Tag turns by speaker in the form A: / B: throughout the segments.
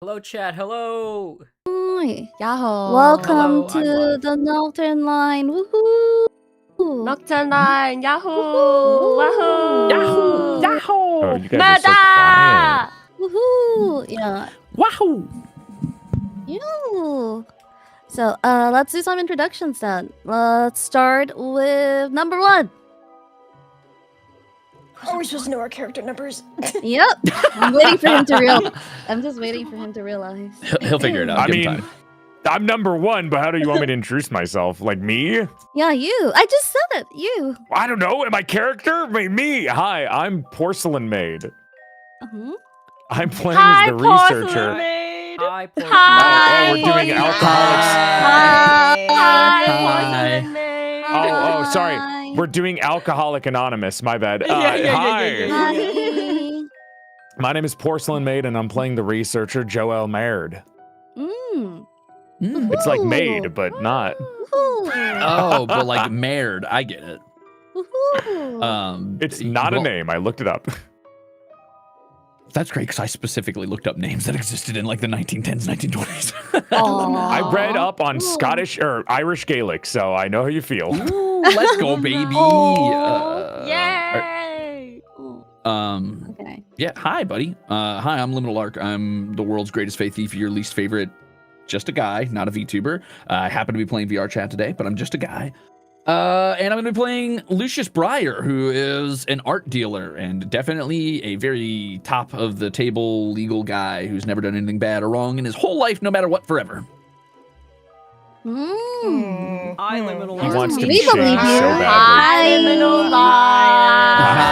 A: Hello, chat. Hello.
B: Hi.
C: Yahoo!
B: Welcome
A: Hello, I'm
B: to
A: live.
B: the Nocturne Line. Woohoo!
C: Nocturne Line. Yahoo!
B: Woohoo!
C: Wahoo!
A: Yahoo! Yahoo!
D: Oh, you guys are so quiet.
B: Woohoo! Yeah.
A: Wahoo!
B: You. So, let's do some introductions then. Let's start with number 1.
E: Are we supposed to know our character numbers?
B: Yep. I'm waiting for him to realize. I'm just waiting for him to realize.
D: He'll figure it out.
F: I
D: Give him
F: mean,
D: time.
F: I'm number 1, but how do you want me to introduce myself? Like me?
B: Yeah, you. I just said it. You.
F: I don't know. Am I character? Me. Hi, I'm Porcelain Maid.
B: Uh-huh.
F: I'm playing
C: Hi,
F: as the researcher.
C: Porcelain Maid.
A: Hi, Porcelain.
C: Hi.
F: Oh, we're doing alcoholics.
C: Hi, Porcelain Maid.
F: Oh, sorry.
B: Hi.
F: We're doing Alcoholic Anonymous. My bad.
C: Yeah.
F: Hi.
B: Hi.
F: My name is Porcelain Maid, and I'm playing the researcher Jowol Maird.
B: Mm.
F: It's like
B: Ooh.
F: maid, but not.
B: Woohoo.
D: Oh, but like Maird, I get it.
B: Woohoo.
F: It's not a
D: well,
F: name. I looked it up.
D: That's great because I specifically looked up names that existed in like the 1910s, 1920s.
F: I read up on
B: Ooh.
F: Scottish or Irish Gaelic, so I know how you feel.
D: Ooh, let's go, baby.
C: Yay!
B: Okay.
D: Yeah. Hi, buddy. Hi, I'm Liminal Lark. I'm the world's greatest faith thief. Your least favorite, just a guy, not a VTuber. I happen to be playing VR chat today, but I'm just a guy. And I'm going to be playing Lucius Breyer, who is an art dealer and definitely a very top of the table legal guy who's never done anything bad or wrong in his whole life, no matter what, forever.
B: Mm.
A: Hi, Liminal.
F: He wants to
B: We
F: be shady so
B: believe you.
F: badly.
C: Hi, Liminal Line.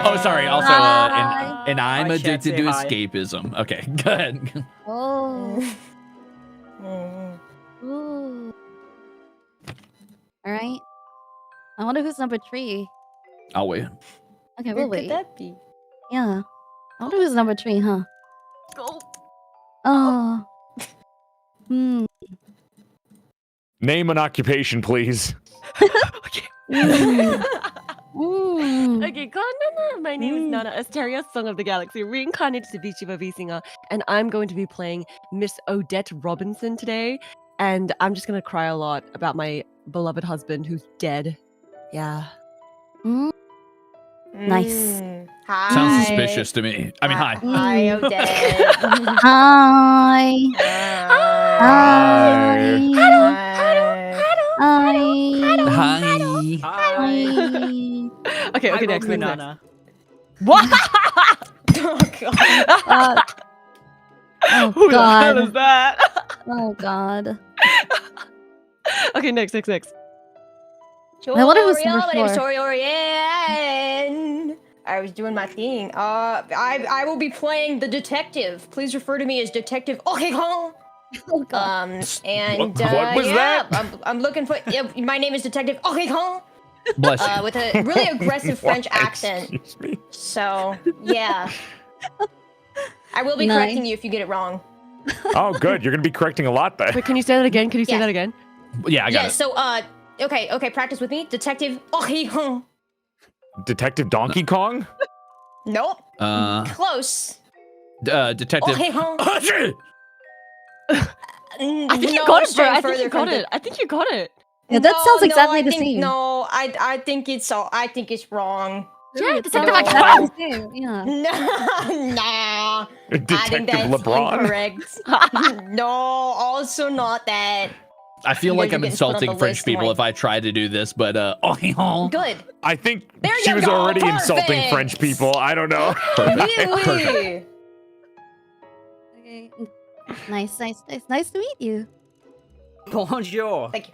D: Oh, sorry. Also,
B: Hi.
D: and I'm
A: Hi, chat,
D: addicted
A: say
D: to
A: hi.
D: escapism. Okay, good.
B: Oh. Ooh. All right. I wonder who's number 3.
D: I'll wait.
B: Okay,
E: Who
B: we'll
E: could
B: wait.
E: that be?
B: Yeah. I wonder who's number 3, huh?
C: Go.
B: Oh. Hmm.
F: Name and occupation, please.
B: Mm. Mm.
C: Okay, Nana. My name is Nana, Asteria, Song of the Galaxy, reincarnated to be Shiva V Singer, and I'm going to be playing Miss Odette Robinson today. And I'm just gonna cry a lot about my beloved husband who's dead. Yeah.
B: Mm. Nice.
E: Hi.
D: Sounds suspicious to me. I mean, hi.
E: Hi, Odette.
B: Hi. Hi.
E: Hi.
B: Hi.
D: Hi.
A: Hi.
C: Okay,
A: Hi,
C: next.
A: Nana.
C: What?
E: Oh, God.
B: Oh
C: Who the hell is
B: God.
C: that?
B: Oh God.
C: Okay, next.
B: I wonder who's number
E: My name's
B: 4.
E: Tori Oriane. I was doing my thing. I will be playing the detective. Please refer to me as Detective
B: Oh God.
E: and
F: What was
E: yeah,
F: that?
E: I'm looking for. Yeah, my name is Detective
D: Bless you.
E: with a really aggressive French
F: Why,
E: accent.
F: Excuse me.
E: So yeah, I will be
B: Nice.
E: correcting you if you get it wrong.
F: Oh, good. You're going to be correcting a lot then.
C: Wait, can you say that again?
E: Yeah.
D: Yeah, I got
E: Yeah.
D: it.
E: So okay. Practice with me, Detective.
F: Detective Donkey Kong?
E: Nope. Close.
D: Detective.
C: I think you got it, bro. I think you got it.
B: Yeah, that sounds exactly
E: I
B: the
E: think,
B: same.
E: No, I think it's wrong.
C: Yeah,
B: It
C: Detective
B: sounds
E: Like
B: exactly the same. Yeah.
E: Nah. I think
F: Detective
E: that's
F: LeBron?
E: incorrect. No, also not that.
D: I feel
E: You
D: like
E: guys are
D: I'm
E: getting put on
D: insulting
E: the
D: French
E: list,
D: people
E: like-
D: if I try to do this, but
E: Good.
F: I think
E: There
F: she
E: you
F: was
E: go,
F: already insulting
E: perfect.
F: French people. I don't know.
E: Really?
B: Okay. Nice to meet you.
A: Bonjour.
E: Thank you.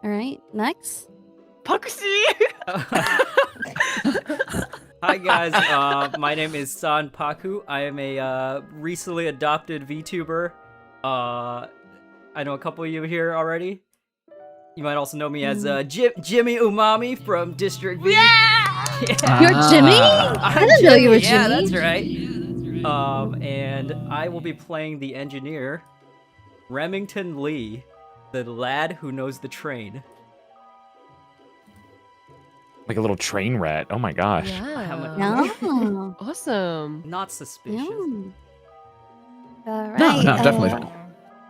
B: All right. Next.
C: Pakushi!
A: Hi guys, my name is Sanpaku. I am a recently adopted VTuber. I know a couple of you here already. You might also know me as Jimmy Umami from District V.
C: Yeah!
B: You're Jimmy? I didn't know you were
A: Yeah,
B: Jimmy.
A: that's right. And I will be playing the engineer, Remington Lee, the lad who knows the train.
F: Like a little train rat. Oh my gosh.
C: Yeah.
B: Yeah.
C: Awesome.
A: Not suspicious.
B: All right.
D: No, definitely fine.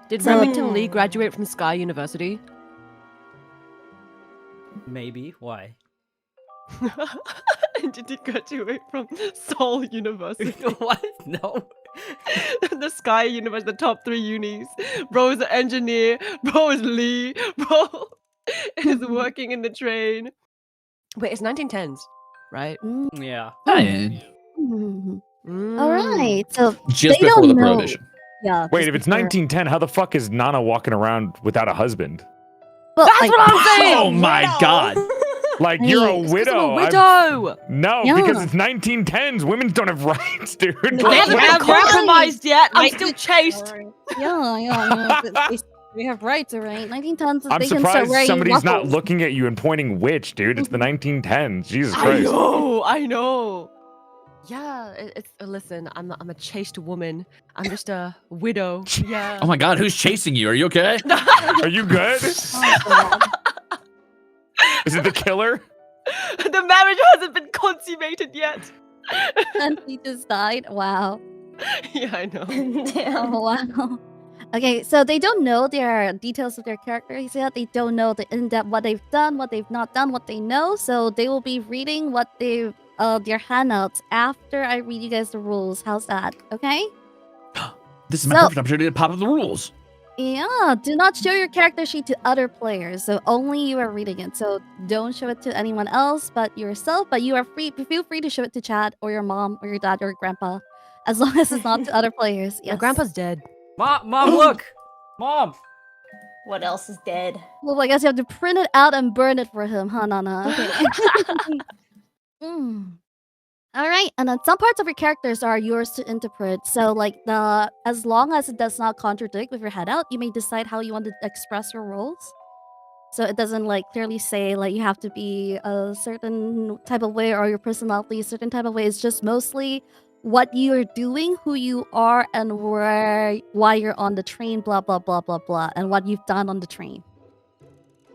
C: Did
B: So-
C: Remington Lee graduate from Sky University?
A: Maybe. Why?
C: And did he graduate from Seoul University?
A: What? No.
C: The Sky University, the top 3 unis. Bro is an engineer. Bro is Lee. Bro is working in the train. Wait, it's 1910s, right?
A: Yeah.
D: Oh, yeah.
B: All right. So
D: Just
B: they
D: before
B: don't
D: the
B: know.
D: prohibition.
B: Yeah.
F: Wait,
B: just
F: if it's
B: before.
F: 1910, how the fuck is Nana walking around without a husband?
B: Well,
C: That's
B: like,
C: what I'm saying!
D: Oh my god.
F: Like,
B: Hey,
F: you're a
B: it's
C: 'Cause I'm
F: widow.
C: a widow!
F: No,
B: Yeah.
F: because it's 1910s. Women don't have rights, dude.
C: They
B: Well,
C: haven't
B: yeah,
C: been
B: right.
C: compromised yet. I'm
B: Like,
C: still chaste.
B: Yeah. We have rights, all right. 1910s.
F: I'm
B: they can start
F: surprised
B: wearing
F: somebody's not
B: ruffles.
F: looking at you and pointing which, dude. It's the 1910s. Jesus
C: I
F: Christ.
C: know. I know. Yeah, it's listen. I'm a chaste woman. I'm just a widow. Yeah.
D: Oh my god, who's chasing you? Are you okay?
F: Are you good?
B: Oh, God.
F: Is it the killer?
C: The marriage hasn't been consummated yet.
B: And he just died. Wow.
C: Yeah, I know.
E: Damn.
B: Oh, wow. Okay, so they don't know their details of their characters yet. They don't know the in-depth what they've done, what they've not done, what they know. So they will be reading what they've their handouts after I read you guys the rules. How's that? Okay?
D: This is my
B: So-
D: perfect opportunity to pop up the rules.
B: Yeah, do not show your character sheet to other players. So only you are reading it. So don't show it to anyone else but yourself. But you are free. Feel free to show it to Chad or your mom or your dad or your grandpa, as long as it's not to other players.
C: My
B: Yes.
C: grandpa's dead.
A: Mom, look! Mom!
E: What else is dead?
B: Well, I guess you have to print it out and burn it for him, huh, Nana? Okay. All right, and then some parts of your characters are yours to interpret. So, like as long as it does not contradict with your head out, you may decide how you want to express your roles. So it doesn't like clearly say like you have to be a certain type of way or your personality a certain type of way. It's just mostly what you are doing, who you are, and why you're on the train. Blah blah blah blah blah, and what you've done on the train.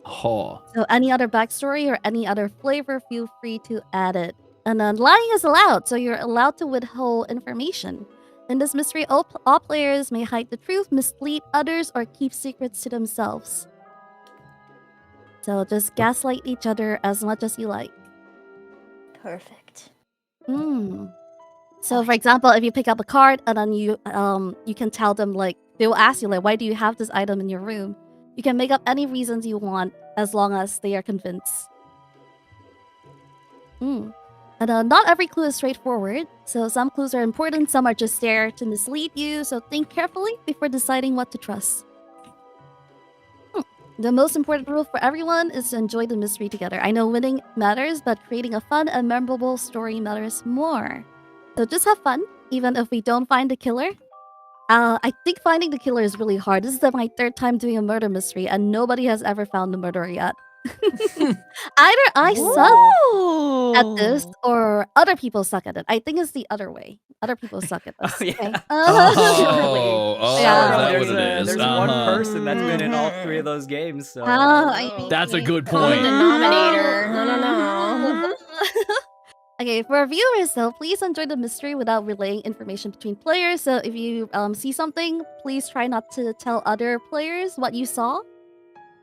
D: Oh.
B: So any other backstory or any other flavor, feel free to add it. And then lying is allowed, so you're allowed to withhold information. In this mystery, all players may hide the truth, mislead others, or keep secrets to themselves. So just gaslight each other as much as you like.
E: Perfect.
B: So for example, if you pick up a card and then you can tell them like they will ask you like why do you have this item in your room? You can make up any reasons you want as long as they are convinced. And not every clue is straightforward, so some clues are important, some are just there to mislead you, so think carefully before deciding what to trust. The most important rule for everyone is to enjoy the mystery together. I know winning matters, but creating a fun and memorable story matters more. So just have fun, even if we don't find the killer. I think finding the killer is really hard. This is my 3rd time doing a murder mystery, and nobody has ever found the murderer yet. Either I suck at this or other people suck at it. I think it's the other way. Other people suck at this.
A: Oh, yeah.
B: Okay?
D: Oh,
B: Yeah.
D: is that
A: there's
D: what it is?
A: there's one
D: Uh-huh.
A: person that's been in all 3 of those games, so...
B: I mean-
D: That's a good
E: Common
D: point.
E: denominator. No.
B: Okay, for our viewers though, please enjoy the mystery without relaying information between players. So if you see something, please try not to tell other players what you saw.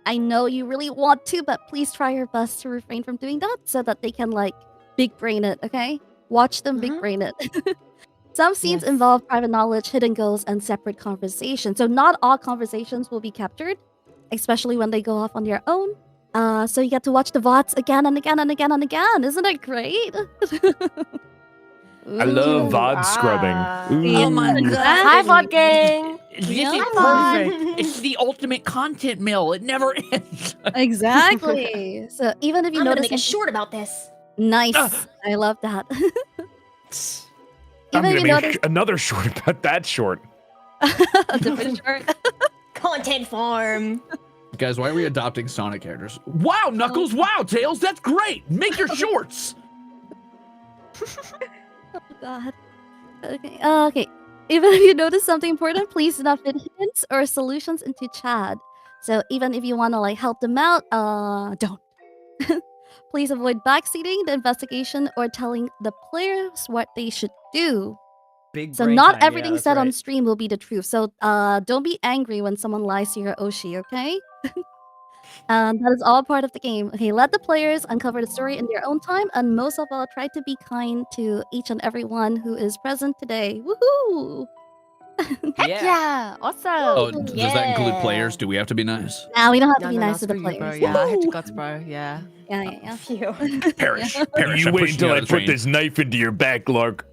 B: I know you really want to, but please try your best to refrain from doing that so that they can like big brain it, okay? Watch them big brain it. Some scenes
C: Yes.
B: involve private knowledge, hidden goals, and separate conversations. So not all conversations will be captured, especially when they go off on their own. So you get to watch the VODs again and again and again and again. Isn't that great?
F: I love VOD
E: Ah.
F: scrubbing.
B: Yeah.
D: Oh my god.
C: Hi, VOD gang.
D: This
B: Yeah.
D: is perfect. It's the ultimate content mill. It never ends.
B: Exactly. So even if you
E: I'm gonna
B: notice
E: make a
B: something-
E: short about this.
B: nice,
D: Ah.
B: I love that.
F: I'm
B: Even if
F: gonna
B: you
F: make
B: notice
F: another short about that short.
B: a different short.
E: Content farm.
D: Guys, why are we adopting Sonic characters? Wow, Knuckles! Wow, Tails! That's great! Make your shorts!
B: Oh god. Okay. Okay. Even if you notice something important, please do not fit hints or solutions into chat. So even if you want to like help them out, don't. Please avoid backseating the investigation or telling the players what they should do.
A: Big
B: So
A: brain
B: not
A: time. Yeah,
B: everything
A: that's
B: said on
A: right.
B: stream will be the truth. So don't be angry when someone lies to your Oshi, okay? That is all part of the game. Okay, let the players uncover the story in their own time, and most of all, try to be kind to each and every one who is present today. Woohoo!
C: Heck
A: Yeah.
C: yeah! Awesome.
D: Oh, does that include players? Do we have to be nice?
B: Now we don't have to
C: No,
B: be
C: no,
B: nice to the
C: screw you, bro.
B: players.
C: Yeah, I had
D: Woo!
C: your guts, bro. Yeah.
B: Yeah.
E: Phew.
D: Perish.
B: Yeah.
D: Perish.
F: You
D: I'm
F: wait
D: pushing
F: until
D: you out
F: I
D: of the
F: put
D: train.
F: this knife into your back, Lark.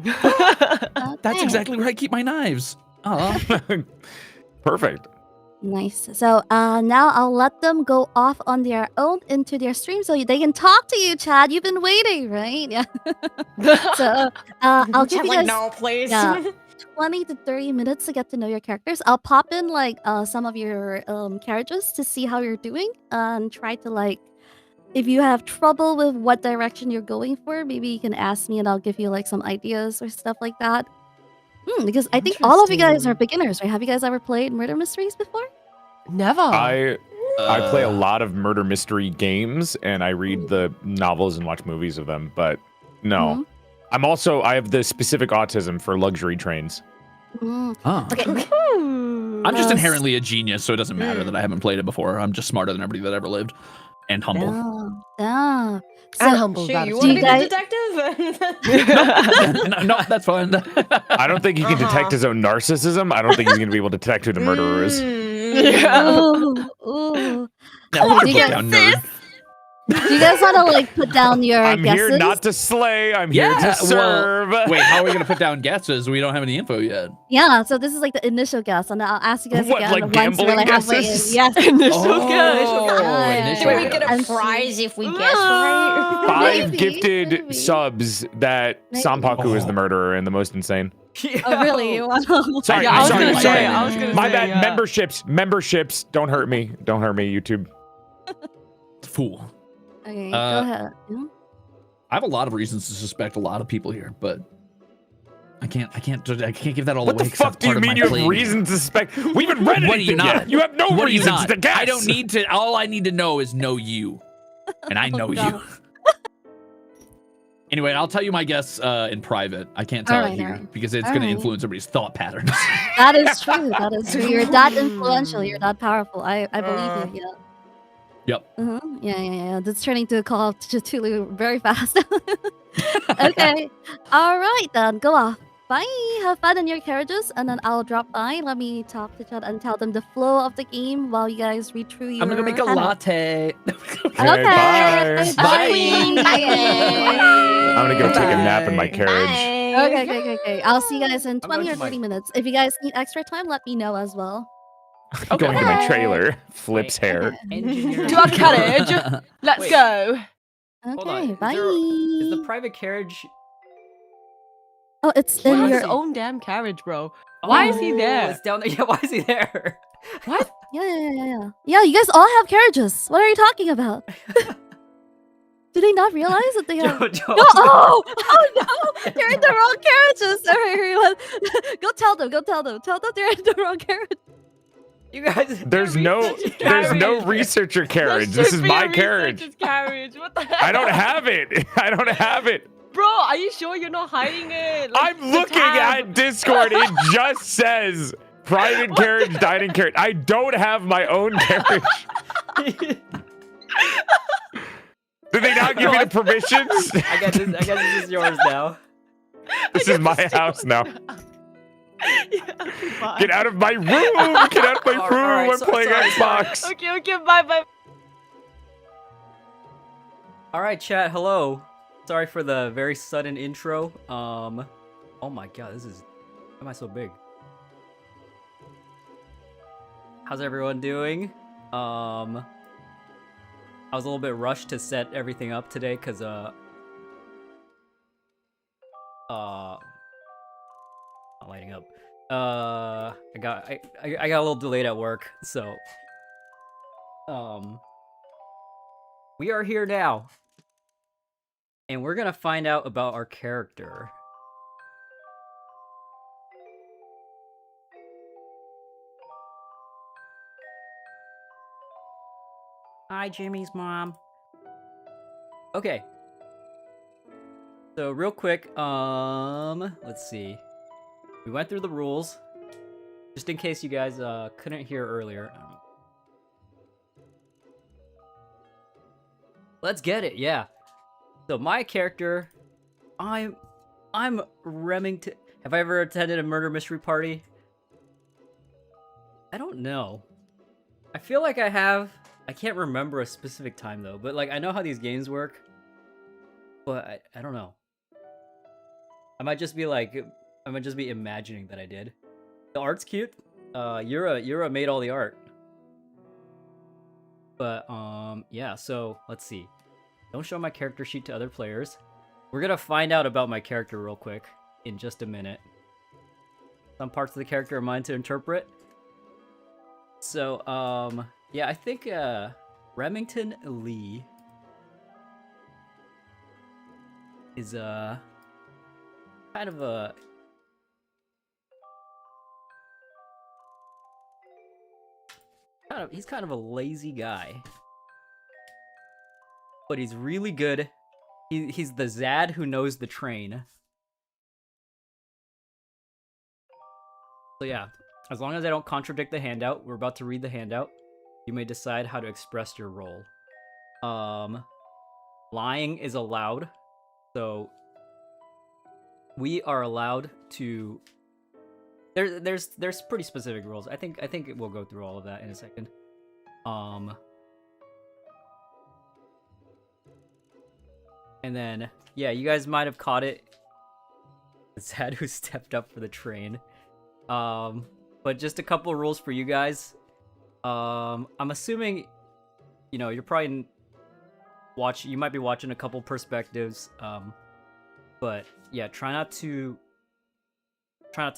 D: That's
B: Okay.
D: exactly where I keep my knives. Aw.
F: Perfect.
B: Nice. So now I'll let them go off on their own into their stream so they can talk to you, Chad. You've been waiting, right? Yeah. So I'll give
E: Just
B: you
E: like,
B: guys
E: no, please.
B: yeah, 20 to 30 minutes to get to know your characters. I'll pop in like some of your carriages to see how you're doing and try to like if you have trouble with what direction you're going for, maybe you can ask me and I'll give you like some ideas or stuff like that. Because I think all of you guys are
C: Interesting.
B: beginners, right? Have you guys ever played murder mysteries before?
C: Never.
F: I play a lot of murder mystery games and I read the novels and watch movies of them, but no.
B: Mhm.
F: I have the specific autism for luxury trains.
D: Ah.
B: Okay.
D: I'm just
B: Uh,
D: inherently a genius, so it doesn't matter that I haven't played it before. I'm just smarter than everybody that ever lived, and humble.
B: Yeah.
C: And
B: So,
C: humble
E: Shoot,
C: about
E: you
C: it.
E: want to
B: you
E: be
B: guys-
E: the detective?
D: no, that's fine.
F: I don't think he can detect his own narcissism. I don't think he's going to be able to detect who the murderer is.
C: Yeah.
B: ooh.
D: Now
B: Do
D: put
B: you
D: your
B: guys-
D: foot down, nerd.
B: Do you guys want to like put down your
F: I'm
B: guesses?
F: here not to slay. I'm here
D: Yeah,
F: to serve.
D: well, wait, how are we gonna put down guesses? We don't have any info yet.
B: Yeah, so this is like the initial guess, and I'll ask you guys
F: What,
B: again
F: like
B: once we're
F: gambling
B: like halfway in.
F: guesses?
B: Yes.
C: Initial guess.
D: initial
E: Do we get
B: And
E: a
B: see-
E: prize if we guess right?
F: 5
B: Maybe,
F: gifted
B: maybe.
F: subs that
B: Maybe.
F: Sanpaku is the murderer and the most insane.
B: Oh, really? Wow.
F: Sorry,
C: Yeah, I was
F: sorry,
C: gonna
F: sorry.
C: say, I was gonna
F: My
C: say,
F: bad.
C: yeah.
F: Memberships. Don't hurt me. Don't hurt me, YouTube.
D: Fool.
B: Okay, go ahead. Yeah?
D: I have a lot of reasons to suspect a lot of people here, but I can't give that all
F: What
D: away.
F: the
D: 'cause that's
F: fuck do you
D: part of
F: mean
D: my
F: you have
D: playing.
F: reason to suspect? We haven't read
D: What do you
F: anything
D: not?
F: yet. You have no
D: What do you
F: reasons
D: not?
F: to guess.
D: I don't need to. All I need to know is know you, and I
B: Oh,
D: know
B: God.
D: you. Anyway, I'll tell you my guess in private. I can't tell
B: Alright,
D: it here
B: alright.
D: because it's going to
B: Alright.
D: influence everybody's thought patterns.
B: That is true. That is true. You're that influential. You're that powerful. I believe you. Yeah.
D: Yep.
B: Yeah. That's turning to a call of Cthulhu very fast. Okay. All right, then. Go off. Bye. Have fun in your carriages, and then I'll drop by. Let me talk to Chad and tell them the flow of the game while you guys read through your.
D: I'm gonna go make a
B: handbook.
D: latte.
B: Okay.
F: Bye.
D: Bye.
B: Queen.
F: I'm gonna go take a nap in my carriage.
E: Bye.
B: Okay. I'll see you guys in
A: I'm
B: 20 or
A: going to
B: 30 minutes. If you guys need extra time, let me know as well.
F: I'm going to my
E: Okay.
F: trailer. Flips
A: Wait.
F: hair.
A: Engineer.
C: To our carriage. Let's
A: Wait.
C: go.
A: Hold
B: Okay,
A: on.
B: bye.
A: Is the private carriage?
B: Oh, it's
C: He
B: in
C: has
B: your.
C: his own damn carriage, bro. Why is he there?
A: It's down there. Yeah, why is he there?
C: What?
B: Yeah. Yeah, you guys all have carriages. What are you talking about? Do they not realize that they have?
A: Joe.
B: No! Oh no! They're in the wrong carriages. All right, everyone. Go tell them. Tell them they're in the wrong carriage.
A: You guys.
F: There's no researcher carriage.
C: That
F: This
C: should
F: is
C: be
F: my
C: a
F: carriage.
C: researcher's carriage. What the hell?
F: I don't have it. I don't have it.
C: Bro, are you sure you're not hiding it? Like,
F: I'm
C: the
F: looking
C: tab.
F: at Discord. It just says private carriage, dining carriage. I don't have my own carriage. Did they not give me the permissions?
A: I guess this is yours now.
F: This is my house now.
C: Yeah, okay, bye.
F: Get out of my room. Get out of my
A: All
F: room.
A: right,
F: I'm playing
A: sorry.
F: Xbox.
C: Okay, bye.
A: All right, chat. Hello. Sorry for the very sudden intro. Oh my god, this is. Why am I so big? How's everyone doing? I was a little bit rushed to set everything up today because not lighting up. I got a little delayed at work, so we are here now. And we're gonna find out about our character. Hi, Jimmy's mom. Okay. So real quick, let's see. We went through the rules, just in case you guys couldn't hear earlier. Let's get it, yeah. So my character, I'm Remington. Have I ever attended a murder mystery party? I don't know. I feel like I have. I can't remember a specific time though, but like I know how these games work. But I don't know. I might just be imagining that I did. The art's cute. Yura made all the art. But yeah, so let's see. Don't show my character sheet to other players. We're gonna find out about my character real quick in just a minute. Some parts of the character are mine to interpret. So yeah, I think Remington Lee is kind of a he's kind of a lazy guy. But he's really good. He's the Zad who knows the train. So yeah, as long as I don't contradict the handout, we're about to read the handout. You may decide how to express your role. Lying is allowed. So we are allowed to. There's pretty specific rules. I think we'll go through all of that in a second. And then yeah, you guys might have caught it. The Zad who stepped up for the train. But just a couple of rules for you guys. I'm assuming, you know, you're probably you might be watching a couple perspectives. But yeah, try not to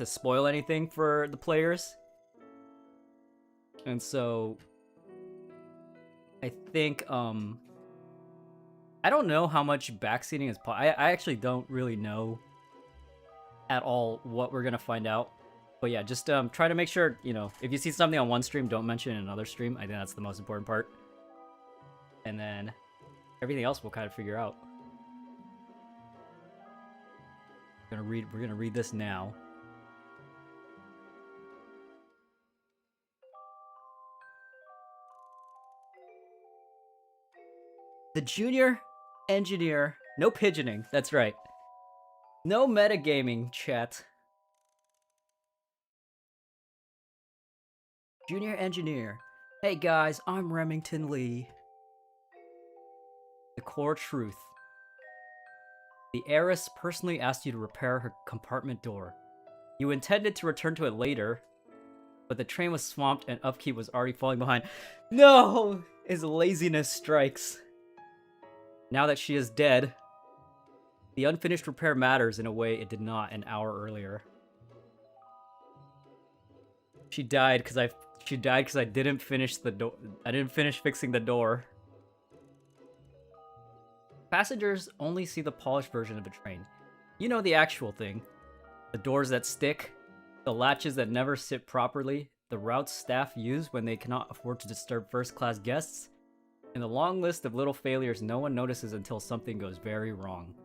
A: spoil anything for the players. And so I think I don't know how much backseating is I actually don't really know at all what we're gonna find out. But yeah, just try to make sure, you know, if you see something on one stream, don't mention it in another stream. I think that's the most important part. And then everything else we'll kind of figure out. We're gonna read this now. The junior engineer. No pigeoning, that's right. No metagaming, chat. Junior engineer. Hey guys, I'm Remington Lee. The core truth. The Heiress personally asked you to repair her compartment door. You intended to return to it later, but the train was swamped and upkeep was already falling behind. No! His laziness strikes. Now that she is dead, the unfinished repair matters in a way it did not an hour earlier. She died because I didn't finish the door. I didn't finish fixing the door. Passengers only see the polished version of a train. You know the actual thing. The doors that stick, the latches that never sit properly, the routes staff use when they cannot afford to disturb first-class guests, and the long list of little failures no one notices until something goes very wrong.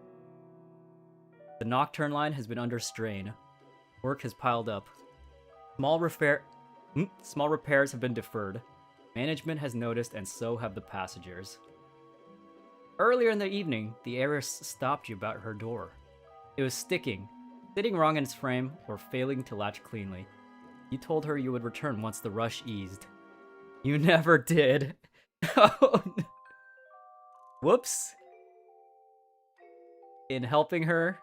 A: The Nocturne Line has been under strain. Work has piled up. Small repairs have been deferred. Management has noticed, and so have the passengers. Earlier in the evening, the Heiress stopped you about her door. It was sticking, sitting wrong in its frame, or failing to latch cleanly. You told her you would return once the rush eased. You never did. Oh, no. Whoops. In helping her,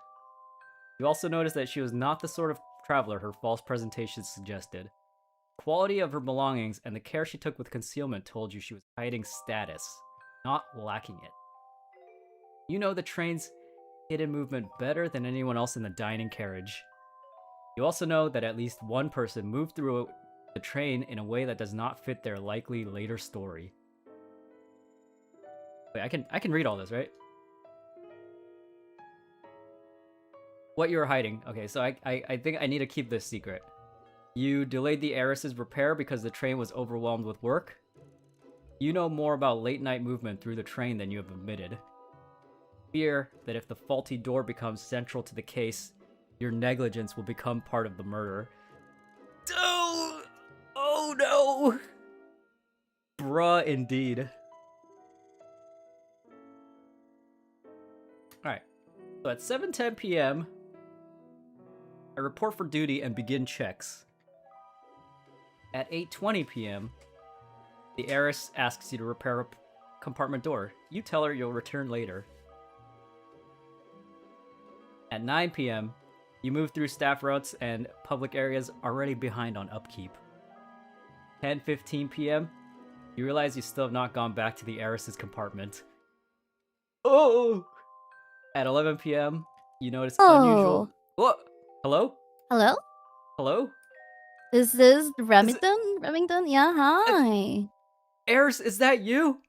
A: you also noticed that she was not the sort of traveler her false presentation suggested. The quality of her belongings and the care she took with concealment told you she was hiding status, not lacking it. You know the train's hidden movement better than anyone else in the dining carriage. You also know that at least one person moved through the train in a way that does not fit their likely later story. Wait, I can read all this, right? What you were hiding. Okay, so I think I need to keep this secret. You delayed the Heiress's repair because the train was overwhelmed with work. You know more about late night movement through the train than you have admitted. Fear that if the faulty door becomes central to the case, your negligence will become part of the murder. Oh no! Bruh, indeed. Alright, so at 7:10 p.m., I report for duty and begin checks. At 8:20 p.m., the heiress asks you to repair a compartment door. You tell her you'll return later. At 9 p.m., you move through staff routes and public areas already behind on upkeep. 10:15 p.m., you realize you still have not gone back to the heiress's compartment. Oh! At 11 p.m., you notice unusual... What? Hello?
B: Hello?
A: Hello?
B: Is this Remington? Remington? Yeah, hi.
A: Heiress, is that you?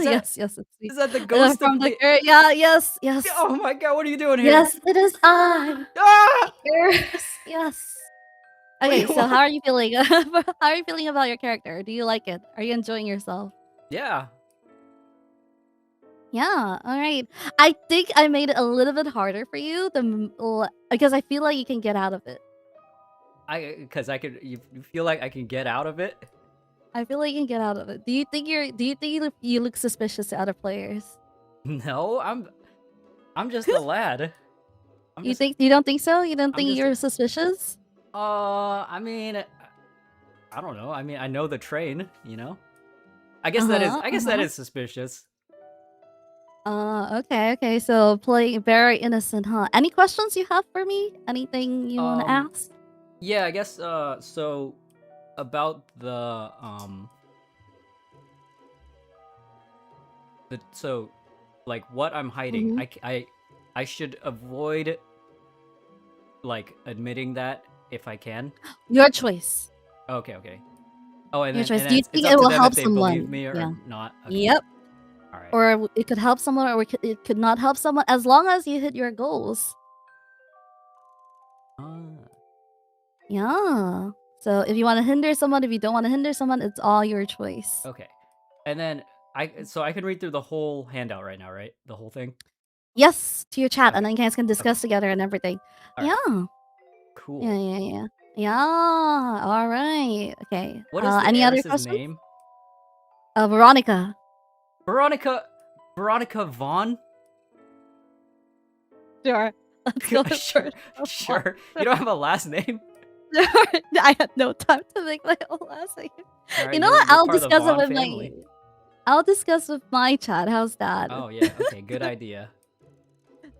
B: Yes, it's me.
A: Is that the ghost
B: From
A: of
B: the yeah, yes.
A: Oh my god, what are you doing here?
B: Yes, it is I.
A: Ah!
B: Yes. Okay,
A: Wait,
B: so
A: what?
B: how are you feeling? How are you feeling about your character? Do you like it? Are you enjoying yourself?
A: Yeah.
B: Yeah, all right. I think I made it a little bit harder for you because I feel like you can get out of it.
A: You feel like I can get out of it?
B: I feel like you can get out of it. Do you think you look suspicious to other players?
A: No, I'm just a lad.
B: You don't think so? You don't
A: I'm
B: think
A: just
B: you're suspicious?
A: I mean, I don't know. I mean, I know the train, you know? I guess that is suspicious.
B: Okay. So playing very innocent, huh? Any questions you have for me? Anything you want to ask?
A: Yeah, I guess so about so like what I'm hiding. I should avoid like admitting that if I can.
B: Your choice.
A: Okay. Oh, and
B: Your
A: then,
B: choice.
A: and
B: Do you
A: then
B: think
A: it's
B: it
A: up to
B: will
A: them
B: help
A: if they
B: someone?
A: believe me or not? Okay.
B: Yep.
A: All right.
B: Or it could help someone, or it could not help someone, as long as you hit your goals. Yeah. So if you want to hinder someone, if you don't want to hinder someone, it's all your choice.
A: Okay. And then I can read through the whole handout right now, right? The whole thing?
B: Yes, to your chat,
A: Okay.
B: and then you guys can discuss together and everything.
A: All right.
B: Yeah.
A: Cool.
B: Yeah. All right. Okay.
A: What is the
B: any other
A: heiress's
B: questions?
A: name?
B: Veronica.
A: Veronica Vaughn?
B: Sure. Let's go with
A: Sure.
B: Veronica
A: Sure. You don't have a last name?
B: I had no time to make my own last name.
A: All right,
B: You know
A: you're
B: what? I'll
A: part of the
B: discuss it
A: Vaughn
B: with
A: family.
B: I'll discuss with my chat. How's that?
A: Oh yeah. Okay. Good idea.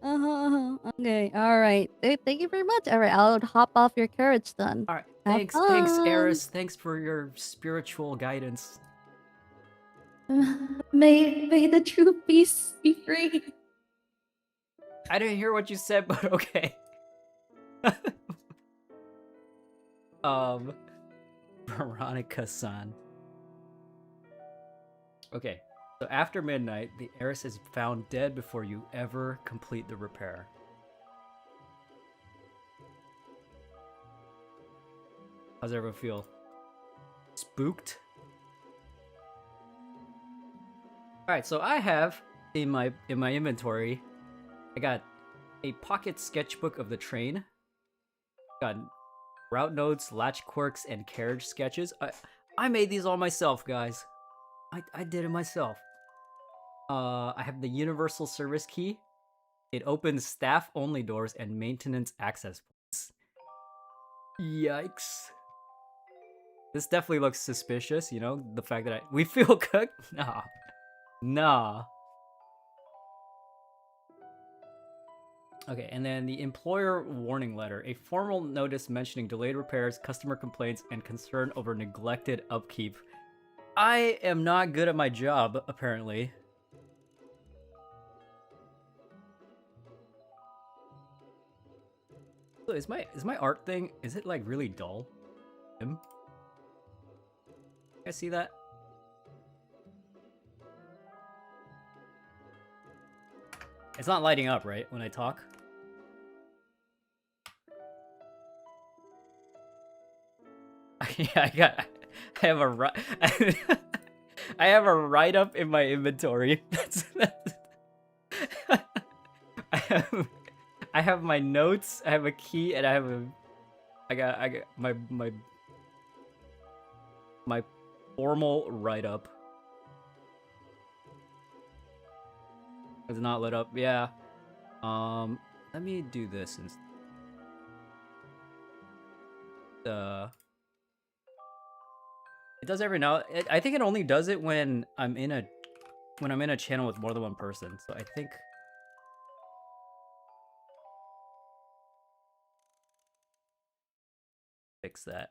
B: Okay. All right. Thank you very much. All right. I'll hop off your carriage then.
A: All right.
B: Have
A: Thanks,
B: fun.
A: Heiress. Thanks for your spiritual guidance.
B: May the true peace be free.
A: I didn't hear what you said, but okay. Veronica-san. Okay, so after midnight, the heiress is found dead before you ever complete the repair. How's everyone feel? Spooked? Alright, so I have in my inventory, I got a pocket sketchbook of the train. Got route notes, latch quirks, and carriage sketches. I made these all myself, guys. I did it myself. I have the universal service key. It opens staff-only doors and maintenance access points. Yikes. This definitely looks suspicious, you know? The fact that we feel cooked? Nah. Okay, and then the employer warning letter. A formal notice mentioning delayed repairs, customer complaints, and concern over neglected upkeep. I am not good at my job, apparently. So is my art thing, is it like really dull? You guys see that? It's not lighting up, right, when I talk? Yeah, I have I have a write-up in my inventory. I have my notes, I have a key, and I got my formal write-up. It's not lit up, yeah. Let me do this instead. It does every now. I think it only does it when I'm in a channel with more than one person. So I think. Fix that.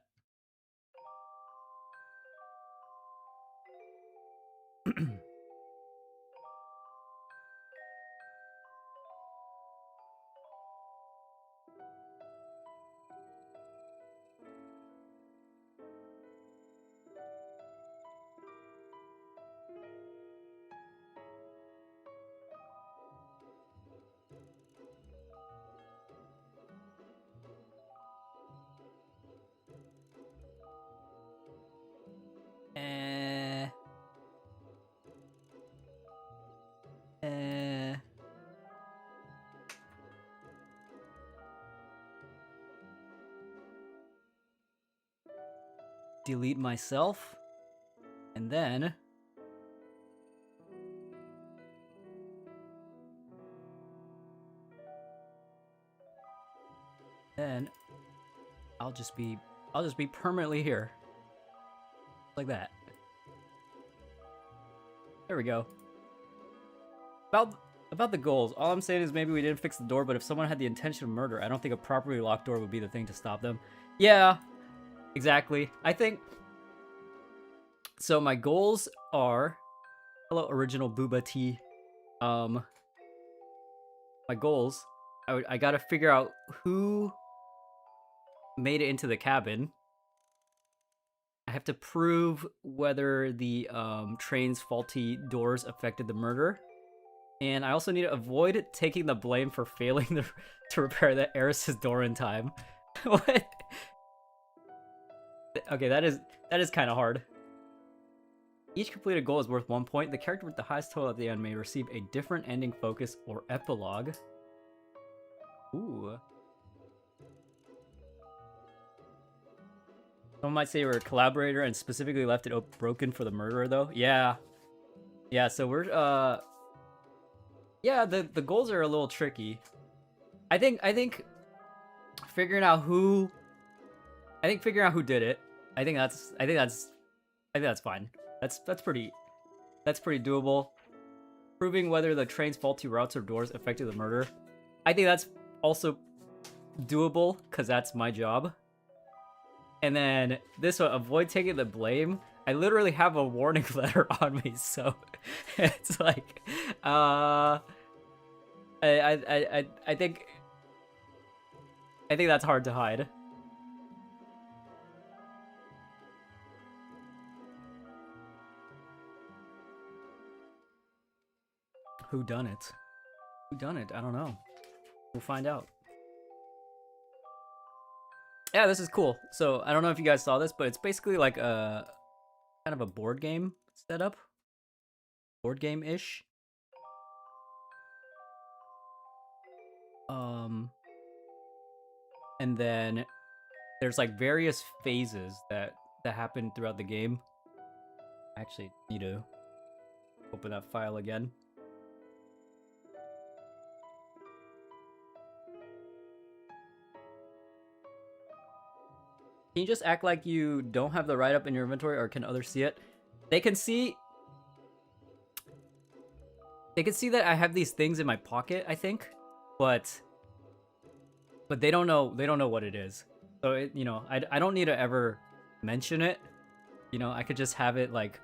A: Delete myself, and then I'll just be permanently here, like that. There we go. About the goals, all I'm saying is maybe we didn't fix the door, but if someone had the intention of murder, I don't think a properly locked door would be the thing to stop them. Yeah, exactly. I think so. My goals are, hello, original Booba T. My goals, I gotta figure out who made it into the cabin. I have to prove whether the train's faulty doors affected the murder. And I also need to avoid taking the blame for failing to repair the Heiress's door in time. What? Okay, that is kind of hard. Each completed goal is worth 1 point. The character with the highest total at the end may receive a different ending focus or epilogue. Ooh. Someone might say we're a collaborator and specifically left it broken for the murderer, though. Yeah. Yeah, so we're, yeah, the goals are a little tricky. I think figuring out who did it. I think that's fine. That's pretty doable. Proving whether the train's faulty routes or doors affected the murder. I think that's also doable because that's my job. And then this one, avoid taking the blame. I literally have a warning letter on me, so it's like, I think that's hard to hide. Who done it? Who done it? I don't know. We'll find out. Yeah, this is cool. So I don't know if you guys saw this, but it's basically like a kind of a board game setup. Board game-ish. And then there's like various phases that happen throughout the game. I actually need to open that file again. Can you just act like you don't have the write-up in your inventory, or can others see it? They can see that I have these things in my pocket, I think, but they don't know what it is. So it, you know, I don't need to ever mention it. You know, I could just have it like,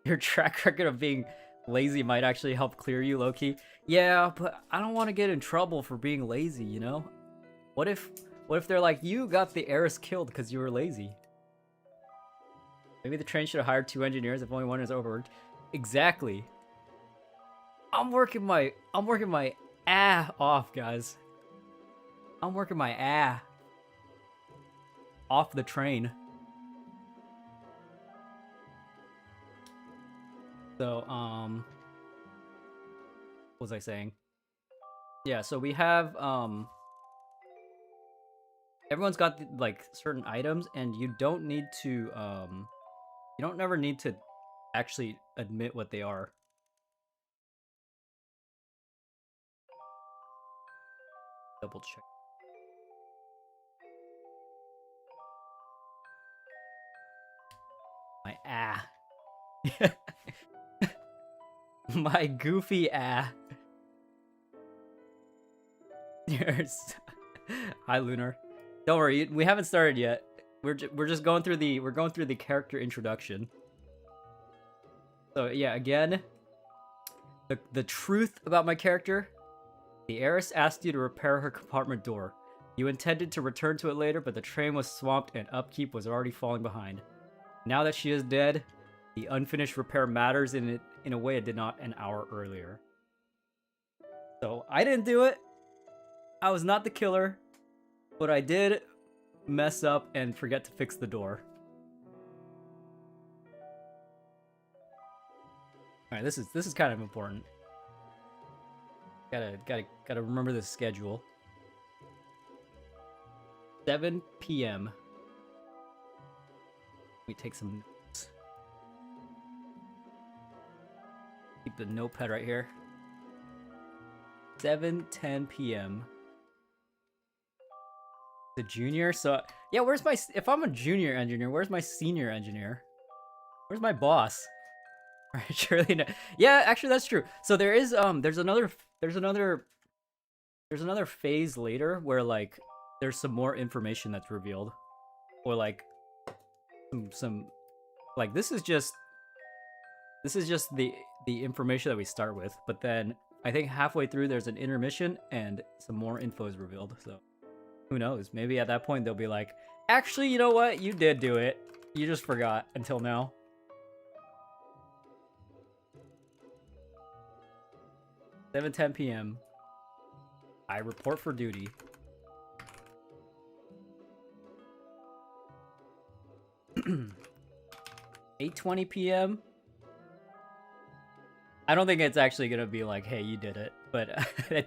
A: your track record of being lazy might actually help clear you, low-key. Yeah, but I don't want to get in trouble for being lazy, you know? What if they're like, you got the Heiress killed because you were lazy? Maybe the train should have hired 2 engineers if only one is overworked. Exactly. I'm working my off, guys. I'm working my off the train. So, was I saying? Yeah, so we have everyone's got like certain items, and you don't need to you don't never need to actually admit what they are. Double check. My my goofy Hi, Lunar. Don't worry, we haven't started yet. We're just going through the character introduction. So yeah, again, the truth about my character. The Heiress asked you to repair her compartment door. You intended to return to it later, but the train was swamped and upkeep was already falling behind. Now that she is dead, the unfinished repair matters in a way it did not an hour earlier. So I didn't do it. I was not the killer, but I did mess up and forget to fix the door. All right, this is kind of important. Gotta remember the schedule. 7 p.m. Let me take some notes. Keep the notepad right here. 7:10 p.m. The junior. So yeah, where's my? If I'm a junior engineer, where's my senior engineer? Where's my boss? All right, surely no. Yeah, actually that's true. So there is there's another phase later where like there's some more information that's revealed, or like some like this is just the information that we start with, but then I think halfway through there's an intermission and some more info is revealed. So who knows? Maybe at that point they'll be like, actually, you know what? You did do it. You just forgot until now. 7:10 p.m. I report for duty. 8:20 p.m. I don't think it's actually gonna be like, hey, you did it, but I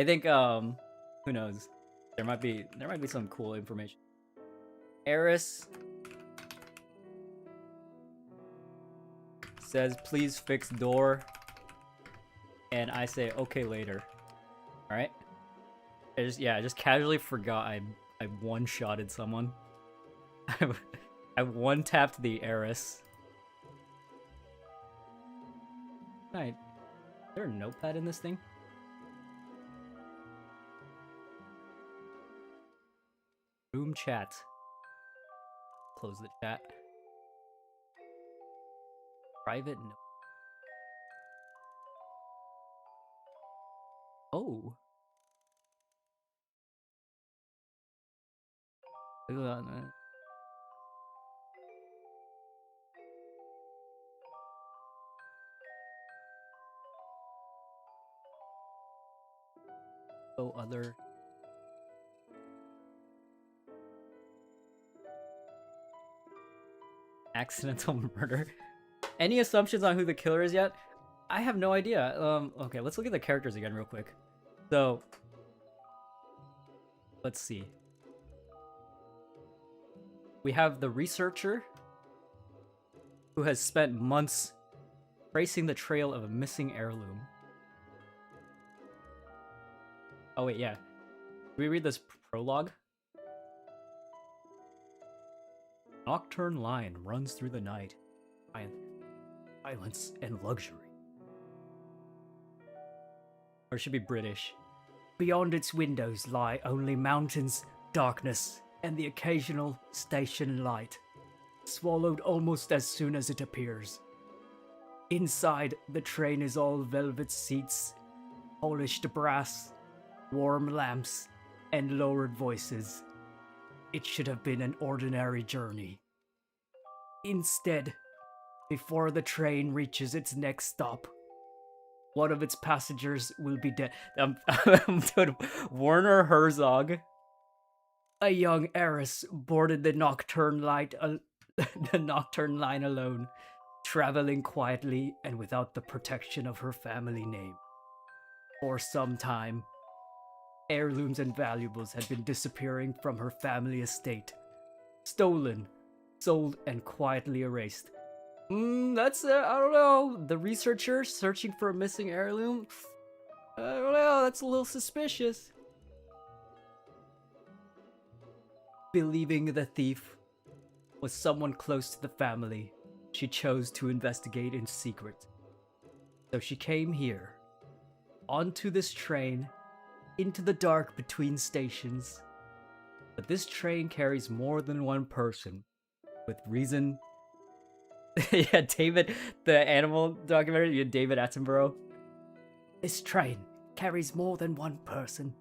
A: think who knows? There might be some cool information. Heiress says, please fix door. And I say, okay, later. Alright? I just casually forgot I one-shotted someone. I one-tapped the Heiress. Right. Is there a notepad in this thing? Room chat. Close the chat. Private note. Oh. Look at that, man. Oh, other. Accidental murder. Any assumptions on who the killer is yet? I have no idea. Okay, let's look at the characters again real quick. So, let's see. We have the researcher who has spent months tracing the trail of a missing heirloom. Oh wait, yeah. Can we read this prologue? Nocturne Line runs through the night. Silence and luxury. Or it should be British. Beyond its windows lie only mountains, darkness, and the occasional station light, swallowed almost as soon as it appears. Inside, the train is all velvet seats, polished brass, warm lamps, and lowered voices. It should have been an ordinary journey. Instead, before the train reaches its next stop, one of its passengers will be dead. Dude, Werner Herzog, a young heiress, boarded the Nocturne Line alone. traveling quietly and without the protection of her family name. For some time, heirlooms and valuables had been disappearing from her family estate. Stolen, sold, and quietly erased. That's, I don't know, the researcher searching for a missing heirloom? I don't know, that's a little suspicious. Believing the thief was someone close to the family, she chose to investigate in secret. So she came here, onto this train, into the dark between stations. But this train carries more than one person, with reason. Yeah, David, the animal documentary, yeah, David Attenborough. This train carries more than one person.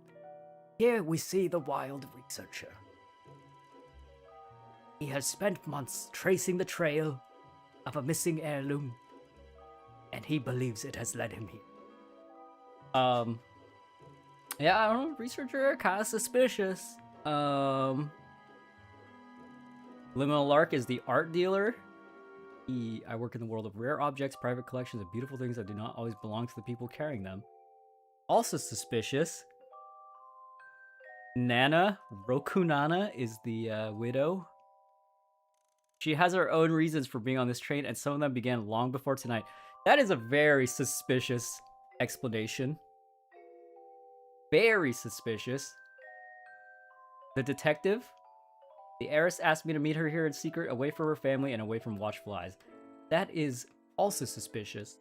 A: Here we see the wild researcher. He has spent months tracing the trail of a missing heirloom, and he believes it has led him here. Yeah, I don't know, researcher, kind of suspicious. Liminal Lark is the art dealer. I work in the world of rare objects, private collections, and beautiful things that do not always belong to the people carrying them. Also suspicious. Nana, Rokunana, is the widow. She has her own reasons for being on this train, and some of them began long before tonight. That is a very suspicious explanation. Very suspicious. The detective. The heiress asked me to meet her here in secret, away from her family and away from watchful eyes. That is also suspicious.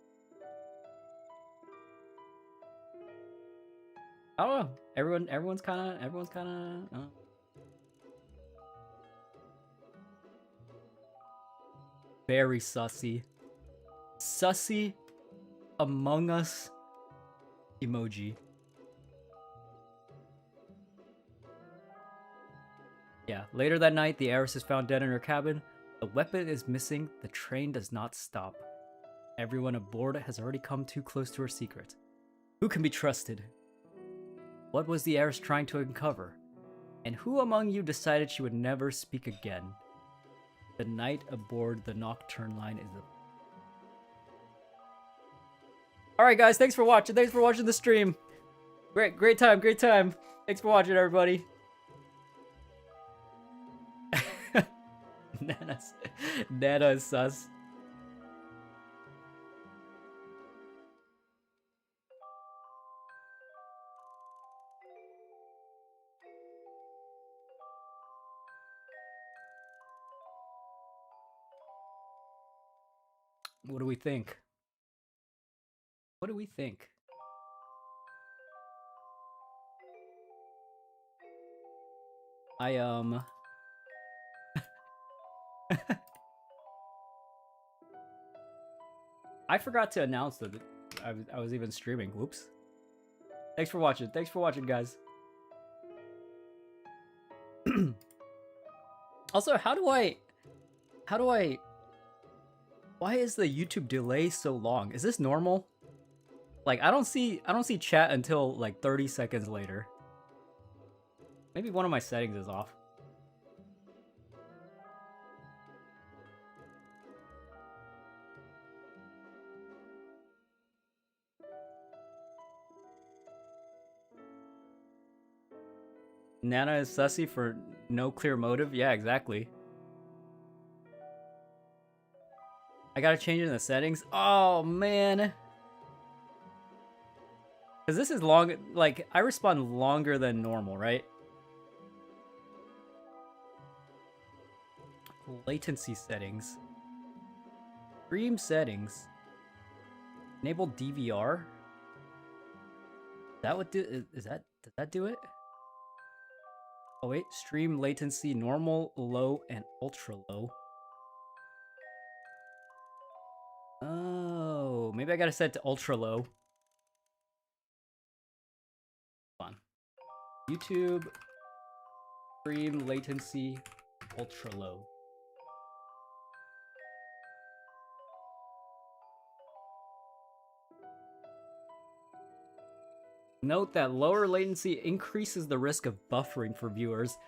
A: I don't know. Everyone's kind of. Very sussy. Sussy Among Us emoji. Yeah, later that night, the heiress is found dead in her cabin. The weapon is missing. The train does not stop. Everyone aboard has already come too close to her secret. Who can be trusted? What was the heiress trying to uncover? And who among you decided she would never speak again? The night aboard the Nocturne Line is a... Alright guys, thanks for watching. Thanks for watching the stream. Great time. Thanks for watching, everybody. Nana is sus. What do we think? What do we think? I forgot to announce that I was even streaming. Whoops. Thanks for watching. Thanks for watching, guys. Also, how do I why is the YouTube delay so long? Is this normal? Like I don't see chat until like 30 seconds later. Maybe one of my settings is off. Nana is sussy for no clear motive? Yeah, exactly. I gotta change it in the settings? Oh, man. Because this is long, like, I respond longer than normal, right? Latency settings. Stream settings. Enable DVR? That would do, does that do it? Oh wait, stream latency, normal, low, and ultra low. Oh, maybe I gotta set it to ultra low. Hold on. YouTube, stream latency, ultra low. Note that lower latency increases the risk of buffering for viewers.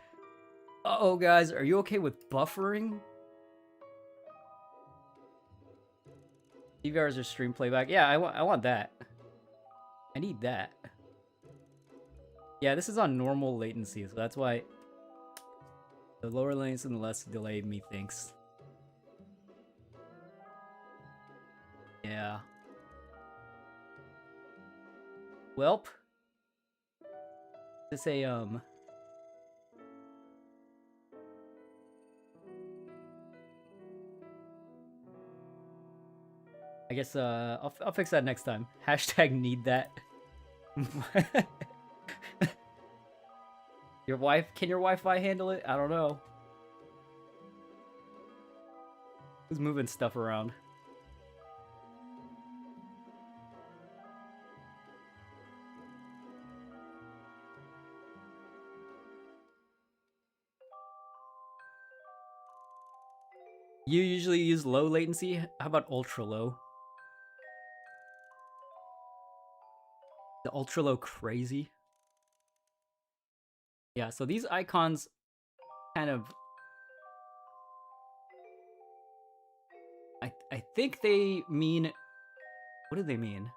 A: Uh-oh, guys, are you okay with buffering? DVRs or stream playback. Yeah, I want that. I need that. Yeah, this is on normal latency, so that's why the lower latency and the less delay methinks. Yeah. Welp. This a I guess I'll fix that next time. Hashtag need that. Your wife, can your Wi-Fi handle it? I don't know. Who's moving stuff around? You usually use low latency? How about ultra low? The ultra low crazy? Yeah, so these icons kind of... I think they mean... What do they mean?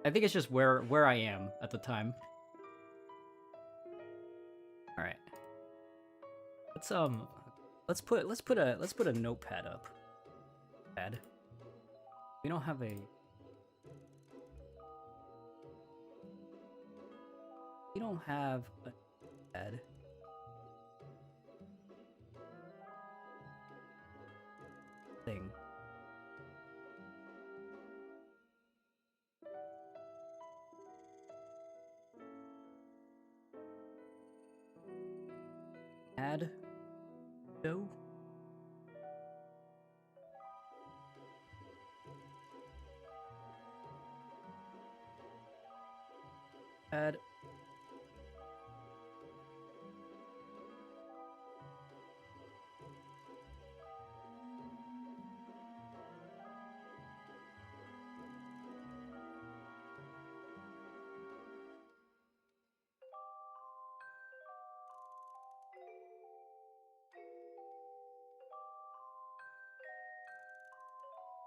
A: I think it's just where I am at the time. All right. Let's put a notepad up. Pad. We don't have a... We don't have a pad. Thing. Add no. Add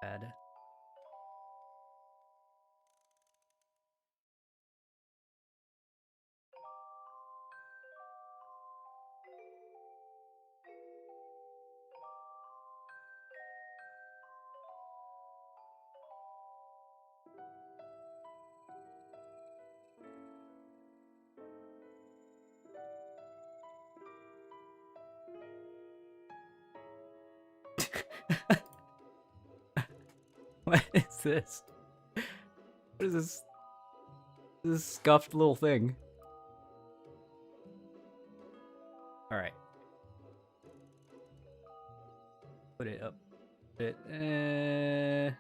A: add. What is this? What is this? This scuffed little thing. All right. Put it up. Put it.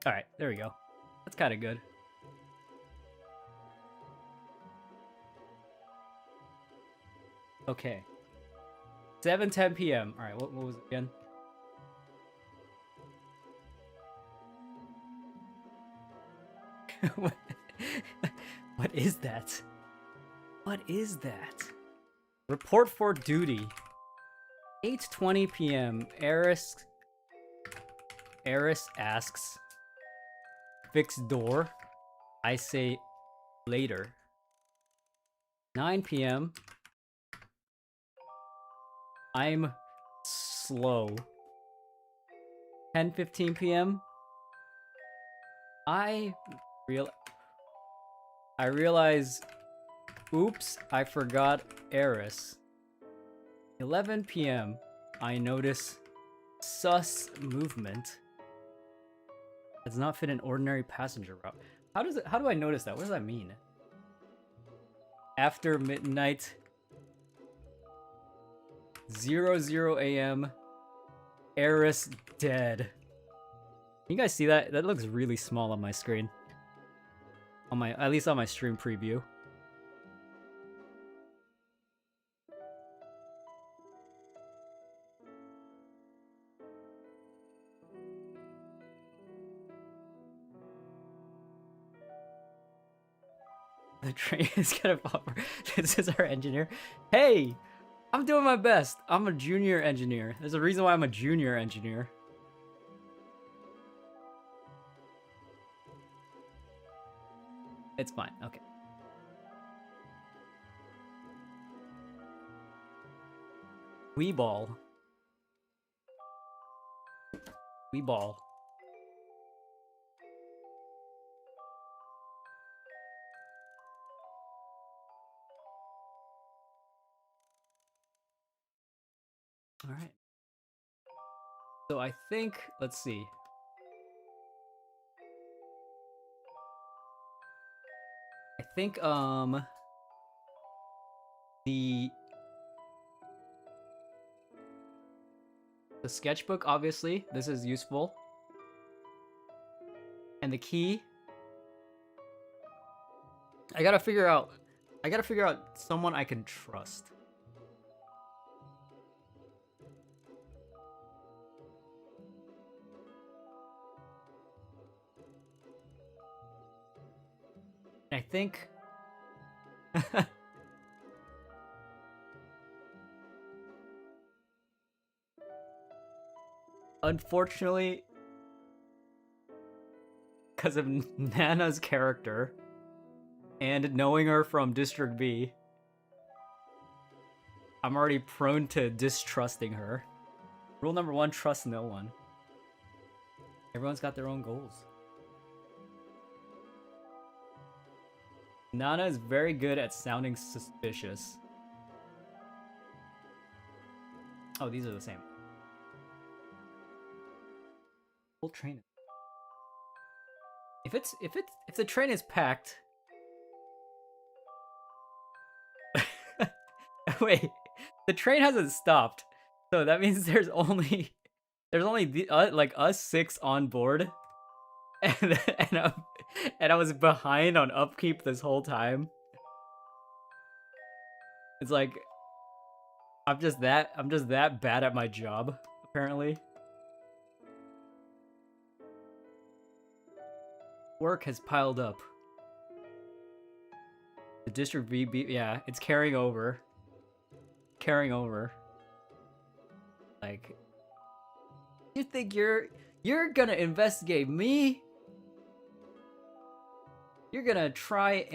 A: All right, there we go. That's kind of good. Okay. 7:10 p.m. All right, what was it again? What is that? What is that? Report for duty. 8:20 p.m. Heiress asks, fix door. I say later. 9 p.m. I'm slow. 10:15 p.m. I realize, oops, I forgot Heiress. 11 p.m. I notice sus movement. Does not fit an ordinary passenger route. How do I notice that? What does that mean? After midnight, 00 a.m. Heiress dead. Can you guys see that? That looks really small on my screen. On my, at least on my stream preview. The train is gonna fall. This is our engineer. Hey, I'm doing my best. I'm a junior engineer. There's a reason why I'm a junior engineer. It's fine. Okay. Weeball. Weeball. All right. So I think, let's see. I think the sketchbook, obviously, this is useful. And the key, I gotta figure out someone I can trust. I think unfortunately, because of Nana's character and knowing her from District B, I'm already prone to distrusting her. Rule number 1, trust no one. Everyone's got their own goals. Nana is very good at sounding suspicious. Oh, these are the same. Full train. If the train is packed. Wait, the train hasn't stopped, so that means there's only like us 6 on board, and I was behind on upkeep this whole time. It's like I'm just that bad at my job, apparently. Work has piled up. The District B, yeah, it's carrying over. Like, you think you're gonna investigate me? You're gonna try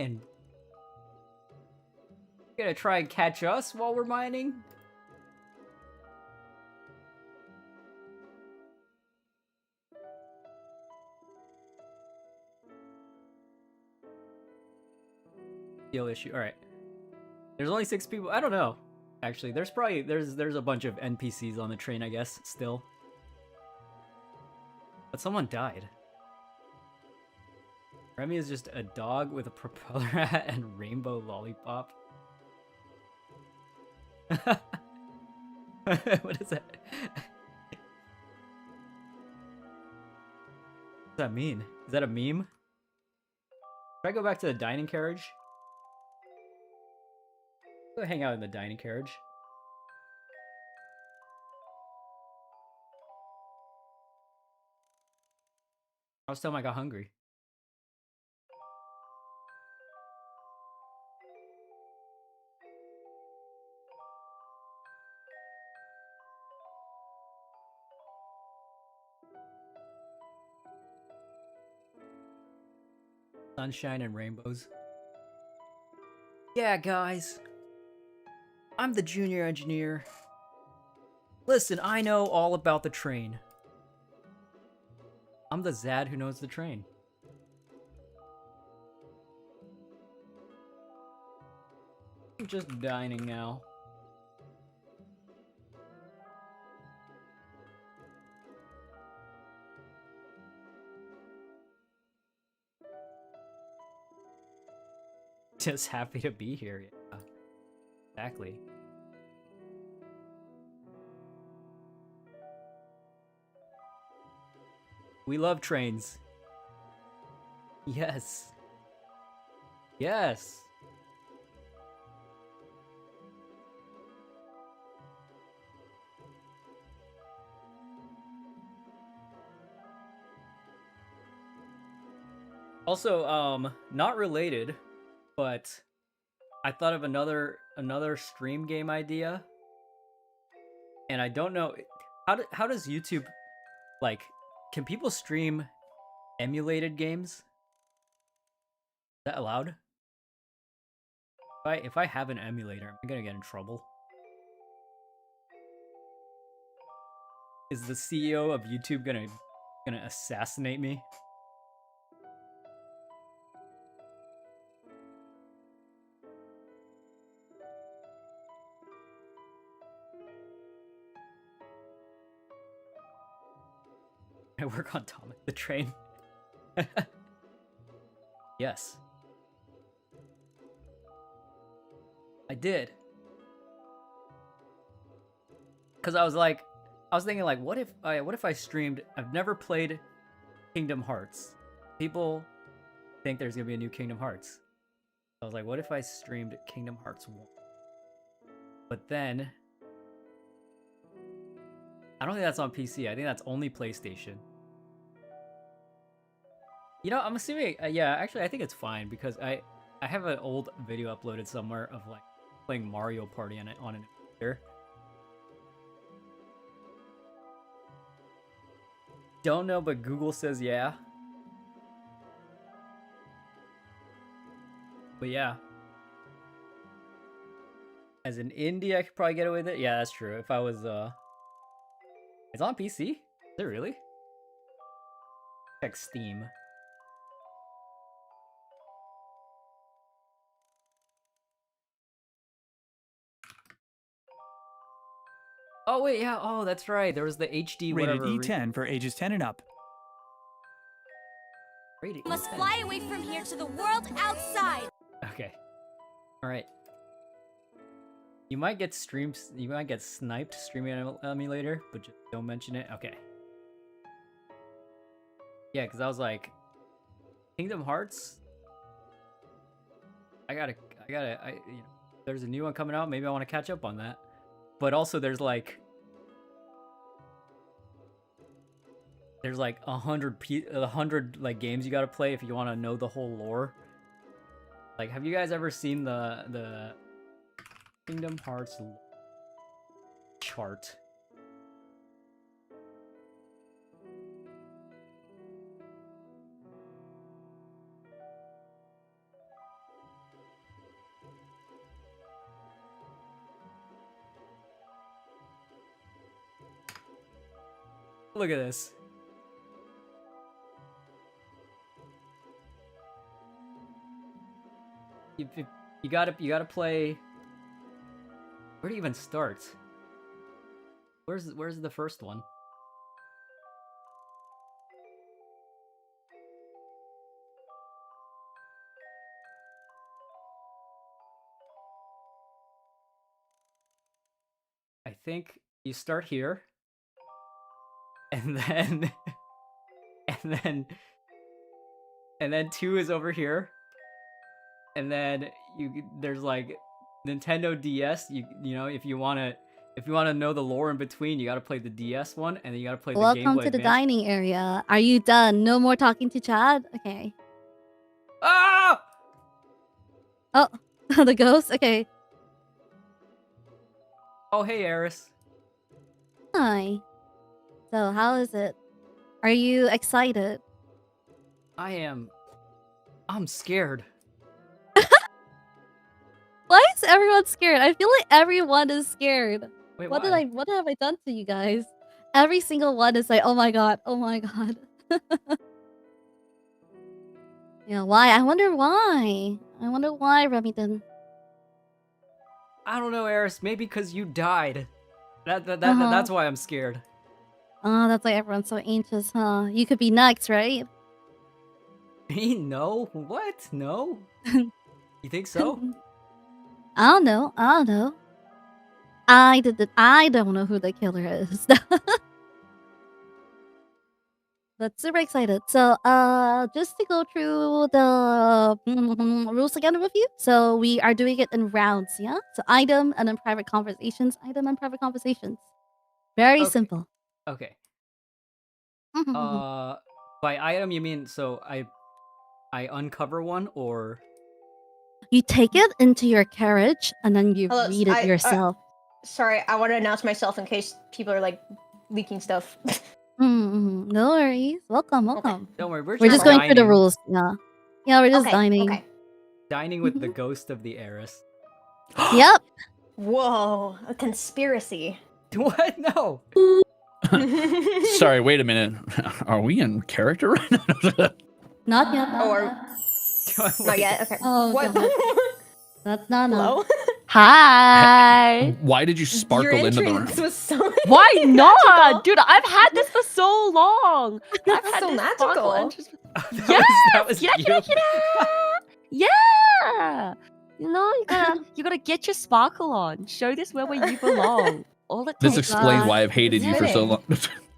A: and catch us while we're mining? Deal issue. All right. There's only 6 people. I don't know. Actually, there's a bunch of NPCs on the train, I guess, still. But someone died. Remy is just a dog with a propeller hat and rainbow lollipop. What is that? What does that mean? Is that a meme? Should I go back to the dining carriage? Go hang out in the dining carriage. I was telling him I got hungry. Sunshine and rainbows. Yeah, guys. I'm the junior engineer. Listen, I know all about the train. I'm the Zad who knows the train. I'm just dining now. Just happy to be here. Yeah. Exactly. We love trains. Yes. Yes. Also, not related, but I thought of another stream game idea, and I don't know how does YouTube, like, can people stream emulated games? Is that allowed? If I have an emulator, am I gonna get in trouble? Is the CEO of YouTube gonna assassinate me? I work on Thomas the Train. Yes. I did. Cause I was thinking like, what if I streamed? I've never played Kingdom Hearts. People think there's gonna be a new Kingdom Hearts. I was like, what if I streamed Kingdom Hearts 1? But then, I don't think that's on PC. I think that's only PlayStation. You know, I'm assuming, yeah, actually, I think it's fine because I have an old video uploaded somewhere of like playing Mario Party on an emulator. Don't know, but Google says yeah. But yeah. As an indie, I could probably get away with it. Yeah, that's true. If I was, it's on PC? Is it really? Check Steam. Oh wait, yeah. Oh, that's right. There was the HD
G: Rated
A: whatever.
G: E10 for ages 10 and up.
A: Rated
H: You must
A: E10.
H: fly away from here to the world outside.
A: Okay. All right. You might get sniped streaming an emulator, but just don't mention it. Okay. Yeah, because I was like, Kingdom Hearts. I gotta, you know, there's a new one coming out. Maybe I want to catch up on that. But also, there's like 100 like games you gotta play if you want to know the whole lore. Like, have you guys ever seen the Kingdom Hearts chart? Look at this. You gotta play. Where do you even start? Where's the first one? I think you start here, and then and then 2 is over here, and then there's like Nintendo DS. You know, if you wanna know the lore in between, you gotta play the DS one, and then you gotta play the Game Boy
B: Welcome to the
A: Advance.
B: dining area. Are you done? No more talking to Chad? Okay.
A: Ah!
B: Oh, the ghost? Okay.
A: Oh, hey, Heiress.
B: Hi. So, how is it? Are you excited?
A: I'm scared.
B: Why is everyone scared? I feel like everyone is scared.
A: Wait,
B: What
A: why?
B: what have I done to you guys? Every single one is like, oh my god, oh my god. Yeah, why? I wonder why. I wonder why, Remington.
A: I don't know, Heiress. Maybe because you died.
B: Uh-huh.
A: That's why I'm scared.
B: Oh, that's why everyone's so anxious, huh? You could be next, right?
A: Me? No? What? No? You think so?
B: I don't know. I don't know. I don't know who the killer is. But super excited. So, just to go through the rules again with you. So we are doing it in rounds, yeah? So item and then private conversations. Item and private conversations. Very
A: Okay.
B: simple.
A: Okay. By item you mean so I uncover one, or
B: You take it into your carriage and then you
E: Hello,
B: read it yourself.
E: Sorry, I want to announce myself in case people are like leaking stuff.
B: No worries. Welcome.
A: Don't worry,
B: We're just going through the
A: dining.
B: rules. Yeah, we're just
E: Okay,
B: dining.
E: okay.
A: Dining with the ghost of the heiress.
B: Yep.
E: Whoa, a conspiracy.
A: What? No.
D: Sorry, wait a minute. Are we in character right now?
B: Not yet.
E: Or not yet. Okay.
B: Oh,
E: What?
B: God. That's not
E: Hello?
C: Hi.
D: Why did you sparkle
E: Your
D: into the room?
E: entrance was so
C: Why
E: magical.
C: not? Dude, I've had this for so long. I've
E: That's
C: had
E: so
C: this
E: magical.
C: sparkle entrance-
A: That was
C: Yes!
A: you.
C: Yeah! You know, you gotta get your sparkle on. Show this where you belong. All the
D: This
C: time.
D: explains why I've hated you for so long.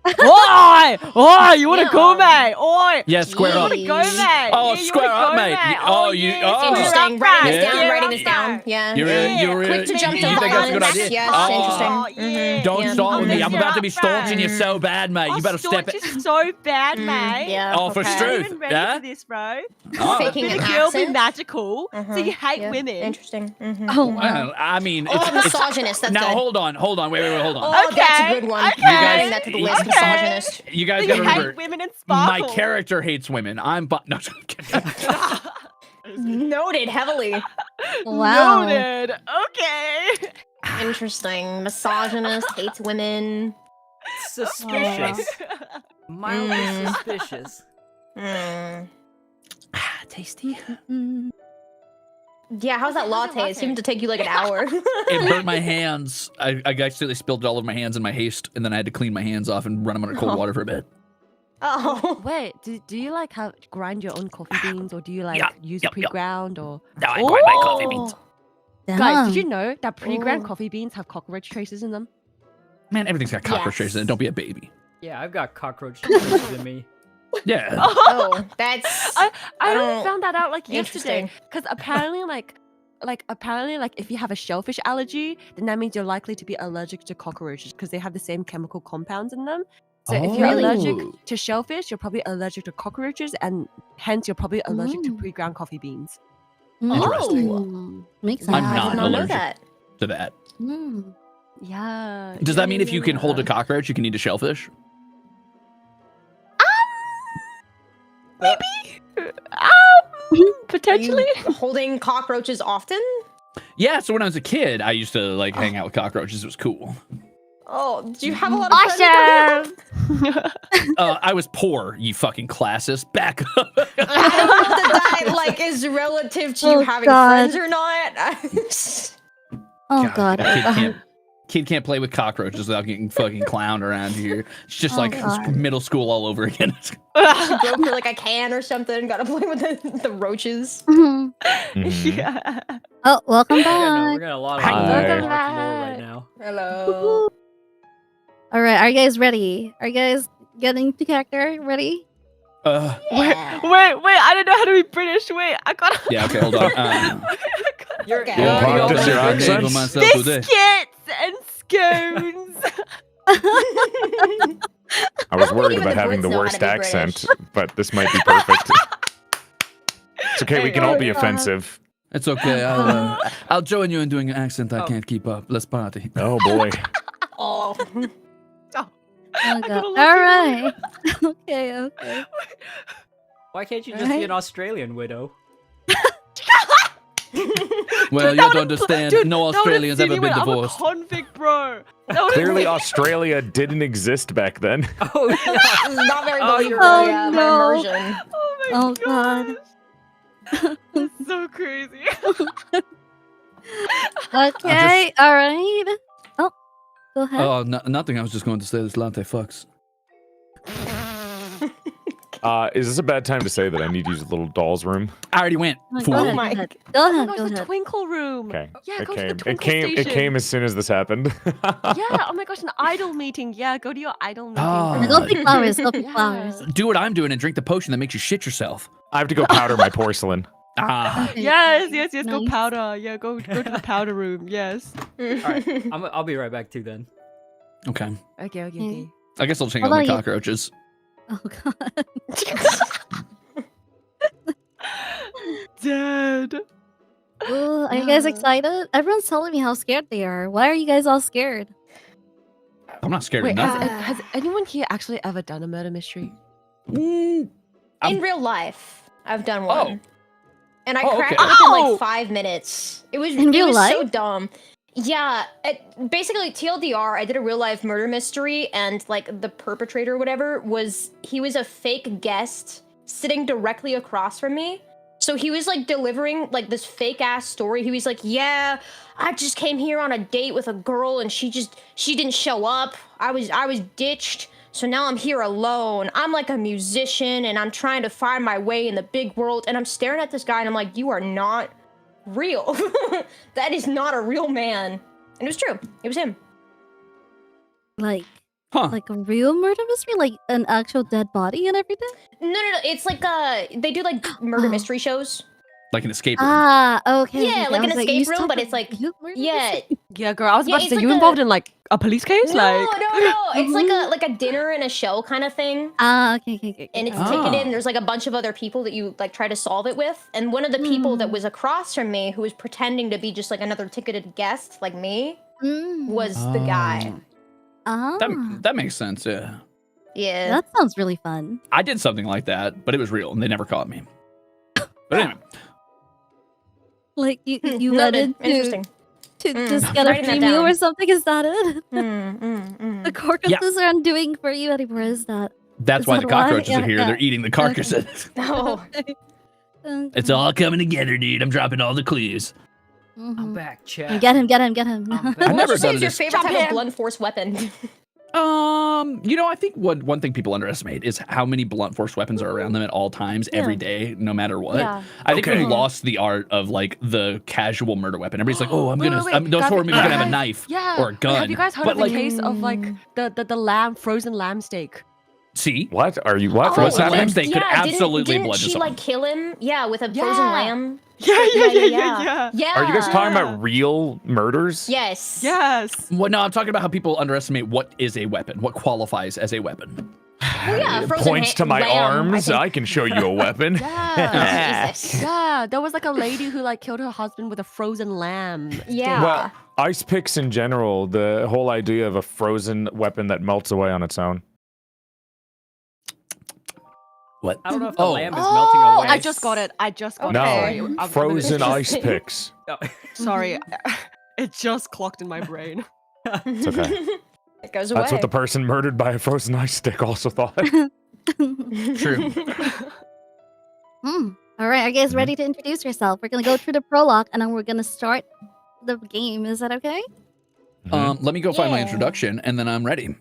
C: Oi! Oi! You wanna
E: Yeah.
C: go, mate? Oi!
D: Yeah, square
C: You
D: up.
C: wanna go, mate?
D: Oh,
C: Yeah, you
D: square
C: wanna
D: up,
C: go,
D: mate. Oh, you-
C: yes,
D: oh.
E: Interesting.
C: you're
E: Writing
C: up,
E: this
D: Yeah.
E: down.
C: you're
E: Writing
C: up,
E: this down. Yeah.
D: You're
C: Yeah.
E: Quick to jump to
D: you think that's a good
E: violence.
D: idea?
E: Yes,
D: Oh.
E: interesting.
C: Yeah.
D: Don't
E: Yeah.
D: start with me.
C: I'm
D: I'm about to be
C: messing up,
D: stalking you
E: man.
D: so bad, mate. You better step it.
C: It's so bad, mate.
E: Yeah.
D: Oh, for
E: okay.
C: I'm
D: sure.
C: not even ready
D: Yeah?
C: for this, bro.
D: Oh.
E: Faking
C: Be
E: an
C: a girl, be
E: accent.
C: magical. So you hate
E: yeah.
C: women.
E: Interesting.
B: Oh, wow.
D: Well, I mean,
E: Oh,
D: it's
E: misogynist. That's
D: now
E: good.
D: hold on, wait, hold on.
E: Oh, that's a
C: Okay,
E: good one.
C: okay.
E: I'm adding that to the list.
C: Okay.
E: Misogynist.
D: You guys
C: So
D: gotta
C: you hate
D: remember,
C: women and
D: my
C: sparkle.
D: character hates women. I'm no, I'm kidding.
E: Noted heavily.
B: Wow.
C: Noted. Okay.
E: Interesting. Misogynist, hates women.
A: Suspicious. Mildly
E: Mm.
A: suspicious.
E: Hmm.
D: Tasty.
E: Yeah, how's that latte? It seemed to take you like an hour.
D: It burnt my hands. I accidentally spilled it all over my hands in my haste, and then I had to clean my hands off and run them under cold water for a bit.
E: Oh.
C: Wait, do you like grind your own coffee beans, or do you like
D: Yup,
C: use
D: yup, yup.
C: pre-ground, or
D: No, I grind my coffee beans.
C: guys? Did
B: Damn.
C: you know that pre-ground
E: Oh.
C: coffee beans have cockroach traces in them?
D: Man, everything's got cockroach
E: Yes.
D: traces in it. Don't be a baby.
A: Yeah, I've got cockroach traces in me.
D: Yeah.
E: Oh, that's
C: I only
E: don't-
C: found that out like yesterday,
E: Interesting.
C: because apparently like if you have a shellfish allergy, then that means you're likely to be allergic to cockroaches because they have the same chemical compounds in them. So if you're
E: Really?
C: allergic to shellfish, you're probably allergic to cockroaches, and hence you're probably allergic to
B: Mm.
C: pre-ground coffee beans.
D: Interesting.
B: Makes
E: Wow,
B: sense.
D: I'm
E: I
D: not
E: did not know
D: allergic.
E: that.
D: To that.
B: Mm.
C: Yeah.
D: Does that mean if you can hold a cockroach, you can eat a shellfish?
C: Potentially.
E: Are you holding cockroaches often?
D: Yeah. So when I was a kid, I used to like hang out with cockroaches. It was cool.
E: Oh, do you have a lot of friends?
C: Awesome.
D: I was poor, you fucking classist. Back up.
E: I don't know if that like is relative to you
B: Oh,
E: having
B: God.
E: friends or not.
B: Oh, God.
D: Kid can't play with cockroaches without getting fucking clowned around here. It's just
B: Oh,
D: like
B: God.
D: middle school all over again.
E: Broke her like a can or something. Gotta play with the roaches.
B: Mhm.
F: Mhm.
C: Yeah.
B: Oh, welcome
A: We're
B: back.
A: getting a lot of
F: Hi.
A: Welcome
C: Hi.
A: right now.
E: Hello.
B: All right, are you guys ready? Are you guys getting to character? Ready?
D: Uh,
C: Wait, I don't know how to be British. Wait, I gotta.
D: yeah, okay, hold on.
A: You're,
E: Okay.
F: Yeah,
A: you're-
F: practice your accent.
C: Biscuits and scones.
F: I was worried
E: Even
F: about
E: the
F: having
E: Brits
F: the
E: know how
F: worst
E: to be
F: accent,
E: British.
F: but this might be perfect. It's okay, we can all be
B: Oh, God.
F: offensive.
D: It's okay. I'll join you in doing an accent I can't keep up. Let's party.
F: Oh boy.
E: Oh.
B: Oh,
C: gotta
B: God.
C: look
B: All
C: it
B: right. Okay.
A: Why can't you just be an Australian widow?
D: Well, you don't understand.
C: Dude,
D: No
C: that would've
D: Australian's
C: seen
D: ever
C: you
D: been
C: when I'm a
D: divorced.
C: convict, bro. That would've
F: Clearly,
C: seen-
F: Australia didn't exist back then.
A: Oh, yeah.
E: Not very
A: Oh,
E: believable.
B: oh,
E: yeah,
B: no.
E: my immersion.
C: Oh my
B: Oh, God.
C: gosh. That's so crazy.
B: Okay. All right. Oh, go ahead.
D: Oh, nothing. I was just going to say this latte fucks.
F: Is this a bad time to say that I need to use a little doll's room?
D: I already went.
B: Oh,
D: Fool.
B: go ahead.
E: my
B: Go ahead. Go
C: Oh
B: ahead.
C: my
B: Go
C: gosh, the
B: ahead.
C: twinkle room.
F: Okay.
C: Yeah,
F: it
C: go to the
F: came.
C: twinkle
F: It came. It
C: station.
F: came as soon as this happened.
C: Yeah, oh my gosh, an idol meeting. Yeah, go to your idol meeting.
D: Ah.
B: Go pick flowers. Go pick
C: Yeah.
B: flowers.
D: Do what I'm doing and drink the potion that makes you shit yourself.
F: I have to go powder my porcelain.
D: Ah.
B: Okay.
C: Yes, go
B: Nice.
C: powder. Yeah, go to the powder room. Yes.
A: Alright, I'll be right back too then.
D: Okay.
C: Okay.
D: I guess I'll change
B: What
D: out the
B: about you?
D: cockroaches.
B: Oh, God.
C: Dead.
B: Ooh, are you guys excited? Everyone's telling me how scared they are. Why are you guys all scared?
D: I'm not scared
C: Wait,
D: of nothing.
C: has anyone here actually ever done a murder mystery?
D: I'm-
E: In real life, I've done one. And I cracked
D: okay.
E: it within
C: Ow!
E: like 5 minutes. It was
B: In real
E: so
B: life?
E: dumb. Yeah, basically TLDR, I did a real life murder mystery and like the perpetrator or whatever he was a fake guest sitting directly across from me. So he was like delivering like this fake ass story. He was like, "Yeah, I just came here on a date with a girl and she didn't show up. I was ditched. So now I'm here alone. I'm like a musician and I'm trying to find my way in the big world." And I'm staring at this guy and I'm like, "You are not real. That is not a real man." And it was true. It was him.
B: Like,
D: Huh.
B: like a real murder mystery? Like an actual dead body and everything?
E: No. It's like they do like murder mystery shows.
D: Like an escape room.
B: Ah, okay.
E: Yeah,
B: okay.
E: like
B: I
E: an
B: was
E: escape
B: you
E: room,
B: still
E: but
B: have
E: it's like
B: real murder
E: yeah.
B: mystery?
C: Yeah, girl, I was
E: Yeah,
C: about to
E: it's
C: say,
E: like
C: you
E: a-
C: involved in like a police case?
E: No.
C: Like,
E: It's like a dinner and a show kind of thing.
B: Ah, okay.
E: And it's
D: Ah.
E: ticketed and there's like a bunch of other people that you like try to solve it with. And one of the people that was across from me who was pretending to be just like another ticketed guest like me was the guy.
B: Ah,
D: That makes sense, yeah.
E: Yeah.
B: that sounds really fun.
D: I did something like that, but it was real and they never caught me. But anyway.
B: Like you went
E: Noted.
B: in
E: Interesting.
B: to just get a
E: Writing that
B: free meal
E: down.
B: or something? Is that it? The carcasses aren't doing for you anymore, is that?
D: That's
B: Is
D: why
B: that
D: the
B: why?
D: cockroaches
B: Yeah,
D: are here.
B: yeah.
D: They're eating the carcasses.
E: Oh.
D: It's all coming together, dude. I'm dropping all the clues.
A: I'm back, chat.
B: Get him.
A: I'm
D: I've
A: back.
D: never
E: What would you say
D: done
E: is your
D: this.
E: favorite type of blunt force weapon?
D: I think one thing people underestimate is how many blunt force weapons are around them at all times, every day, no matter what.
C: Yeah.
D: I think we lost the art of like the casual murder weapon. Everybody's like, "Oh, those
C: Guys,
D: horror movies are gonna have a
C: guys,
D: knife
C: yeah.
D: or a gun."
C: Have you guys heard
D: But
C: of the
D: like,
C: case of like the lamb, frozen lamb steak?
D: see,
F: What are you? What?
D: Oh,
F: What's
D: the lamb
F: happening?
D: steak could absolutely
E: didn't
D: blend
E: she
D: someone.
E: like kill him? Yeah, with a frozen
C: Yeah.
E: lamb.
C: Yeah.
E: Yeah.
F: Are you guys talking about real murders?
E: Yes.
C: Yes.
D: Well, no, I'm talking about how people underestimate what is a weapon, what qualifies as a weapon.
E: Well, yeah, frozen
F: Points to my
E: lamb,
F: arms.
E: I
F: I
E: think.
F: can show you a weapon.
C: Yeah.
E: Jesus.
C: Yeah, there was like a lady who like killed her husband with a frozen lamb.
E: Yeah.
F: Well, ice picks in general, the whole idea of a frozen weapon that melts away on its own.
D: What?
A: I don't know if the lamb is melting away.
C: I just got it.
E: Okay.
F: No,
C: Sorry, I'm
F: frozen
C: gonna-
F: ice picks.
A: Oh.
C: Sorry, it just clocked in my brain.
F: It's okay.
E: It goes away.
F: That's what the person murdered by a frozen ice stick also thought.
D: True.
B: All right, are you guys ready to introduce yourself? We're gonna go through the prologue and then we're gonna start the game. Is that okay?
D: Let me go find my
E: Yeah.
D: introduction and then I'm ready.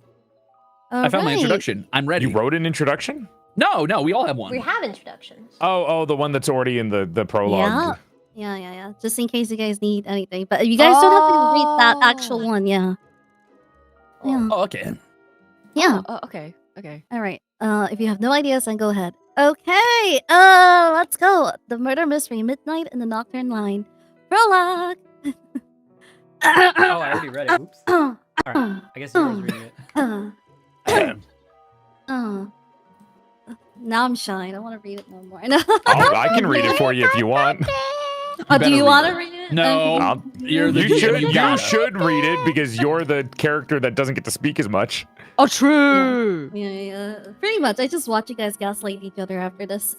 D: I found my
B: Alright.
D: introduction. I'm ready.
F: You wrote an introduction?
D: No, we all have one.
E: We have introductions.
F: Oh, the one that's already in the prologue.
B: Yeah. Just in case you guys need anything, but you guys don't have to read that actual one. Yeah.
D: Oh, okay.
B: Yeah.
C: Oh, okay.
B: All right. If you have no ideas, then go ahead. Okay. Let's go. The murder mystery: Midnight in the Nocturne Line. Prologue.
A: Oh, I already read it. Oops. All right. I guess Yura's reading it.
B: Now I'm shy. I don't want to read it no more.
F: I can read it for you if you want.
B: Oh, do
D: better
B: you
D: read
B: want
D: it.
B: to read it?
D: No.
F: I'll-
D: You're the
F: You should
D: you gotta.
F: read it because you're the character that doesn't get to speak as much.
C: Oh, true.
B: Yeah. Pretty much. I just watch you guys gaslight each other after this.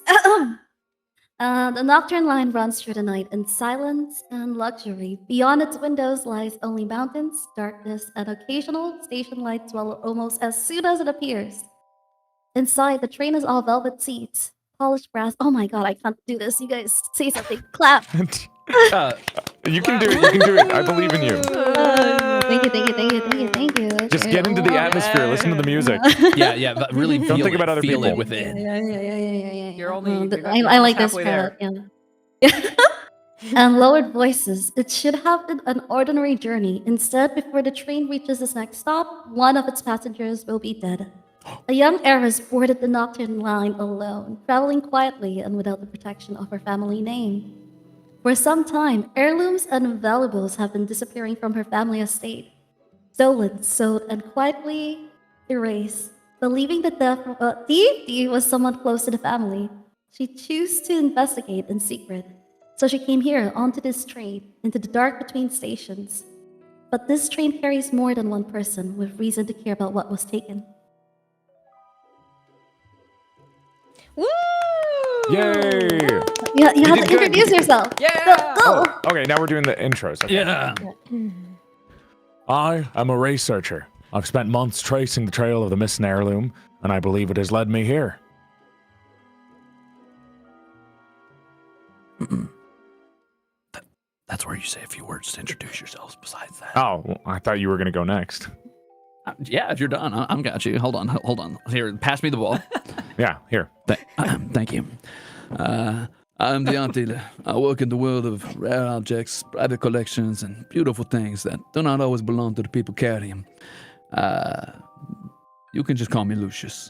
B: The Nocturne Line runs through the night in silence and luxury. Beyond its windows lies only mountains, darkness, and occasional station lights swallow almost as soon as it appears. Inside, the train is all velvet seats, polished brass. Oh my god, I can't do this. You guys say something. Clap.
F: You can do it. I believe in you.
B: Thank you.
F: Just get into the atmosphere. Listen to the music.
D: Yeah, but really
F: Don't
D: feel
F: think
D: it,
F: about other
D: feel it
F: people.
D: within.
B: Yeah.
A: You're only- you're not-
B: I
A: you're
B: like this
A: halfway
B: part. Yeah. And lowered voices. It should have been an ordinary journey. Instead, before the train reaches its next stop, one of its passengers will be dead. A young heiress boarded the Nocturne Line alone, traveling quietly and without the protection of her family name. For some time, heirlooms and valuables have been disappearing from her family estate. Stolen, sold, and quietly erased. Believing the death of thief was someone close to the family, she chose to investigate in secret. So she came here onto this train into the dark between stations. But this train carries more than one person with reason to care about what was taken.
E: Woo!
F: Yay!
B: You have
F: did
B: to
F: good.
B: introduce yourself.
A: Yeah!
B: Go!
F: Okay, now we're doing the intros. Okay.
D: Yeah.
F: I am a researcher. I've spent months tracing the trail of the missing heirloom, and I believe it has led me here.
D: That's where you say a few words to introduce yourselves besides that.
F: Oh, well, I thought you were going to go next.
D: Yeah, if you're done, I'm got you. Hold on. Here, pass me the ball.
F: Yeah, here.
D: Thank you. I'm the auntie. I work in the world of rare objects, private collections, and beautiful things that do not always belong to the people carrying them. You can just call me Lucius.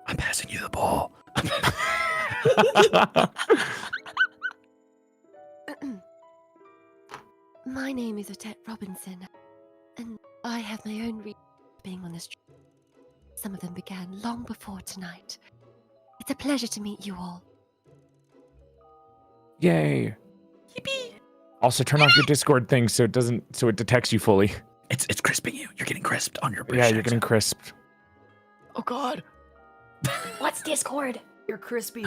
D: I'm passing you the ball.
C: My name is Odette Robinson, and I have my own reasons for being on this trip. Some of them began long before tonight. It's a pleasure to meet you all.
F: Yay. Yippee. Also, turn off your Discord thing so it detects you fully.
D: It's crisping you. You're getting crisped on your British
F: Yeah, you're
D: accent.
F: getting crisped. Oh God.
E: What's Discord?
A: You're crispy.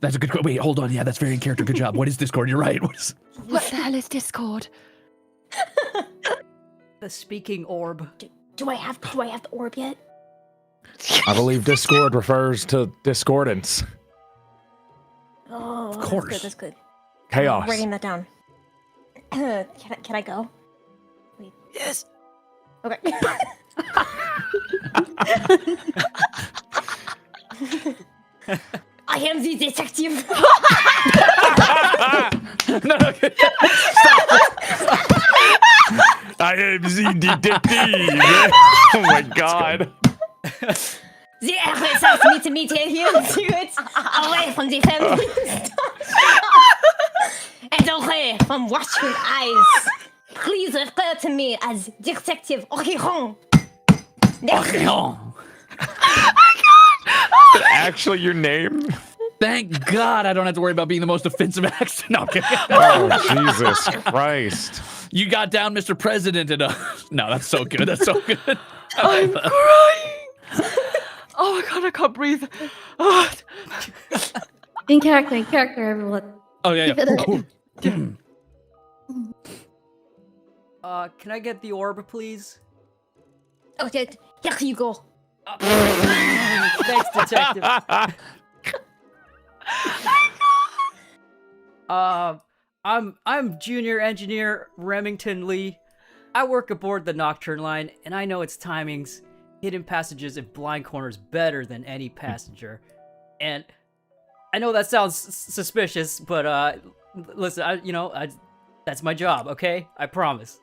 D: That's a good. Wait, hold on. Yeah, that's very in character. Good job. What is Discord? You're right.
C: What the hell is Discord?
A: The speaking orb.
E: Do I have the orb yet?
F: I believe Discord refers to discordance.
E: Oh,
D: Of course.
E: That's good.
F: Chaos.
E: I'm writing that down. Can I go? Wait.
A: Yes.
E: Okay. I am the detective.
F: No. I am the detective. Oh my God.
E: The Heiress asked me to meet here to it away from the family and away from watchful eyes. Please refer to me as Detective Oriane.
F: Is that actually your name?
D: Thank God I don't have to worry about being the most offensive accent. No, I'm kidding.
F: Oh, Jesus Christ.
D: You got down, Mr. President. And no, that's so good. That's so good.
C: I'm crying! Oh my God, I can't breathe. Oh.
B: In character, everyone.
D: Oh yeah.
B: Keep it
A: Can I get the orb, please?
E: Okay, here you go.
A: Thanks, detective. I'm Junior Engineer Remington Lee. I work aboard the Nocturne Line, and I know its timings, hidden passages, and blind corners better than any passenger. And I know that sounds suspicious, but listen, that's my job. Okay, I promise.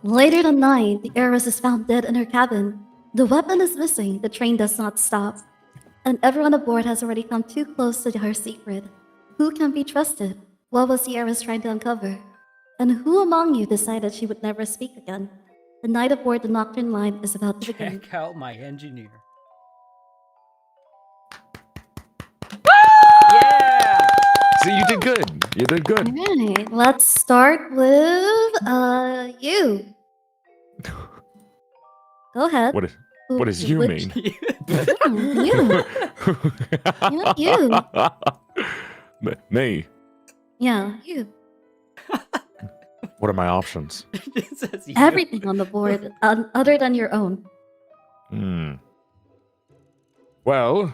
B: Later that night, the Heiress is found dead in her cabin. The weapon is missing, the train does not stop. And everyone aboard has already come too close to her secret. Who can be trusted? What was the Heiress trying to uncover? And who among you decided she would never speak again? The night aboard the Nocturne Line is about to begin.
A: Check out my engineer. Yeah!
F: See, you did good. You did good.
B: Alright, let's start with you. Go ahead.
F: What does you mean?
B: You. You.
F: Me.
B: Yeah, you.
F: What are my options?
A: It says you.
B: Everything on the board, other than your own.
F: Well,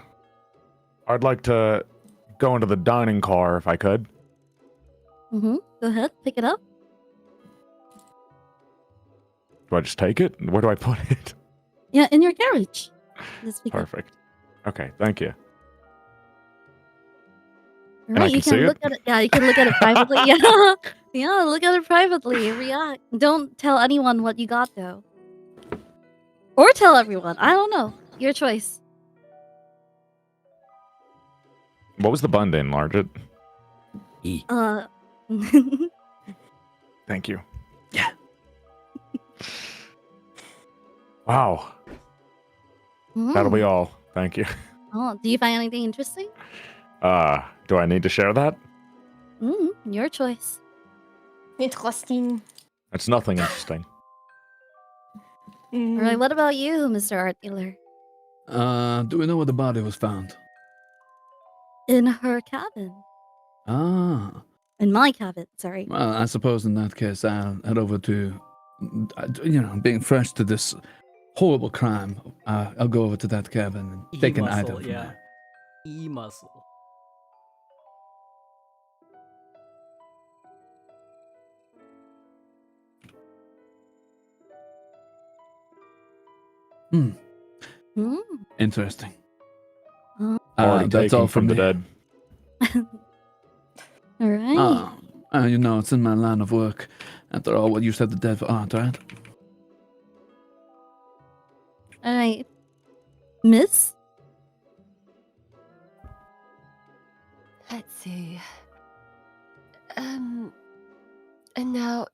F: I'd like to go into the dining car if I could.
B: Go ahead, pick it up.
F: Do I just take it? Where do I put it?
B: Yeah, in your carriage. Just pick it up.
F: Perfect. Okay, thank you.
B: All
F: I
B: right, you
F: can see
B: can look
F: it?
B: at it. Yeah, you can look at it privately. Yeah, yeah, look at it privately. React. Don't tell anyone what you got though, or tell everyone. I don't know. Your choice.
F: What was the bun in, Larget?
D: E.
F: Thank you.
D: Yeah.
F: Wow. That'll be all. Thank you.
B: Oh, do you find anything interesting?
F: Do I need to share that?
B: Your choice.
E: Interesting.
F: It's nothing interesting.
B: All right, what about you, Mr. Art Dealer?
D: Do we know where the body was found?
B: In her cabin.
D: Ah.
B: In my cabin, sorry.
D: Well, I suppose in that case, I'll head over to, being fresh to this horrible crime. I'll go over to that cabin and take an item from there.
A: E-muscle.
B: Hmm.
D: Interesting.
F: Already
D: That's
F: taken
D: all
F: from the
D: me.
F: dead.
B: All right.
D: It's in my line of work. After all, what you said the dead for art, right?
B: All right. Miss?
C: Let's see. And now,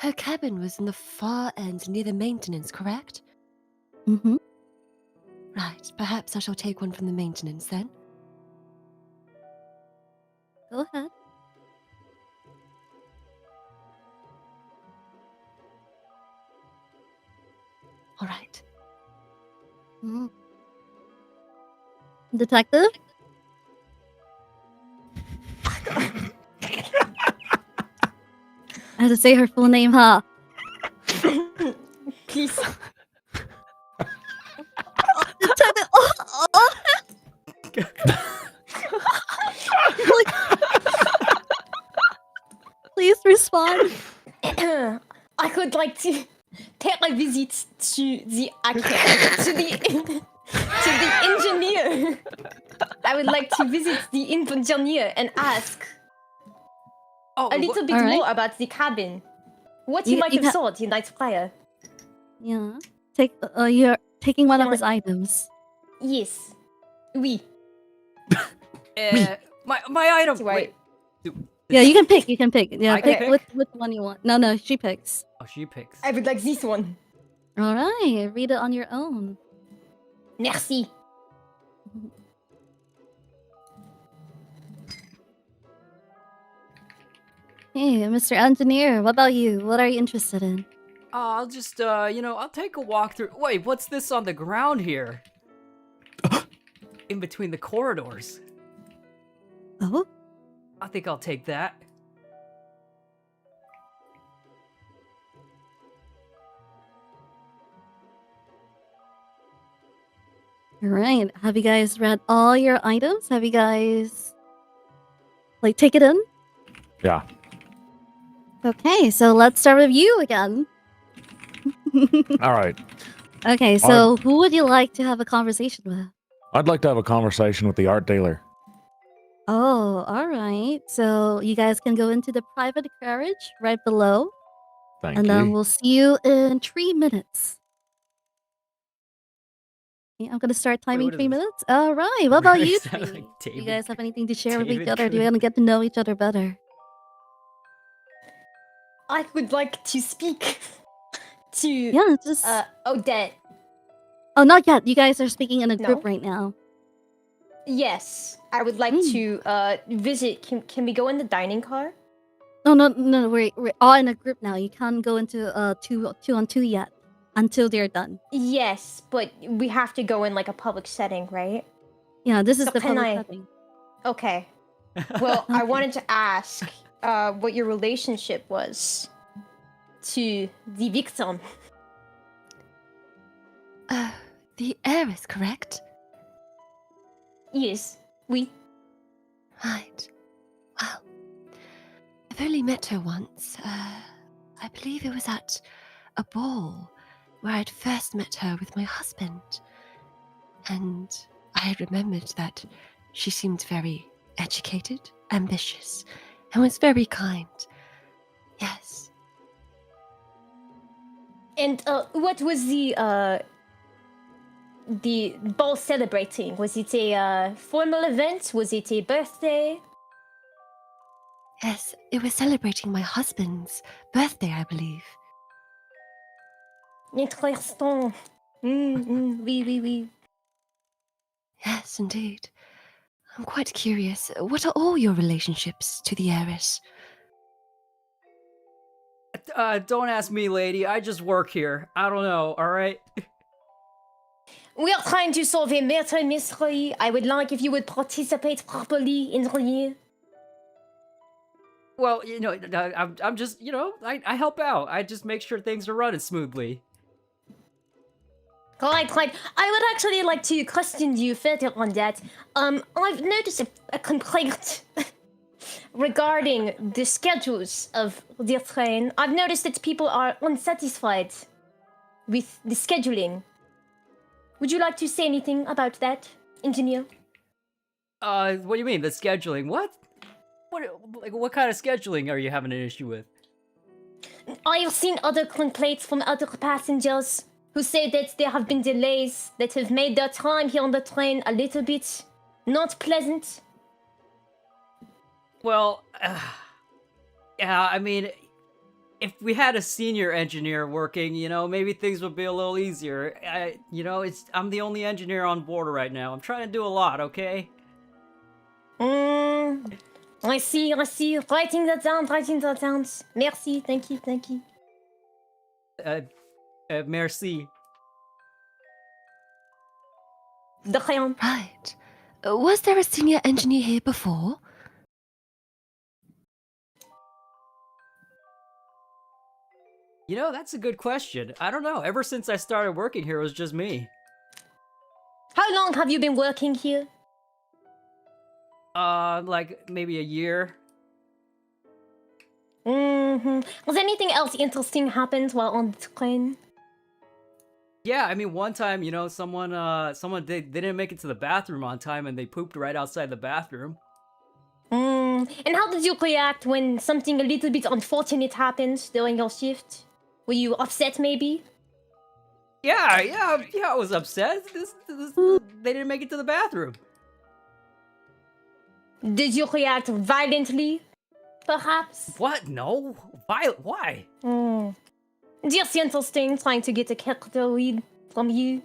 C: her cabin was in the far end near the maintenance, correct?
B: Mm-hmm.
C: Right. Perhaps I shall take one from the maintenance then.
B: Go ahead.
C: All right.
B: Detective? I had to say her full name, huh?
E: Please.
B: Detective. Please respond.
E: I would like to pay a visit to the architect, to the engineer. I would like to visit the engineer and ask a little bit more about the cabin. What he might have sold the night prior.
B: Yeah. You're taking one of his items.
E: Yes. Oui.
A: My item.
E: Right.
A: Wait.
B: Yeah, you can pick. Yeah,
A: I can pick?
B: which one you want. No, she picks.
A: Oh, she picks.
E: I would like this one.
B: All right, read it on your own.
E: Merci.
B: Hey, Mr. Engineer, what about you? What are you interested in?
A: I'll just, I'll take a walk through. Wait, what's this on the ground here? In between the corridors.
B: Oh?
A: I think I'll take that.
B: All right. Have you guys read all your items? Have you guys take it in?
F: Yeah.
B: Okay, so let's start with you again.
F: All right.
B: Okay, so who would you like to have a conversation with?
F: I'd like to have a conversation with the art dealer.
B: Oh, all right. So you guys can go into the private carriage right below.
F: Thank
B: and
F: you.
B: then we'll see you in 3 minutes. Okay, I'm gonna start timing
A: what is
B: 3
A: this?
B: minutes. All right. What about you
A: Sounds
B: three?
A: like
B: Do you
A: David
B: guys have anything to share with each
A: David
B: other? Do you
A: Coon.
B: want to get to know each other better?
E: I would like to speak to
B: Yeah, just...
E: Odette.
B: Oh, not yet. You guys are speaking in a
E: No?
B: group right now.
E: Yes, I would like to visit. Can we go in the dining car?
B: Oh, no, we're all in a group now. You can't go into two on two yet until they're done.
E: Yes, but we have to go in like a public setting, right?
B: Yeah, this is
E: So
B: the
E: can
B: public
E: I-
B: setting.
E: Okay. Well, I
B: Okay.
E: wanted to ask what your relationship was to the victim.
C: The heiress, correct?
E: Yes, we.
C: Right. Well, I've only met her once. I believe it was at a ball where I'd first met her with my husband. And I had remembered that she seemed very educated, ambitious, and was very kind. Yes.
E: And what was the ball celebrating? Was it a formal event? Was it a birthday?
C: Yes, it was celebrating my husband's birthday, I believe.
E: Interesting. Oui.
C: Yes, indeed. I'm quite curious. What are all your relationships to the heiress?
A: Don't ask me, lady. I just work here. I don't know, alright?
E: We are trying to solve a murder mystery. I would like if you would participate properly in the.
A: Well, you know, I'm just, you know, I help out. I just make sure things are running smoothly.
E: Right. I would actually like to question you further on that. I've noticed a complaint regarding the schedules of the train. I've noticed that people are unsatisfied with the scheduling. Would you like to say anything about that, engineer?
A: What do you mean, the scheduling? What? What kind of scheduling are you having an issue with?
E: I've seen other complaints from other passengers who say that there have been delays that have made their time here on the train a little bit not pleasant.
A: Well, yeah, I mean, if we had a senior engineer working, you know, maybe things would be a little easier. I'm the only engineer on board right now. I'm trying to do a lot, okay?
E: I see. Writing that down. Merci, thank you.
A: Merci.
E: De rien.
C: Right. Was there a senior engineer here before?
A: You know, that's a good question. I don't know. Ever since I started working here, it was just me.
E: How long have you been working here?
A: Like maybe a year.
E: Was anything else interesting happened while on the train?
A: Yeah, I mean, one time, you know, someone they didn't make it to the bathroom on time and they pooped right outside the bathroom.
E: And how did you react when something a little bit unfortunate happened during your shift? Were you upset, maybe?
A: Yeah, I was upset. They didn't make it to the bathroom.
E: Did you react violently, perhaps?
A: What? No. Why?
E: Just interesting, trying to get a character read from you.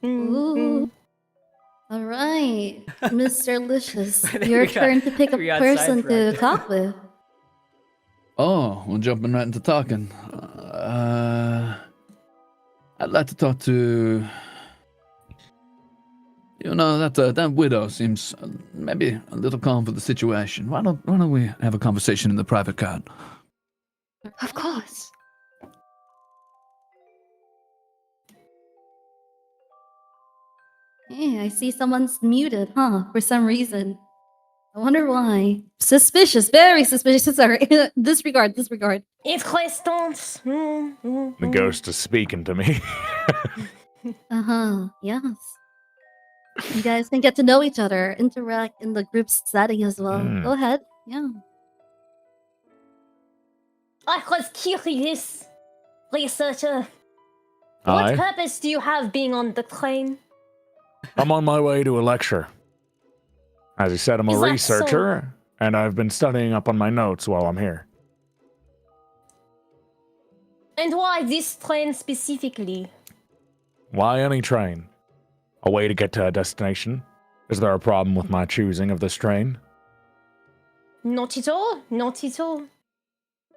B: Ooh. All right, Mr. Licious,
A: think
B: your
A: we got-
B: turn to pick a
A: we got
B: person to
A: sidetracked.
B: talk with.
D: Oh, we're jumping right into talking. I'd like to talk to. You know, that widow seems maybe a little calm for the situation. Why don't we have a conversation in the private car?
C: Of course.
B: Hey, I see someone's muted, huh? For some reason. I wonder why. Suspicious, very suspicious. Sorry. Disregard.
E: Interessant.
F: The ghost is speaking to me.
B: Yes. You guys can get to know each other, interact in the group setting as well.
F: Mm.
B: Go ahead. Yeah.
E: I was curious, researcher. What
F: Aye.
E: purpose do you have being on the train?
F: I'm on my way to a lecture. As I said, I'm a
E: Is that
F: researcher, and I've been studying up on my notes while I'm here.
E: And why this train specifically?
F: Why any train? A way to get to a destination? Is there a problem with my choosing of this train?
E: Not at all.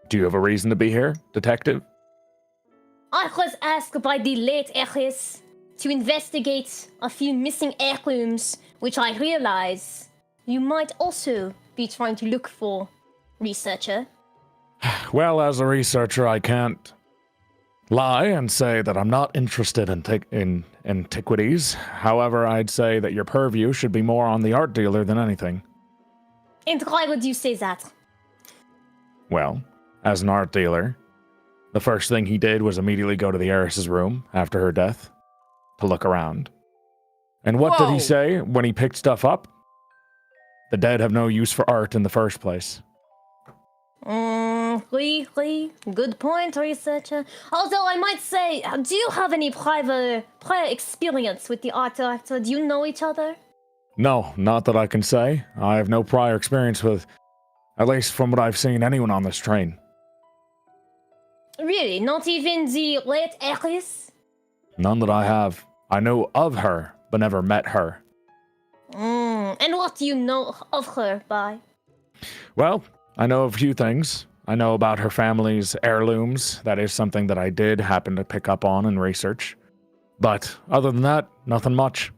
F: Do you have a reason to be here, detective?
E: I was asked by the late Heiress to investigate a few missing heirlooms, which I realize you might also be trying to look for, researcher.
F: Well, as a researcher, I can't lie and say that I'm not interested in antiquities. However, I'd say that your purview should be more on the art dealer than anything.
E: And why would you say that?
F: Well, as an art dealer, the first thing he did was immediately go to the heiress's room after her death to look around. And what did
A: Whoa.
F: he say when he picked stuff up? The dead have no use for art in the first place.
E: Really good point, researcher. Although I might say, do you have any prior experience with the art director? Do you know each other?
F: No, not that I can say. I have no prior experience with, at least from what I've seen, anyone on this train.
E: Really? Not even the late Heiress?
F: None that I have. I know of her, but never met her.
E: And what do you know of her by?
F: Well, I know a few things. I know about her family's heirlooms. That is something that I did happen to pick up on and research. But other than that, nothing much.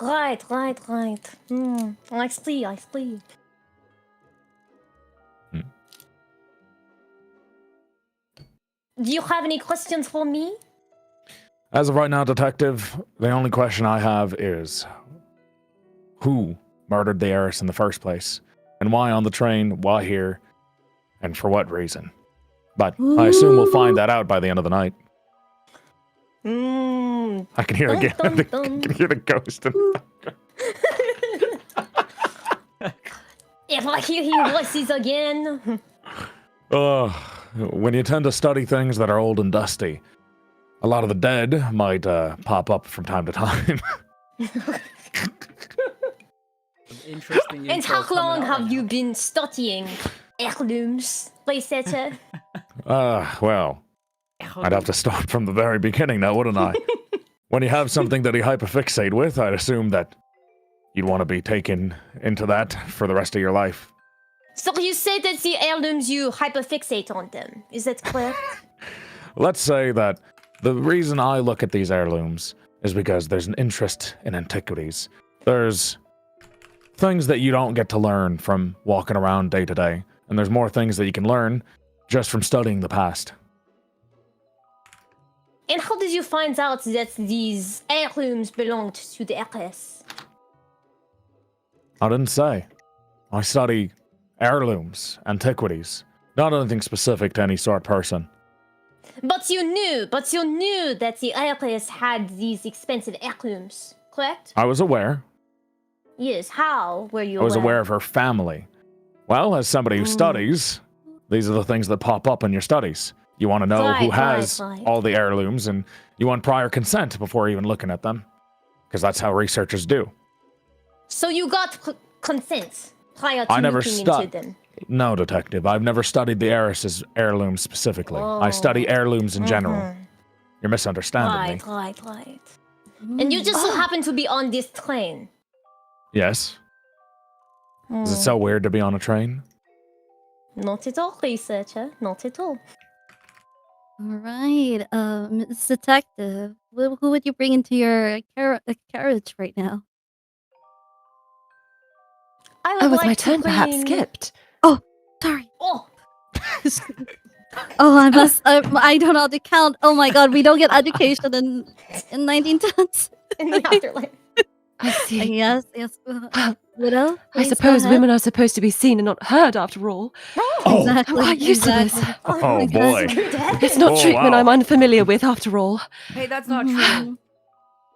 E: Right. I see. Do you have any questions for me?
F: As of right now, Detective, the only question I have is who murdered the heiress in the first place? And why on the train, why here, and for what reason? But I assume we'll find that out by the end of the night. I can hear again. I can hear the ghost.
E: If I hear your voices again.
F: When you tend to study things that are old and dusty, a lot of the dead might pop up from time to time.
A: Interesting.
E: And
A: info
E: how
A: coming
E: long
A: out
E: have
A: right
E: you
A: now.
E: been studying heirlooms, researcher?
F: Well, I'd have to start from the very beginning now, wouldn't I? When you have something that you hyperfixate with, I'd assume that you'd want to be taken into that for the rest of your life.
E: So you say that the heirlooms, you hyperfixate on them. Is that correct?
F: Let's say that the reason I look at these heirlooms is because there's an interest in antiquities. There's things that you don't get to learn from walking around day to day, and there's more things that you can learn just from studying the past.
E: And how did you find out that these heirlooms belonged to the heiress?
F: I didn't say. I study heirlooms, antiquities, not anything specific to any sort of person.
E: But you knew that the heiress had these expensive heirlooms, correct?
F: I was aware.
E: Yes, how were you
F: I was aware of her family. Well, as somebody who studies, these are the things that pop up in your studies. You want to know who has
E: right.
F: all the heirlooms, and you want prior consent before even looking at them. Because that's how researchers do.
E: So you got consent prior to
F: I never
E: looking into them?
F: No, Detective. I've never studied the heiress's heirlooms specifically. I study heirlooms in general. You're misunderstanding me.
E: Right. And you just so happen to be on this train.
F: Yes. Is it so weird to be on a train?
E: Not at all, researcher. Not at all.
B: Alright, Miss Detective, who would you bring into your carriage right now?
E: I would
C: Oh, was
E: like
C: my
E: to
C: turn perhaps
E: bring-
C: skipped?
B: Sorry.
E: Oh,
B: Oh, I don't know how to count. Oh my god, we don't get education in 1910s.
E: in the afterlife.
C: I see.
B: Yes. Widow?
C: I
B: please go
C: suppose
B: ahead.
C: women are supposed to be seen and not heard after all.
F: Oh,
B: Exactly.
C: I'm quite used to this.
F: oh boy.
C: It's not
F: Oh,
C: treatment
F: wow.
C: I'm unfamiliar with after all.
A: Hey, that's not
B: Mhm.
A: true.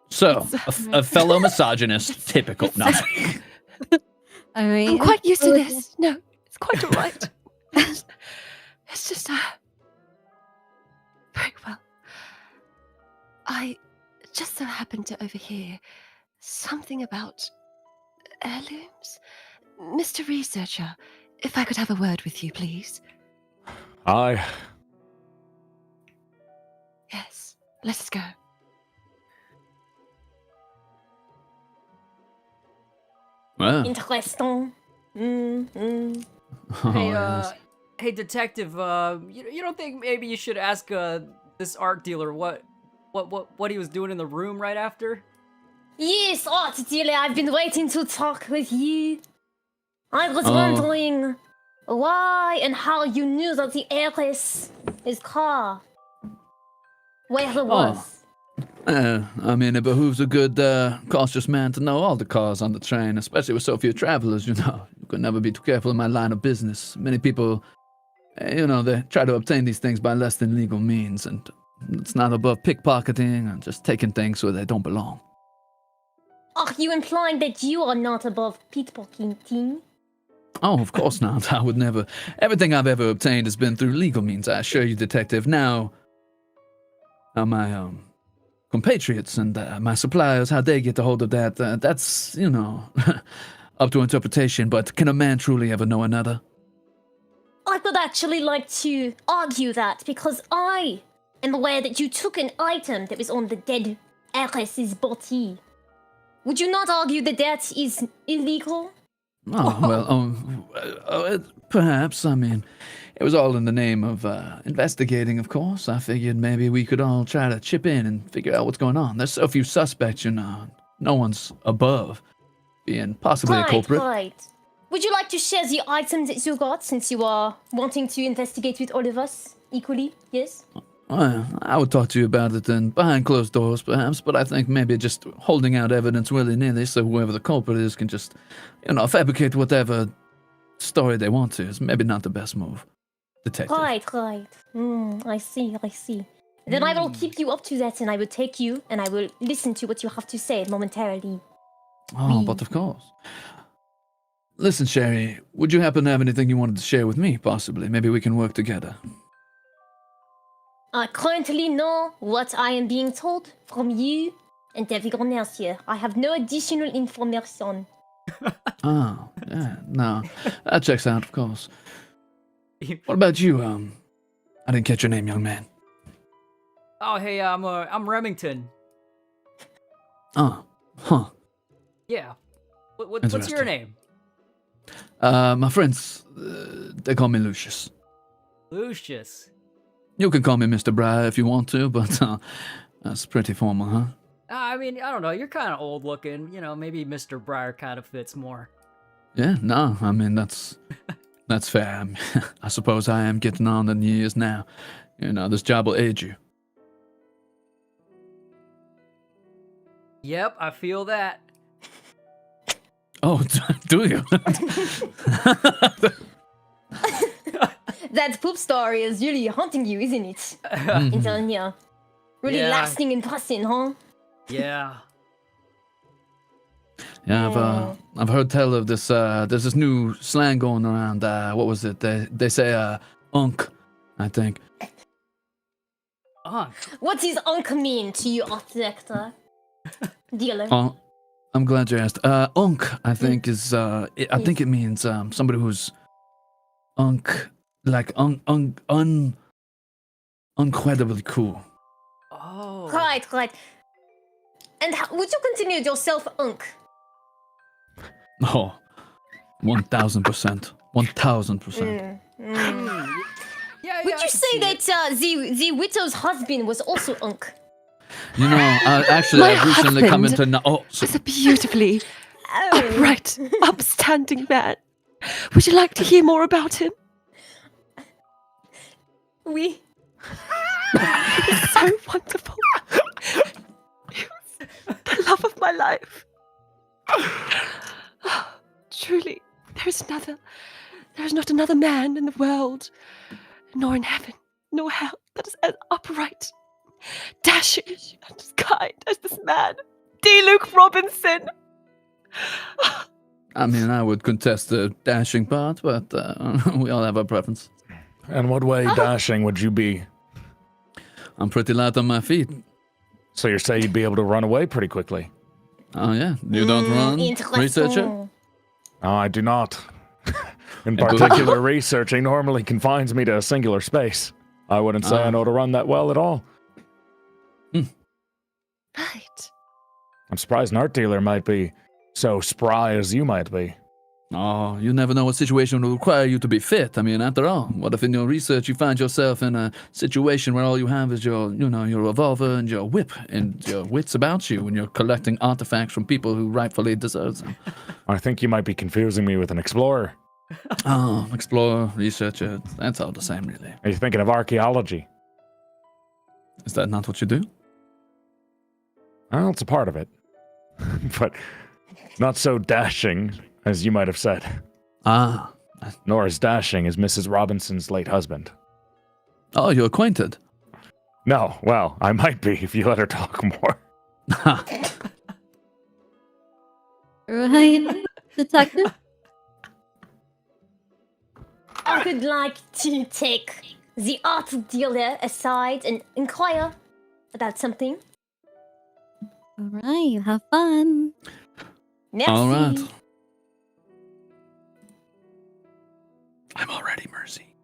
D: So, a fellow misogynist, typical. No.
B: Alright.
C: I'm quite used to
B: Who would
C: this. No, it's quite all right. It's just, very well. I just so happened to overhear something about heirlooms. Mr. Researcher, if I could have a word with you, please. Yes, let us go.
D: Well,
E: Interesting.
A: Hey,
D: yes.
A: hey, detective. You don't think maybe you should ask this art dealer what he was doing in the room right after?
E: Yes, art dealer, I've been waiting to talk with you. I was
D: Oh.
E: wondering why and how you knew that the heiress is car. Where it was.
D: I mean, it behooves a good cautious man to know all the cars on the train, especially with so few travelers, you know. You could never be too careful in my line of business. Many people, they try to obtain these things by less than legal means, and it's not above pickpocketing and just taking things where they don't belong.
E: Are you implying that you are not above pickpocketing?
D: Oh, of course not. I would never. Everything I've ever obtained has been through legal means, I assure you, Detective. Now my compatriots and my suppliers, how they get a hold of that, that's, up to interpretation, but can a man truly ever know another?
E: I would actually like to argue that because I am aware that you took an item that was on the dead Heiress's body. Would you not argue that that is illegal?
D: Oh, well, perhaps. I mean, it was all in the name of investigating, of course. I figured maybe we could all try to chip in and figure out what's going on. There's so few suspects, you know. No one's above being possibly a culprit.
E: Right. Would you like to share the items that you got, since you are wanting to investigate with all of us equally? Yes?
D: Well, I would talk to you about it then behind closed doors, perhaps, but I think maybe just holding out evidence willy-nilly so whoever the culprit is can just, you know, fabricate whatever story they want to is maybe not the best move. Detective.
E: Right. I see. Then I will keep you up to that, and I will take you, and I will listen to what you have to say momentarily.
D: Oh, but of course. Listen, Sherry, would you happen to have anything you wanted to share with me, possibly? Maybe we can work together.
E: I currently know what I am being told from you and everyone else here. I have no additional information.
D: Oh, yeah, no. That checks out, of course. What about you, I didn't catch your name, young man.
A: Oh, hey, I'm Remington.
D: Oh, huh.
A: Yeah. What's your
D: Interesting.
A: name?
D: My friends, they call me Lucius.
A: Lucius.
D: You can call me Mr. Briar if you want to, but that's pretty formal, huh?
A: I mean, I don't know. You're kind of old looking. You know, maybe Mr. Briar kind of fits more.
D: Yeah, no, I mean, that's fair. I suppose I am getting on in years now. You know, this job will age you.
A: Yep, I feel that.
D: Oh, do you?
E: That poop story is really haunting you, isn't it? In down here. Really
A: Yeah.
E: lasting impression, huh?
A: Yeah.
D: Yeah, I've heard tell of this. There's this new slang going around. What was it? They say unk, I think.
E: What does unk mean to you, art director? Dealer.
D: Oh, I'm glad you asked. Unk, I think is. I think it means somebody who's unk, like incredibly cool.
A: Oh.
E: Right. And would you consider yourself unk?
D: Oh, 1,000%. 1,000%.
A: Yeah,
E: Would
A: I
E: you
A: can
E: say
A: see
E: that
A: it.
E: the widow's husband was also unk?
D: You know, actually,
C: My
D: I've recently come
C: husband
D: into. Oh, so,
C: Is a beautifully
E: Oh.
C: upright, upstanding man. Would you like to hear more about him?
E: We.
C: He's so wonderful. He was the love of my life. Truly, there is not another man in the world, nor in heaven, nor hell, that is as upright, dashing, and as kind as this man, D. Luke Robinson.
D: I mean, I would contest the dashing part, but we all have our preference.
F: And what way dashing would you be?
D: I'm pretty light on my feet.
F: So you say you'd be able to run away pretty quickly?
D: Oh, yeah. You don't run, researcher?
F: Oh, I do not. In particular, researching normally confines me to a singular space. I wouldn't say I know to run that well at all.
C: Right.
F: I'm surprised an art dealer might be so spry as you might be.
D: Oh, you never know what situation will require you to be fit. I mean, after all, what if in your research you find yourself in a situation where all you have is your revolver and your whip and your wits about you when you're collecting artifacts from people who rightfully deserve them?
F: I think you might be confusing me with an explorer.
D: Oh, explorer, researcher, that's all the same, really.
F: Are you thinking of archaeology?
D: Is that not what you do?
F: Well, it's a part of it. But not so dashing as you might have said.
D: Ah.
F: Nor as dashing as Mrs. Robinson's late husband.
D: Oh, you're acquainted?
F: No, well, I might be if you let her talk more.
B: Right, detective?
E: I would like to take the art dealer aside and inquire about something.
B: All right, have fun.
E: Merci.
D: All right. I'm already Mercy.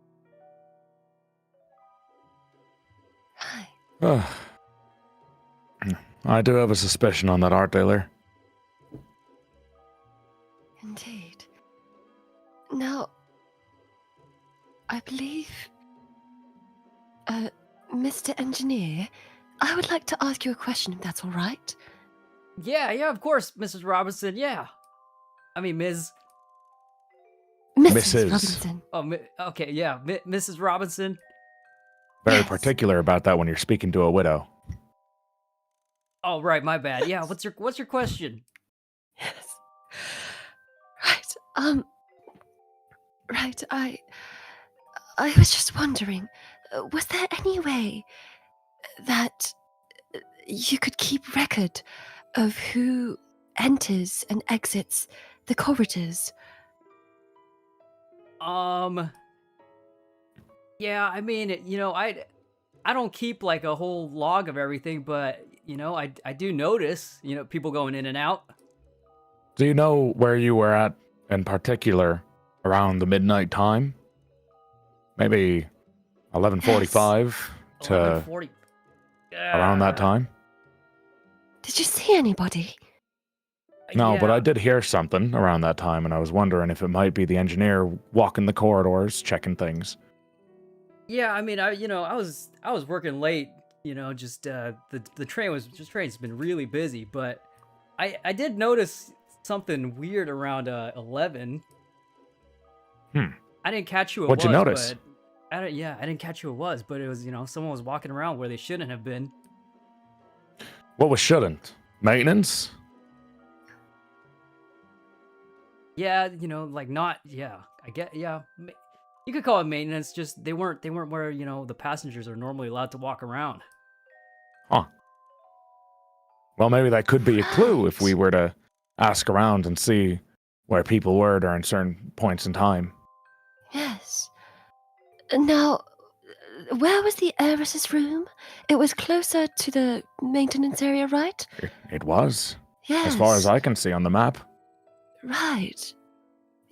F: I do have a suspicion on that art dealer.
C: Indeed. Now, I believe, Mr. Engineer, I would like to ask you a question, if that's all right.
A: Yeah, of course, Mrs. Robinson, yeah. I mean, Ms.
C: Mrs.
F: Mrs.
C: Robinson.
A: Oh, okay, yeah, Mrs. Robinson.
F: Very
C: Yes.
F: particular about that when you're speaking to a widow.
A: Oh, right, my bad. Yeah, what's your question?
C: Yes. Right, I was just wondering, was there any way that you could keep record of who enters and exits the corridors?
A: Yeah, I mean, I don't keep like a whole log of everything, but I do notice, people going in and out.
F: Do you know where you were at in particular around the midnight time? Maybe 11:45 to
A: 11:40.
F: around that time?
C: Did you see anybody?
F: No, but
A: Yeah.
F: I did hear something around that time, and I was wondering if it might be the engineer walking the corridors, checking things.
A: Yeah, I mean, I was working late, just the train's been really busy, but I did notice something weird around 11. I didn't catch who it was.
F: What'd you notice?
A: But I didn't catch who it was, but it was, someone was walking around where they shouldn't have been.
F: What was shouldn't? Maintenance?
A: Yeah, like not, yeah. I get, yeah. You could call it maintenance, just they weren't where, the passengers are normally allowed to walk around.
F: Huh. Well, maybe that could be a clue if we were to ask around and see where people were during certain points in time.
C: Yes. Now, where was the heiress's room? It was closer to the maintenance area, right?
F: It was,
C: Yes.
F: as far as I can see on the map.
C: Right.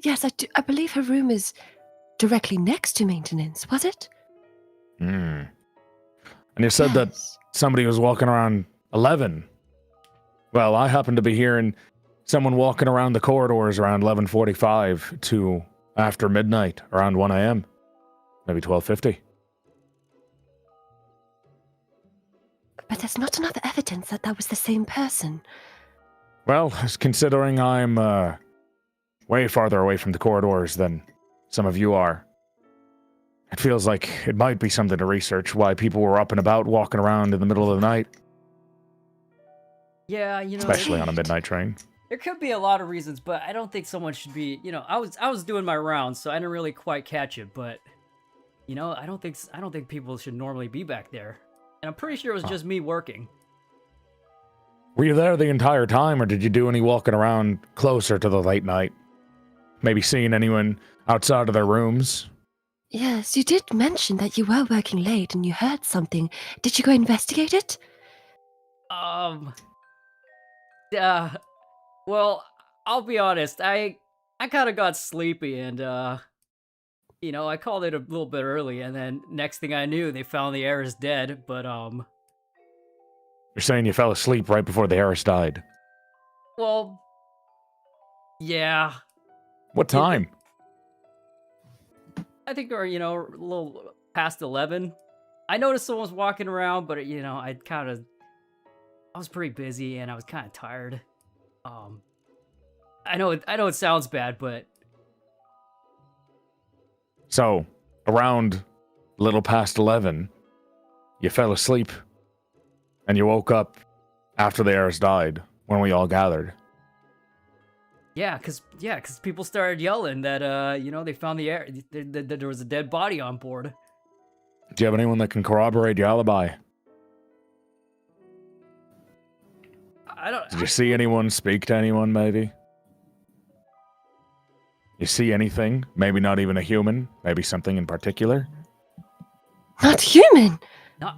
C: Yes, I believe her room is directly next to maintenance, was it?
F: And you said that
C: Yes.
F: somebody was walking around 11. Well, I happen to be hearing someone walking around the corridors around 11:45 to after midnight, around 1 a.m. Maybe 12:50.
C: But there's not enough evidence that that was the same person.
F: Well, considering I'm way farther away from the corridors than some of you are, it feels like it might be something to research why people were up and about walking around in the middle of the night,
A: Yeah,
F: especially on a midnight train.
A: there could be a lot of reasons, but I don't think someone should be, I was doing my rounds, so I didn't really quite catch it, but I don't think people should normally be back there. And I'm pretty sure it was just me working.
F: Were you there the entire time, or did you do any walking around closer to the late night? Maybe seeing anyone outside of their rooms?
C: Yes, you did mention that you were working late and you heard something. Did you go investigate it?
A: Well, I'll be honest, I kind of got sleepy and, I called it a little bit early, and then next thing I knew, they found the Heiress dead, but,
F: You're saying you fell asleep right before the Heiress died.
A: well, yeah,
F: What time?
A: I think we're, a little past 11. I noticed someone was walking around, but, I was pretty busy, and I was kind of tired. I know it sounds bad, but
F: So, around a little past 11, you fell asleep, and you woke up after the Heiress died, when we all gathered.
A: yeah, cause people started yelling that, they found the air, that there was a dead body on board.
F: Do you have anyone that can corroborate your alibi?
A: I don't.
F: Did you see anyone, speak to anyone, maybe? You see anything? Maybe not even a human? Maybe something in particular?
C: Not human!
A: Not.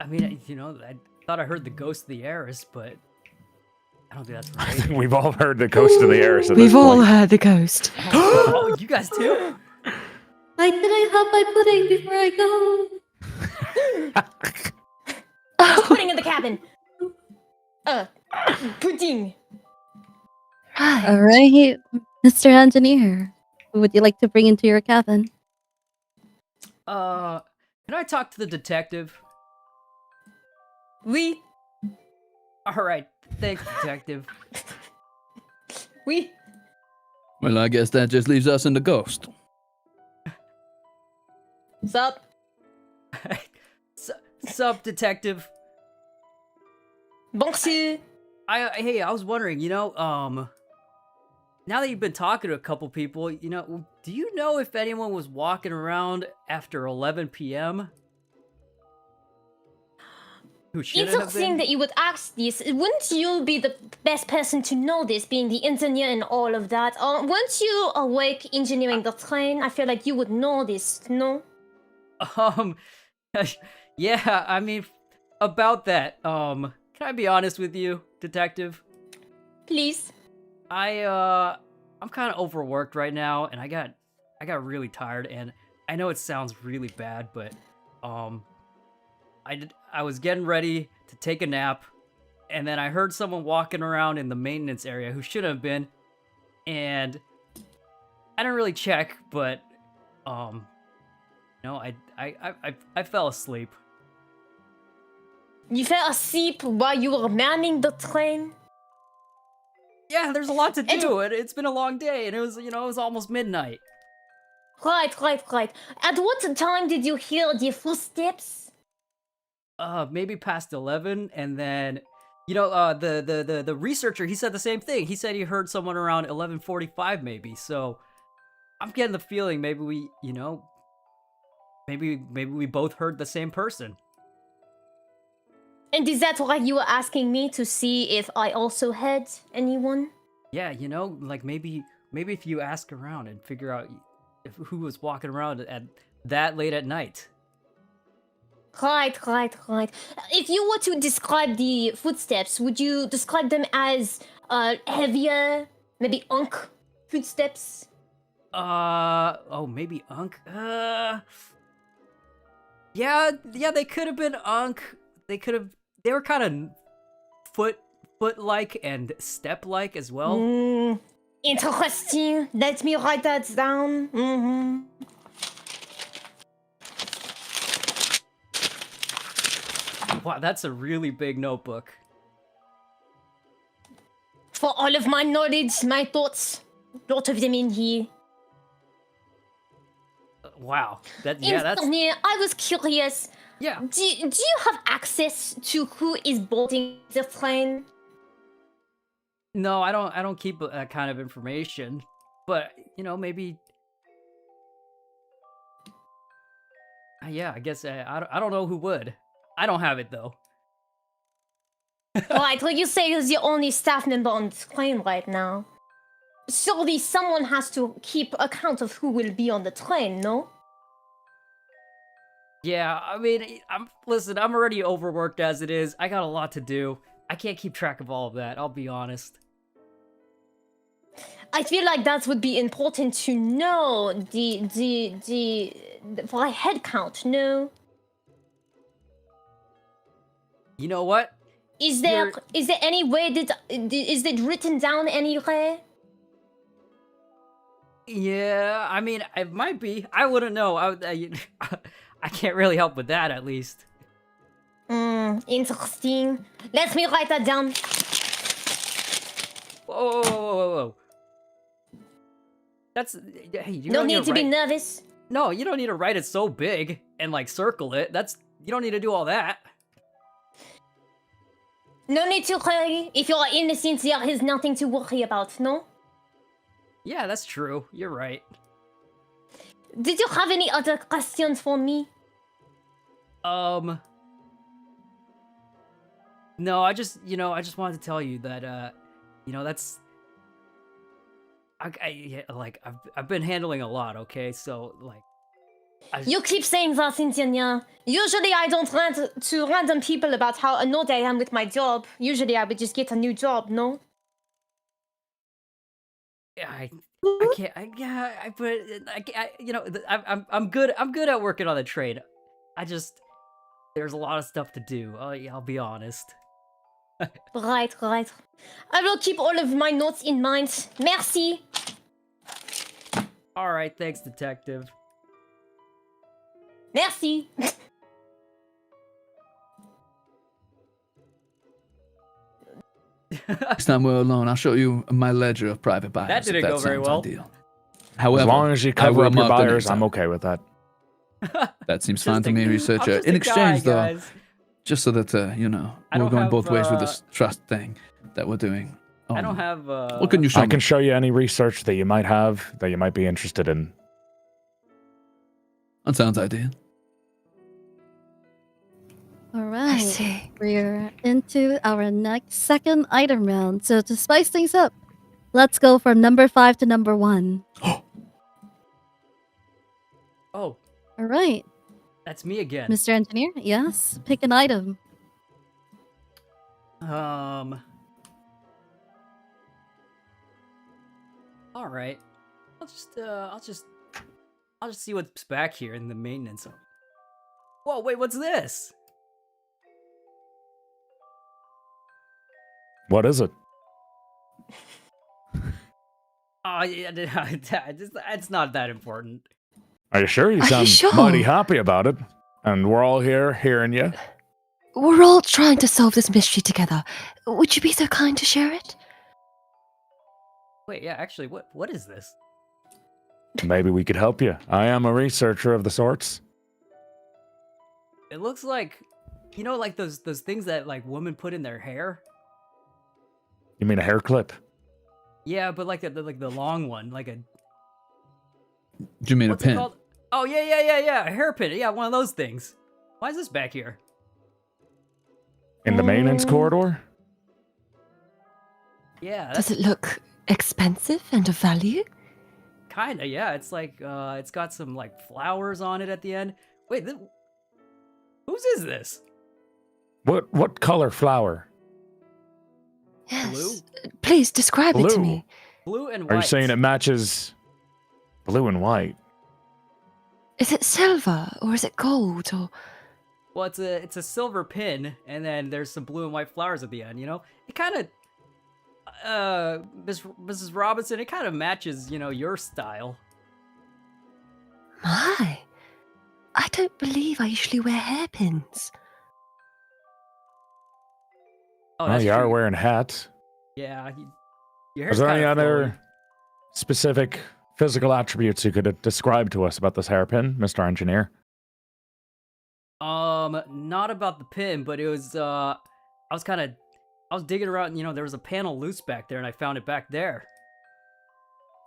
A: I mean, I thought I heard the ghost of the Heiress, but I don't think that's
F: I
A: right.
F: think we've all heard the ghost of the Heiress at this
C: We've all
F: point.
C: heard the ghost.
A: Oh, you guys too?
B: Can I have my pudding before I go?
E: There's pudding in the cabin. Pudding.
B: All right, Mr. Engineer. Who would you like to bring into your cabin?
A: Can I talk to the detective?
E: Oui.
A: Alright, thanks, detective.
E: Oui.
D: Well, I guess that just leaves us and the ghost.
E: Sup?
A: Sup, detective?
E: Bonjour.
A: Hey, I was wondering, now that you've been talking to a couple people, do you know if anyone was walking around after 11 p.m.? Who should have
E: Interesting
A: been?
E: that you would ask this. Wouldn't you be the best person to know this, being the engineer and all of that? Weren't you awake engineering the train? I feel like you would know this, no?
A: Yeah, I mean, about that, can I be honest with you, detective?
E: Please.
A: I'm kind of overworked right now, and I got really tired, and I know it sounds really bad, but, I was getting ready to take a nap, and then I heard someone walking around in the maintenance area who shouldn't have been, and I didn't really check, but, I fell asleep.
E: You fell asleep while you were manning the train?
A: Yeah, there's a lot to do, and it's been a long day, and it was almost midnight.
E: Right. At what time did you hear the footsteps?
A: Maybe past 11, and then, the researcher, he said the same thing. He said he heard someone around 11:45 maybe, so I'm getting the feeling maybe we, maybe we both heard the same person.
E: And is that why you were asking me to see if I also had anyone?
A: Yeah, like maybe if you ask around and figure out who was walking around at that late at night.
E: Right. If you were to describe the footsteps, would you describe them as heavier, maybe unk footsteps?
A: Maybe Unk. Yeah, they could have been Unk. They were kind of foot-like and step-like as well.
E: Interesting. Let me write that down.
A: Wow, that's a really big notebook.
E: For all of my knowledge, my thoughts, lot of them in here.
A: Wow, that's
E: Engineer, I was curious.
A: yeah.
E: Do you have access to who is boarding the train?
A: No, I don't keep that kind of information, but maybe. Yeah, I guess I don't know who would. I don't have it though.
E: Right, well, you say you're the only staff member on the train right now. Surely someone has to keep account of who will be on the train, no?
A: Yeah, I mean, I'm already overworked as it is. I got a lot to do. I can't keep track of all of that, I'll be honest.
E: I feel like that would be important to know for a head count, no?
A: You know what?
E: Is there any way that is it written down anywhere?
A: Yeah, I mean, it might be. I wouldn't know. I can't really help with that, at least.
E: Interesting. Let me write that down.
A: Whoa. That's hey. You
E: No
A: don't
E: need to be nervous.
A: No, you don't need to write it so big and like circle it. You don't need to do all that.
E: No need to worry. If you are innocent, there is nothing to worry about, no?
A: Yeah, that's true. You're right.
E: Did you have any other questions for me?
A: No, I just wanted to tell you that, that's... I've been handling a lot, okay? So, like...
E: You keep saying that, Cynthia. Usually I don't rant to random people about how annoyed I am with my job. Usually I would just get a new job, no?
A: I'm good at working on the trade. There's a lot of stuff to do. I'll be honest.
E: Right. I will keep all of my notes in mind. Merci.
A: All right, thanks, detective.
E: Merci.
D: Next time we're alone, I'll show you my ledger of private buyers.
A: That didn't
D: if
A: go very
D: sounds
A: well.
D: Ideal. However,
F: As long as you
D: I
F: cover
D: will
F: up your
D: mark the
F: buyers,
D: names
F: I'm
D: out.
F: okay with that.
D: That seems
A: Just
D: fine to
A: a-
D: me,
A: I'm
D: researcher.
A: just
D: In
A: a
D: exchange,
A: guy,
D: though,
A: guys.
D: just so that
A: I
D: we're
A: don't
D: going
A: have,
D: both ways with this trust thing that we're doing.
A: I don't have.
D: What can you show
F: I
D: me?
F: can show you any research that you might have that you might be interested in.
D: That sounds ideal.
B: All
C: I
B: right.
C: see.
B: We're into our next second item round. So to spice things up, let's go from number 5 to number 1.
A: Oh,
B: All right,
A: that's me again.
B: Mr. Engineer. Yes, pick an item.
A: All right. I'll just see what's back here in the maintenance. Whoa, wait, what's this?
F: What is it?
A: Oh, yeah, it's not that important.
F: Are you sure? You
C: Are you
F: sound
C: sure?
F: mighty happy about it. And we're all here hearing you.
C: We're all trying to solve this mystery together. Would you be so kind to share it?
A: Wait, yeah, actually, what is this?
F: Maybe we could help you. I am a researcher of the sorts.
A: It looks like, like those things that like women put in their hair.
F: You mean a hair clip?
A: Yeah, but like the long one, like a.
D: Do you mean
A: What's
D: a
A: it
D: pin?
A: called? Oh yeah, a hairpin. Yeah, one of those things. Why is this back here?
F: In the maintenance corridor?
A: Yeah,
C: Does
A: that's
C: it look expensive and of value?
A: kinda. Yeah, it's like it's got some like flowers on it at the end. Wait, whose is this?
F: What color flower?
C: Yes.
A: Blue?
C: Please describe it to
F: Blue.
C: me.
A: Blue and white.
F: Are you saying it matches blue and white?
C: Is it silver or is it gold or?
A: Well, it's a silver pin, and then there's some blue and white flowers at the end. It kind of, Mrs. Robinson, it kind of matches, your style.
C: My, I don't believe I usually wear hairpins.
A: Oh,
F: Oh,
A: that's
F: you are
A: true.
F: wearing a hat.
A: Yeah. Your
F: Is
A: hair's
F: there any
A: kinda
F: other specific physical attributes you could describe to us about this hairpin, Mr. Engineer?
A: flowy. Not about the pin, but it was. I was digging around. There was a panel loose back there, and I found it back there.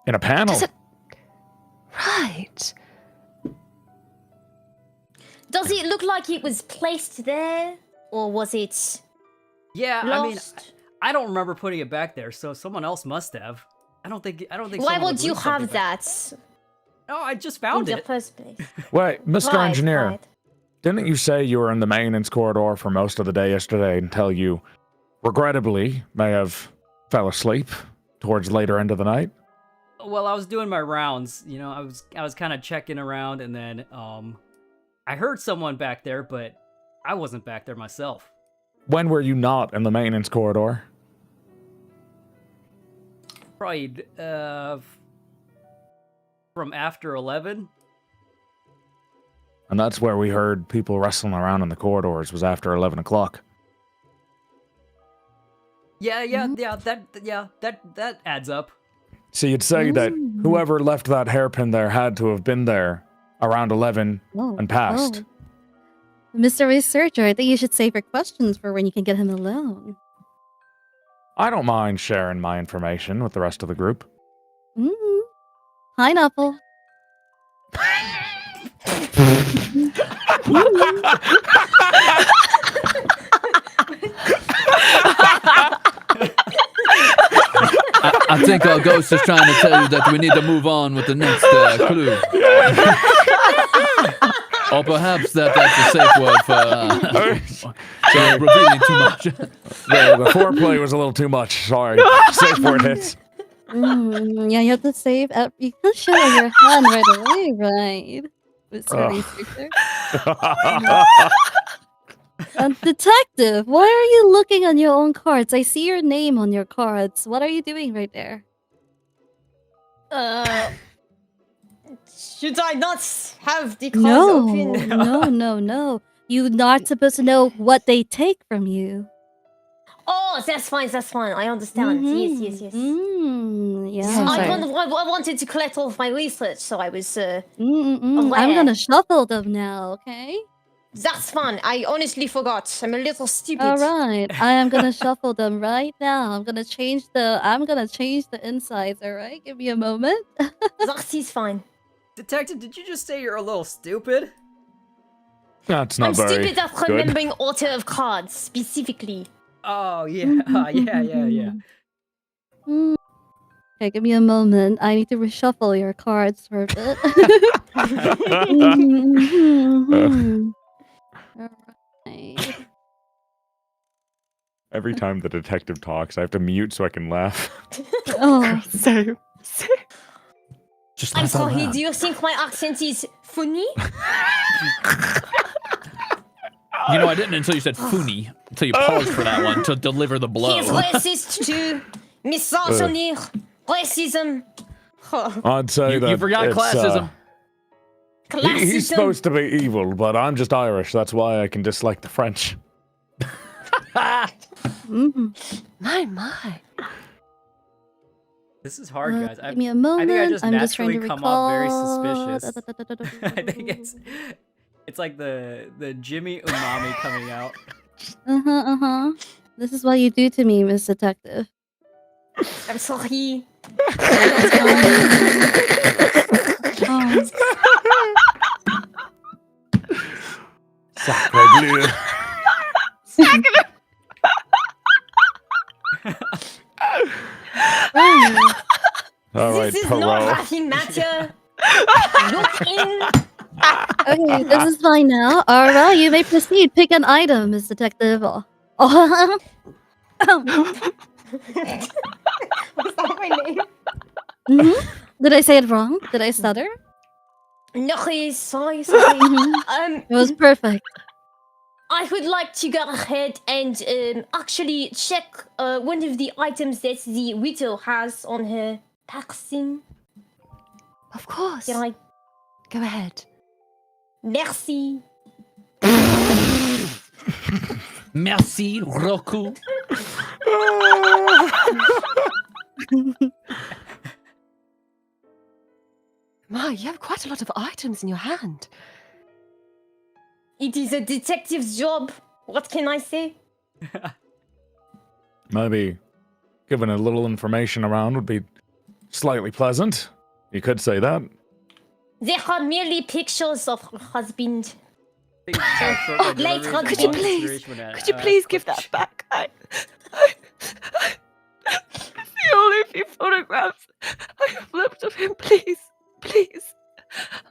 F: In a panel?
C: Does it? Right.
E: Does it look like it was placed there, or was it
A: Yeah,
E: lost?
A: I mean, I don't remember putting it back there, so someone else must have. I don't think.
E: Why
A: someone
E: would you
A: leave something
E: have
A: back-
E: that
A: No, I just
E: in
A: found
E: the
A: it.
E: first place?
F: Wait, Mr.
E: Right,
F: Engineer,
E: right.
F: didn't you say you were in the maintenance corridor for most of the day yesterday until you, regrettably, may have fell asleep towards later end of the night?
A: Well, I was doing my rounds. I was kind of checking around, and then I heard someone back there, but I wasn't back there myself.
F: When were you not in the maintenance corridor?
A: Probably from after 11.
F: And that's where we heard people wrestling around in the corridors was after 11 o'clock.
A: Yeah, that adds up.
F: So you'd say that
B: Ooh.
F: whoever left that hairpin there had to have been there around 11
B: Oh,
F: and past.
B: oh. Mr. Researcher, I think you should save your questions for when you can get him alone.
F: I don't mind sharing my information with the rest of the group.
B: Mm. Pineapple.
D: I think our ghost is trying to tell you that we need to move on with the next clue. Or perhaps that's a safe word for revealing too much.
F: The foreplay was a little too much. Sorry. Safe word hits.
B: Yeah, you have to save. You can show your hand right away, right? Mr.
F: Ugh.
B: Researcher. Detective, why are you looking on your own cards? I see your name on your cards. What are you doing right there?
E: Should I not have the cards
B: No,
E: open?
B: no. You're not supposed to know what they take from you.
E: Oh, that's fine. I understand. Yes.
B: Yeah.
E: I wanted to collect all of my research, so I was.
B: I'm
E: aware.
B: gonna shuffle them now, okay?
E: That's fun. I honestly forgot. I'm a little stupid.
B: All right, I am gonna shuffle them right now. I'm gonna change the insides. All right, give me a moment.
E: That is fine.
A: Detective, did you just say you're a little stupid?
F: That's not
E: I'm
F: very
E: stupid at
F: good.
E: remembering order of cards specifically.
A: Oh, yeah. Yeah.
B: Okay, give me a moment. I need to reshuffle your cards for a bit. Alright.
F: Every time the detective talks, I have to mute so I can laugh.
B: Oh,
C: So.
D: Just
E: I'm
D: laugh out
E: sorry,
D: loud.
E: do you think my accent is funny?
D: You know, I didn't until you said "funny," until you paused for that one to deliver the blow.
E: He's racist too. Misogyny. Racism.
F: I'd say
D: You
F: that
D: forgot
F: it's,
D: classism.
F: he's
E: Classism.
F: supposed to be evil, but I'm just Irish. That's why I can dislike the French.
C: My.
A: This is hard, guys.
B: give me a moment.
A: I think I just
B: I'm just
A: naturally
B: trying to
A: come
B: recall.
A: off very suspicious. I think it's like the Jimmy umami coming out.
B: This is what you do to me, Miss Detective.
E: I'm sorry.
B: Oh.
F: Sacre bleu. All right,
E: This is not
F: Perot.
E: laughing matter. Look in.
B: Okay, this is fine now. Alright, you may proceed. Pick an item, Miss Detective.
E: Was that my name?
B: Did I say it wrong? Did I stutter?
E: No, sorry.
B: It was perfect.
E: I would like to go ahead and actually check one of the items that the widow has on her person.
C: Of course.
E: Can I?
C: Go ahead.
E: Merci.
D: Merci, Roku.
C: Ma, you have quite a lot of items in your hand.
E: It is a detective's job. What can I say?
F: Maybe giving a little information around would be slightly pleasant. You could say that.
E: They are merely pictures of her husband.
A: Late
C: Could you please give that back? It's the only few photographs I have left of him. Please.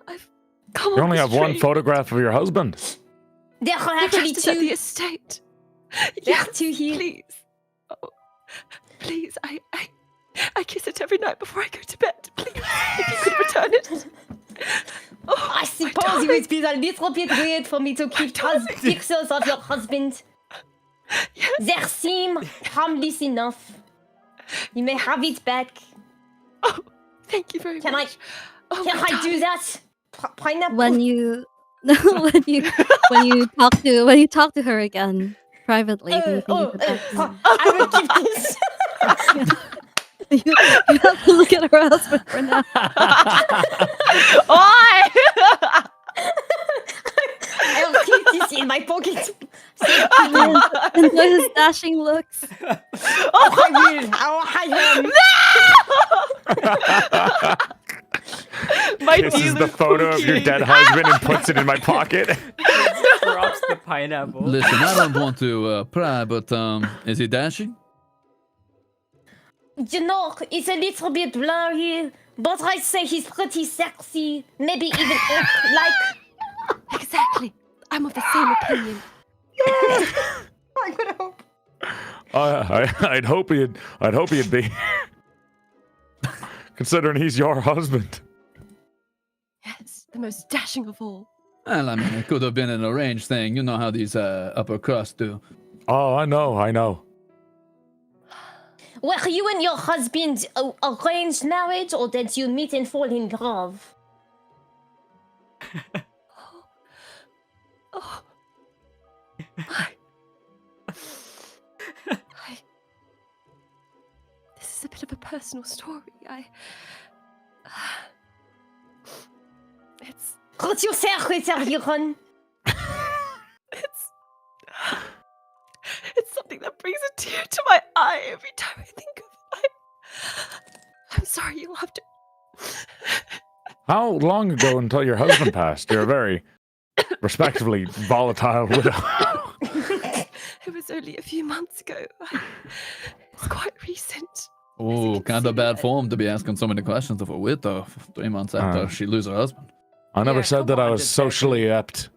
C: I've come
F: You
C: on
F: only
C: this
F: have one
C: train.
F: photograph of your husband.
E: There are
C: The
E: actually
C: rest is at the
E: two.
C: estate.
E: There are
C: Yes,
E: two here.
C: please. Oh, please, I kiss it every night before I go to bed. Please, if you could return it. Oh,
E: I
C: my
E: suppose it
C: darling.
E: would be a little bit weird for me to keep pictures of your husband.
C: Yes.
E: They seem harmless enough. You may have it back.
C: Oh, thank you very
E: Can
C: much. Oh,
E: Can
C: my
E: I do
C: darling.
E: that? Pineapple?
B: When you talk to her again privately, do you think you could talk to her?
E: I will keep this.
B: You have to look at her husband for now.
E: I'll keep this in my pocket.
B: Enjoy his dashing looks.
E: I will.
C: My
F: This is the
C: dealer
F: photo of your
C: cookie.
F: dead husband and puts it in my pocket.
A: Drops the pineapple.
D: Listen, I don't want to pry, but is he dashing?
E: You know, it's a little bit blurry, but I say he's pretty sexy. Maybe even like.
C: Exactly. I'm of the same opinion.
E: I would hope.
F: I'd hope he'd be. Considering he's your husband.
C: Yes, the most dashing of all.
D: Well, I mean, it could have been an arranged thing. You know how these upper crust do.
F: Oh, I know.
E: Were you and your husband arranged marriage, or did you meet and fall in love?
C: Oh. This is a bit of a personal story. It's
E: Could you say Oriane?
C: It's something that brings a tear to my eye every time I think of it. I'm sorry, you'll have to.
F: How long ago until your husband passed? You're a very respectively volatile widow.
C: It was only a few months ago. It's quite recent.
D: Oh, kind of bad form to be asking so many questions of a widow 3 months after she loses her husband.
F: I never
A: Yeah,
F: said
A: come
F: that I
A: on,
F: was
A: detective.
F: socially apt.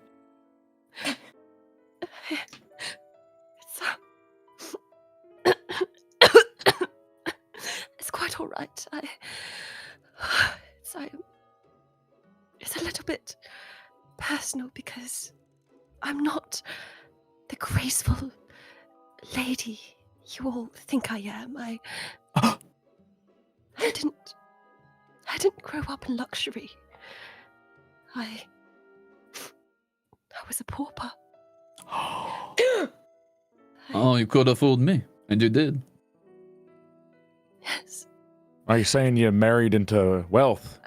C: It's quite all right. It's a little bit personal because I'm not the graceful lady you all think I am. I didn't grow up in luxury. I was a pauper.
D: Oh, you could have fooled me, and you did.
C: Yes.
F: Are you saying you married into wealth?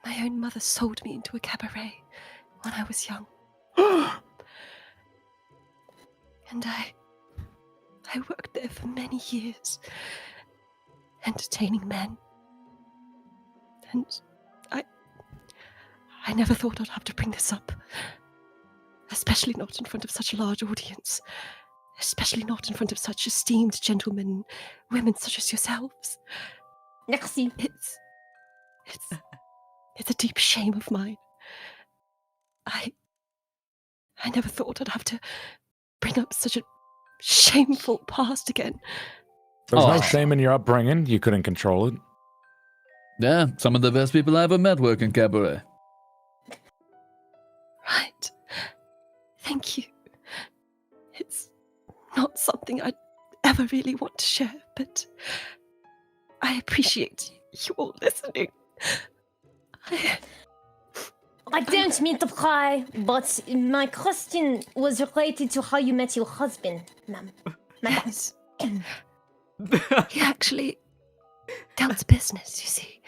C: My own mother sold me into a cabaret when I was young. And I worked there for many years, entertaining men. And I never thought I'd have to bring this up. Especially not in front of such a large audience. Especially not in front of such esteemed gentlemen, women such as yourselves.
E: Merci.
C: It's a deep shame of mine. I never thought I'd have to bring up such a shameful past again.
F: There's no
D: Oh.
F: shame in your upbringing. You couldn't control it.
D: Yeah, some of the best people I ever met work in cabaret.
C: Right. Thank you. It's not something I'd ever really want to share, but I appreciate you all listening.
E: I don't mean to pry, but my question was related to how you met your husband, ma'am.
C: Yes. He actually dealt business, you see.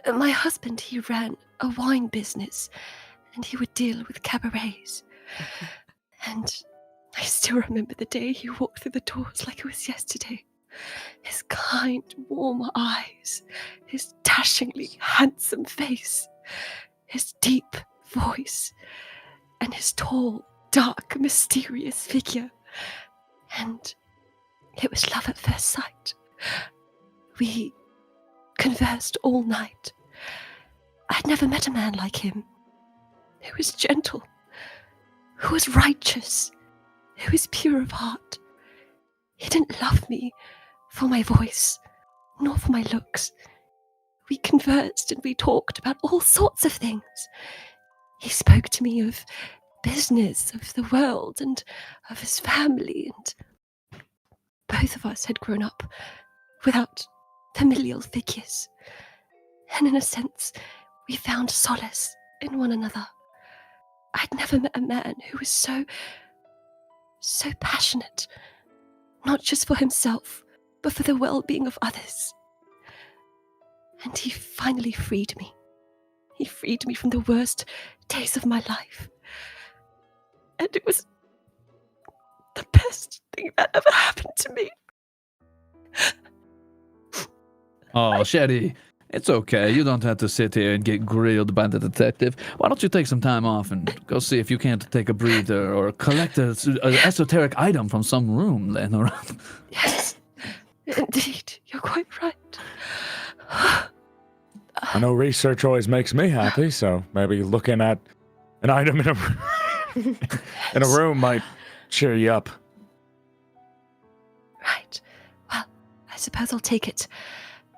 C: My husband, he ran a wine business, and he would deal with cabarets. And I still remember the day he walked through the doors like it was yesterday. His kind, warm eyes, his dashingly handsome face, his deep voice, and his tall, dark, mysterious figure. And it was love at first sight. We conversed all night. I'd never met a man like him, who was gentle, who was righteous, who was pure of heart. He didn't love me for my voice, nor for my looks. We conversed and we talked about all sorts of things. He spoke to me of business, of the world, and of his family, and both of us had grown up without familial figures. And in a sense, we found solace in one another. I'd never met a man who was so passionate, not just for himself, but for the well-being of others. And he finally freed me. He freed me from the worst days of my life. And it was the best thing that ever happened to me.
D: Oh, Sherry, it's okay. You don't have to sit here and get grilled by the detective. Why don't you take some time off and go see if you can't take a breather or collect an esoteric item from some room laying around?
C: Yes, indeed, you're quite right.
F: I know research always makes me happy, so maybe looking at an item in a room might cheer you up.
C: Right. Well, I suppose I'll take it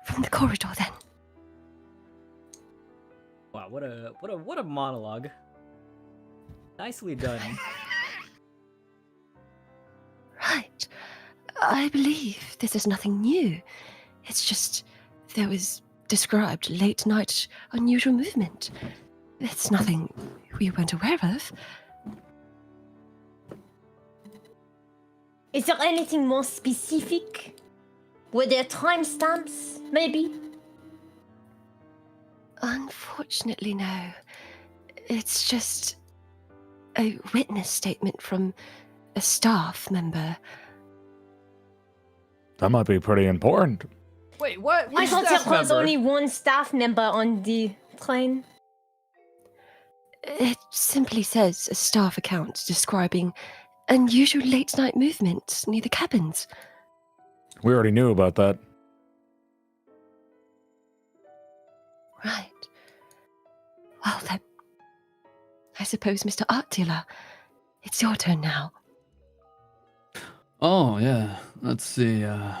C: from the corridor then.
A: Wow. Wow, what a monologue. Nicely done.
C: Right. I believe this is nothing new. It's just there was described late night unusual movement. It's nothing we weren't aware of.
E: Is there anything more specific? Were there timestamps, maybe?
C: Unfortunately, no. It's just a witness statement from a staff member.
F: That might be pretty important.
A: Wait, what?
E: I
A: Which
E: thought
A: staff
E: there was
A: member?
E: only one staff member on the train.
C: It simply says a staff account describing unusual late night movement near the cabins.
F: We already knew about that.
C: Right. Well then, I suppose, Mr. Art Dealer, it's your turn now.
D: Oh, yeah. Let's see. Yeah,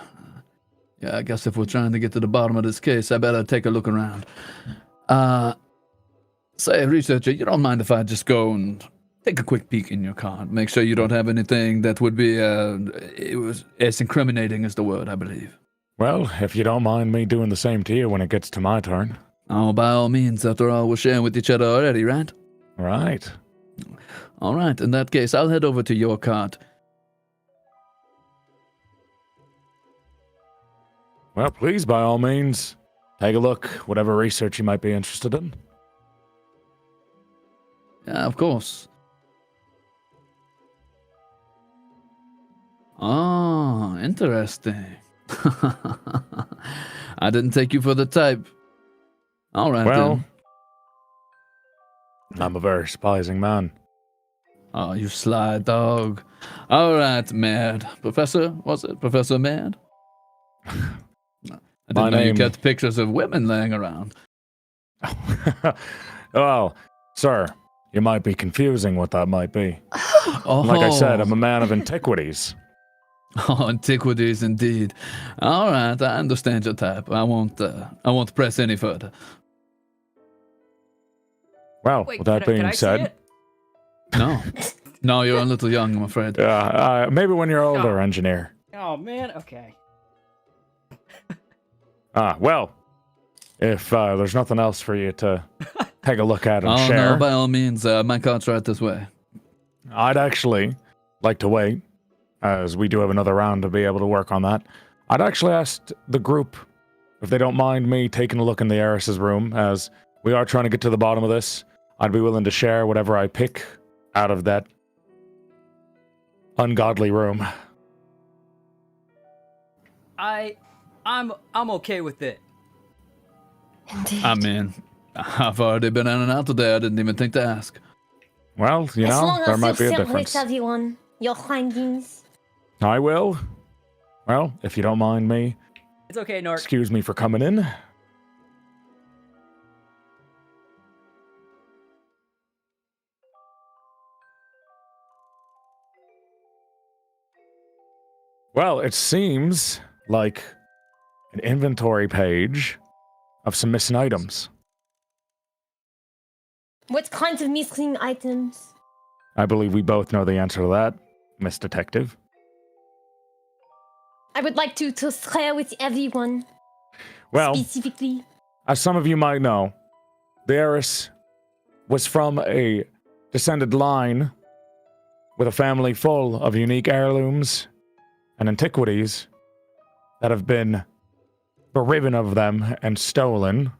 D: I guess if we're trying to get to the bottom of this case, I better take a look around. Say, researcher, you don't mind if I just go and take a quick peek in your car. Make sure you don't have anything that would be, it was as incriminating as the word, I believe.
F: Well, if you don't mind me doing the same to you when it gets to my turn.
D: Oh, by all means, after all, we're sharing with each other already, right?
F: Right.
D: All right, in that case, I'll head over to your cart.
F: Well, please, by all means, take a look, whatever research you might be interested in.
D: Yeah, of course. Oh, interesting. I didn't take you for the type. All right,
F: Well,
D: then.
F: I'm a very surprising man.
D: Oh, you sly dog. All right, Mad. Professor, was it? Professor Mad? I didn't know you kept pictures of women laying around.
F: Well, sir, you might be confusing what that might be.
D: Oh.
F: Like I said, I'm a man of antiquities.
D: Oh, antiquities indeed. All right, I understand your type. I won't press any further.
F: Well,
A: Wait,
F: with that
A: can I
F: being
A: see
F: said,
A: it?
D: No. No, you're a little young, I'm afraid.
F: maybe when you're older,
A: Oh.
F: engineer.
A: Oh man, okay.
F: Well, if there's nothing else for you to take a look at and
D: Oh,
F: share,
D: no, by all means, my cart's right this way.
F: I'd actually like to wait, as we do have another round to be able to work on that. I'd actually ask the group if they don't mind me taking a look in the Heiress's room, as we are trying to get to the bottom of this. I'd be willing to share whatever I pick out of that ungodly room.
A: I'm okay with it.
C: Indeed.
D: I mean, I've already been in and out today. I didn't even think to ask.
F: Well, you
E: as
F: know,
E: long
F: there
E: as
F: might be
E: you
F: a
E: share
F: difference.
E: with everyone your findings.
F: I will. Well, if you don't mind me,
A: It's okay, Nork.
F: excuse me for coming in. Well, it seems like an inventory page of some missing items.
E: What kinds of missing items?
F: I believe we both know the answer to that, Miss Detective.
E: I would like to share with everyone.
F: Well,
E: Specifically.
F: as some of you might know, the Heiress was from a descended line with a family full of unique heirlooms and antiquities that have been bereft of them and stolen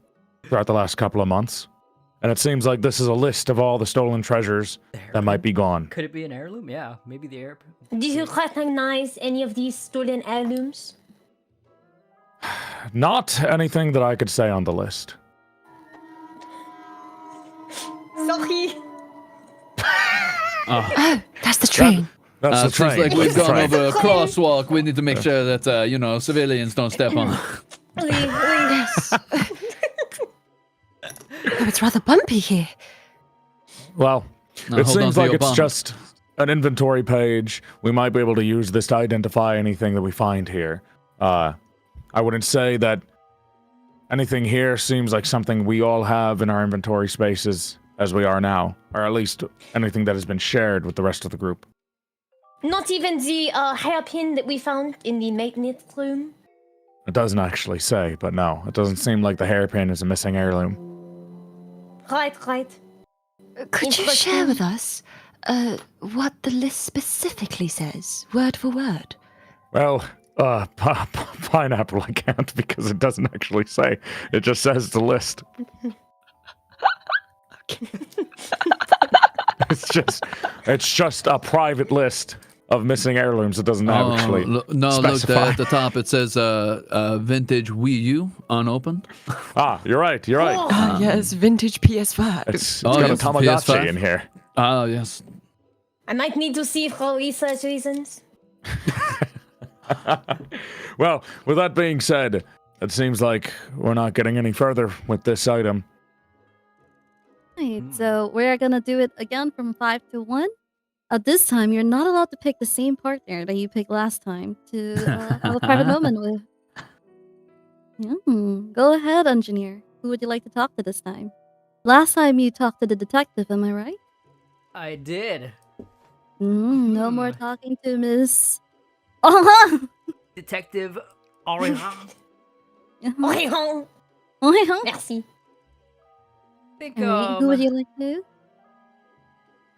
F: throughout the last couple of months. And it seems like this is a list of all the stolen treasures that might be gone.
A: Could it be an heirloom? Yeah, maybe the heir.
E: Do you recognize any of these stolen heirlooms?
F: Not anything that I could say on the list.
E: Sorry.
C: Oh, that's the train.
F: That's the train.
D: Seems like we've
F: That's the
D: gone
F: train.
D: over a crosswalk. We need to make sure that, civilians don't step on.
C: Yes. Oh, it's rather bumpy here.
F: Well,
D: Now,
F: it
D: hold on
F: seems
D: to
F: like
D: your
F: it's
D: bum.
F: just an inventory page. We might be able to use this to identify anything that we find here. I wouldn't say that anything here seems like something we all have in our inventory spaces as we are now, or at least anything that has been shared with the rest of the group.
E: Not even the hairpin that we found in the maintenance room.
F: It doesn't actually say, but no, it doesn't seem like the hairpin is a missing heirloom.
E: Right.
C: Could you share with us what the list specifically says, word for word?
F: Well, pineapple I can't because it doesn't actually say. It just says the list. It's just a private list of missing heirlooms. It doesn't actually
D: Look
F: specify.
D: there at the top. It says vintage Wii U unopened.
F: You're right.
E: Oh.
C: Yes, vintage PS5.
F: It's got a
D: yes,
F: Tamagotchi
D: PS5.
F: in here.
D: Yes.
E: I might need to see for research reasons.
F: Well, with that being said, it seems like we're not getting any further with this item.
B: Right, so we're gonna do it again from 5 to 1. This time, you're not allowed to pick the same partner that you picked last time to have a private moment with. Go ahead, engineer. Who would you like to talk to this time? Last time you talked to the detective, am I right?
A: I did.
B: No more talking to Miss. Oh,
A: Detective Oriane.
E: Oh, merci.
A: I think
B: who would you like to?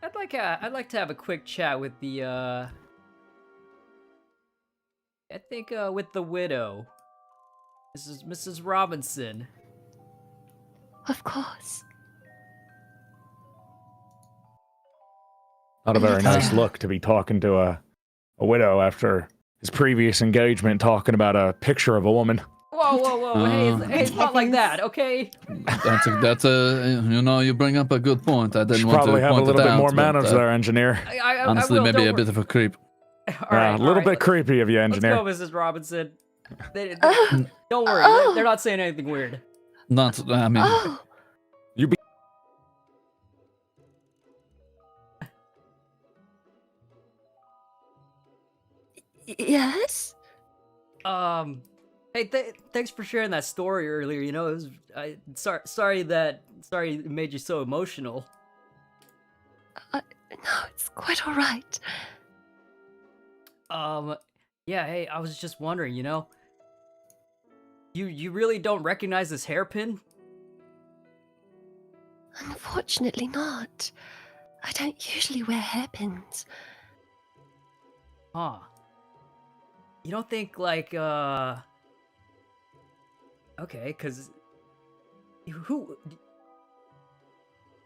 A: I'd like to have a quick chat with the with the widow. This is Mrs. Robinson.
C: Of course.
F: Not a very nice look to be talking to a widow after his previous engagement, talking about a picture of a woman.
A: Whoa! Hey, it's not like that, okay?
D: That's a you bring up a good point. I didn't
F: Should
D: want to
F: probably have a
D: point
F: little
D: it
F: bit
D: out,
F: more
D: but,
F: manners there, engineer.
A: I
D: honestly,
A: will,
D: maybe
A: don't
D: a bit
A: worry.
D: of a creep.
A: All
F: A little bit
A: let's-
F: creepy of you,
A: Let's
F: engineer.
A: go, Mrs. Robinson. Don't worry, they're not saying anything weird.
D: Not, I mean,
C: Oh, yes?
A: Hey, thanks for sharing that story earlier. You know, it was sorry it made you so emotional.
C: No, it's quite all right.
A: Yeah. Hey, I was just wondering. You know, you really don't recognize this hairpin?
C: Unfortunately not. I don't usually wear hairpins.
A: Huh? You don't think like Okay, cause who?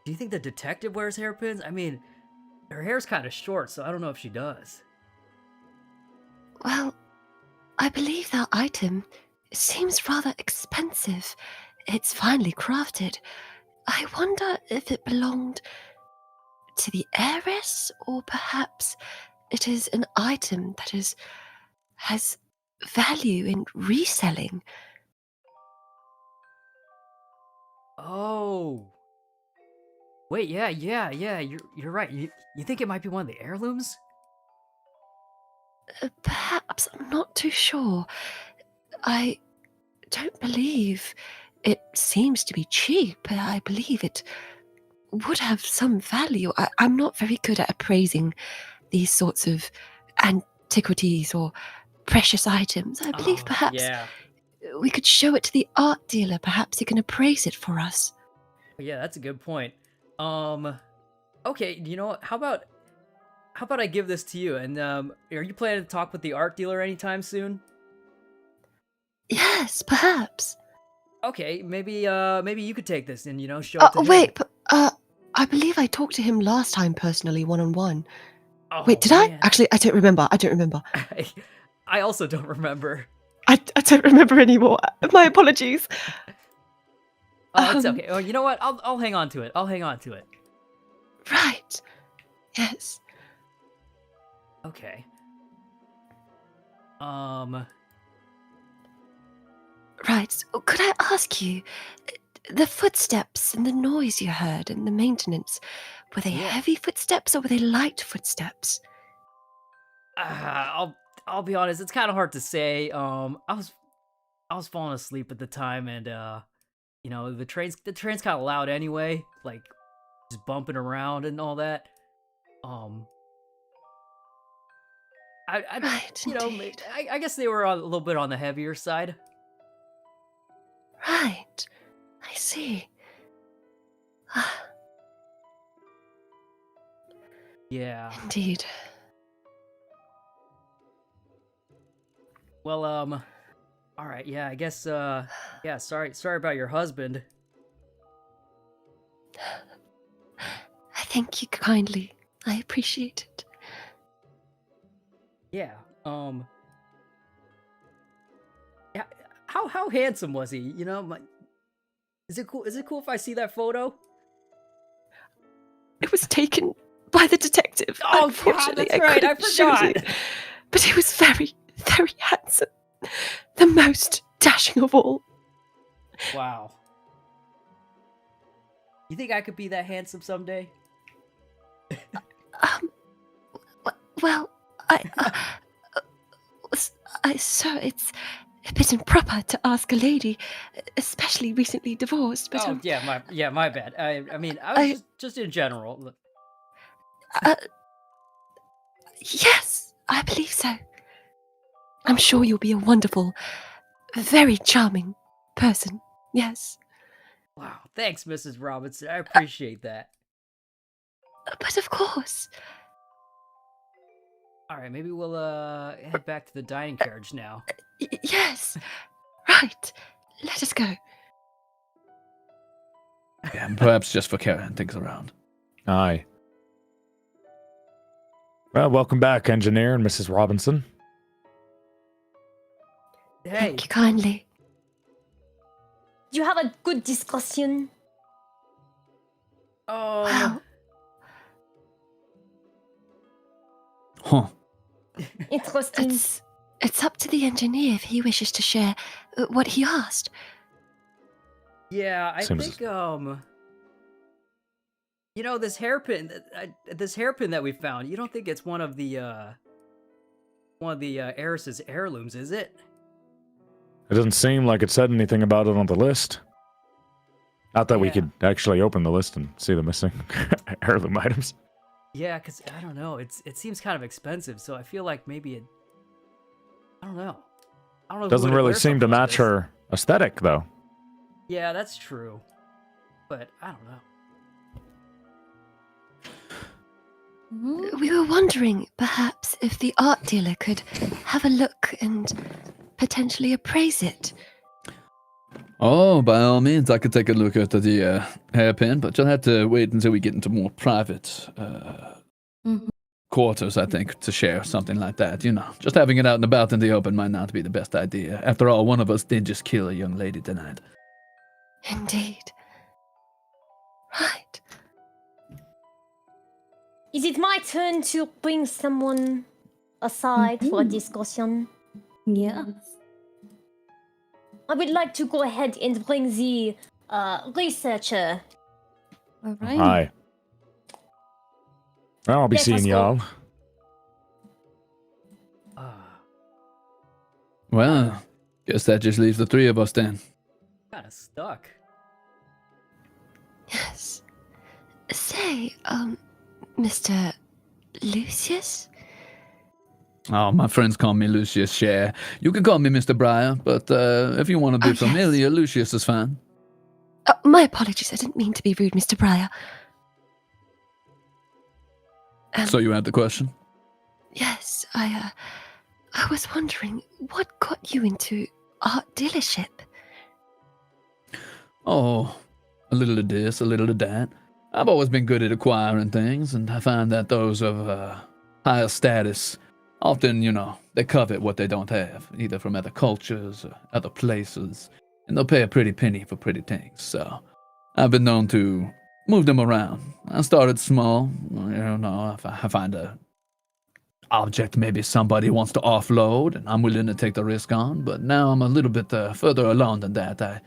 A: Do you think the detective wears hairpins? I mean, her hair's kind of short, so I don't know if she does.
C: Well, I believe that item seems rather expensive. It's finely crafted. I wonder if it belonged to the heiress, or perhaps it is an item that has value in reselling.
A: Oh. Wait, yeah, you're right. You think it might be one of the heirlooms?
C: Perhaps, I'm not too sure. I don't believe it seems to be cheap. I believe it would have some value. I'm not very good at appraising these sorts of antiquities or precious items. I believe perhaps
A: Yeah.
C: we could show it to the art dealer. Perhaps he can appraise it for us.
A: Yeah, that's a good point. Okay, you know what? How about I give this to you? And are you planning to talk with the art dealer anytime soon?
C: Yes, perhaps.
A: Okay, maybe you could take this and show it to him.
C: Wait, but, I believe I talked to him last time personally, one-on-one.
A: Oh,
C: Wait, did
A: man.
C: I? Actually, I don't remember.
A: I also don't remember.
C: I don't remember anymore. My apologies.
A: Oh, it's okay. Oh, you know what? I'll hang on to it.
C: Right. Yes.
A: Okay.
C: Right. So could I ask you, the footsteps and the noise you heard and the maintenance, were they heavy footsteps or were they light footsteps?
A: I'll be honest. It's kind of hard to say. I was falling asleep at the time, and the train's kind of loud anyway, like just bumping around and all that.
C: Right, indeed.
A: I guess they were a little bit on the heavier side.
C: Right. I see.
A: Yeah.
C: Indeed.
A: Well, all right. Yeah, I guess. Yeah. Sorry about your husband.
C: I thank you kindly. I appreciate it.
A: Yeah. Yeah. How handsome was he? Is it cool? Is it cool if I see that photo?
C: It was taken by the detective.
A: Oh, God,
C: Unfortunately,
A: that's right. I
C: couldn't show
A: forgot.
C: you. But he was very, very handsome. The most dashing of all.
A: Wow. You think I could be that handsome someday?
C: Well, so it's a bit improper to ask a lady, especially recently divorced. But
A: my bad. I mean, I was just in general.
C: Yes, I believe so. I'm sure you'll be a wonderful, very charming person. Yes.
A: Wow, thanks, Mrs. Robinson. I appreciate that.
C: But of course.
A: All right, maybe we'll head back to the dining carriage now.
C: Yes. Right. Let us go.
D: Yeah, and perhaps just for carrying things around.
F: Aye. Well, welcome back, engineer and Mrs. Robinson.
A: Hey.
C: Thank you kindly.
E: Did you have a good discussion?
C: Wow.
D: Huh.
E: Interesting.
C: It's up to the engineer if he wishes to share what he asked.
A: Yeah, I
F: Seems-
A: think this hairpin that we found. You don't think it's one of the Heiress's heirlooms, is it?
F: It doesn't seem like it said anything about it on the list. Not that we
A: Yeah.
F: could actually open the list and see the missing heirloom items.
A: Yeah, because I don't know. It seems kind of expensive, so I feel like maybe it. I don't know. Who
F: Doesn't
A: would
F: really
A: wear
F: seem to
A: something like
F: match
A: this.
F: her aesthetic, though.
A: Yeah, that's true. But I don't know.
C: We were wondering, perhaps, if the art dealer could have a look and potentially appraise it.
D: Oh, by all means, I could take a look at the hairpin, but you'll have to wait until we get into more private quarters, I think, to share something like that. Just having it out and about in the open might not be the best idea. After all, one of us did just kill a young lady tonight.
C: Indeed. Right.
E: Is it my turn to bring someone aside for a discussion?
B: Yes.
E: I would like to go ahead and bring the researcher.
B: All right.
F: Hi. Well, I'll be
E: Yes,
F: seeing
E: let's go.
F: y'all.
D: Well, guess that just leaves the three of us then.
A: Kind of stuck.
C: Yes. Say, Mr. Lucius?
D: Oh, my friends call me Lucius Share. You can call me Mr. Briar, but if you want to be
C: Oh, yes.
D: familiar, Lucius is fine.
C: My apologies, I didn't mean to be rude, Mr. Briar.
D: So you had the question?
C: Yes, I was wondering, what got you into art dealership?
D: Oh, a little of this, a little of that. I've always been good at acquiring things, and I find that those of higher status often, they covet what they don't have, either from other cultures or other places, and they'll pay a pretty penny for pretty things. So I've been known to move them around. I started small, if I find a object maybe somebody wants to offload, and I'm willing to take the risk on, but now I'm a little bit further along than that.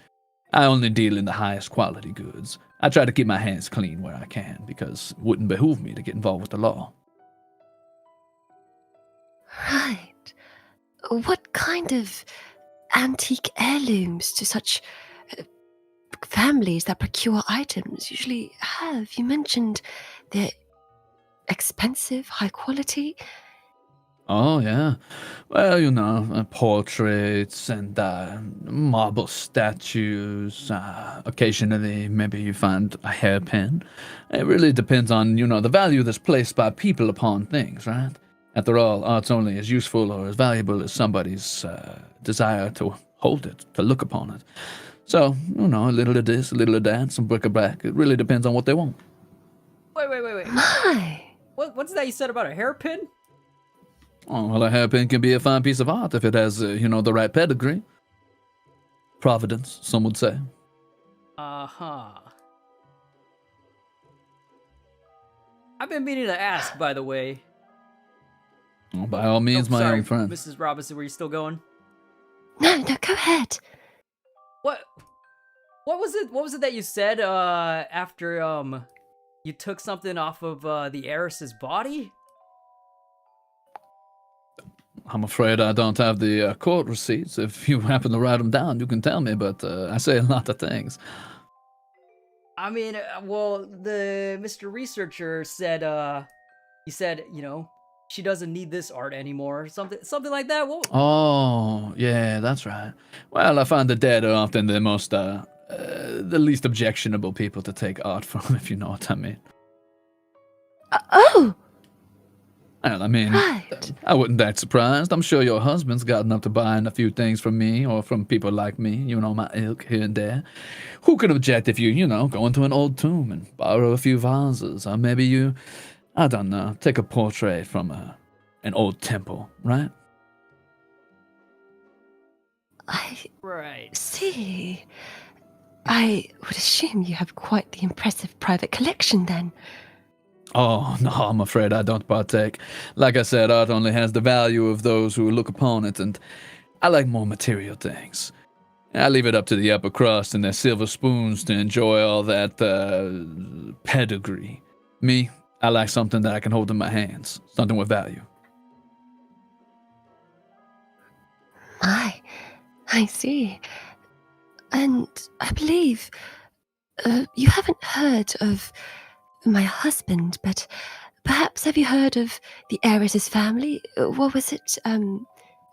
D: I only deal in the highest quality goods. I try to keep my hands clean where I can, because it wouldn't behoove me to get involved with the law.
C: Right. What kind of antique heirlooms to such families that procure items usually have? You mentioned they're expensive, high quality.
D: Oh, yeah. Well, portraits and marble statues. Occasionally, maybe you find a hairpin. It really depends on, the value that's placed by people upon things, right? After all, art's only as useful or as valuable as somebody's desire to hold it, to look upon it. So, a little of this, a little of that, some bric-a-brac. It really depends on what they want.
A: Wait.
C: My.
A: What's that you said about a hairpin?
D: Oh, well, a hairpin can be a fine piece of art if it has, the right pedigree. Providence, some would say.
A: Uh-huh. I've been meaning to ask, by the way.
D: Well, by all means, my
A: sorry,
D: own friend.
A: Mrs. Robinson, were you still going?
C: No, go ahead.
A: What was it that you said after you took something off of the heiress's body?
D: I'm afraid I don't have the court receipts. If you happen to write them down, you can tell me, but I say a lot of things.
A: I mean, well, the Mr. Researcher said, he said, she doesn't need this art anymore, something like that. What?
D: Oh, yeah, that's right. Well, I find the dead are often the most, the least objectionable people to take art from, if you know what I mean.
C: Oh!
D: Well, I mean,
C: Right.
D: I wouldn't be that surprised. I'm sure your husband's gotten up to buying a few things from me or from people like me, my ilk here and there. Who could object if you, go into an old tomb and borrow a few vases, or maybe you, I don't know, take a portrait from an old temple, right?
C: I
A: Right.
C: see. I would assume you have quite the impressive private collection then.
D: Oh, no, I'm afraid I don't partake. Like I said, art only has the value of those who look upon it, and I like more material things. I leave it up to the upper crust and their silver spoons to enjoy all that pedigree. Me, I like something that I can hold in my hands, something with value.
C: I see. And I believe you haven't heard of my husband, but perhaps have you heard of the heiress's family? What was it?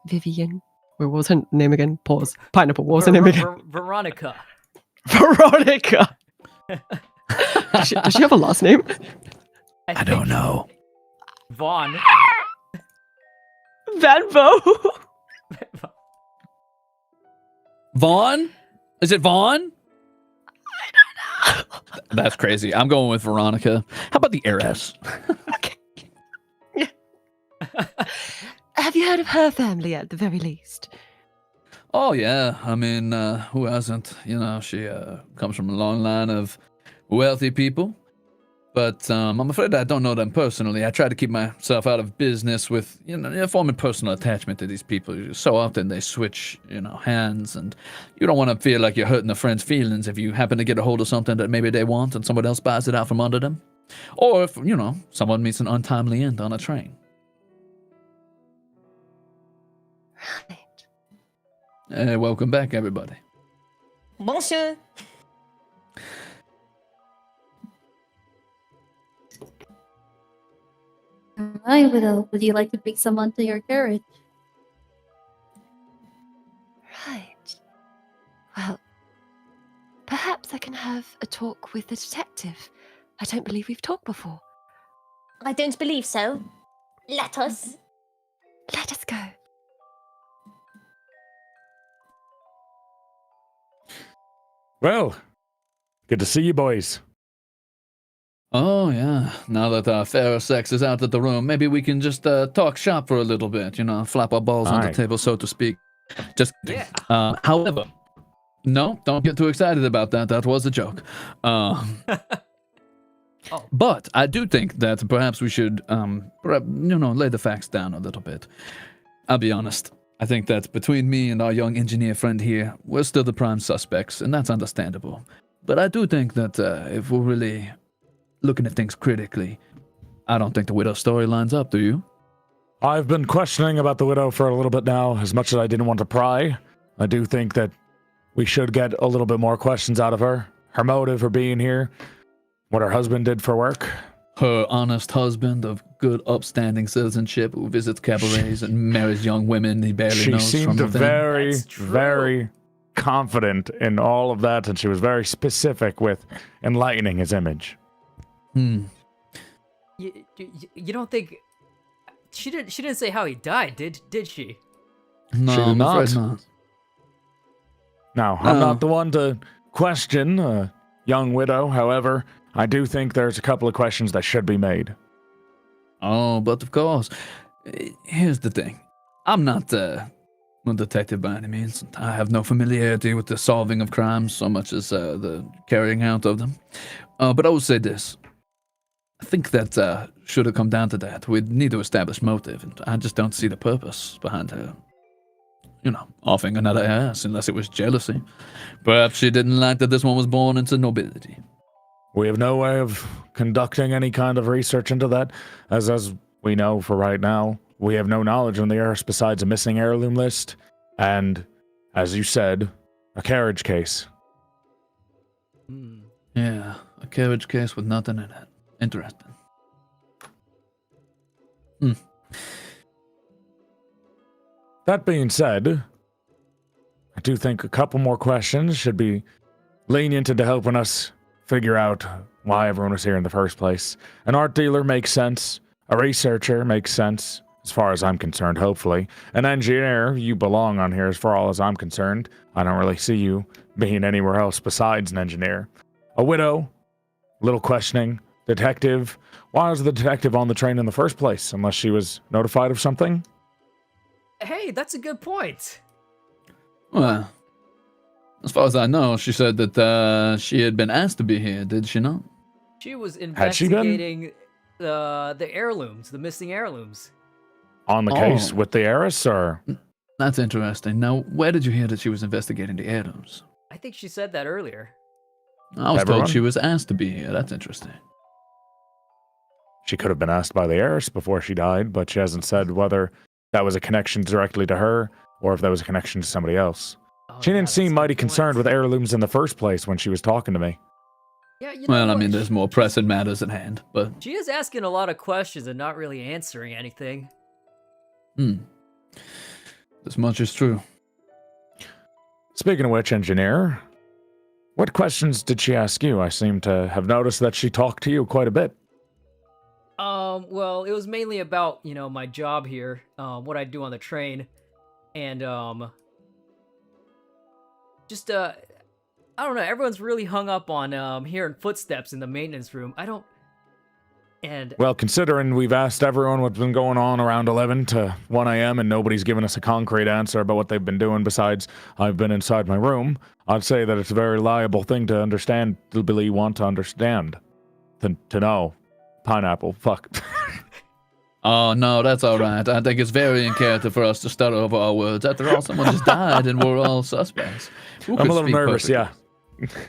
C: Vivian. What was her name again? Pause. Pineapple. What was her name again?
A: Veronica.
C: Veronica. does she have a last name?
D: I don't know.
A: Vaughn.
C: Vanvo.
D: Vaughn? Is it Vaughn? That's crazy. I'm going with Veronica. How about the heiress?
C: Okay. Yeah. Have you heard of her family at the very least?
D: Oh, yeah. I mean, who hasn't? She comes from a long line of wealthy people. But I'm afraid I don't know them personally. I try to keep myself out of business with, forming personal attachment to these people. So often they switch, hands, and you don't want to feel like you're hurting a friend's feelings if you happen to get a hold of something that maybe they want and someone else buys it out from under them. Or if, someone meets an untimely end on a train.
C: Right.
D: Hey, welcome back, everybody.
E: Bonjour.
B: Alright, Widow, would you like to bring someone to your carriage?
C: Right. Well, perhaps I can have a talk with the detective. I don't believe we've talked before.
E: I don't believe so. Let us.
C: Let us go.
F: Well, good to see you boys.
D: Oh, yeah. Now that our fairer sex is out of the room, maybe we can just talk shop for a little bit, flap our balls on the
F: Aye.
D: table, so to speak. Just kidding.
A: Yeah.
D: However, no, don't get too excited about that. That was a joke. But I do think that perhaps we should, lay the facts down a little bit. I'll be honest. I think that between me and our young engineer friend here, we're still the prime suspects, and that's understandable. But I do think that if we're really looking at things critically, I don't think the Widow story lines up, do you?
F: I've been questioning about the widow for a little bit now, as much as I didn't want to pry. I do think that we should get a little bit more questions out of her. Her motive for being here, what her husband did for work.
D: Her honest husband of good, upstanding citizenship who visits cabarets and marries young women he barely
F: She
D: knows from
F: seemed
D: within.
F: very,
A: That's true.
F: very confident in all of that, and she was very specific with enlightening his image.
D: Hmm.
A: You don't think she didn't say how he died, did she?
D: No,
F: She did
D: I'm afraid
F: not.
D: not.
F: Now, I'm
D: No.
F: not the one to question a young widow. However, I do think there's a couple of questions that should be made.
D: Oh, but of course. Here's the thing. I'm not a detective by any means. I have no familiarity with the solving of crimes so much as the carrying out of them. But I will say this. I think that should it come down to that, we'd need to establish motive, and I just don't see the purpose behind her, offering another ass unless it was jealousy. Perhaps she didn't like that this one was born into nobility.
F: We have no way of conducting any kind of research into that, as we know for right now. We have no knowledge on the Heiress besides a missing heirloom list, and, as you said, a carriage case.
D: Yeah, a carriage case with nothing in it. Interesting.
F: That being said, I do think a couple more questions should be lenient into helping us figure out why everyone was here in the first place. An art dealer makes sense. A researcher makes sense, as far as I'm concerned, hopefully. An engineer, you belong on here as far as I'm concerned. I don't really see you being anywhere else besides an engineer. A widow, little questioning. Detective, why was the detective on the train in the first place, unless she was notified of something?
A: Hey, that's a good point.
D: Well, as far as I know, she said that she had been asked to be here, did she not?
A: She was
F: Had she been?
A: investigating the heirlooms, the missing heirlooms.
F: On the case
D: Oh.
F: with the heiress, or?
D: That's interesting. Now, where did you hear that she was investigating the heirlooms?
A: I think she said that earlier.
D: I was
F: Everyone?
D: told she was asked to be here. That's interesting.
F: She could have been asked by the heiress before she died, but she hasn't said whether that was a connection directly to her or if that was a connection to somebody else.
A: Oh,
F: She
A: yeah,
F: didn't
A: that's a
F: seem
A: good
F: mighty
A: point.
F: concerned with heirlooms in the first place when she was talking to me.
A: Yeah, you know
D: Well, I
A: what?
D: mean, there's more pressing matters at hand, but
A: She is asking a lot of questions and not really answering anything.
D: this much is true.
F: Speaking of which, engineer, what questions did she ask you? I seem to have noticed that she talked to you quite a bit.
A: Well, it was mainly about, my job here, what I do on the train, and, just, I don't know, everyone's really hung up on, hearing footsteps in the maintenance room.
F: Well, considering we've asked everyone what's been going on around 11 to 1 a.m. and nobody's given us a concrete answer about what they've been doing besides I've been inside my room, I'd say that it's a very liable thing to understand, to really want to understand, to know. Pineapple, fuck.
D: Oh, no, that's all right. I think it's very in character for us to stutter over our words. After all, someone just died and we're all suspects. Who
F: I'm
D: could
F: a little
D: speak
F: nervous,
D: perfectly?
F: yeah.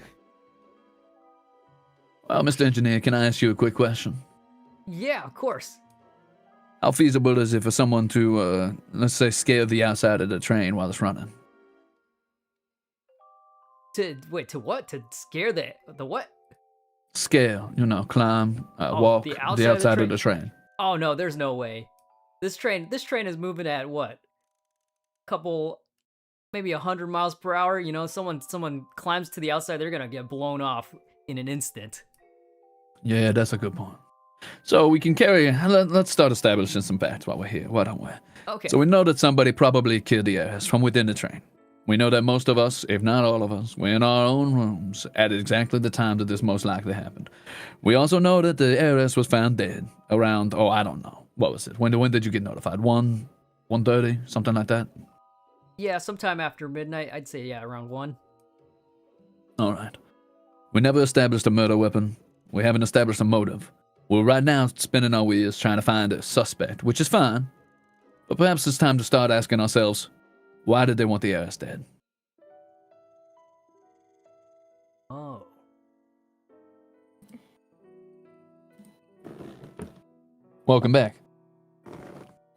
D: Well, Mr. Engineer, can I ask you a quick question?
A: Yeah, of course.
D: How feasible is it for someone to, let's say, scare the outside of the train while it's running?
A: To what? To scare the what?
D: Scale, climb, walk
A: the
D: the
A: outside
D: outside
A: of
D: of
A: the
D: the train.
A: Oh no, there's no way. This train is moving at what? Maybe 100 miles per hour. Someone climbs to the outside, they're gonna get blown off in an instant.
D: Yeah, that's a good point. So we can let's start establishing some facts while we're here, why don't we?
A: Okay.
D: So we know that somebody probably killed the heiress from within the train. We know that most of us, if not all of us, were in our own rooms at exactly the time that this most likely happened. We also know that the heiress was found dead around, I don't know. What was it? When did you get notified? 1:30, something like that?
A: Yeah, sometime after midnight. I'd say yeah, around 1.
D: All right. We never established a murder weapon. We haven't established a motive. We're right now spinning our wheels trying to find a suspect, which is fine. But perhaps it's time to start asking ourselves, why did they want the heiress dead?
A: Oh.
D: Welcome back.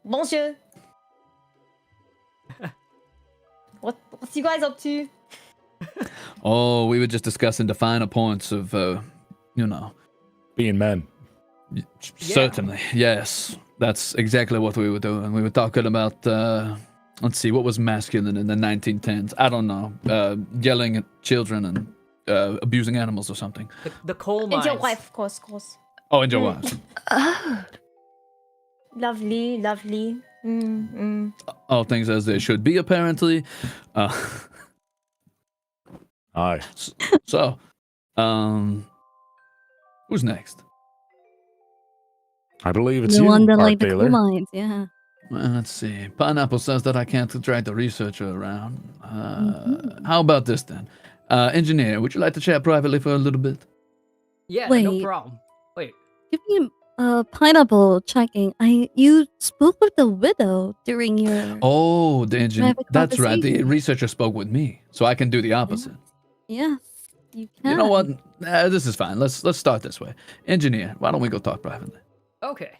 E: Bonjour. What What's you guys up to?
D: Oh, we were just discussing the finer points of, you know.
F: Being men.
D: Certainly, yes. That's exactly what we were doing. We were talking about, let's see, what was masculine in the 1910s? I don't know. Yelling at children and abusing animals or something.
A: The coal
E: And
A: mines.
E: your wife, of course.
D: Oh, and your wives.
E: Lovely, lovely.
D: All things as they should be, apparently.
F: Aye.
D: So, who's next?
F: I believe it's
B: The
F: you,
B: one that
F: art
B: like the
F: dealer.
B: coal mines, yeah.
D: Well, let's see. Pineapple says that I can't drag the researcher around. How about this then? Engineer, would you like to chat privately for a little bit?
A: Yeah, no
B: Wait.
A: problem. Wait,
B: Give me pineapple checking. You spoke with the widow during your
D: Oh, the engineer.
B: Private
D: That's right. The
B: conversation.
D: researcher spoke with me, so I can do the opposite.
B: Yes, you can.
D: You know what? This is fine. Let's start this way. Engineer, why don't we go talk privately?
A: okay.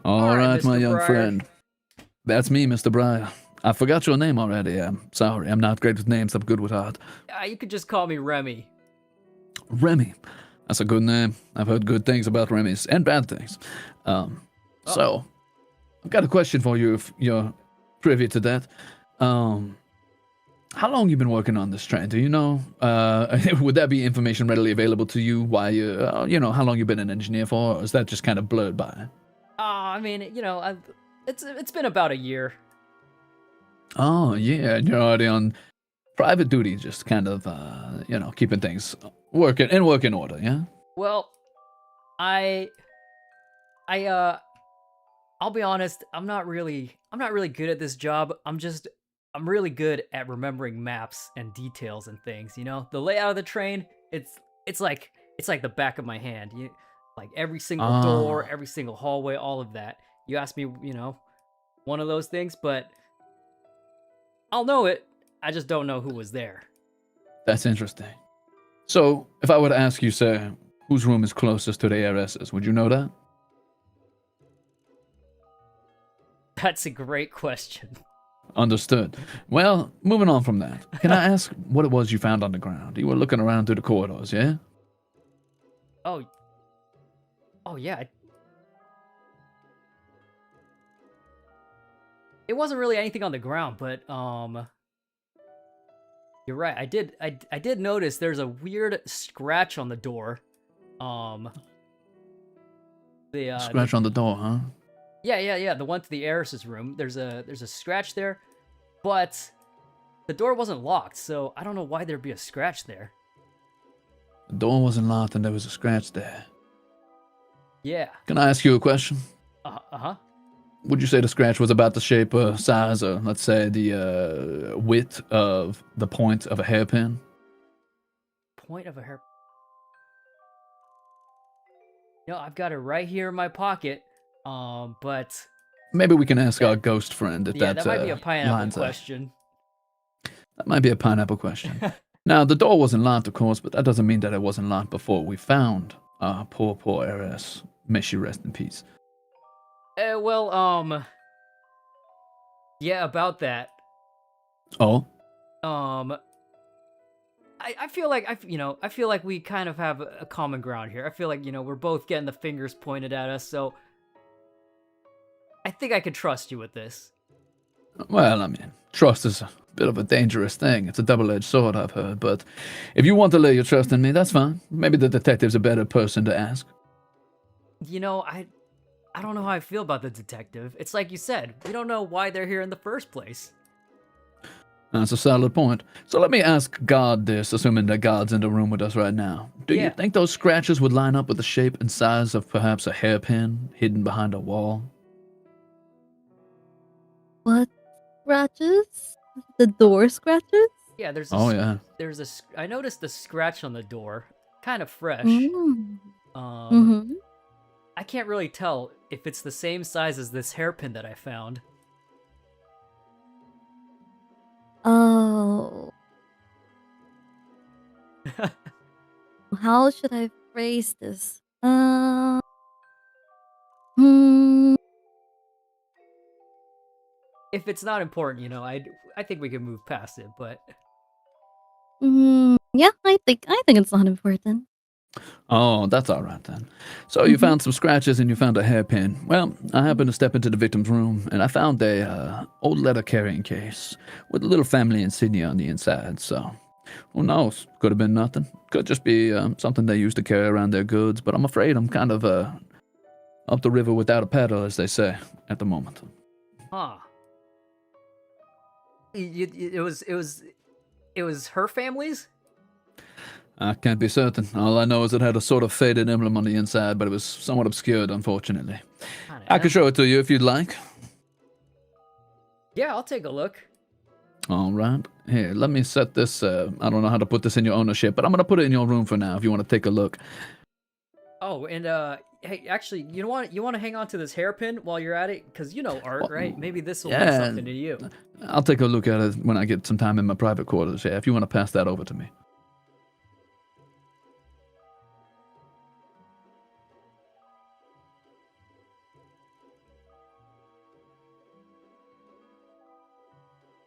D: All right, my
A: Mr.
D: young
A: Breyer.
D: friend. That's me, Mr. Breyer. I forgot your name already. I'm sorry. I'm not great with names. I'm good with art.
A: You could just call me Remy.
D: Remy. That's a good name. I've heard good things about Remy's and bad things. So, I've got a question for you if you're privy to that. How long you been working on this train? Do you know? Would that be information readily available to you? Why you know, how long you been an engineer for? Or is that just kind of blurred by?
A: I mean, you know, it's been about a year.
D: Oh, yeah. You're already on private duty, just kind of, you know, keeping things working order, yeah?
A: Well, I'll be honest, I'm not really good at this job. I'm really good at remembering maps and details and things, you know? The layout of the train, it's like the back of my hand. Like every single door, every single hallway, all of that. You ask me, you know, one of those things, but I'll know it. I just don't know who was there.
D: That's interesting. So, if I were to ask you, sir, whose room is closest to the Heiress's, would you know that?
A: That's a great question.
D: Understood. Well, moving on from that, can I ask what it was you found on the ground? You were looking around through the corridors, yeah?
A: Oh yeah. It wasn't really anything on the ground, but you're right. I did notice there's a weird scratch on the door.
D: Scratch on the door, huh?
A: Yeah. The one to the heiress's room. There's a scratch there, but the door wasn't locked, so I don't know why there'd be a scratch there.
D: The door wasn't locked and there was a scratch there.
A: Yeah.
D: Can I ask you a question?
A: Uh-huh.
D: Would you say the scratch was about the shape or size, or let's say the width of the point of a hairpin?
A: Point of a hair. No, I've got it right here in my pocket. But
D: Maybe we can ask our ghost friend if
A: yeah, that might be a pineapple
D: lines up.
A: question.
D: That might be a pineapple question. Now, the door wasn't locked, of course, but that doesn't mean that it wasn't locked before we found our poor Heiress. May she rest in peace.
A: Yeah, about that.
D: Oh?
A: I feel like I feel like we kind of have a common ground here. I feel like, you know, we're both getting the fingers pointed at us, so I think I could trust you with this.
D: Well, I mean, trust is a bit of a dangerous thing. It's a double-edged sword, I've heard, but if you want to lay your trust in me, that's fine. Maybe the detective's a better person to ask.
A: You know, I don't know how I feel about the detective. It's like you said, we don't know why they're here in the first place.
D: That's a solid point. So let me ask God this, assuming that God's in the room with us right now. Do you
A: Yeah.
D: think those scratches would line up with the shape and size of perhaps a hairpin hidden behind a wall?
B: What scratches? The door scratches?
A: Yeah, there's I noticed the scratch on the door, kind of fresh.
B: Mm-hmm.
A: I can't really tell if it's the same size as this hairpin that I found.
B: Oh. How should I phrase this?
A: if it's not important, I think we can move past it. But
B: Yeah, I think it's not important.
D: Oh, that's all right then. So you found some scratches and you found a hairpin. Well, I happened to step into the victim's room and I found a old letter carrying case with a little family insignia on the inside. So who knows? Could have been nothing. Could just be something they used to carry around their goods. But I'm afraid I'm kind of up the river without a paddle, as they say, at the moment.
A: huh? It was her family's.
D: I can't be certain. All I know is it had a sort of faded emblem on the inside, but it was somewhat obscured, unfortunately. I can show it to you if you'd like.
A: Yeah, I'll take a look.
D: All right. Here, let me set this. I don't know how to put this in your ownership, but I'm going to put it in your room for now if you want to take a look.
A: Oh, and hey, actually, you know what? You want to hang on to this hairpin while you're at it? Because you know art, right? Maybe this will mean something to you.
D: I'll take a look at it when I get some time in my private quarters. Yeah, if you want to pass that over to me.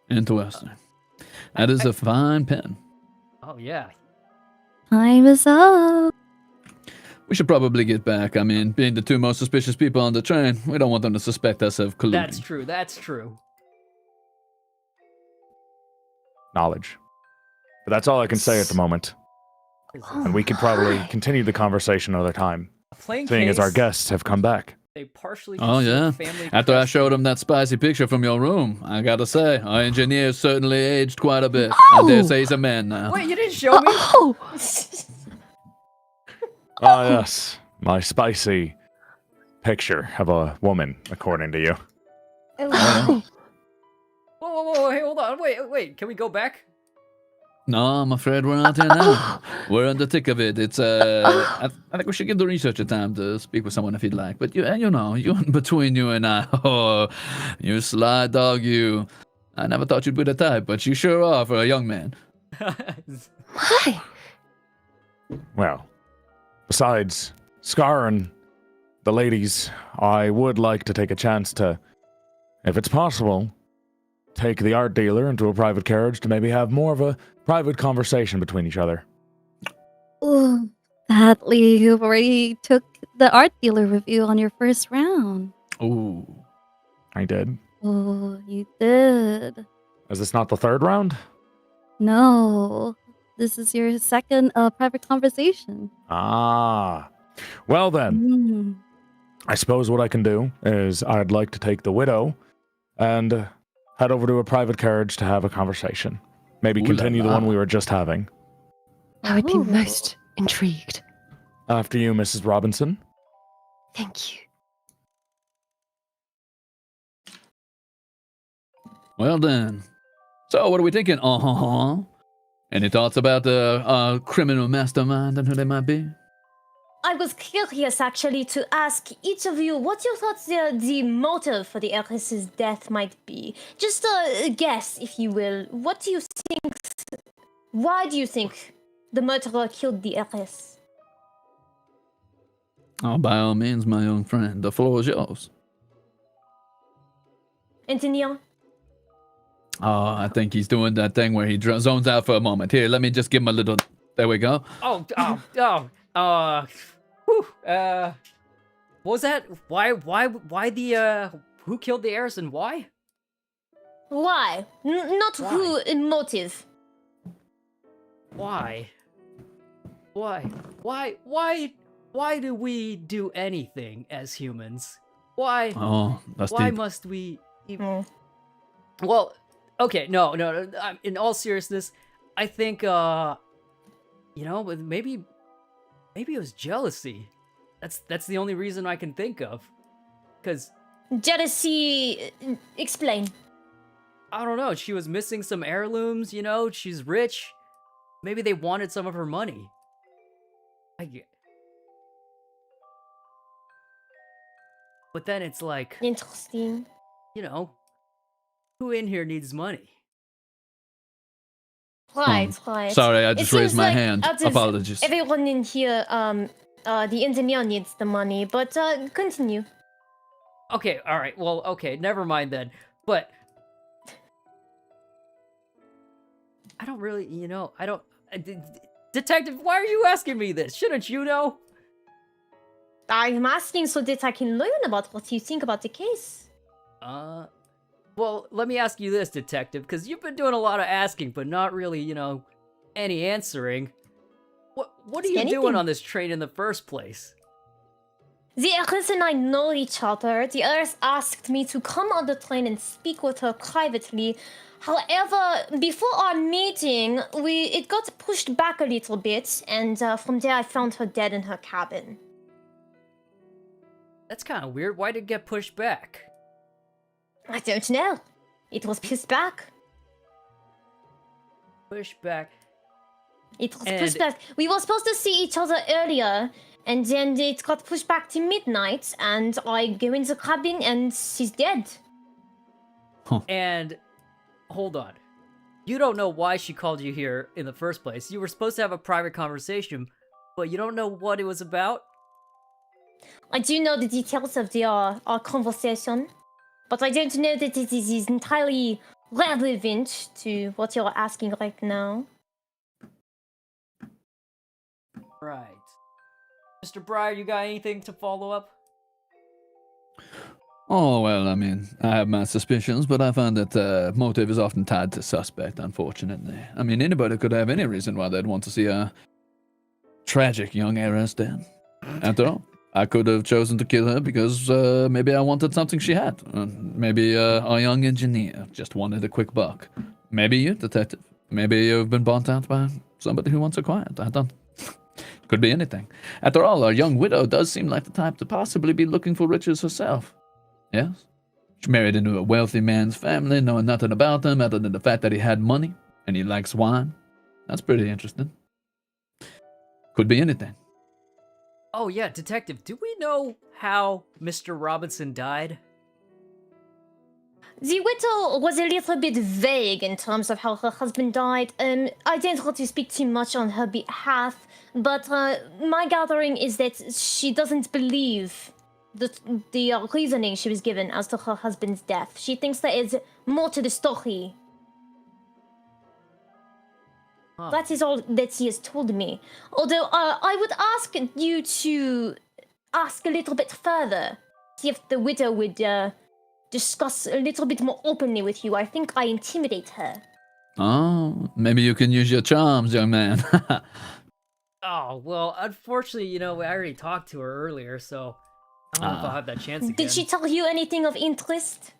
D: Interesting. That is a fine pen.
A: Oh, yeah.
B: Time is up.
D: We should probably get back. I mean, being the two most suspicious people on the train, we don't want them to suspect us of colluding.
A: That's true.
F: Knowledge. But that's all I can say at the moment. And we could probably continue the conversation another time, seeing as our guests have come back.
A: They partially
D: Oh, yeah.
A: family
D: After I
A: crest.
D: showed him that spicy picture from your room, I gotta say, our engineer certainly aged quite a bit. I dare say he's a man now.
A: Wait, you didn't show me?
B: Oh,
F: Ah, yes. My spicy picture of a woman, according to you.
B: oh.
A: Whoa, hey, hold on. Wait, can we go back?
D: No, I'm afraid we're not here now. We're in the thick of it. It's I think we should give the researcher time to speak with someone if you'd like. But you know, between you and I, oh, you sly dog, you. I never thought you'd be the type, but you sure are for a young man.
B: Why?
F: Well, besides Scar and the ladies, I would like to take a chance to, if it's possible, take the art dealer into a private carriage to maybe have more of a private conversation between each other.
B: Oh, sadly, you've already took the art dealer review on your first round.
D: Ooh.
F: I did.
B: Oh, you did.
F: Is this not the third round?
B: No, this is your second private conversation.
F: Ah. Well then,
B: Mm.
F: I suppose what I can do is I'd like to take the widow and head over to a private carriage to have a conversation. Maybe
D: Ooh la
F: continue the
D: la.
F: one we were just having.
C: I would be
B: Oh.
C: most intrigued.
F: After you, Mrs. Robinson.
C: Thank you.
D: Well then. So what are we thinking? Any thoughts about the criminal mastermind and who they might be?
E: I was curious actually to ask each of you what you thought the motive for the heiress's death might be. Just a guess, if you will. What do you think? Why do you think the murderer killed the heiress?
D: Oh, by all means, my young friend. The floor is yours.
E: Engineer?
D: Oh, I think he's doing that thing where he zones out for a moment. Here, let me just give him a little... There we go.
A: Whew, what was that? Why the, who killed the heiress and why?
E: Why? Not
A: Why?
E: who, motive.
A: Why do we do anything as humans? Why
D: Oh, that's
A: why
D: deep.
A: must we even... Well, okay, no. In all seriousness, I think maybe it was jealousy. That's the only reason I can think of. Cause
E: Jealousy. Explain.
A: I don't know, she was missing some heirlooms, she's rich. Maybe they wanted some of her money. But then it's like,
E: Interesting.
A: who in here needs money?
E: Right.
D: Sorry, I
E: It
D: just raised
E: seems
D: my
E: like
D: hand.
E: out of
D: Apologies.
E: Everyone in here, the engineer needs the money, but continue.
A: Okay, alright, well, okay, never mind then. But I don't really, I don't. Detective, why are you asking me this? Shouldn't you know?
E: I'm asking so that I can learn about what you think about the case.
A: Well, let me ask you this, Detective, because you've been doing a lot of asking, but not really, any answering. What are you doing on this train in the first place?
E: The Heiress and I know each other. The Heiress asked me to come on the train and speak with her privately. However, before our meeting, it got pushed back a little bit, and from there I found her dead in her cabin.
A: That's kind of weird. Why did it get pushed back?
E: I don't know. It was pushed back.
A: Pushed back.
E: It was pushed back. We were supposed to see each other earlier, and then it got pushed back to midnight, and I go in the cabin and she's dead.
A: And hold on. You don't know why she called you here in the first place. You were supposed to have a private conversation, but you don't know what it was about?
E: I do know the details of our conversation, but I don't know that it is entirely relevant to what you're asking right now.
A: Right. Mr. Breyer, you got anything to follow up?
D: Oh, well, I mean, I have my suspicions, but I find that motive is often tied to suspect, unfortunately. I mean, anybody could have any reason why they'd want to see a tragic young heiress dead. After all, I could have chosen to kill her because maybe I wanted something she had. Maybe our young engineer just wanted a quick buck. Maybe you, detective. Maybe you've been bought out by somebody who wants her quiet. I don't. Could be anything. After all, our young widow does seem like the type to possibly be looking for riches herself. Yes? She married into a wealthy man's family, knowing nothing about him other than the fact that he had money and he likes wine. That's pretty interesting. Could be anything.
A: Oh yeah, Detective, do we know how Mr. Robinson died?
E: The widow was a little bit vague in terms of how her husband died. I don't want to speak too much on her behalf, but my gathering is that she doesn't believe the reasoning she was given as to her husband's death. She thinks there is more to the story.
A: Huh.
E: That is all that she has told me. Although I would ask you to ask a little bit further. See if the widow would discuss a little bit more openly with you. I think I intimidate her.
D: Oh, maybe you can use your charms, young man.
A: Oh, well, unfortunately, I already talked to her earlier, so I don't know if I'll have that chance again.
E: Did she tell you anything of interest?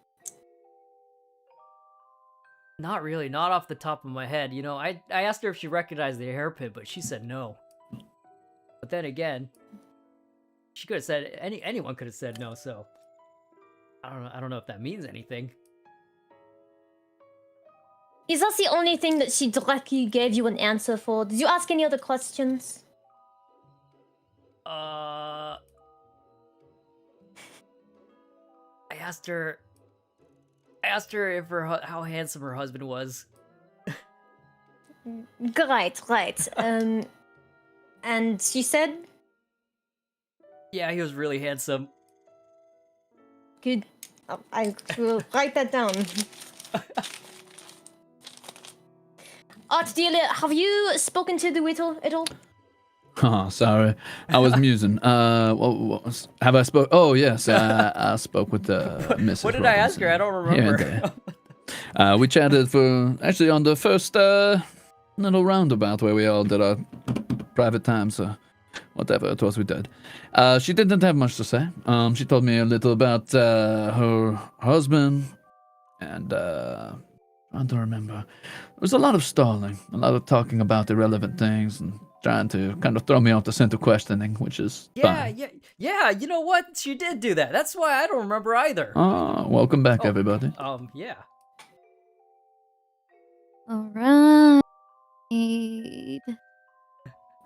A: Not really, not off the top of my head. I asked her if she recognized the hairpin, but she said no. But then again, she could have said, anyone could have said no, so I don't know if that means anything.
E: Is that the only thing that she directly gave you an answer for? Did you ask any other questions?
A: I asked her if how handsome her husband was.
E: Right. And she said?
A: Yeah, he was really handsome.
E: Good. I will write that down. Art dealer, have you spoken to the widow at all?
D: Oh, sorry. I was musing. Have I spoke? Oh, yes. I spoke with Mrs.
A: What did I ask her? I don't remember.
D: We chatted actually on the first little roundabout where we all did our private time, so whatever it was we did. She didn't have much to say. She told me a little about her husband and trying to remember. There was a lot of stalling, a lot of talking about irrelevant things and trying to kind of throw me off the scent of questioning, which is fine.
A: Yeah, you know what? She did do that. That's why I don't remember either.
D: Welcome back, everybody.
A: Yeah.
B: All right.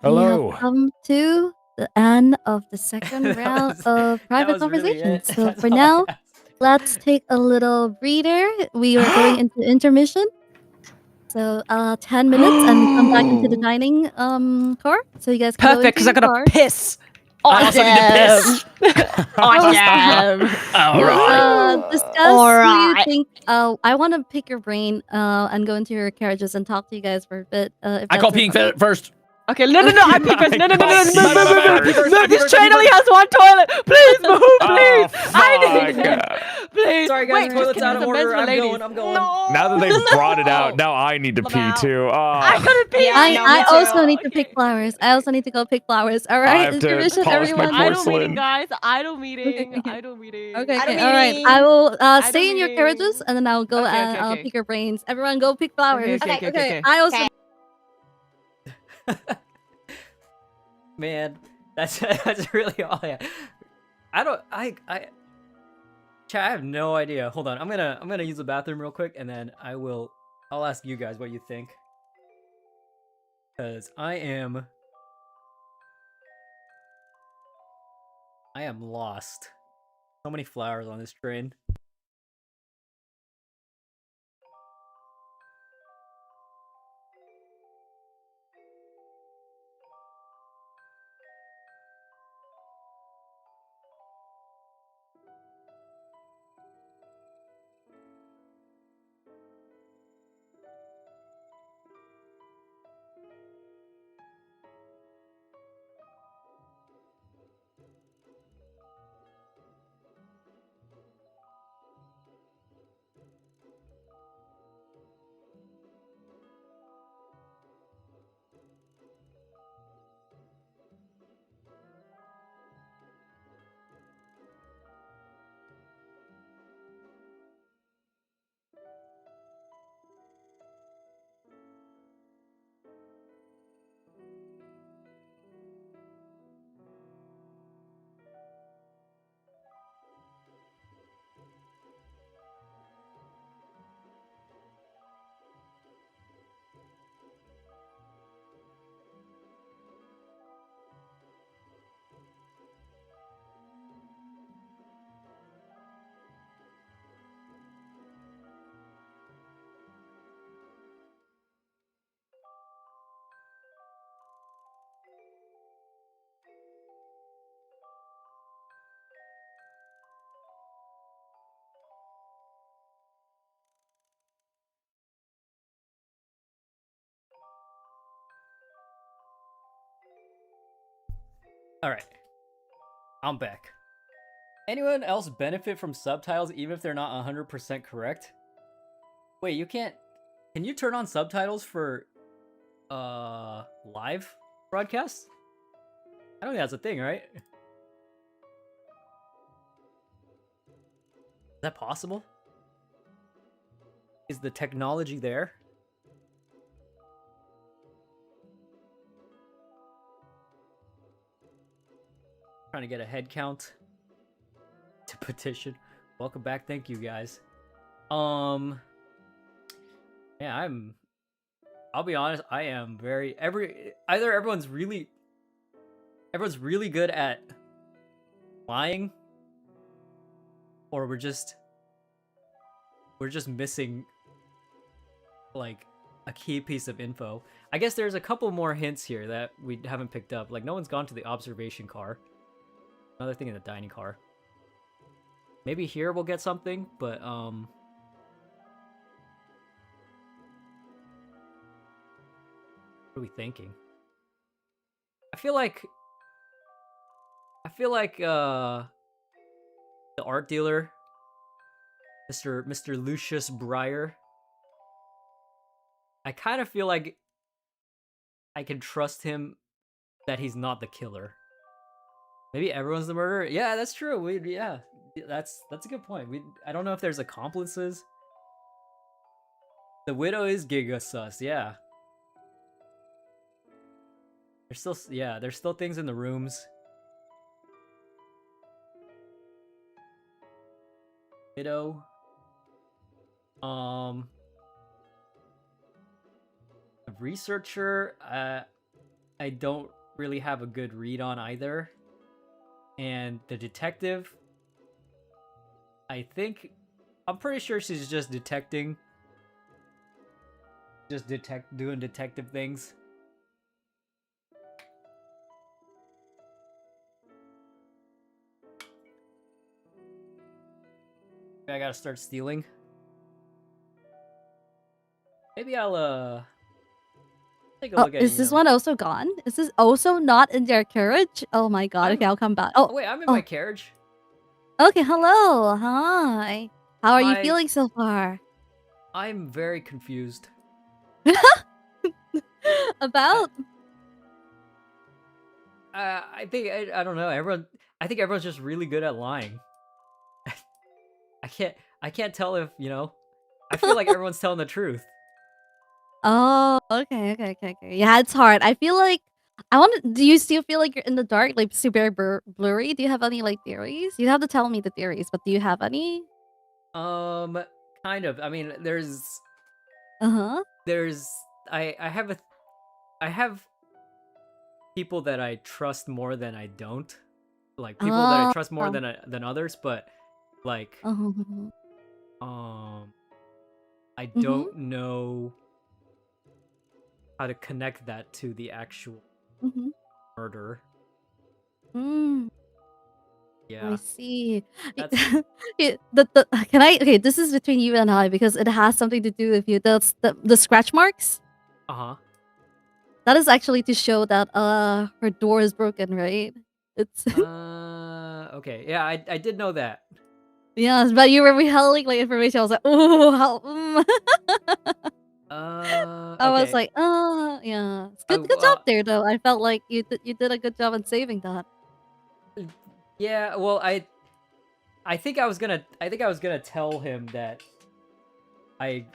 F: Hello.
B: We have come to the end of the second round of private
A: was really
B: conversations.
A: it.
B: So
A: That's
B: for
A: all
B: now,
A: I asked.
B: let's take a little breather. We are going into intermission. So 10 minutes and we come back into the dining car. So you guys can go
C: Perfect, because
B: into
C: I
B: your
C: gotta
B: car.
C: piss.
D: I also need to piss.
C: Awesome.
D: All right.
B: Discuss
C: All
B: who you
C: right.
B: think. I want to pick your brain and go into your carriages and talk to you guys for a bit. If
D: I call
B: that's
D: peeing
B: okay.
D: first.
C: Okay, no, I pee first. No,
D: I pee first.
C: This train only has one toilet. Please move, please.
F: Oh,
C: I need
F: fuck.
C: Please.
A: Sorry, guys.
C: Wait,
A: Toilet's out of
C: there's a
A: order.
C: men's for
A: I'm
C: ladies.
A: going. I'm going.
C: No.
F: Now that they've brought it out, now I need to pee
E: Out.
F: too.
C: I couldn't pee.
E: Yeah,
B: I
E: no, me
B: also
E: too.
B: need to pick flowers. I also need to go pick flowers. All
F: I
B: right,
F: have
B: is
F: to
B: permission,
F: polish my
B: everyone?
C: Idle
F: porcelain.
C: meeting, guys. Idle meeting.
B: Okay.
C: Idle meeting.
B: Okay,
E: Idle
B: okay, all right.
E: meeting.
B: I will
C: Idle
B: stay in your
C: meeting.
B: carriages, and then I'll go
C: Okay,
B: and
C: okay,
B: I'll
C: okay.
B: pick your brains. Everyone, go pick flowers.
C: Okay.
B: I also.
E: Okay.
A: Man, that's really all I Chat, I have no idea. Hold on. I'm gonna use the bathroom real quick, and then I'll ask you guys what you think. Cause I am lost. So many flowers on this train. Alright. I'm back. Anyone else benefit from subtitles even if they're not 100% correct? Wait, you can't... Can you turn on subtitles for... live broadcasts? I don't think that's a thing, right? Is that possible? Is the technology there? Trying to get a head count to petition. Welcome back. Thank you guys. Yeah, I'll be honest, I am either everyone's really good at lying, or we're just missing like a key piece of info. I guess there's a couple more hints here that we haven't picked up. Like, no one's gone to the observation car. Another thing in the dining car. Maybe here we'll get something, but what are we thinking? I feel like the art dealer, Mr. Lucius Breyer, I kind of feel like I can trust him that he's not the killer. Maybe everyone's the murderer. Yeah, that's true. Yeah, that's a good point. I don't know if there's accomplices. The widow is Giga sus. Yeah. There's still things in the rooms. Widow. A researcher. I don't really have a good read on either. And the detective, I'm pretty sure she's just detecting. Doing detective things. I gotta start stealing. Maybe I'll take a
B: Oh,
A: look at
B: is this one also gone? Is this also not in their carriage? Oh my god. Okay, I'll come back.
A: Oh wait, I'm in my
B: Oh.
A: carriage.
B: Okay, hello. Hi. How are you
A: Hi.
B: feeling so far?
A: I'm very confused.
B: About?
A: I think I don't know. I think everyone's just really good at lying. I can't tell if, you know. I feel like everyone's telling the truth.
B: Oh, okay. Yeah, it's hard. I feel like do you still feel like you're in the dark, like super blurry? Do you have any like theories? You have to tell me the theories, but do you have any?
A: Kind of. I mean,
B: Uh-huh.
A: I have people that I trust more than I don't. Like people that I trust more
B: Oh.
A: than others, but like
B: Uh-huh.
A: I
B: Mhm.
A: don't know how to connect that to the actual
B: Mhm.
A: murder.
B: Mm, I
A: Yeah.
B: see.
A: That's
B: Can I? Okay, this is between you and I because it has something to do with you. The scratch marks.
A: uh-huh.
B: That is actually to show that her door is broken, right? It's
A: Okay. Yeah, I did know that.
B: yes, but you were withholding like information. I was like, oh, how? I was
A: Okay.
B: like, oh, yeah. It's good,
A: Oh,
B: good job there, though. I felt like you did a good job in saving that.
A: yeah, well, I think I was gonna tell him that I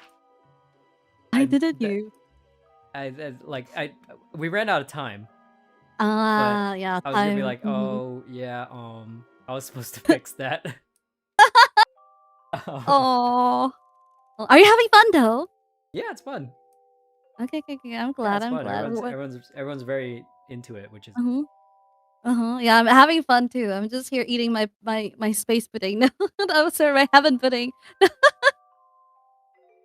B: I
A: I
B: didn't
A: that
B: you?
A: we ran out of time, but
B: Ah, yeah,
A: I was gonna be
B: time.
A: like,
B: Mhm.
A: "Oh, yeah, I was supposed to fix that." Um,
B: Oh, are you having fun though?
A: yeah, it's fun.
B: Okay. I'm
A: Yeah,
B: glad.
A: it's
B: I'm
A: fun.
B: glad.
A: Everyone's very into it, which is
B: Uh-huh. Uh-huh. Yeah, I'm having fun too. I'm just here eating my space pudding. No, that was my heaven pudding.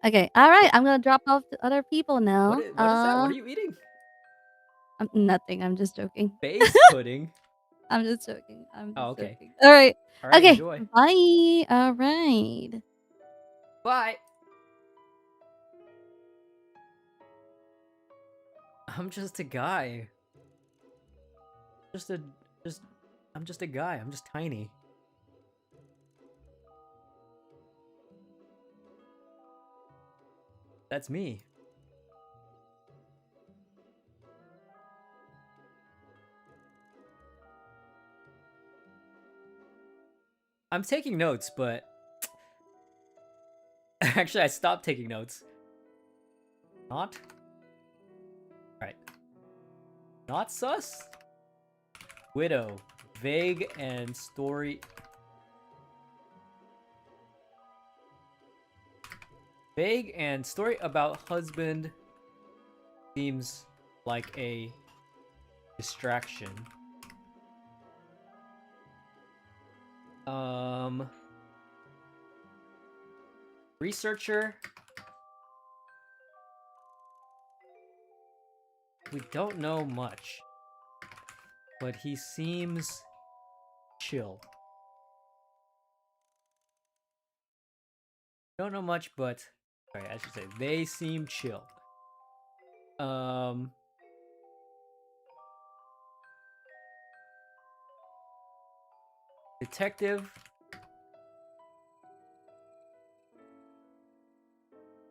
B: Okay. All right. I'm gonna drop off to other people now.
A: what is that? What are you eating?
B: Nothing. I'm just joking.
A: Base pudding.
B: I'm just joking. I'm
A: Oh,
B: just
A: okay.
B: joking. All right.
A: All right,
B: Okay.
A: enjoy.
B: Bye. All right.
A: Bye. I'm just a guy. Just a just I'm just a guy. I'm just tiny. That's me. I'm taking notes, but actually I stopped taking notes. Not? Right. Not sus? Widow. Vague and story. Vague and story about husband seems like a distraction. Researcher. We don't know much, but he seems chill. Don't know much, but sorry, I should say they seem chill. Detective.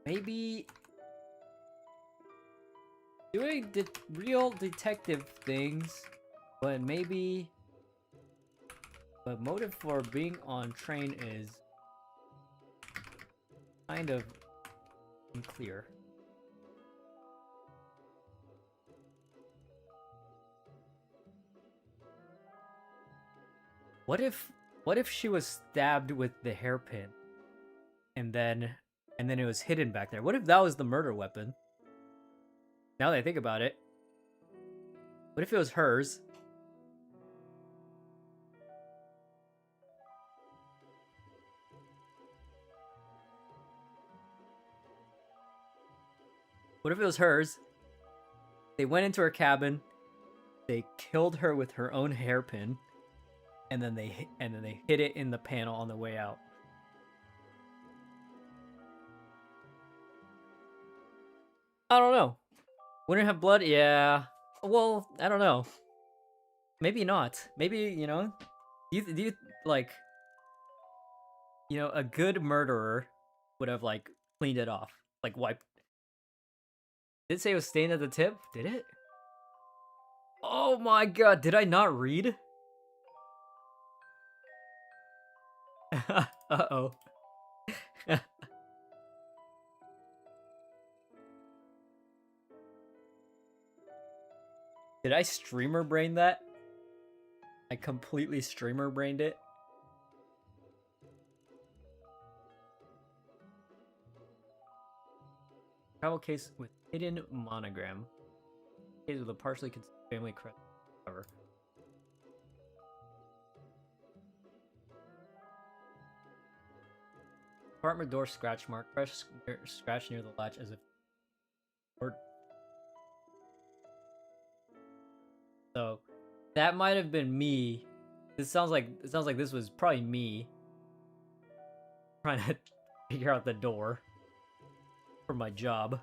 A: Maybe doing real detective things, but maybe. But motive for being on train is kind of unclear. What if she was stabbed with the hairpin and then it was hidden back there? What if that was the murder weapon? Now that I think about it. What if it was hers? What if it was hers? They went into her cabin, they killed her with her own hairpin, and then they hid it in the panel on the way out. I don't know. Wouldn't have blood? Yeah. Well, I don't know. Maybe not. Maybe, you know, do you like, you know, a good murderer would have like cleaned it off, like wiped. Did it say it was stained at the tip? Did it? Oh my god, did I not read? Uh-oh. Did I streamer brain that? I completely streamer brained it. Travel case with hidden monogram. Case with a partially concealed family crest cover. Apartment door scratch mark. Fresh scratch near the latch as if. So, that might have been me. It sounds like this was probably me trying to figure out the door for my job.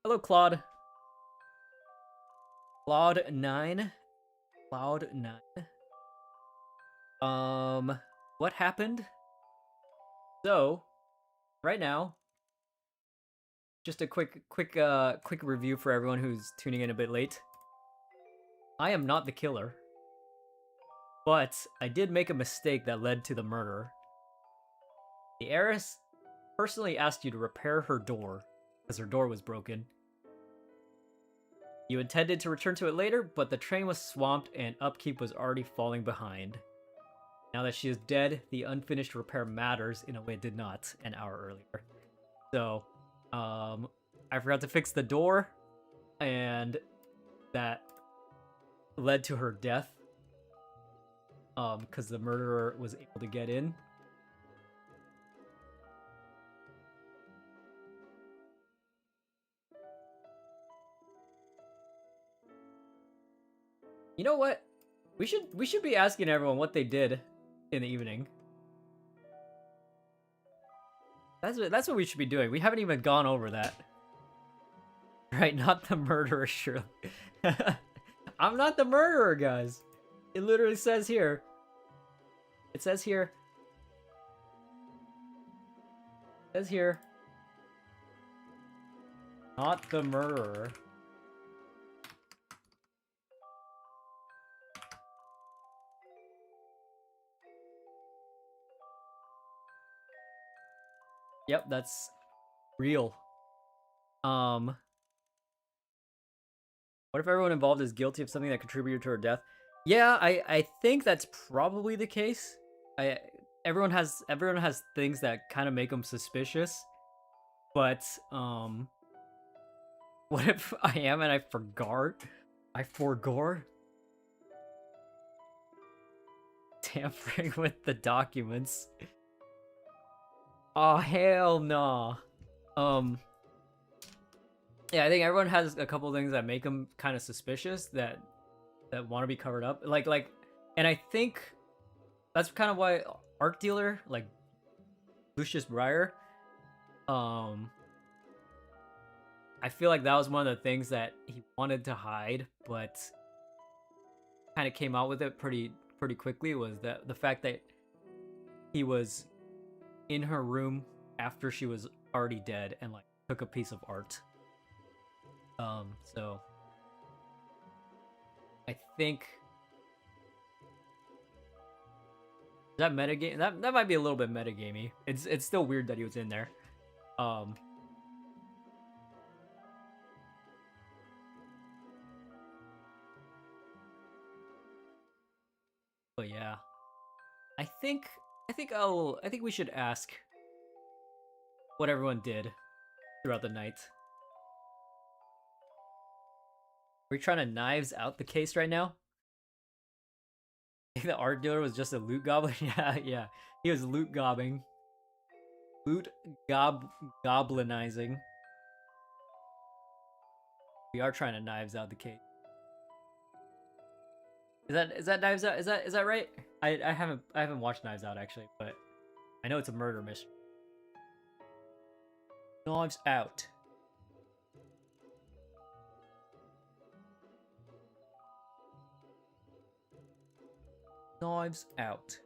A: Hello, Claude. Cloud9. Cloud9. What happened? So, right now, just a quick review for everyone who's tuning in a bit late. I am not the killer, but I did make a mistake that led to the murder. The heiress personally asked you to repair her door because her door was broken. You intended to return to it later, but the train was swamped and upkeep was already falling behind. Now that she is dead, the unfinished repair matters in a way it did not an hour earlier. So, I forgot to fix the door, and that led to her death. Because the murderer was able to get in. You know what? We should be asking everyone what they did in the evening. That's what we should be doing. We haven't even gone over that. Right, not the murderer, surely. I'm not the murderer, guys. It literally says here. It says here. It says here. Not the murderer. Yep, that's real. What if everyone involved is guilty of something that contributed to her death? Yeah, I think that's probably the case. Everyone has things that kind of make them suspicious. But what if I am and I forgot? I forgore? Tampering with the documents. Oh, hell no. Yeah, I think everyone has a couple things that make them kind of suspicious that want to be covered up. Like, and I think that's kind of why Art Dealer, like Lucius Breyer, I feel like that was one of the things that he wanted to hide, but kind of came out with it pretty quickly, was that the fact that he was in her room after she was already dead and like took a piece of art. So I think is that metagame. That might be a little bit metagamey. It's still weird that he was in there. But yeah, I think we should ask what everyone did throughout the night. Are we trying to knives out the case right now? I think the art dealer was just a loot goblin. Yeah, he was loot gobbing. Boot goblinizing. We are trying to knives out the case. Is that Knives Out? Is that right? I haven't watched Knives Out actually, but I know it's a murder mystery. Knives Out. Knives Out.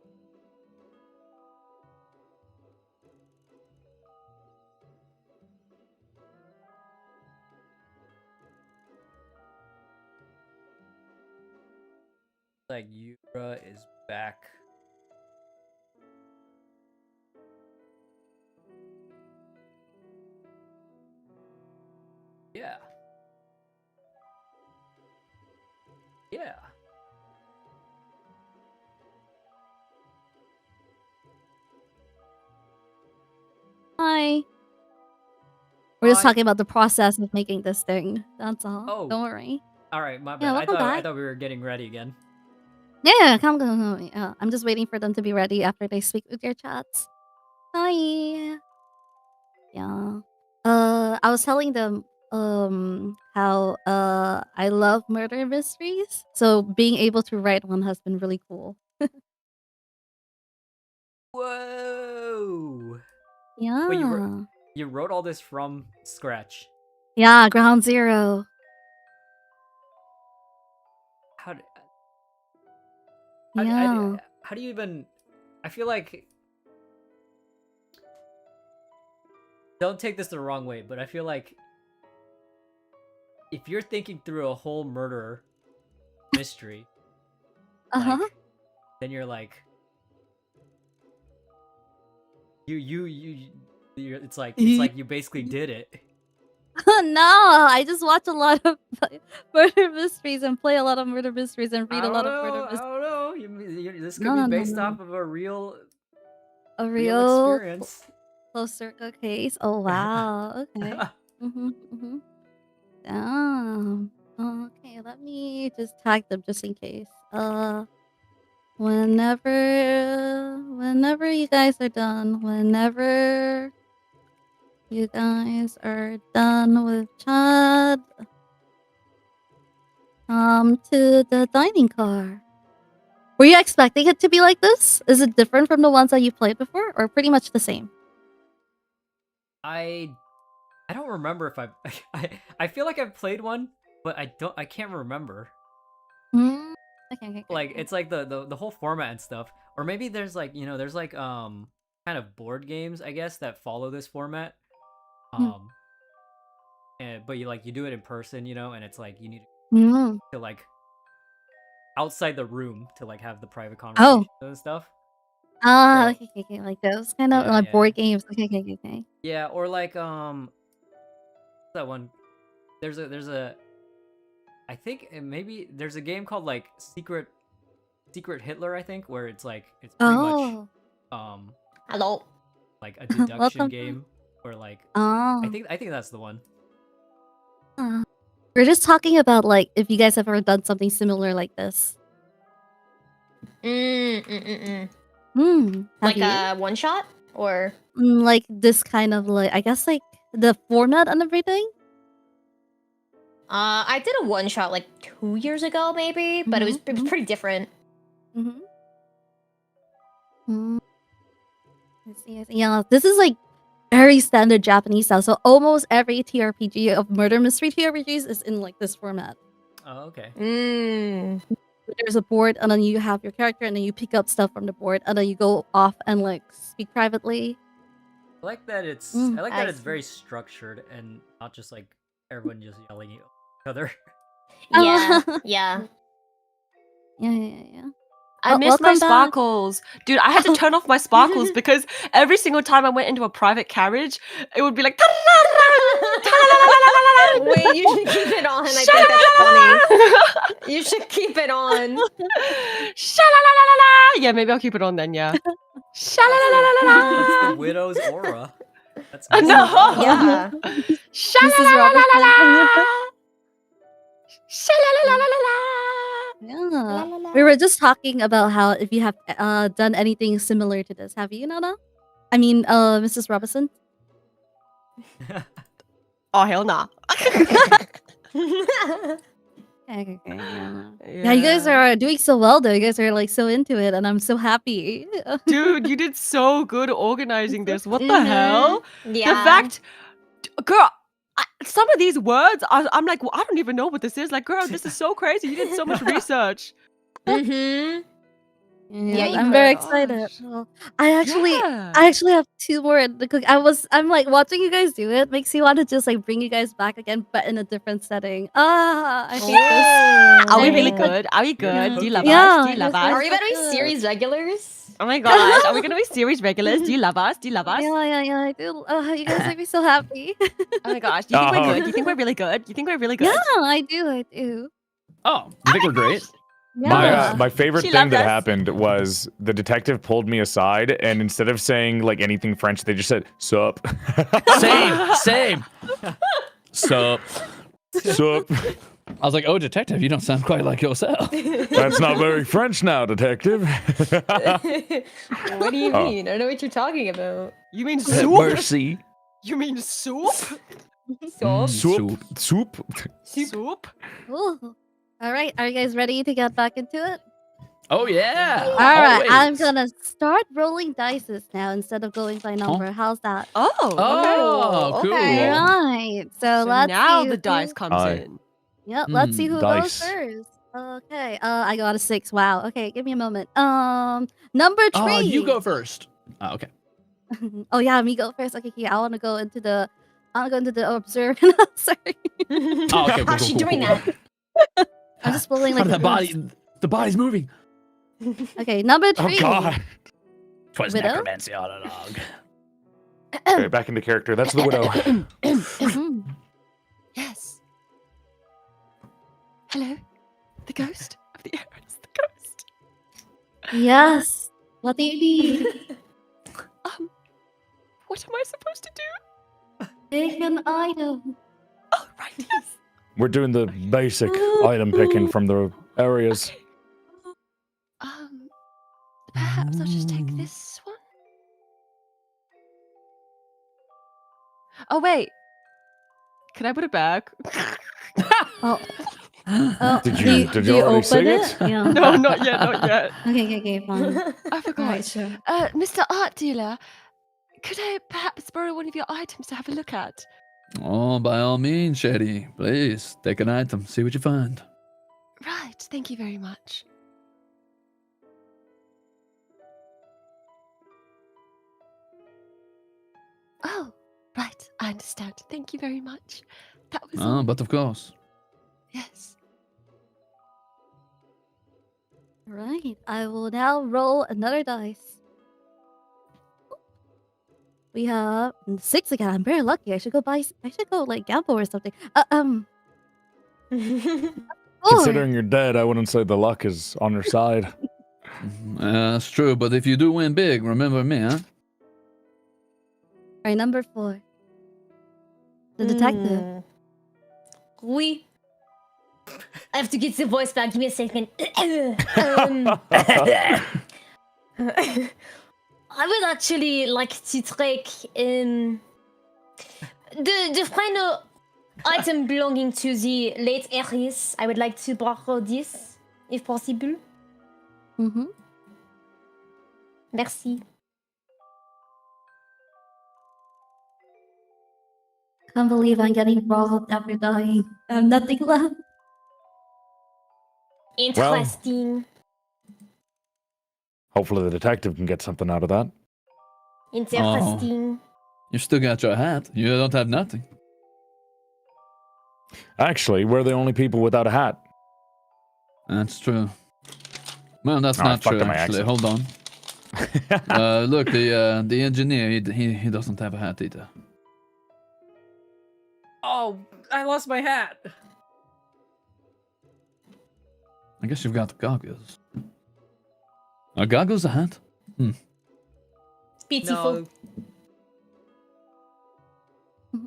A: Like Yura is back. Yeah. Yeah.
B: Hi. We're just
A: Hi.
B: talking about the process of making this thing. That's all.
A: Oh.
B: Don't worry.
A: All right, my
B: Yeah,
A: bad.
B: welcome
A: I
B: back.
A: thought we were getting ready again.
B: Yeah, come. I'm just waiting for them to be ready after they speak with your chats. Hi. Yeah. I was telling them how I love murder mysteries. So being able to write one has been really cool.
A: Whoa.
B: Yeah.
A: Wait, you wrote all this from scratch.
B: Yeah, ground zero.
A: How do,
B: Yeah.
A: how do you even? I feel like. Don't take this the wrong way, but I feel like if you're thinking through a whole murder mystery,
B: Uh-huh.
A: like, then you're like, it's like you basically did it.
B: No, I just watch a lot of murder mysteries and play a lot of murder mysteries and read a lot of murder
A: I
B: mysteries.
A: don't know. This could
B: No,
A: be
B: no, no,
A: based
B: no.
A: off of a real
B: A
A: real
B: real
A: experience.
B: close circle case. Oh wow. Okay. Damn. Okay, let me just tag them just in case. Whenever you guys are done, whenever you guys are done with chat, to the dining car. Were you expecting it to be like this? Is it different from the ones that you played before, or pretty much the same?
A: I don't remember if I feel like I've played one, but I can't remember.
B: Okay.
A: Like it's like the whole format and stuff, or maybe there's like there's like kind of board games I guess that follow this format, but you do it in person, and it's like you need to like outside the room to like have the private conversations and stuff. So,
B: Okay, like those kind of
A: yeah,
B: like
A: yeah.
B: board games. Okay.
A: Yeah, or like that one. There's a I think maybe there's a game called like Secret Hitler, I think, where it's like it's pretty much
E: Hello.
A: like a deduction
B: Welcome.
A: game, or like
B: Oh.
A: I think that's the one.
B: We're just talking about like if you guys have ever done something similar like this.
E: Like
B: Have you?
E: a one shot or
B: Like this kind of like I guess like the format and everything.
E: I did a one shot like 2 years ago maybe, but it was pretty different.
B: I see. Yeah, this is like very standard Japanese style. So almost every TRPG of murder mystery TRPGs is in like this format.
A: Oh, okay.
B: There's a board, and then you have your character, and then you pick up stuff from the board, and then you go off and like speak privately.
A: I like that it's it's very structured and not just like everyone just yelling at each other.
E: Yeah.
C: I missed my sparkles. Dude, I had to turn off my sparkles because every single time I went into a private carriage, it would be like...
E: Wait, you should keep it on. I think that's funny. You should keep it on.
C: Yeah, maybe I'll keep it on then, yeah.
A: It's the widow's aura. That's good.
C: No!
E: Yeah.
B: Mrs. Robertson. Yeah. We were just talking about how if you have done anything similar to this. Have you, Nana? I mean, Mrs. Robinson.
C: Oh hell nah.
B: Okay. Yeah, you guys are doing so well though. You guys are like so into it, and I'm so happy.
C: Dude, you did so good organizing this. What the
B: Mhm.
C: hell?
E: Yeah.
C: The fact, girl, some of these words, I'm like, well, I don't even know what this is. Like, girl, this is so crazy. You did so much research.
E: Mm-hmm.
B: Yeah,
E: you
B: I'm
E: could.
B: very
C: Gosh.
B: excited. Well, I actually
C: Yeah.
B: have two more in the cook. I'm like watching you guys do it makes me want to just like bring you guys back again, but in a different setting. I hate this.
C: Are we
B: I
C: really
B: hate
C: good? Are we
A: You're
C: good? Do you love
B: Yeah,
C: us? Do you love
B: yes,
C: us?
E: Are we about to be
B: good.
E: series regulars?
C: Oh my gosh, are we gonna be series regulars? Do you love us? Do you love us?
B: Yeah, I do. You guys make me so happy.
C: Oh my gosh, do you think we're
F: Uh-huh.
C: good? Do you think we're really good? Do you think we're really good?
B: Yeah, I do.
D: Oh, you think we're great?
B: Yeah.
F: My favorite
C: She
F: thing
C: loved
F: that
C: us.
F: happened was the detective pulled me aside, and instead of saying like anything French, they just said "sup."
D: Same. Sup.
F: Sup.
D: I was like, oh, detective, you don't sound quite like yourself.
F: That's not very French now, detective.
E: What do you
F: Oh.
E: mean? I don't know what you're talking about.
C: You mean
D: Have
C: soup?
D: mercy.
C: You mean soup?
E: So,
F: Soup. Soup.
C: Soup?
B: Ooh. All right, are you guys ready to get back into it?
D: Oh, yeah.
B: All right,
D: Always.
B: I'm gonna start rolling dices now instead of going by number. How's that?
C: Oh,
D: Oh,
C: okay.
D: cool.
E: okay.
B: Right. So,
C: So
B: let's
C: now
B: see
C: the
B: who-
C: dice comes
F: Aye.
C: in.
B: Yep, let's see who
F: dice.
B: goes first. Okay. I got a 6. Wow. Okay, give me a moment. Number 3.
D: Oh, you go first. Oh, okay.
B: Oh yeah, me go first. Okay, I wanna go into the observe. Sorry.
D: Oh, okay.
E: How's she doing that?
B: I'm just pulling
D: How
B: like
D: did
B: the
D: that body? The body's moving.
B: Okay, number
F: Oh
B: 3.
F: God.
D: Twas
B: Widow?
D: necromancy all along.
F: Okay, back into character. That's the widow.
B: Mhm.
C: Yes. Hello? The ghost of the Heiress. The ghost.
B: Yes. What do you need?
C: What am I supposed to do?
B: Pick an item.
C: Oh, right, yes.
F: We're doing the basic item picking from the areas.
C: Perhaps I'll just take this one. Oh, wait. Can I put it back?
B: Oh. Oh,
F: Did
B: do
F: you
B: do
F: already
B: open
F: see
B: it?
F: it?
B: Yeah.
C: No, not yet, not yet.
B: Okay, fine.
C: I forgot.
B: Alright, sure.
C: Mr. Art Dealer, could I perhaps borrow one of your items to have a look at?
D: Oh, by all means, Shetty. Please, take an item. See what you find.
C: Right, thank you very much. Oh, right, I understand. Thank you very much. That was
D: Oh,
C: all.
D: but of course.
C: Yes.
B: Right. I will now roll another dice. We have 6 again. I'm very lucky. I should go like gamble or something. 4.
F: Considering you're dead, I wouldn't say the luck is on your side.
D: That's true, but if you do win big, remember me, huh?
B: Alright, number 4. The detective.
E: Hmm. Oui. I have to get the voice back. Give me a second. I would actually like to take the final item belonging to the late Heiress. I would like to borrow this, if possible.
B: Mm-hmm.
E: Merci.
B: Can't believe I'm getting robbed after dying. I have nothing left.
E: Interesting.
F: Hopefully the detective can get something out of that.
E: Interesting.
D: You still got your hat. You don't have nothing.
F: Actually, we're the only people without a hat.
D: That's true. Well, that's
F: Oh,
D: not
F: fuck
D: true,
F: up my
D: actually.
F: accent.
D: Hold on. Look, the engineer, he doesn't have a hat either.
A: Oh, I lost my hat.
D: I guess you've got the goggles. Are goggles a hat?
E: Beautiful.
A: No.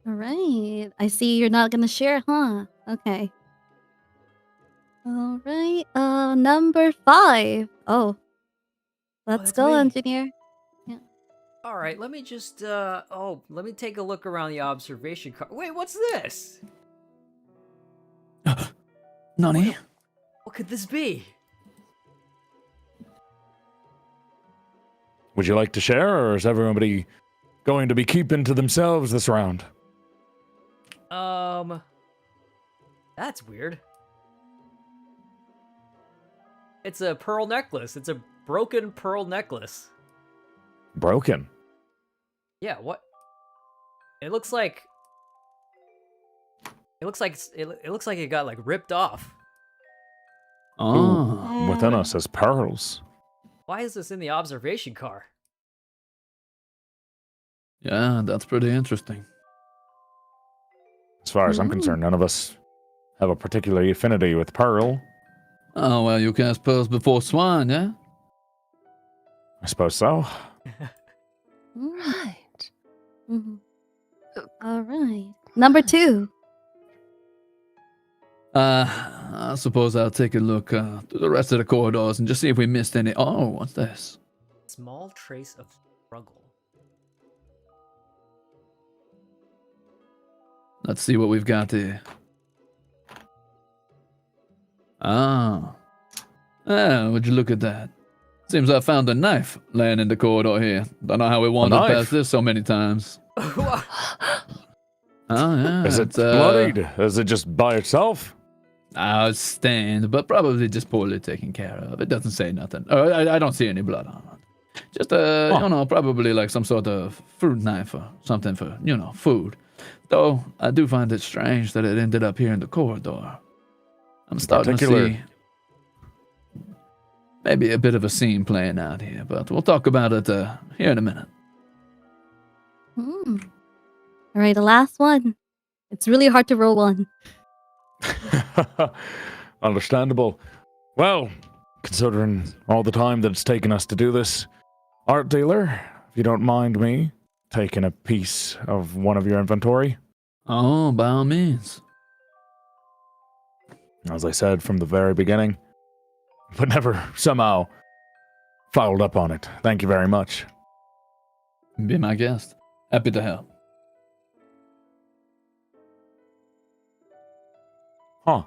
B: Alright. I see you're not gonna share, huh? Okay. Alright. Number 5. Oh. Let's
A: that's
B: go,
A: me.
B: engineer.
A: All right, let me just let me take a look around the observation car. Wait, what's this?
D: Nani?
A: What could this be?
F: Would you like to share, or is everybody going to be keeping to themselves this round?
A: That's weird. It's a pearl necklace. It's a broken pearl necklace.
F: Broken.
A: Yeah, what? It looks like it looks like it got like ripped off.
D: Oh.
F: Within us as pearls.
A: Why is this in the observation car?
D: Yeah, that's pretty interesting.
F: As far as I'm concerned, none of us have a particular affinity with pearl.
D: Oh, well, you cast pearls before swine, yeah?
F: I suppose so.
C: Right.
B: Mhm. All right. Number 2.
D: I suppose I'll take a look through the rest of the corridors and just see if we missed any. Oh, what's this?
A: Small trace of struggle.
D: Let's see what we've got here. Ah. Would you look at that? Seems I found a knife laying in the corridor here. Don't know how we wandered
F: knife?
D: past this so many times. Oh, yeah.
F: Is it
D: it's,
F: bloodied? Is it just by itself?
D: It's stained, but probably just poorly taken care of. It doesn't say nothing. I don't see any blood on it. Just, probably like some sort of fruit knife or something for, food. Though, I do find it strange that it ended up here in the corridor. I'm starting to see maybe a bit of a scene playing out here, but we'll talk about it here in a minute.
B: All right, the last one. It's really hard to roll one.
F: Understandable. Well, considering all the time that it's taken us to do this, art dealer, if you don't mind me taking a piece of one of your inventory.
D: Oh, by all means.
F: As I said from the very beginning, but never somehow followed up on it. Thank you very much.
D: Be my guest. Happy to help.
F: Huh.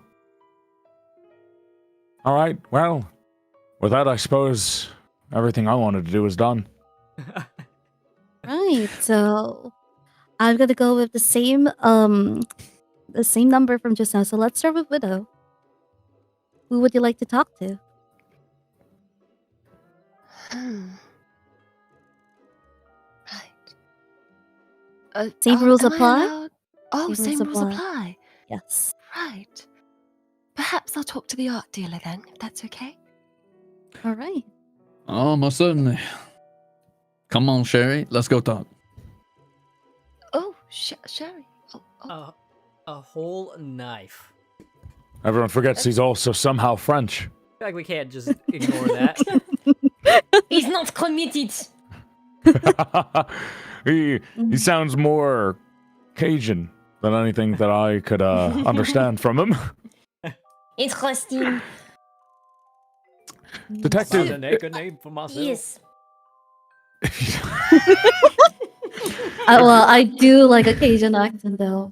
F: All right, well, with that, I suppose everything I wanted to do is done.
B: Right, so I'm gonna go with the same number from just now. So let's start with Widow. Who would you like to talk to?
C: Right.
B: Same rules
C: am I
B: apply?
C: allowed- Oh,
B: Same
C: same
B: rules
C: rules
B: apply.
C: apply.
B: Yes.
C: Right. Perhaps I'll talk to the art dealer then, if that's okay.
B: All right.
D: Oh, most certainly. Come on, Sherry. Let's go talk.
C: Oh, Sherry. Oh.
A: A whole knife.
F: Everyone forgets he's also somehow French.
A: I feel like we can't just ignore that.
E: He's not committed.
F: he sounds more Cajun than anything that I could understand from him.
E: Interesting.
F: Detective.
A: Make a name for myself.
E: Yes.
B: Well, I do like a Cajun accent though.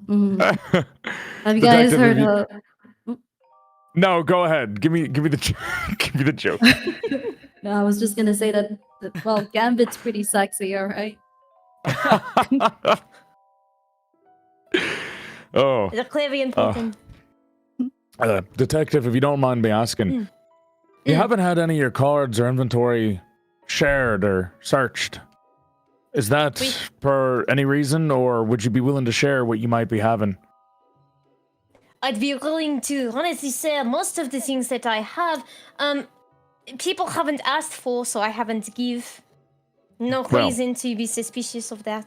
B: Have you guys
F: Detective,
B: heard of?
F: No, go ahead. Give me the give me the joke.
B: No, I was just gonna say that. Well, Gambit's pretty sexy, all right.
F: Oh,
E: They're clearly important.
F: detective, if you don't mind me asking, you haven't had any of your cards or inventory shared or searched. Is that for any reason, or would you be willing to share what you might be having?
E: I'd be willing to honestly say most of the things that I have, people haven't asked for, so I haven't give. No
F: Well,
E: reason to be suspicious of that.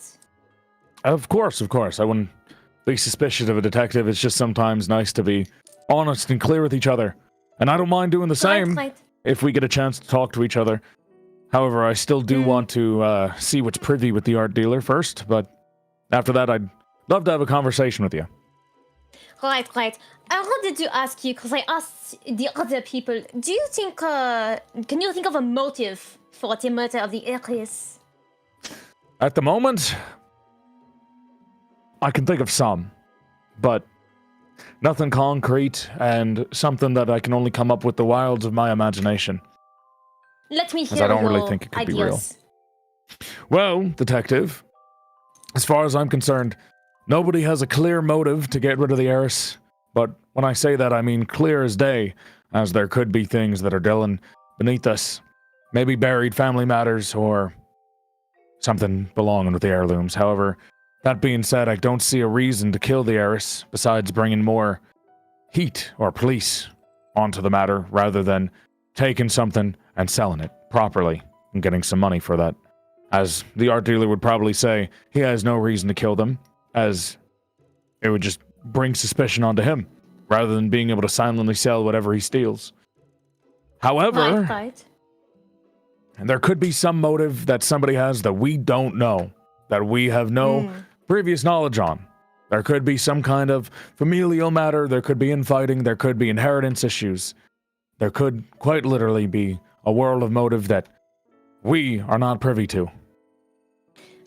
F: Of course. I wouldn't be suspicious of a detective. It's just sometimes nice to be honest and clear with each other. And I don't mind doing the same
E: Right.
F: if we get a chance to talk to each other. However, I still do want to see what's privy with the art dealer first, but after that, I'd love to have a conversation with you.
E: Right. I wanted to ask you, because I asked the other people, do you think, can you think of a motive for the murder of the Heiress?
F: At the moment, I can think of some, but nothing concrete and something that I can only come up with the wilds of my imagination.
E: Let me
F: Because
E: hear
F: I don't
E: your
F: really think it could be real.
E: ideas.
F: Well, detective, as far as I'm concerned, nobody has a clear motive to get rid of the heiress. But when I say that, I mean clear as day, as there could be things that are dwelling beneath us. Maybe buried family matters or something belonging with the heirlooms. However, that being said, I don't see a reason to kill the heiress besides bringing more heat or police onto the matter rather than taking something and selling it properly and getting some money for that. As the art dealer would probably say, he has no reason to kill them, as it would just bring suspicion onto him rather than being able to silently sell whatever he steals. However,
E: Right.
F: and there could be some motive that somebody has that we don't know, that we have no previous knowledge on. There could be some kind of familial matter, there could be infighting, there could be inheritance issues. There could quite literally be a world of motive that we are not privy to.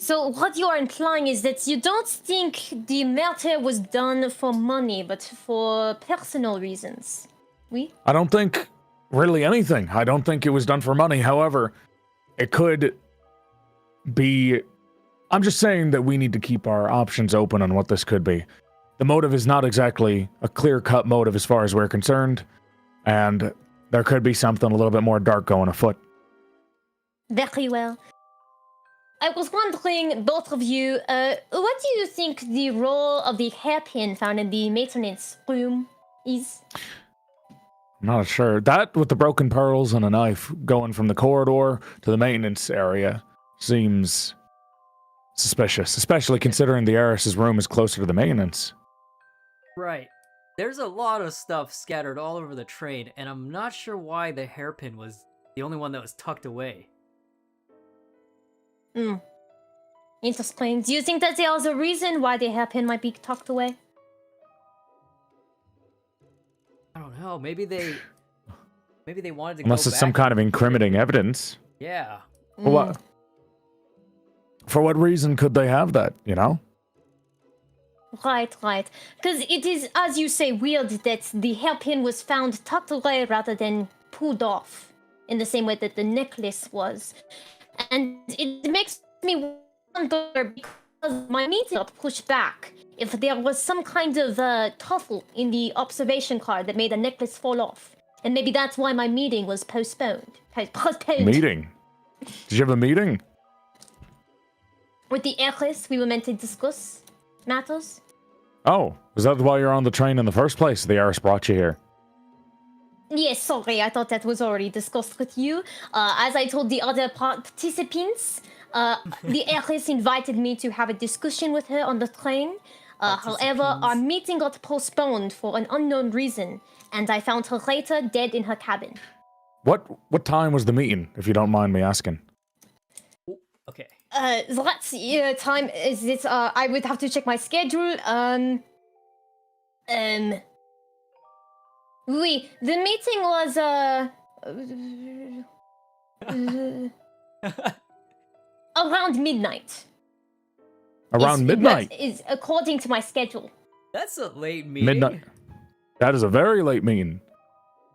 E: So what you are implying is that you don't think the murder was done for money, but for personal reasons. Oui?
F: I don't think really anything. I don't think it was done for money. However, it could be... I'm just saying that we need to keep our options open on what this could be. The motive is not exactly a clear-cut motive as far as we're concerned, and there could be something a little bit more dark going afoot.
E: Very well. I was wondering, both of you, what do you think the role of the hairpin found in the maintenance room is?
F: I'm not sure. That, with the broken pearls and a knife going from the corridor to the maintenance area, seems suspicious, especially considering the heiress's room is closer to the maintenance.
A: Right. There's a lot of stuff scattered all over the train, and I'm not sure why the hairpin was the only one that was tucked away.
E: Interesting. Do you think that there is a reason why the hairpin might be tucked away?
A: I don't know. Maybe they wanted to
F: Unless
A: go
F: it's some
A: back
F: kind of
A: and-
F: incriminating evidence.
A: Yeah.
F: Well, for what reason could they have that, you know?
E: Right. Because it is, as you say, weird that the hairpin was found tucked away rather than pulled off in the same way that the necklace was. And it makes me wonder, because my meeting got pushed back, if there was some kind of tussle in the observation card that made the necklace fall off. And maybe that's why my meeting was postponed.
F: Meeting? Did you have a meeting?
E: With the heiress, we were meant to discuss matters.
F: Oh, is that why you're on the train in the first place? The heiress brought you here.
E: Yes, sorry, I thought that was already discussed with you. As I told the other participants, the heiress invited me to have a discussion with her on the train. However, our meeting got postponed for an unknown reason, and I found her later dead in her cabin.
F: What time was the meeting, if you don't mind me asking?
A: Okay.
E: Let's see, time is it? I would have to check my schedule. Oui, the meeting was around midnight.
F: Around midnight?
E: That is according to my schedule.
A: That's a late meeting.
F: Midnight. That is a very late meeting.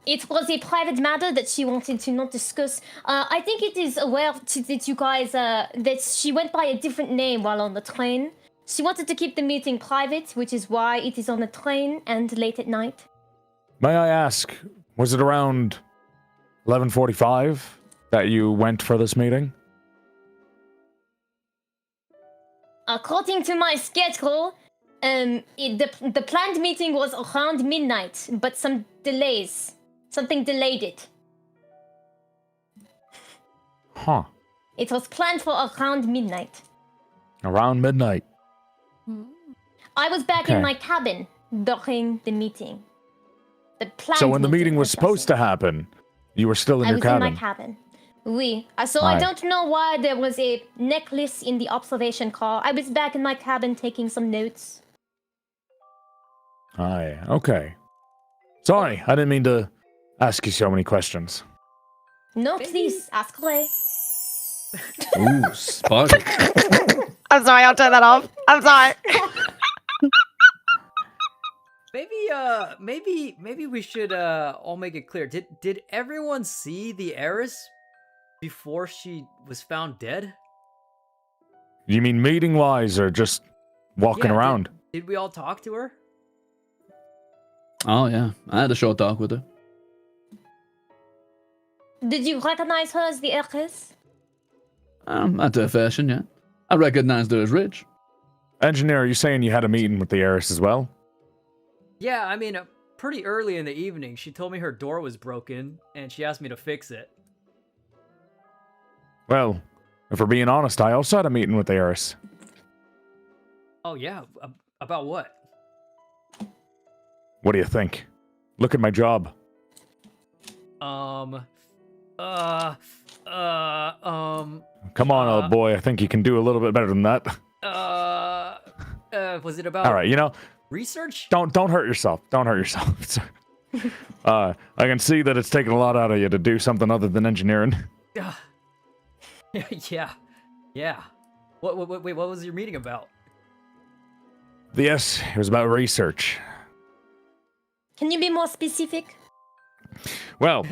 E: It was a private matter that she wanted to not discuss. I think it is aware that you guys, that she went by a different name while on the train. She wanted to keep the meeting private, which is why it is on the train and late at night.
F: May I ask, was it around 11:45 that you went for this meeting?
E: According to my schedule, the planned meeting was around midnight, but some delays. Something delayed it.
F: Huh.
E: It was planned for around midnight.
F: Around midnight.
E: I was back
F: Okay.
E: in my cabin during the meeting. The planned
F: So when the meeting was
E: I should
F: supposed
E: say.
F: to happen, you were still in
E: I
F: your
E: was
F: cabin.
E: in my cabin. Oui. So I
F: Aye.
E: don't know why there was a necklace in the observation car. I was back in my cabin taking some notes.
F: Aye, okay. Sorry, I didn't mean to ask you so many questions.
E: No,
A: Maybe-
E: please, ask away.
D: Ooh, spotted.
C: I'm sorry, I'll turn that off. I'm sorry.
A: Maybe we should all make it clear. Did everyone see the heiress before she was found dead?
F: You mean meeting wise or just walking
A: Yeah,
F: around?
A: Did we all talk to her?
D: Oh yeah, I had a short talk with her.
E: Did you recognize her as the heiress?
D: Not her fashion yet. I recognized her as rich.
F: Engineer, are you saying you had a meeting with the heiress as well?
A: Yeah, I mean, pretty early in the evening, she told me her door was broken, and she asked me to fix it.
F: Well, if we're being honest, I also had a meeting with the heiress.
A: Oh yeah, about what?
F: What do you think? Look at my job.
A: Um,
F: Come on, old boy. I think you can do a little bit better than that.
A: Was it about
F: All right, you know,
A: research?
F: don't hurt yourself. Don't hurt yourself. I can see that it's taken a lot out of you to do something other than engineering.
A: Yeah. Wait, what was your meeting about?
F: Yes, it was about research.
E: Can you be more specific?
F: Well,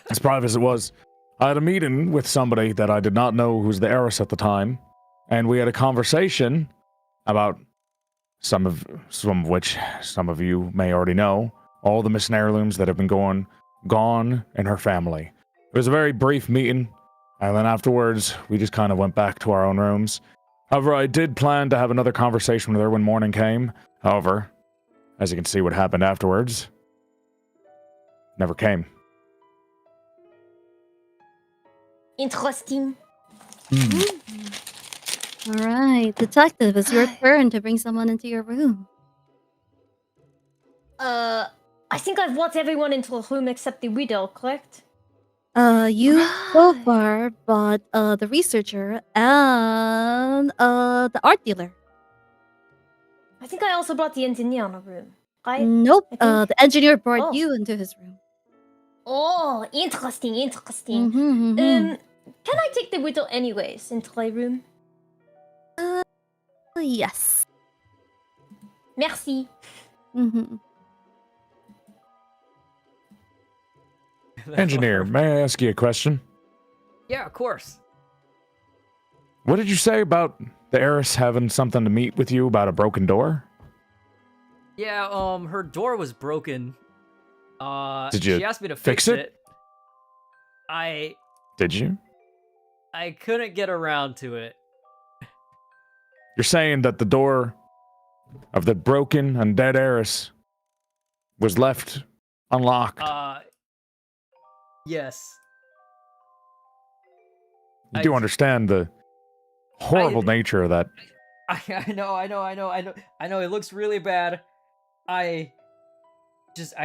F: as private as it was, I had a meeting with somebody that I did not know who was the heiress at the time, and we had a conversation about some of which some of you may already know, all the missing heirlooms that have been gone in her family. It was a very brief meeting, and then afterwards, we just kind of went back to our own rooms. However, I did plan to have another conversation with her when morning came. However, as you can see what happened afterwards, never came.
E: Interesting.
B: All right, detective, it's your turn to bring someone into your room.
E: I think I've brought everyone into a room except the widow, correct?
B: You so far brought the researcher and the art dealer.
E: I think I also brought the engineer in a room, right?
B: Nope,
E: I think-
B: the engineer brought
E: Oh.
B: you into his room.
E: Oh, interesting.
B: Mhm.
E: Can I take the widow anyways into my room?
B: Yes.
E: Merci.
B: Mm-hmm.
F: Engineer, may I ask you a question?
A: Yeah, of course.
F: What did you say about the heiress having something to meet with you about a broken door?
A: Yeah, her door was broken.
F: Did you
A: she asked me to
F: fix
A: fix
F: it? Did you?
A: I couldn't get around to it.
F: You're saying that the door of the broken and dead heiress was left unlocked.
A: Yes.
F: You do understand the horrible nature of that.
A: I know. It looks really bad. I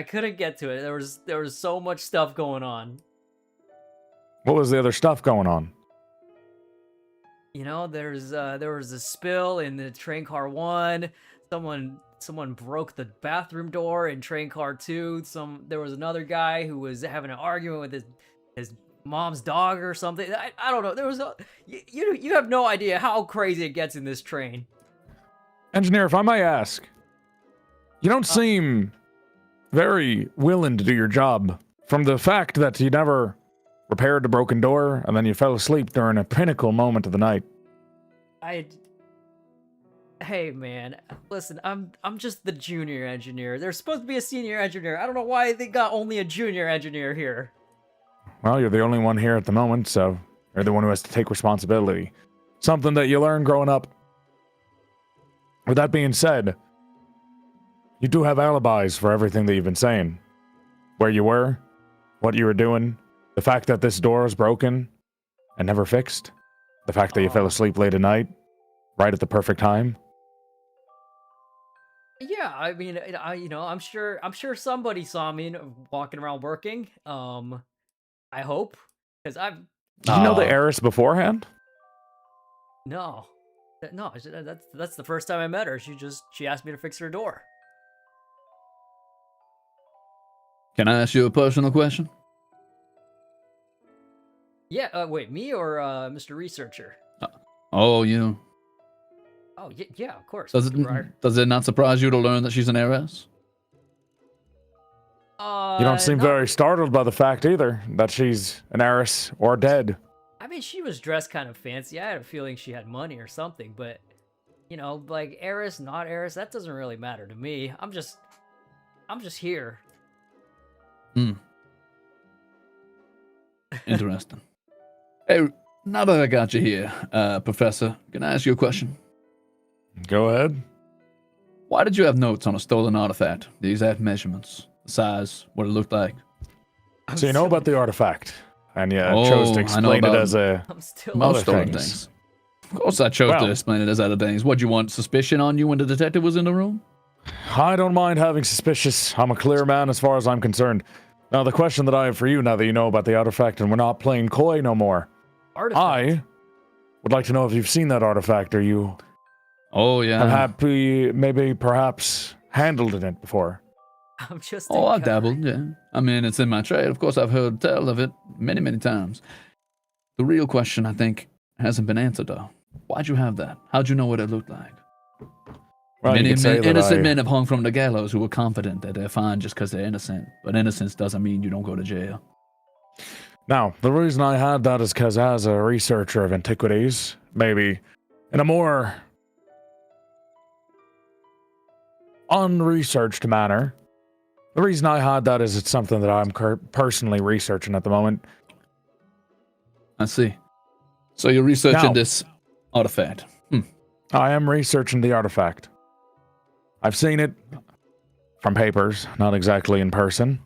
A: couldn't get to it. There was so much stuff going on.
F: What was the other stuff going on?
A: You know, there was a spill in the train car 1. Someone broke the bathroom door in train car 2. There was another guy who was having an argument with his mom's dog or something. I don't know. There was you have no idea how crazy it gets in this train.
F: Engineer, if I may ask, you don't seem very willing to do your job. From the fact that you never repaired the broken door and then you fell asleep during a pinnacle moment of the night.
A: Hey man, listen, I'm just the junior engineer. There's supposed to be a senior engineer. I don't know why they got only a junior engineer here.
F: Well, you're the only one here at the moment, so you're the one who has to take responsibility. Something that you learn growing up. With that being said, you do have alibis for everything that you've been saying. Where you were, what you were doing, the fact that this door was broken and never fixed, the fact that you fell asleep late at night, right at the perfect time.
A: Yeah, I mean, I'm sure somebody saw me walking around working. I hope, because
F: Did you know the heiress beforehand?
A: No, that's the first time I met her. She asked me to fix her door.
D: Can I ask you a personal question?
A: Yeah, wait, me or Mr. Researcher?
D: Oh, you.
A: Oh, yeah, of course.
D: Does
A: Mr. Briar.
D: it not surprise you to learn that she's an heiress?
F: You don't seem
A: Not
F: very startled by the fact either that she's an heiress or dead.
A: I mean, she was dressed kind of fancy. I had a feeling she had money or something, but you know, like heiress, not heiress, that doesn't really matter to me. I'm just here.
D: Interesting. Hey, now that I got you here, Professor, can I ask you a question?
F: Go ahead.
D: Why did you have notes on a stolen artifact? The exact measurements, the size, what it looked like?
F: So you know about the artifact, and you chose to
D: I know
F: explain it
D: about
F: as a
A: I'm still
F: Other
D: most stolen
F: things.
D: things. Of course, I chose to
F: Well-
D: explain it as other things. What, you want suspicion on you when the detective was in the room?
F: I don't mind having suspicious. I'm a clear man as far as I'm concerned. Now, the question that I have for you, now that you know about the artifact and we're not playing coy no more,
A: artifact.
F: I would like to know if you've seen that artifact or you
D: Oh, yeah.
F: have happy, maybe perhaps handled in it before.
A: I'm just.
D: Oh,
A: a
D: I've
A: guy.
D: dabbled, yeah. I mean, it's in my trade. Of course, I've heard tell of it many, many times. The real question, I think, hasn't been answered, though. Why'd you have that? How'd you know what it looked like?
F: Well, you
D: Many
F: could say that
D: innocent
F: I-
D: men have hung from the gallows who were confident that they're fine just because they're innocent. But innocence doesn't mean you don't go to jail.
F: Now, the reason I had that is because as a researcher of antiquities, maybe in a more unresearched manner, the reason I had that is it's something that I'm personally researching at the moment.
D: I see. So you're researching
F: Now-
D: this artifact.
F: I am researching the artifact. I've seen it from papers, not exactly in person.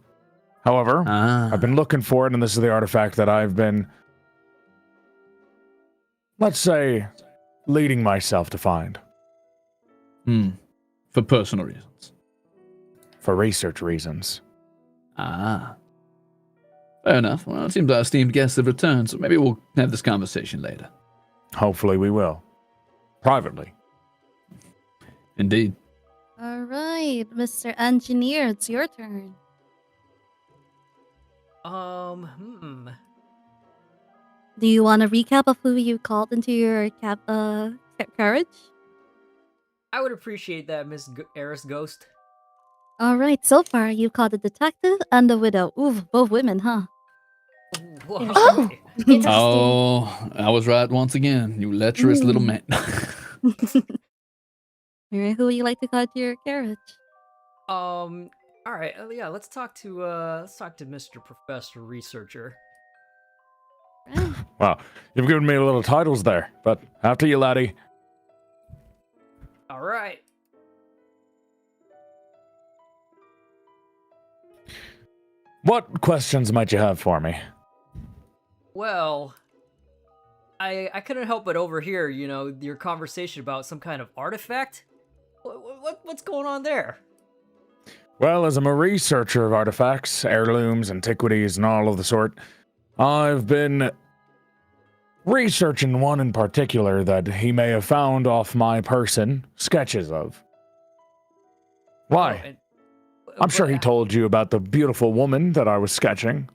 F: However,
D: Ah.
F: I've been looking for it, and this is the artifact that I've been, let's say, leading myself to find
D: For personal reasons.
F: for research reasons.
D: Ah. Fair enough. Well, it seems our esteemed guests have returned, so maybe we'll have this conversation later.
F: Hopefully, we will. Privately.
D: Indeed.
B: All right, Mr. Engineer, it's your turn. Do you want a recap of who you called into your carriage?
A: I would appreciate that, Miss Heiress Ghost.
B: All right, so far you've called the detective and the widow. Ooh, both women, huh?
A: Whoa.
E: Oh! Interesting.
D: Oh, I was right once again. You lecherous little man.
B: All right, who would you like to call to your carriage?
A: All right. Yeah. Let's talk to Mr. Professor Researcher.
B: Right.
F: Wow, you've given me little titles there, but after you, laddie.
A: All right.
F: What questions might you have for me?
A: Well, I couldn't help but overhear, you know, your conversation about some kind of artifact. What's going on there?
F: Well, as I'm a researcher of artifacts, heirlooms, antiquities, and all of the sort, I've been researching one in particular that he may have found off my person sketches of. Why?
A: Oh, and-
F: I'm sure
A: but-
F: he told you about the beautiful woman that I was sketching,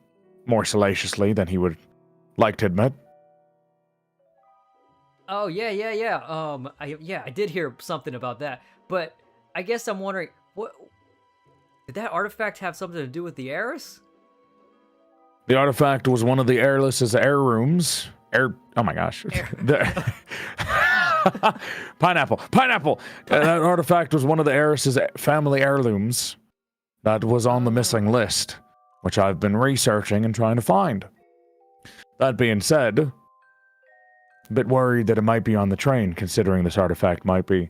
F: more salaciously than he would like to admit.
A: Oh yeah. I did hear something about that, but I guess I'm wondering, what did that artifact have something to do with the heiress?
F: The artifact was one of the heirless's heirlooms. Oh my gosh. Pineapple. That artifact was one of the heiress's family heirlooms that was on the missing list, which I've been researching and trying to find. That being said, a bit worried that it might be on the train, considering this artifact might be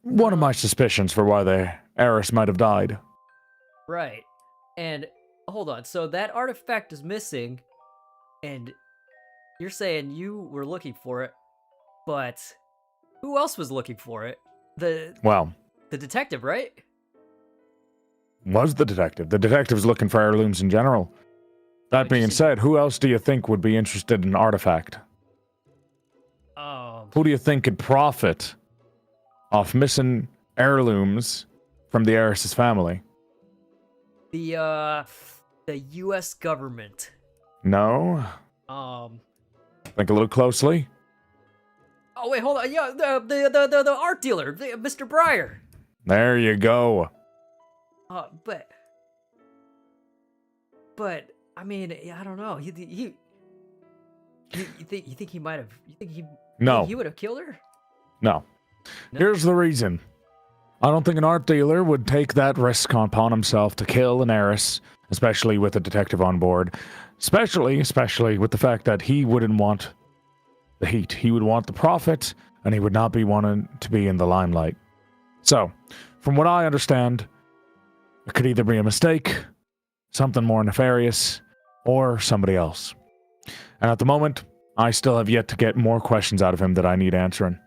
F: one of my suspicions for why the heiress might have died.
A: Right. And hold on, so that artifact is missing, and you're saying you were looking for it, but who else was looking for it?
F: Well,
A: The detective, right?
F: was the detective. The detective's looking for heirlooms in general. That being
A: Interesting.
F: said, who else do you think would be interested in an artifact? Who do you think could profit off missing heirlooms from the heiress's family?
A: The U.S. government.
F: No?
A: Um,
F: The Think a little closely.
A: Oh wait, hold on. Yeah, the art dealer, Mr. Breyer.
F: There you go.
A: But I mean, I don't know. You think he might have? You think he?
F: No.
A: Think he would have killed her?
F: No.
A: No?
F: Here's the reason. I don't think an art dealer would take that risk upon himself to kill an heiress, especially with a detective on board. Especially with the fact that he wouldn't want the heat. He would want the profit, and he would not be wanting to be in the limelight. So, from what I understand, it could either be a mistake, something more nefarious, or somebody else. And at the moment, I still have yet to get more questions out of him that I need answering.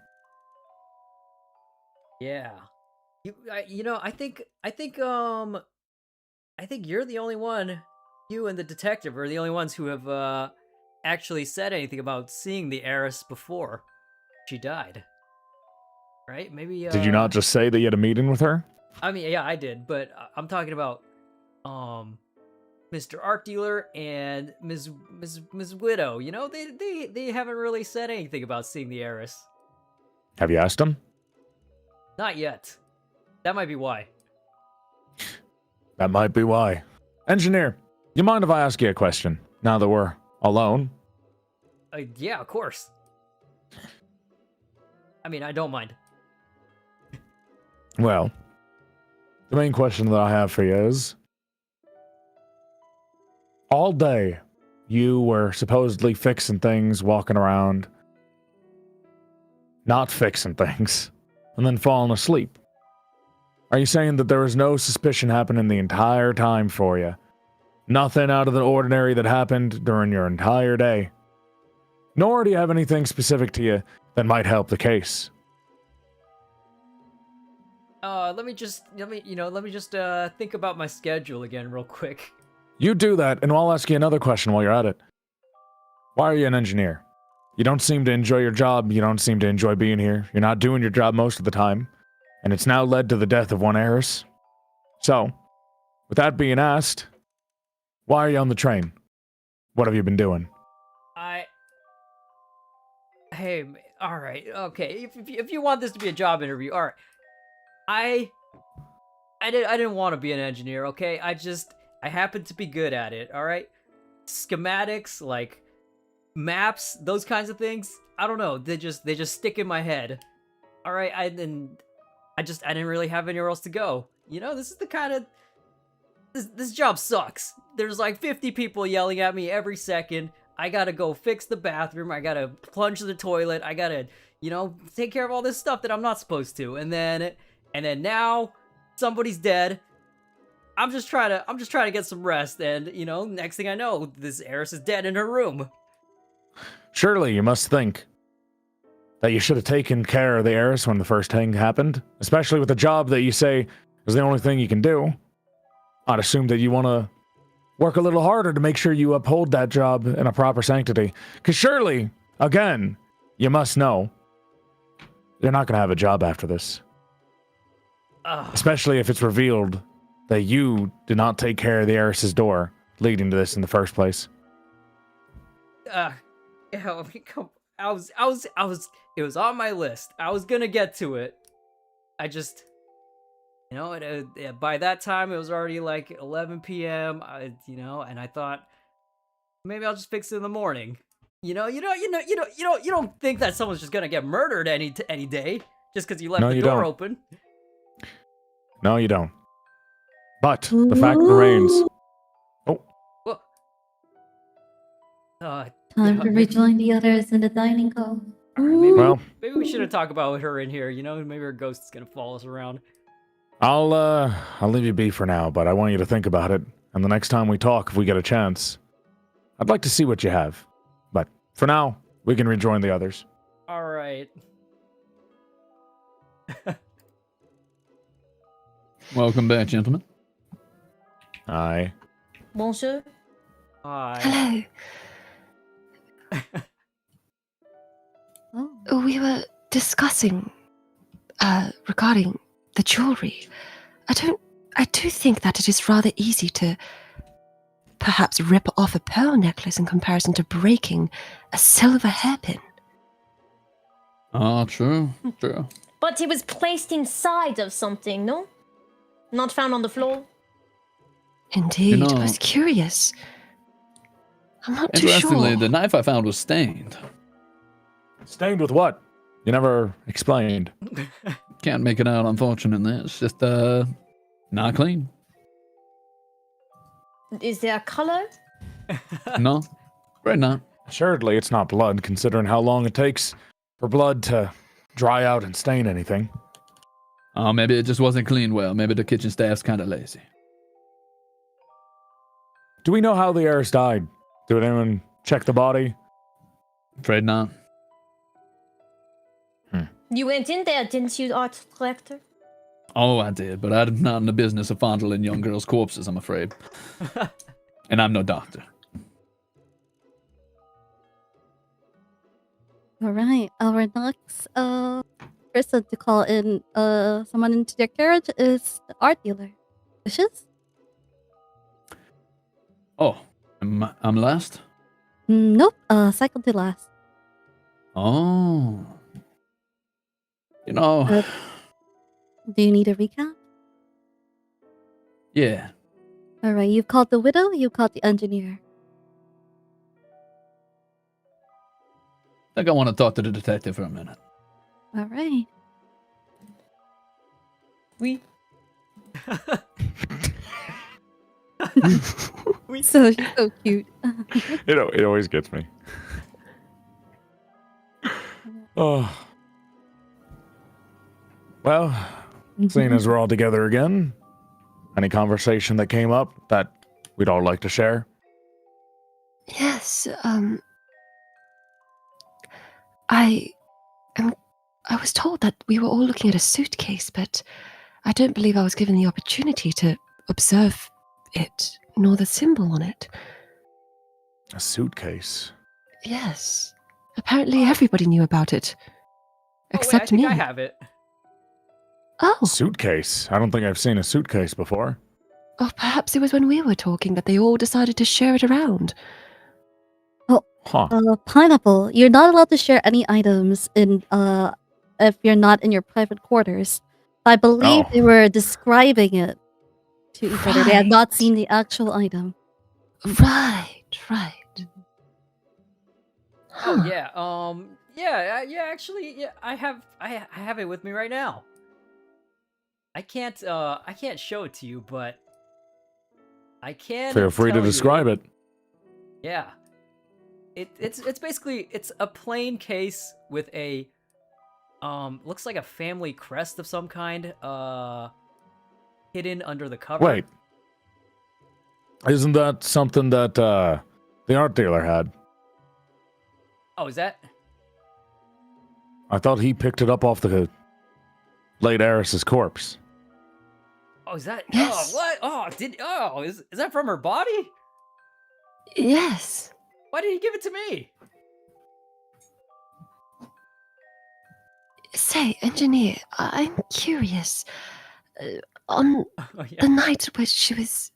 A: Yeah. I think you're the only one. You and the detective are the only ones who have actually said anything about seeing the heiress before she died. Right? Maybe.
F: Did you not just say that you had a meeting with her?
A: I mean, yeah, I did, but I'm talking about Mr. Art Dealer and Ms. Widow. You know, they haven't really said anything about seeing the heiress.
F: Have you asked him?
A: Not yet. That might be why.
F: That might be why. Engineer, you mind if I ask you a question, now that we're alone?
A: Yeah, of course. I mean, I don't mind.
F: Well, the main question that I have for you is, all day you were supposedly fixing things, walking around, not fixing things, and then falling asleep. Are you saying that there was no suspicion happening the entire time for you? Nothing out of the ordinary that happened during your entire day? Nor do you have anything specific to you that might help the case?
A: Let me just think about my schedule again real quick.
F: You do that, and I'll ask you another question while you're at it. Why are you an engineer? You don't seem to enjoy your job. You don't seem to enjoy being here. You're not doing your job most of the time. And it's now led to the death of one heiress. So, with that being asked, why are you on the train? What have you been doing?
A: Hey, all right, okay. If you want this to be a job interview, all right. I didn't want to be an engineer, okay? I happen to be good at it, all right? Schematics, like maps, those kinds of things. I don't know. They just stick in my head. All right, I didn't really have anywhere else to go. You know, this is the kind of this job sucks. There's like 50 people yelling at me every second. I gotta go fix the bathroom. I gotta plunge the toilet. I gotta, take care of all this stuff that I'm not supposed to. And then now somebody's dead. I'm just trying to get some rest. And next thing I know, this heiress is dead in her room.
F: Surely you must think that you should have taken care of the heiress when the first thing happened, especially with a job that you say is the only thing you can do. I'd assume that you want to work a little harder to make sure you uphold that job in a proper sanctity. Because surely, again, you must know you're not going to have a job after this. Especially if it's revealed that you did not take care of the heiress's door leading to this in the first place.
A: It was on my list. I was gonna get to it. I just, by that time it was already like 11 p.m. And I thought maybe I'll just fix it in the morning. You don't think that someone's just gonna get murdered any day just because you left the door open.
F: No, you don't. But the fact remains. Oh.
B: Time to rejoin the others in the dining hall.
A: Right, maybe we shouldn't talk about her in here. Maybe her ghost is gonna follow us around.
F: I'll leave you be for now, but I want you to think about it. And the next time we talk, if we get a chance, I'd like to see what you have. But for now, we can rejoin the others.
A: All right.
D: Welcome back, gentlemen.
F: Aye.
E: Bonjour.
A: Hi.
C: Hello. We were discussing regarding the jewelry. I do think that it is rather easy to perhaps rip off a pearl necklace in comparison to breaking a silver hairpin.
D: Oh, true. True.
E: But it was placed inside of something, no? Not found on the floor?
C: Indeed,
D: You know-
C: most curious. I'm not too
D: Interestingly,
C: sure.
D: the knife I found was stained.
F: Stained with what? You never explained.
D: Can't make it out, unfortunately. It's just, not clean.
E: Is there a color?
D: No, right not.
F: Assuredly, it's not blood, considering how long it takes for blood to dry out and stain anything.
D: Oh, maybe it just wasn't cleaned well. Maybe the kitchen staff's kind of lazy.
F: Do we know how the heiress died? Did anyone check the body?
D: Afraid not.
E: You went in there, didn't you, art collector?
D: Oh, I did, but I'm not in the business of fondling young girls' corpses, I'm afraid. And I'm no doctor.
B: All right. Our next person to call in someone into their carriage is the art dealer. Wishes?
D: Oh, I'm last?
B: Nope. Second to last.
D: Oh. You know,
B: Do you need a recap?
D: yeah.
B: All right. You've called the widow. You called the engineer.
D: I think I want to talk to the detective for a minute.
B: All right.
E: We.
B: So she's so cute.
F: It always gets me. Oh. Well, seeing as we're all together again, any conversation that came up that we'd all like to share?
C: Yes, I was told that we were all looking at a suitcase, but I don't believe I was given the opportunity to observe it, nor the symbol on it.
F: A suitcase.
C: Yes. Apparently everybody knew about it. Except
A: I
C: me.
A: think I have it.
C: Oh,
F: Suitcase? I don't think I've seen a suitcase before.
C: or perhaps it was when we were talking that they all decided to share it around.
F: Huh.
B: Pineapple. You're not allowed to share any items in if you're not in your private quarters. I believe
F: Oh.
B: they were describing it to each other. They had not
C: Right.
B: seen the actual item.
C: Right.
A: Oh
C: Huh.
A: yeah. Yeah. Actually, yeah. I have it with me right now. I can't show it to you, but I can.
F: Feel free to
A: tell you-
F: describe it.
A: Yeah. It's basically a plain case with a looks like a family crest of some kind hidden under the cover.
F: Wait. Isn't that something that the art dealer had?
A: Oh, is that?
F: I thought he picked it up off the late Heiress's corpse.
A: Oh, is that?
C: Yes.
A: Oh, what? Is that from her body?
C: Yes.
A: Why did he give it to me?
C: Say, engineer, I'm curious. On
A: Oh yeah.
C: the night where she was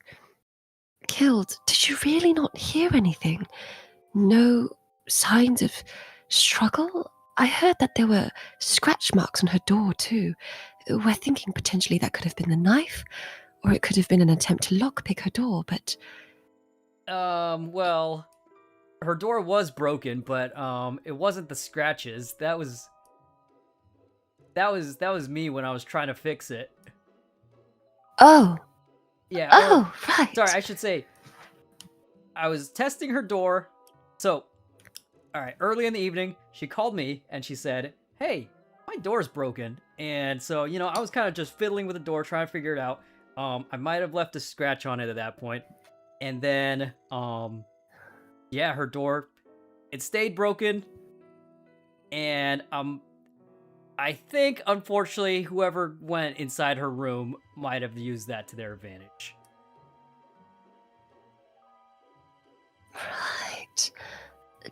C: killed, did you really not hear anything? No signs of struggle? I heard that there were scratch marks on her door, too. We're thinking potentially that could have been the knife, or it could have been an attempt to lockpick her door, but
A: Well, her door was broken, but it wasn't the scratches. That was me when I was trying to fix it.
C: oh,
A: Yeah.
C: oh, right.
A: Sorry, I should say I was testing her door. So, all right, early in the evening, she called me and she said, "Hey, my door's broken." And so, I was kind of just fiddling with the door, trying to figure it out. I might have left a scratch on it at that point. And then, yeah, her door, it stayed broken. And, I think, unfortunately, whoever went inside her room might have used that to their advantage.
C: Right.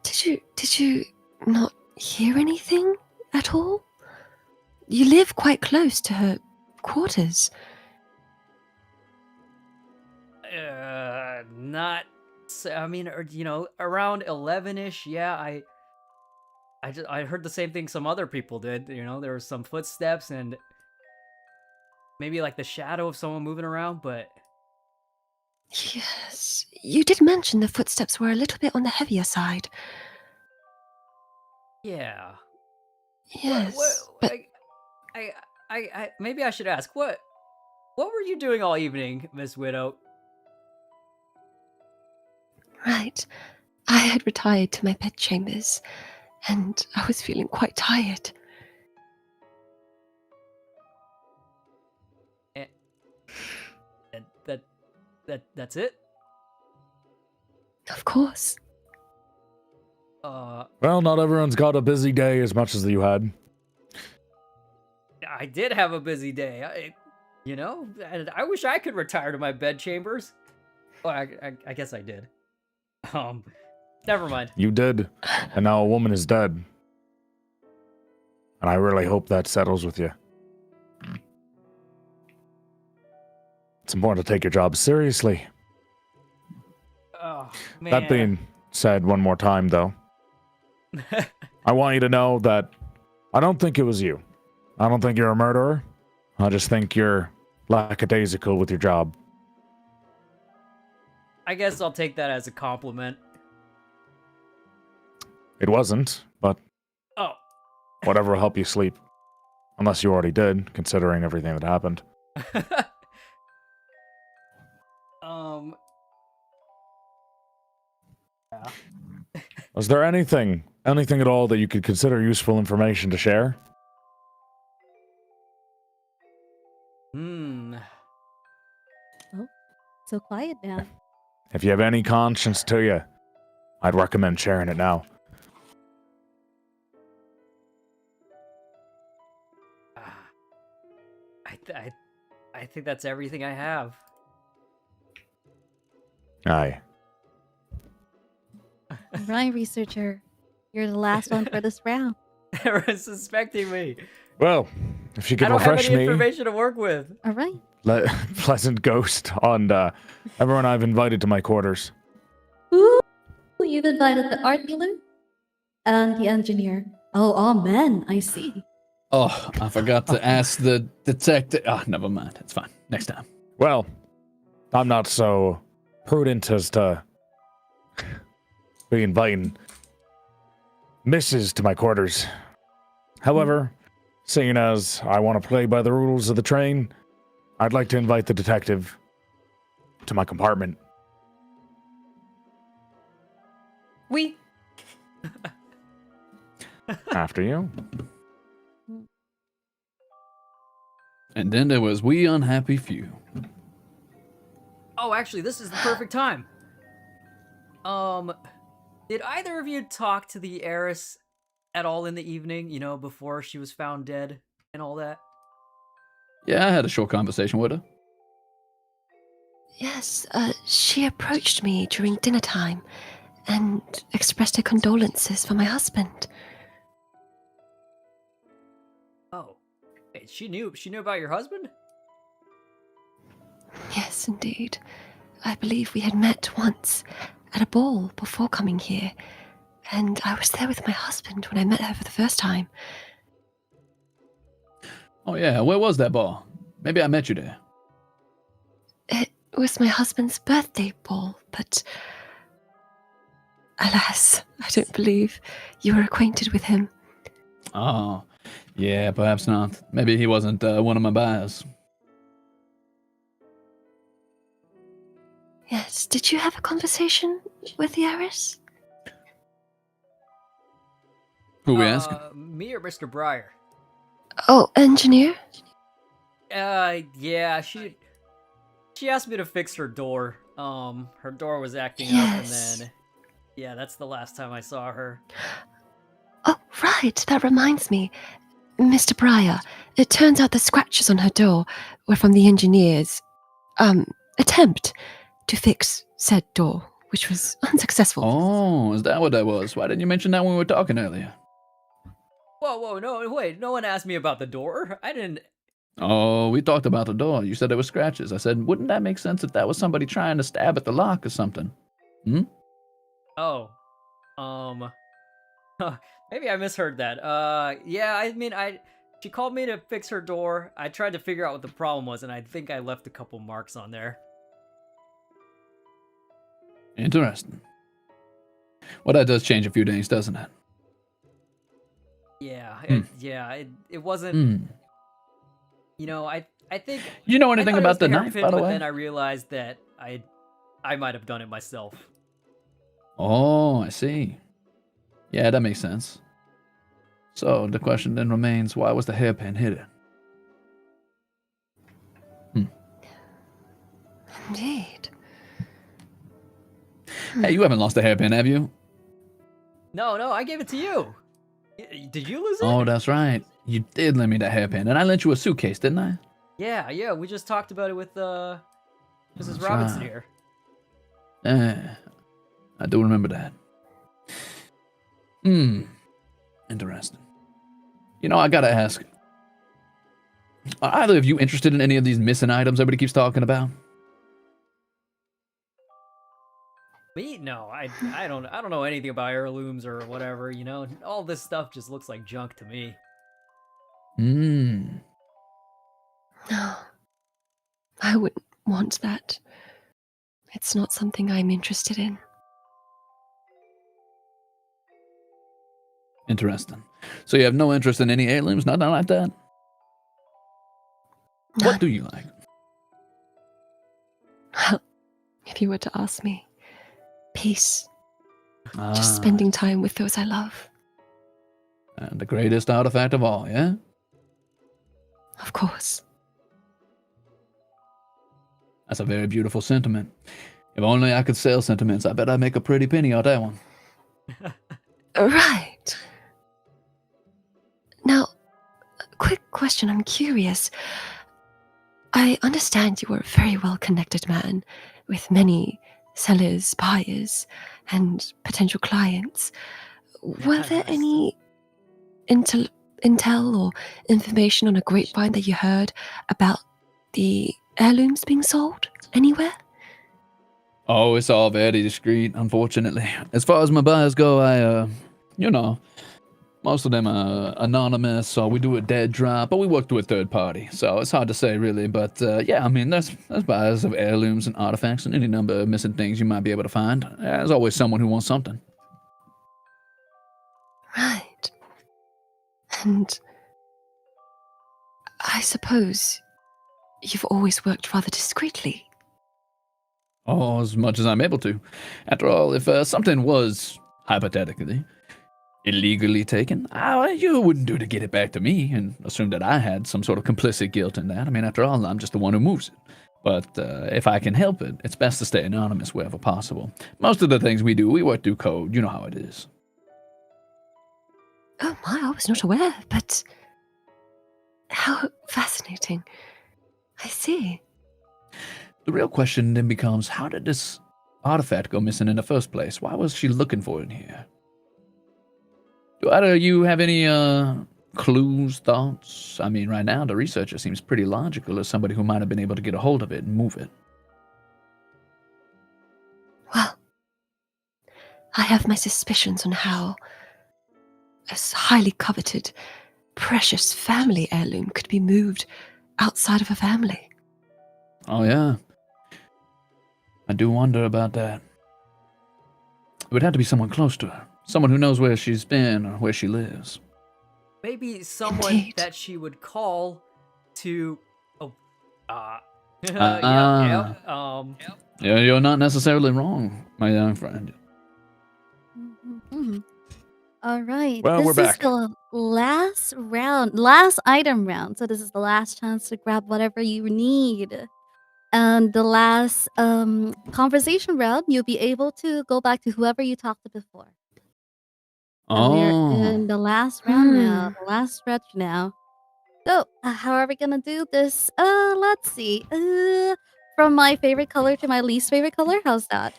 C: Did you not hear anything at all? You live quite close to her quarters.
A: Not I mean, around 11ish. Yeah, I heard the same thing some other people did. There were some footsteps and maybe like the shadow of someone moving around, but
C: Yes, you did mention the footsteps were a little bit on the heavier side.
A: yeah.
C: Yes, but
A: I maybe I should ask what were you doing all evening, Miss Widow?
C: right. I had retired to my bedchambers, and I was feeling quite tired.
A: And that's it.
C: Of course.
F: Well, not everyone's got a busy day as much as you had.
A: I did have a busy day. And I wish I could retire to my bedchambers. Well, I guess I did. Never mind.
F: You did, and now a woman is dead. And I really hope that settles with you. It's important to take your job seriously.
A: Oh, man.
F: That being said, one more time, though, I want you to know that I don't think it was you. I don't think you're a murderer. I just think you're lackadaisical with your job.
A: I guess I'll take that as a compliment.
F: It wasn't, but
A: Oh.
F: whatever will help you sleep. Unless you already did, considering everything that happened.
A: Yeah.
F: Was there anything at all that you could consider useful information to share?
B: So quiet now.
F: If you have any conscience to you, I'd recommend sharing it now.
A: I think that's everything I have.
F: Aye.
B: Right, researcher. You're the last one for this round.
A: Everyone's suspecting me.
F: Well, if you
A: I
F: could
A: don't have
F: refresh
A: any
F: me,
A: information to work with.
B: All right.
F: pleasant ghost on everyone I've invited to my quarters.
B: Ooh, you've invited the art dealer and the engineer. Oh, all men. I see.
D: Oh, I forgot to ask the detective. Ah, never mind. It's fine. Next time.
F: Well, I'm not so prudent as to be inviting misses to my quarters. However, seeing as I want to play by the rules of the train, I'd like to invite the detective to my compartment.
E: We.
F: After you.
D: And then there was we unhappy few.
A: Oh, actually, this is the perfect time. Did either of you talk to the heiress at all in the evening, before she was found dead and all that?
D: Yeah, I had a short conversation with her.
C: Yes, she approached me during dinner time and expressed her condolences for my husband.
A: Oh, wait, she knew about your husband?
C: Yes, indeed. I believe we had met once at a ball before coming here, and I was there with my husband when I met her for the first time.
D: Oh yeah, where was that ball? Maybe I met you there.
C: It was my husband's birthday ball, but alas, I don't believe you were acquainted with him.
D: Oh, yeah, perhaps not. Maybe he wasn't one of my buyers.
C: Yes, did you have a conversation with the heiress?
D: Who we asking?
A: Me or Mr. Breyer?
C: Oh, engineer?
A: Yeah, she asked me to fix her door. Her door was acting up, and then, yeah, that's the last time I saw her.
C: Oh, right, that reminds me. Mr. Breyer, it turns out the scratches on her door were from the engineer's, attempt to fix said door, which was unsuccessful.
D: Oh, is that what that was? Why didn't you mention that when we were talking earlier?
A: Whoa, no, wait, no one asked me about the door. I didn't...
D: Oh, we talked about the door. You said there were scratches. I said, wouldn't that make sense if that was somebody trying to stab at the lock or something?
A: Oh, um, maybe I misheard that. Yeah, I mean, she called me to fix her door. I tried to figure out what the problem was, and I think I left a couple marks on there.
D: Interesting. Well, that does change a few things, doesn't it?
A: Yeah,
D: Hmm.
A: it wasn't. You know, I think.
D: You know
A: I
D: anything
A: thought it was
D: about the knife,
A: hairpin,
D: by the
A: but
D: way?
A: then I realized that I might have done it myself.
D: Oh, I see. Yeah, that makes sense. So the question then remains, why was the hairpin hidden?
C: Indeed.
D: Hey, you haven't lost a hairpin, have you?
A: No, I gave it to you. Did you lose it?
D: Oh, that's right. You did lend me that hairpin, and I lent you a suitcase, didn't I?
A: Yeah, we just talked about it with Mrs.
D: That's
A: Robinson
D: right.
A: here.
D: I do remember that. Interesting. You know, I gotta ask, are either of you interested in any of these missing items everybody keeps talking about?
A: Me? No, I don't know anything about heirlooms or whatever, you know? All this stuff just looks like junk to me.
C: No. I wouldn't want that. It's not something I'm interested in.
D: Interesting. So you have no interest in any heirlooms? Nothing like that?
C: None.
D: What do you like?
C: Well, if you were to ask me, peace.
D: Ah,
C: Just spending time with those I love.
D: and the greatest artifact of all, yeah?
C: Of course.
D: That's a very beautiful sentiment. If only I could sell sentiments, I bet I'd make a pretty penny on that one.
C: Right. Now, a quick question. I'm curious. I understand you are a very well-connected man with many sellers, buyers, and potential clients. Were there
A: Yes.
C: any intel or information on a grapevine that you heard about the heirlooms being sold anywhere?
D: Oh, it's all very discreet, unfortunately. As far as my buyers go, most of them are anonymous, so we do a dead drop, but we work through a third party, so it's hard to say really. But yeah, I mean, there's buyers of heirlooms and artifacts and any number of missing things you might be able to find. There's always someone who wants something.
C: Right. And I suppose you've always worked rather discreetly.
D: Oh, as much as I'm able to. After all, if something was, hypothetically, illegally taken, you wouldn't do to get it back to me and assume that I had some sort of complicit guilt in that. I mean, after all, I'm just the one who moves it. But if I can help it, it's best to stay anonymous wherever possible. Most of the things we do, we work through code. You know how it is.
C: Oh my, I was not aware, but how fascinating. I see.
D: The real question then becomes, how did this artifact go missing in the first place? Why was she looking for it here? Do either of you have any clues, thoughts? I mean, right now, the researcher seems pretty logical as somebody who might have been able to get a hold of it and move it.
C: Well, I have my suspicions on how a highly coveted, precious family heirloom could be moved outside of a family.
D: Oh, yeah. I do wonder about that. It would have to be someone close to her. Someone who knows where she's been or where she lives.
A: Maybe someone
C: Indeed.
A: that she would call to. Oh,
D: Yeah, you're not necessarily wrong, my young friend.
B: Mhm. All right.
F: Well,
B: this
F: we're back.
B: is the last round, last item round. So this is the last chance to grab whatever you need. And the last conversation round, you'll be able to go back to whoever you talked to before. And we're in the last round now, the last stretch now. So, how are we gonna do this? Let's see. From my favorite color to my least favorite color. How's that?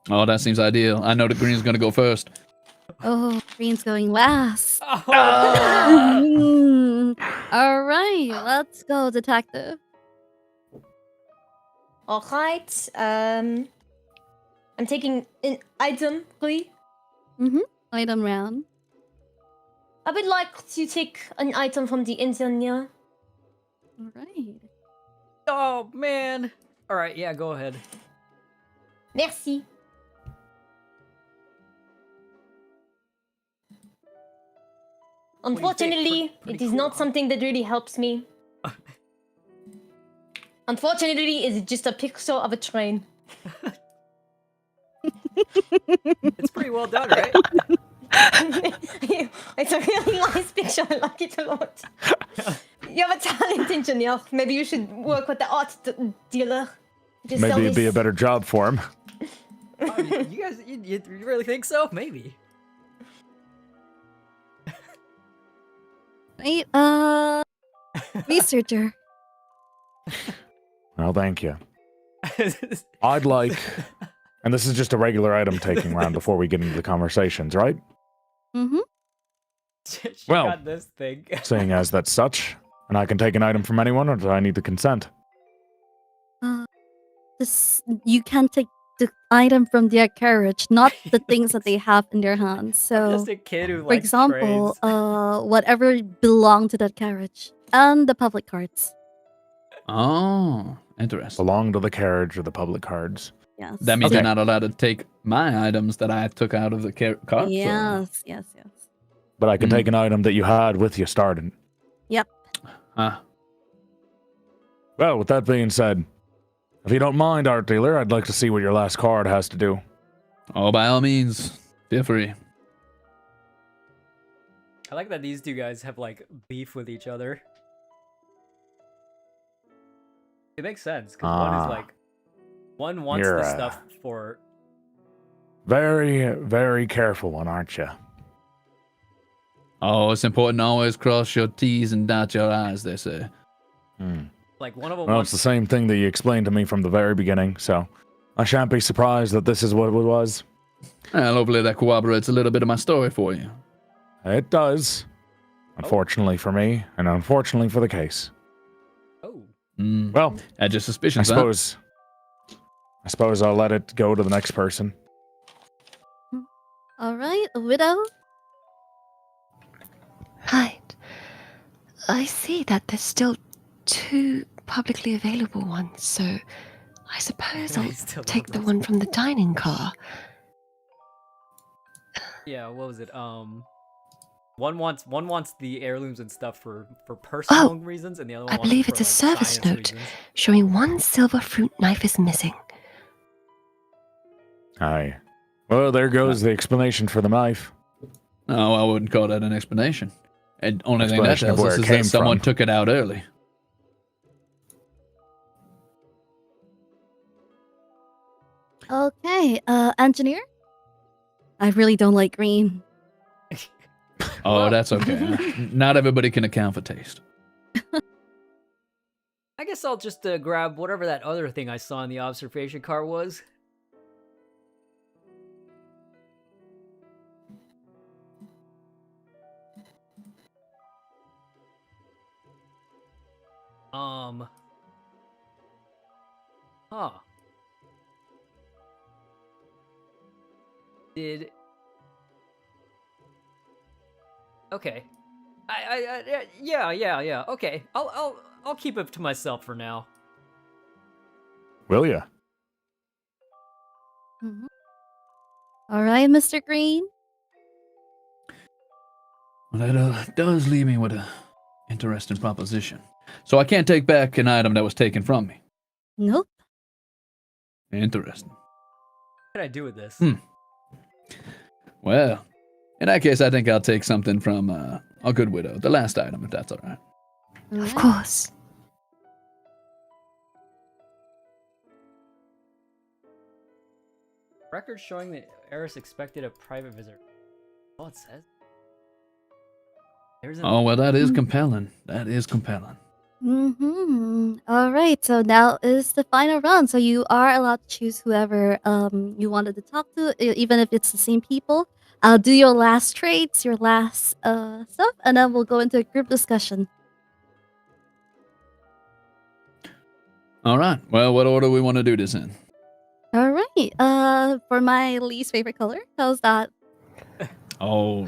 D: Oh, that seems ideal. I know the green's gonna go first.
B: Oh, green's going last.
A: Oh,
B: All right, let's go, detective.
E: All right. I'm taking an item, please.
B: Item round.
E: I would like to take an item from the insignia.
B: All right.
A: Oh man. All right, yeah, go ahead.
E: Merci. Unfortunately,
A: Pretty
E: it is
A: cool,
E: not
A: huh?
E: something that really helps me. Unfortunately, it's just a picture of a train.
A: It's pretty well done, right?
E: It's a really nice picture. I like it a lot. You have a talent engineer. Maybe you should work with the art dealer. Just sell
F: Maybe it'd be a
E: this.
F: better job for him.
A: Oh, you guys, you really think so? Maybe.
B: Right. Researcher.
F: Well, thank you. I'd like, and this is just a regular item taking round before we get into the conversations, right?
A: She
F: Well,
A: got this thing.
F: Seeing as that's such, and I can take an item from anyone, or do I need the consent?
B: You can take the item from their carriage, not the things that they have in their hands.
A: I'm
B: So,
A: just a kid who
B: for
A: likes
B: example,
A: trains.
B: whatever belonged to that carriage and the public cards.
D: Oh, interesting.
F: Belong to the carriage or the public cards.
B: Yes.
D: That means
F: Okay.
D: you're not allowed to take my items that I took out of the cart.
B: Yes.
F: But I can take an item that you had with you starting.
D: Huh.
F: Well, with that being said, if you don't mind, art dealer, I'd like to see what your last card has to do.
D: Oh, by all means, feel free.
A: I like that these two guys have like beef with each other. It makes sense because one is like, one wants
F: You're,
A: the stuff for.
F: Very, very careful one, aren't you?
D: Oh, it's important to always cross your T's and dot your I's, they say.
A: Like one of them
F: Well,
A: wants
F: it's the same thing that you explained to me from the very beginning, so I shan't be surprised that this is what it was.
D: Well, hopefully that corroborates a little bit of my story for you.
F: It does. Unfortunately for me, and unfortunately for the case.
A: Oh.
F: Well,
D: Had your
F: I
D: suspicions, huh?
F: suppose I'll let it go to the next person.
B: All right, a widow.
C: Right. I see that there's still 2 publicly available ones, so I suppose
A: I
C: I'll
A: still
C: take the
A: love
C: one from the dining car.
A: Yeah, what was it? One wants the heirlooms and stuff for personal reasons, and the other one
C: I
A: wants
C: believe
A: it for,
C: it's a
A: like,
C: service
A: science
C: note
A: reasons.
C: showing 1 silver fruit knife is missing.
F: Aye. Well, there goes the explanation for the knife.
D: Oh, I wouldn't call that an explanation. And only thing that
F: Explanation of
D: tells
F: where
D: us
F: it
D: is that
F: came
D: someone
F: from.
D: took it out early.
B: Okay, engineer. I really don't like green.
D: Oh,
A: Well-
D: that's okay. Not everybody can account for taste.
A: I guess I'll just grab whatever that other thing I saw in the observation car was. Huh. Did. Okay. Yeah. Okay. I'll keep it to myself for now.
F: Will ya?
B: All right, Mr. Green.
D: Well, that does leave me with a interesting proposition. So I can't take back an item that was taken from me.
B: Nope.
D: Interesting.
A: What can I do with this?
D: Well, in that case, I think I'll take something from a good widow, the last item, if that's all right.
B: All
C: Of
B: right.
C: course.
A: Record showing that Heiress expected a private visit. Oh, it says. There's an
D: Oh, well, that is compelling. That is compelling.
B: All right. So now is the final round. So you are allowed to choose whoever you wanted to talk to, even if it's the same people. I'll do your last traits, your last stuff, and then we'll go into a group discussion.
D: All right. Well, what order we want to do this in?
B: All right. For my least favorite color, how's that?
D: Oh,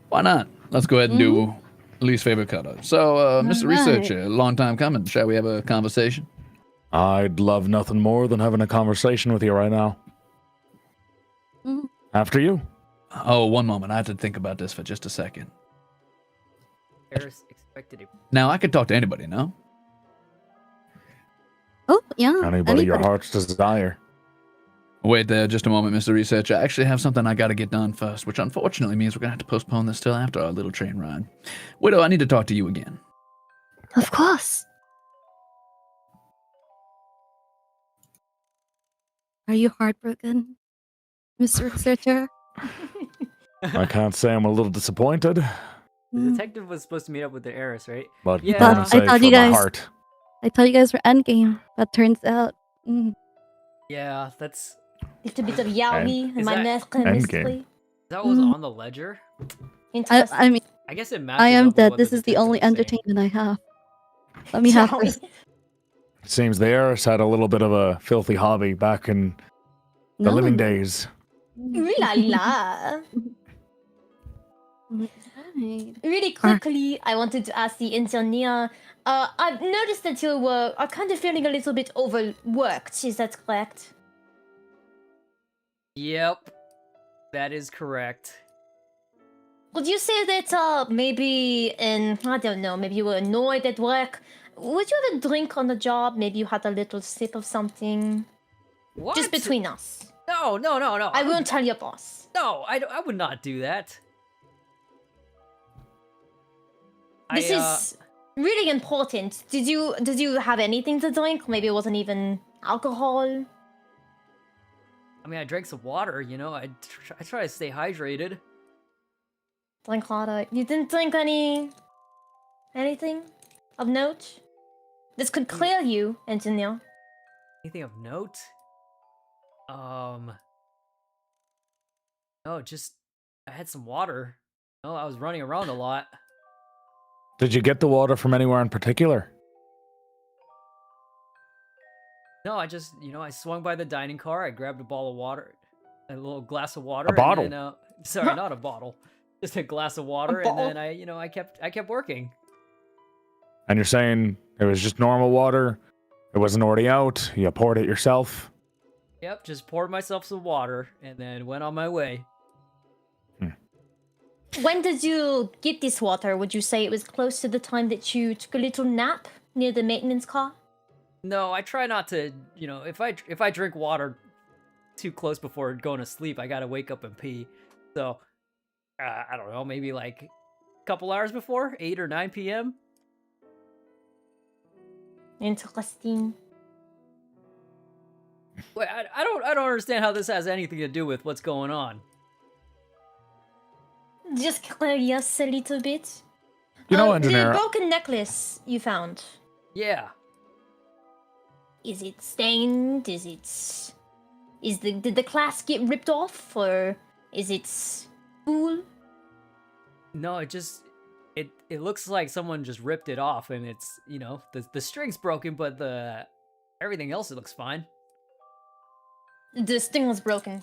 D: why not? Let's go ahead and do least favorite color. So, Mr.
B: Alright.
D: Researcher, long time coming. Shall we have a conversation?
F: I'd love nothing more than having a conversation with you right now.
B: Mhm.
F: After you.
D: Oh, one moment. I have to think about this for just a second.
A: Heiress expected it.
D: Now, I could talk to anybody, no?
B: Oh, yeah.
F: Anybody your heart's desire.
D: Wait there just a moment, Mr. Researcher. I actually have something I got to get done first, which unfortunately means we're going to have to postpone this till after our little train ride. Widow, I need to talk to you again.
B: Of course. Are you heartbroken, Mr. Researcher?
F: I can't say I'm a little disappointed,
A: The
B: Mm.
A: detective was supposed to meet up with the heiress, right?
F: but
A: Yeah.
F: I'm
A: I
F: say
B: thought
F: for
B: you
F: my
B: guys-
F: heart.
B: I thought you guys were endgame, but turns out.
A: Yeah, that's
E: Little bit of yaoi in
A: Is
E: my
A: that-
E: neck
F: Endgame.
E: mystery.
A: that was
B: Mhm.
A: on the ledger.
E: Interesting.
B: I mean,
A: I guess it matches
B: I am
A: up with
B: dead.
A: what
B: This
A: the
B: is the
A: detective
B: only
A: was saying.
B: entertainment I have. Let me have
E: Yaoi.
B: this.
F: It seems the heiress had a little bit of a filthy hobby back in the
B: No.
F: living days.
E: Ooh la la.
B: Right.
E: Really quickly, I wanted to ask the engineer. I've noticed that you are kind of feeling a little bit overworked. Is that correct?
A: Yep, that is correct.
E: Would you say that maybe I don't know, maybe you were annoyed at work? Would you have a drink on the job? Maybe you had a little sip of something?
A: What?
E: Just between us.
A: No.
E: I won't tell your boss.
A: No, I would not do that.
E: This is really important. Did you have anything to drink? Maybe it wasn't even alcohol.
A: I mean, I drank some water. You know, I try to stay hydrated.
E: Drink water. You didn't drink anything of note? This could clear you, engineer.
A: Anything of note? No, just I had some water. No, I was running around a lot.
F: Did you get the water from anywhere in particular?
A: No, I just, I swung by the dining car. I grabbed a bottle of water, a little glass of water.
F: bottle?
A: And then, sorry, not a bottle, just a glass of water. And
E: bottle.
A: then I kept working.
F: And you're saying it was just normal water? It wasn't already out? You poured it yourself?
A: Yep, just poured myself some water and then went on my way.
E: When did you get this water? Would you say it was close to the time that you took a little nap near the maintenance car?
A: No, I try not to, if I drink water too close before going to sleep, I gotta wake up and pee. So, I don't know, maybe like a couple hours before, 8 or 9 p.m.
E: Interesting.
A: Wait, I don't understand how this has anything to do with what's going on.
E: Just curious a little bit.
F: You know,
E: the
F: engineer,
E: broken necklace you found.
A: Yeah.
E: Is it stained? Did the clasp get ripped off, or is it spool?
A: No, it looks like someone just ripped it off, and it's the string's broken, but everything else it looks fine.
E: The string was broken.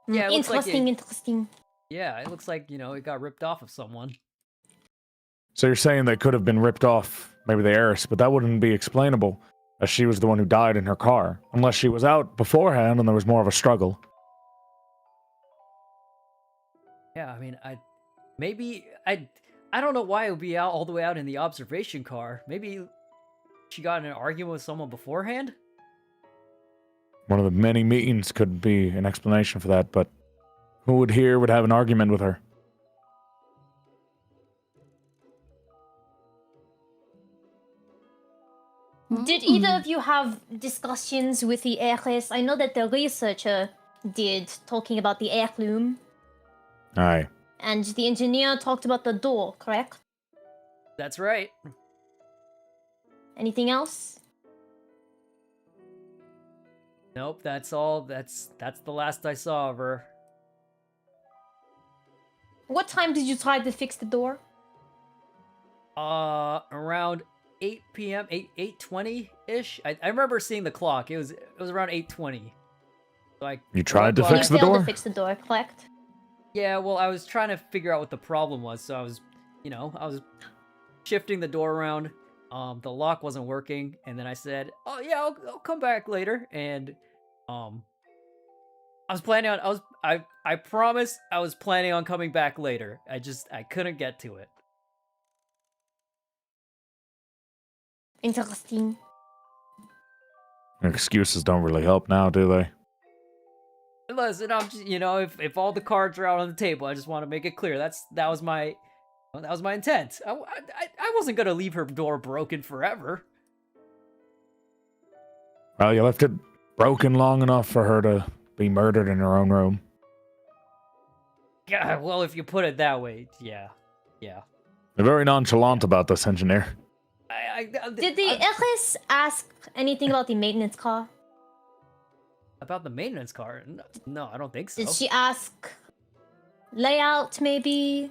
A: Yeah, it looks like
E: Interesting.
A: Yeah, it looks like it got ripped off of someone.
F: so you're saying they could have been ripped off, maybe the heiress, but that wouldn't be explainable, as she was the one who died in her car, unless she was out beforehand and there was more of a struggle.
A: Yeah, I mean, I don't know why it would be out all the way out in the observation car. Maybe she got in an argument with someone beforehand.
F: One of the many meetings could be an explanation for that, but who would have an argument with her?
E: Did either of you have discussions with the heiress? I know that the researcher did, talking about the heirloom,
F: Aye.
E: and the engineer talked about the door, correct?
A: That's right.
E: Anything else?
A: Nope, that's all. That's the last I saw of her.
E: What time did you try to fix the door?
A: Around 8 p.m. 8:20 ish. I remember seeing the clock. It was around 8:20. Like
F: You tried to
A: well,
F: fix the
E: You failed
F: door?
E: to fix the door, correct?
A: Yeah, well, I was trying to figure out what the problem was, so I was shifting the door around. The lock wasn't working, and then I said, "Oh yeah, I'll come back later." And I was planning on I promise I was planning on coming back later. I couldn't get to it.
E: Interesting.
F: Excuses don't really help now, do they?
A: Listen, I'm just, if all the cards are out on the table, I just want to make it clear that was my intent. I wasn't gonna leave her door broken forever.
F: Well, you left it broken long enough for her to be murdered in her own room.
A: Yeah, well, if you put it that way, yeah.
F: You're very nonchalant about this, engineer.
E: Did the Heiress ask anything about the maintenance car?
A: About the maintenance car? No, I don't think so.
E: Did she ask layout, maybe?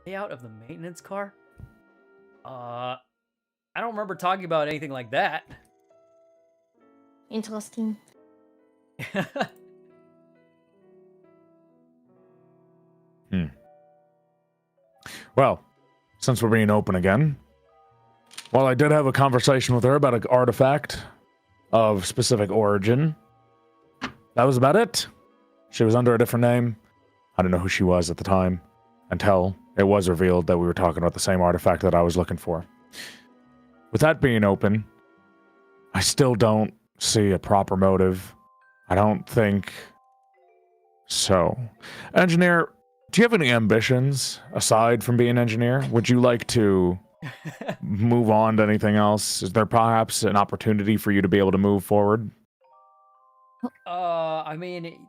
A: Layout of the maintenance car? I don't remember talking about anything like that.
E: Interesting.
F: Well, since we're being open again, while I did have a conversation with her about an artifact of specific origin, that was about it. She was under a different name. I didn't know who she was at the time until it was revealed that we were talking about the same artifact that I was looking for. With that being open, I still don't see a proper motive. I don't think so. Engineer, do you have any ambitions aside from being an engineer? Would you like to move on to anything else? Is there perhaps an opportunity for you to be able to move forward?
A: I mean,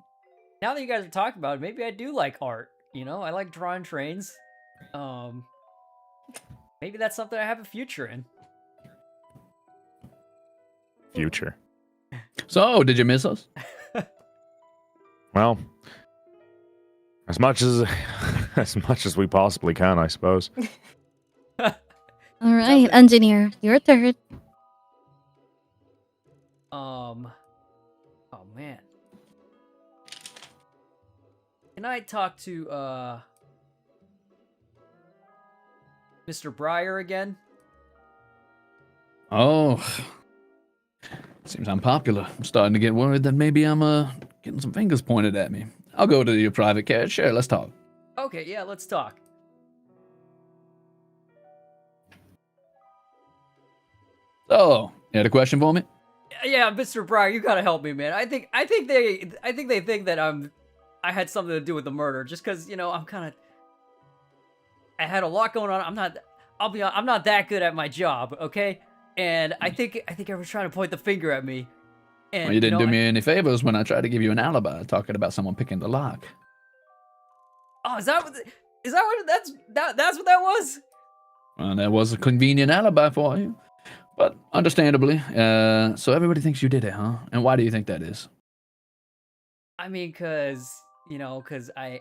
A: now that you guys are talking about it, maybe I do like art. I like drawing trains. Maybe that's something I have a future in.
F: Future.
D: So, did you miss us?
F: Well, as much as we possibly can, I suppose.
B: All right, engineer, your turn.
A: Oh man. Can I talk to Mr. Breyer again?
D: Oh, seems I'm popular. I'm starting to get worried that maybe I'm getting some fingers pointed at me. I'll go to your private carriage. Sure, let's talk.
A: Okay, yeah, let's talk.
D: So, you had a question for me?
A: Yeah, Mr. Breyer, you gotta help me, man. I think they think that I had something to do with the murder, just because I had a lot going on. I'm not that good at my job, okay? And I think everyone's trying to point the finger at me. And
D: Well, you didn't do me any favors when I tried to give you an alibi talking about someone picking the lock.
A: Oh, is that what that's what that was?
D: Well, that was a convenient alibi for you. But understandably, so everybody thinks you did it, huh? And why do you think that is?
A: I mean, cause I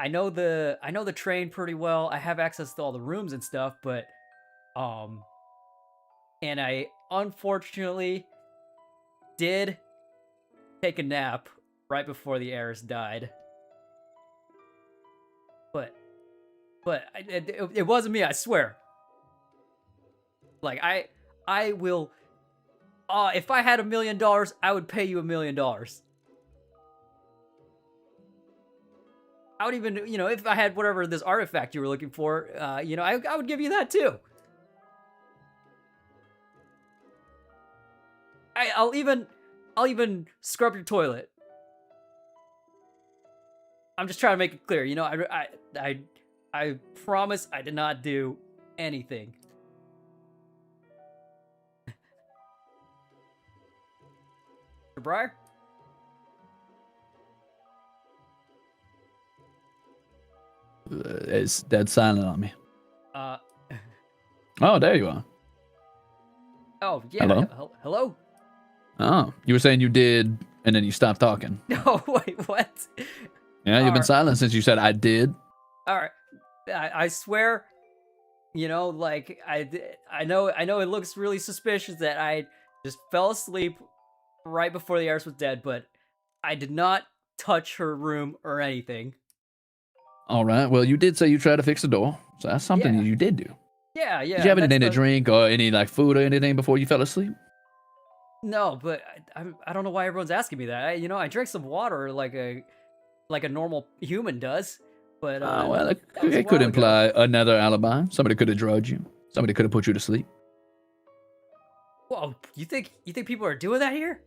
A: know the train pretty well. I have access to all the rooms and stuff, but and I unfortunately did take a nap right before the heiress died. But it wasn't me, I swear. Like I will. If I had $1 million, I would pay you $1 million. I would even, if I had whatever this artifact you were looking for, I would give you that too. I'll even scrub your toilet. I'm just trying to make it clear, I promise I did not do anything. Mr. Breyer?
D: It's dead silent on me.
A: Uh,
D: Oh, there you are.
A: oh, yeah.
D: Hello?
A: Hello?
D: Oh, you were saying you did, and then you stopped talking.
A: No, wait, what?
D: Yeah, you've been
A: Alright.
D: silent since you said I did.
A: Alright. I swear, You know, like I know it looks really suspicious that I just fell asleep right before the Heiress was dead, but I did not touch her room or anything.
D: All right. Well, you did say you tried to fix the door, so that's something
A: Yeah.
D: you did do.
A: Yeah,
D: Did you have anything to drink or any like food or anything before you fell asleep?
A: No, but I don't know why everyone's asking me that. I drank some water like a normal human does. But
D: Well,
A: that was a
D: it could
A: while ago.
D: imply another alibi. Somebody could have drugged you. Somebody could have put you to sleep.
A: Whoa, you think people are doing that here?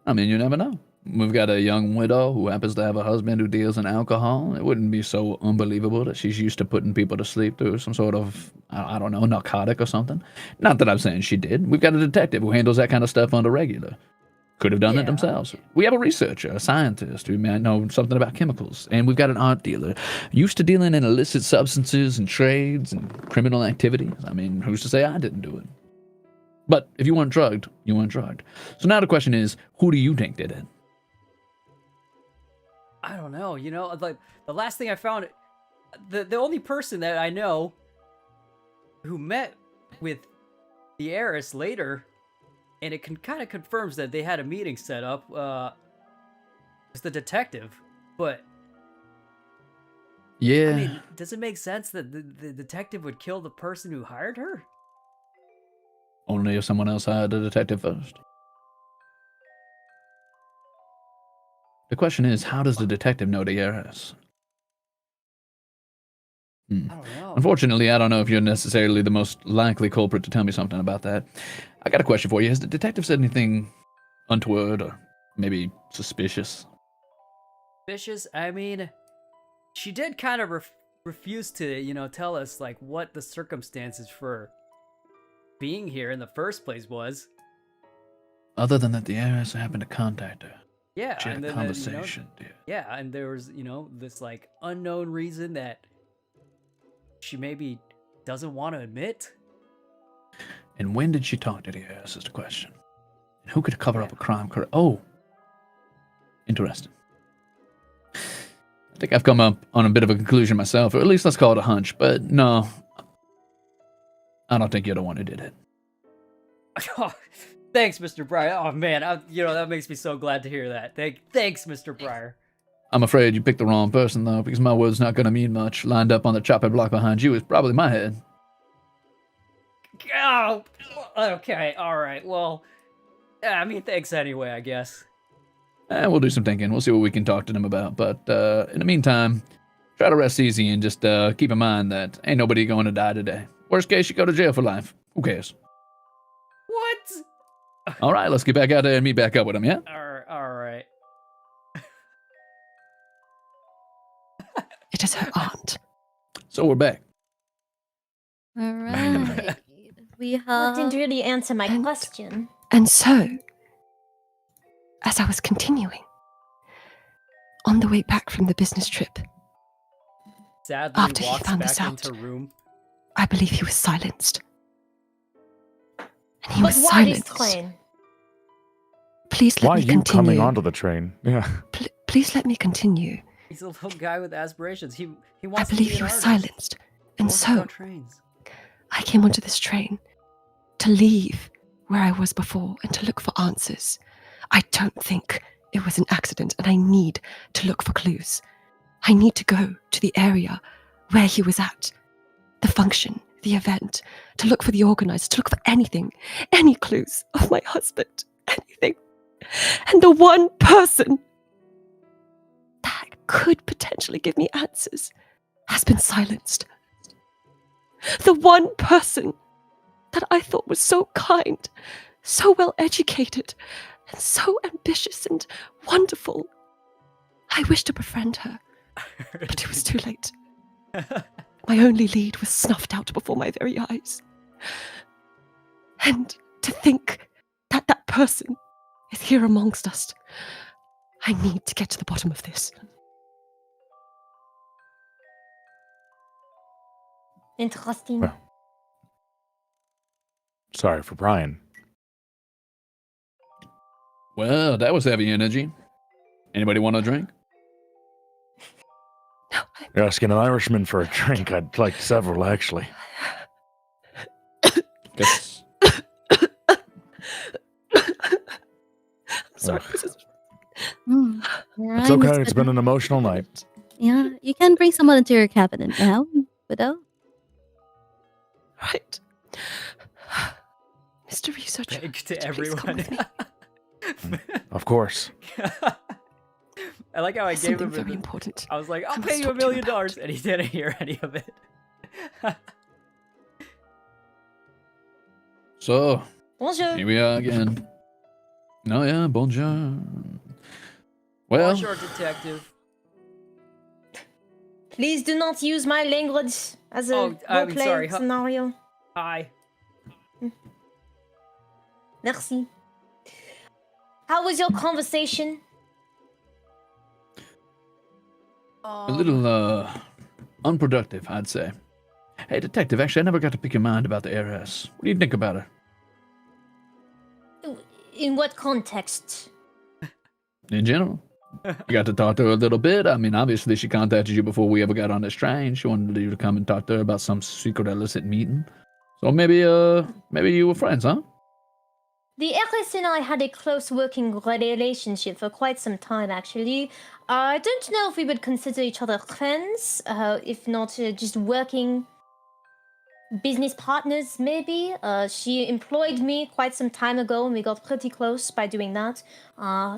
D: I mean, you never know. We've got a young widow who happens to have a husband who deals in alcohol. It wouldn't be so unbelievable that she's used to putting people to sleep through some sort of, I don't know, narcotic or something. Not that I'm saying she did. We've got a detective who handles that kind of stuff on the regular. Could have done it themselves. We have a researcher, a scientist who might know something about chemicals. And we've got an art dealer used to dealing in illicit substances and trades and criminal activities. I mean, who's to say I didn't do it? But if you weren't drugged, you weren't drugged. So now the question is, who do you think did it?
A: I don't know. Like the last thing I found, the only person that I know who met with the Heiress later, and it kind of confirms that they had a meeting set up, was the detective. But
D: Yeah.
A: I mean, does it make sense that the detective would kill the person who hired her?
D: Only if someone else hired the detective first. The question is, how does the detective know the Heiress?
A: I don't know.
D: Unfortunately, I don't know if you're necessarily the most likely culprit to tell me something about that. I got a question for you. Has the detective said anything untoward or maybe suspicious?
A: Suspicious? I mean, she did kind of refuse to, tell us like what the circumstances for being here in the first place was.
D: Other than that the Heiress happened to contact her.
A: Yeah,
D: She had
A: and
D: a
A: then
D: conversation.
A: yeah, and there was this like unknown reason that she maybe doesn't want to admit.
D: And when did she talk to the Heiress is the question. And who could cover up a crime? Oh, interesting. I think I've come up on a bit of a conclusion myself, or at least let's call it a hunch. But no, I don't think you're the one who did it.
A: Thanks, Mr. Breyer. Oh man, that makes me so glad to hear that. Thanks, Mr. Breyer.
D: I'm afraid you picked the wrong person, though, because my word's not going to mean much. Lined up on the chopping block behind you is probably my head.
A: Oh, okay, all right. Well, I mean, thanks anyway, I guess.
D: We'll do some thinking. We'll see what we can talk to them about. But in the meantime, try to rest easy and just keep in mind that ain't nobody going to die today. Worst case, you go to jail for life. Who cares?
A: What?
D: All right, let's get back out there and meet back up with them, yeah?
A: All right.
C: It is her aunt.
D: So we're back.
B: All right. We
E: That
B: have.
E: didn't really answer my question.
C: And so, as I was continuing, on the way back from the business trip,
A: Sadly,
C: After he
A: walks
C: found
A: back
C: this out.
A: into room.
C: I believe he was silenced. And he
E: But
C: was
E: why this
C: silenced.
E: train?
C: Please let
F: Why are
C: me
F: you
C: continue.
F: coming onto the train? Yeah.
C: Please let me continue.
A: He's a little guy with aspirations. He
C: I
A: wants to
C: believe
A: be an
C: he was
A: artist.
C: silenced. And
A: Wants to
C: so,
A: go on trains.
C: I came onto this train to leave where I was before and to look for answers. I don't think it was an accident, and I need to look for clues. I need to go to the area where he was at, the function, the event, to look for the organizer, to look for anything, any clues of my husband, anything. And the one person that could potentially give me answers has been silenced. The one person that I thought was so kind, so well educated, and so ambitious and wonderful. I wished to befriend her, but it was too late. My only lead was snuffed out before my very eyes. And to think that that person is here amongst us, I need to get to the bottom of this.
E: Interesting.
F: Well. Sorry for Brian.
D: Well, that was heavy energy. Anybody want a drink?
C: No,
F: You're asking an Irishman for a drink. I'd like several, actually.
D: Guess.
C: Sorry.
F: Ugh.
C: This is
F: It's okay. It's been an emotional night.
B: Yeah, you can bring someone into your cabinet now, Widow.
C: right. Mr. Researcher.
A: Thanks to
C: could you please come
A: everyone.
C: with me?
F: Of course.
A: I like how I
C: There's
A: gave
C: something
A: him.
C: very important.
A: I was like,
C: I
A: I'll
C: must
A: pay you
C: talk
A: $1
C: to you
A: million,
C: about.
A: and he didn't hear any of it.
D: So,
E: Bonjour.
D: here we are again. Oh yeah, bonjour. Well,
A: Bonjour, detective.
E: Please do not use my language as a
A: Oh, I'm
E: roleplay
A: sorry, huh?
E: scenario.
A: Hi.
E: Merci. How was your conversation?
D: a little unproductive, I'd say. Hey, detective, actually, I never got to pick your mind about the heiress. What do you think about her?
E: In what context?
D: In general. You got to talk to her a little bit. I mean, obviously, she contacted you before we ever got on this train. She wanted you to come and talk to her about some secret illicit meeting. So maybe you were friends, huh?
E: The Heiress and I had a close working relationship for quite some time, actually. I don't know if we would consider each other friends, if not just working business partners, maybe. She employed me quite some time ago, and we got pretty close by doing that.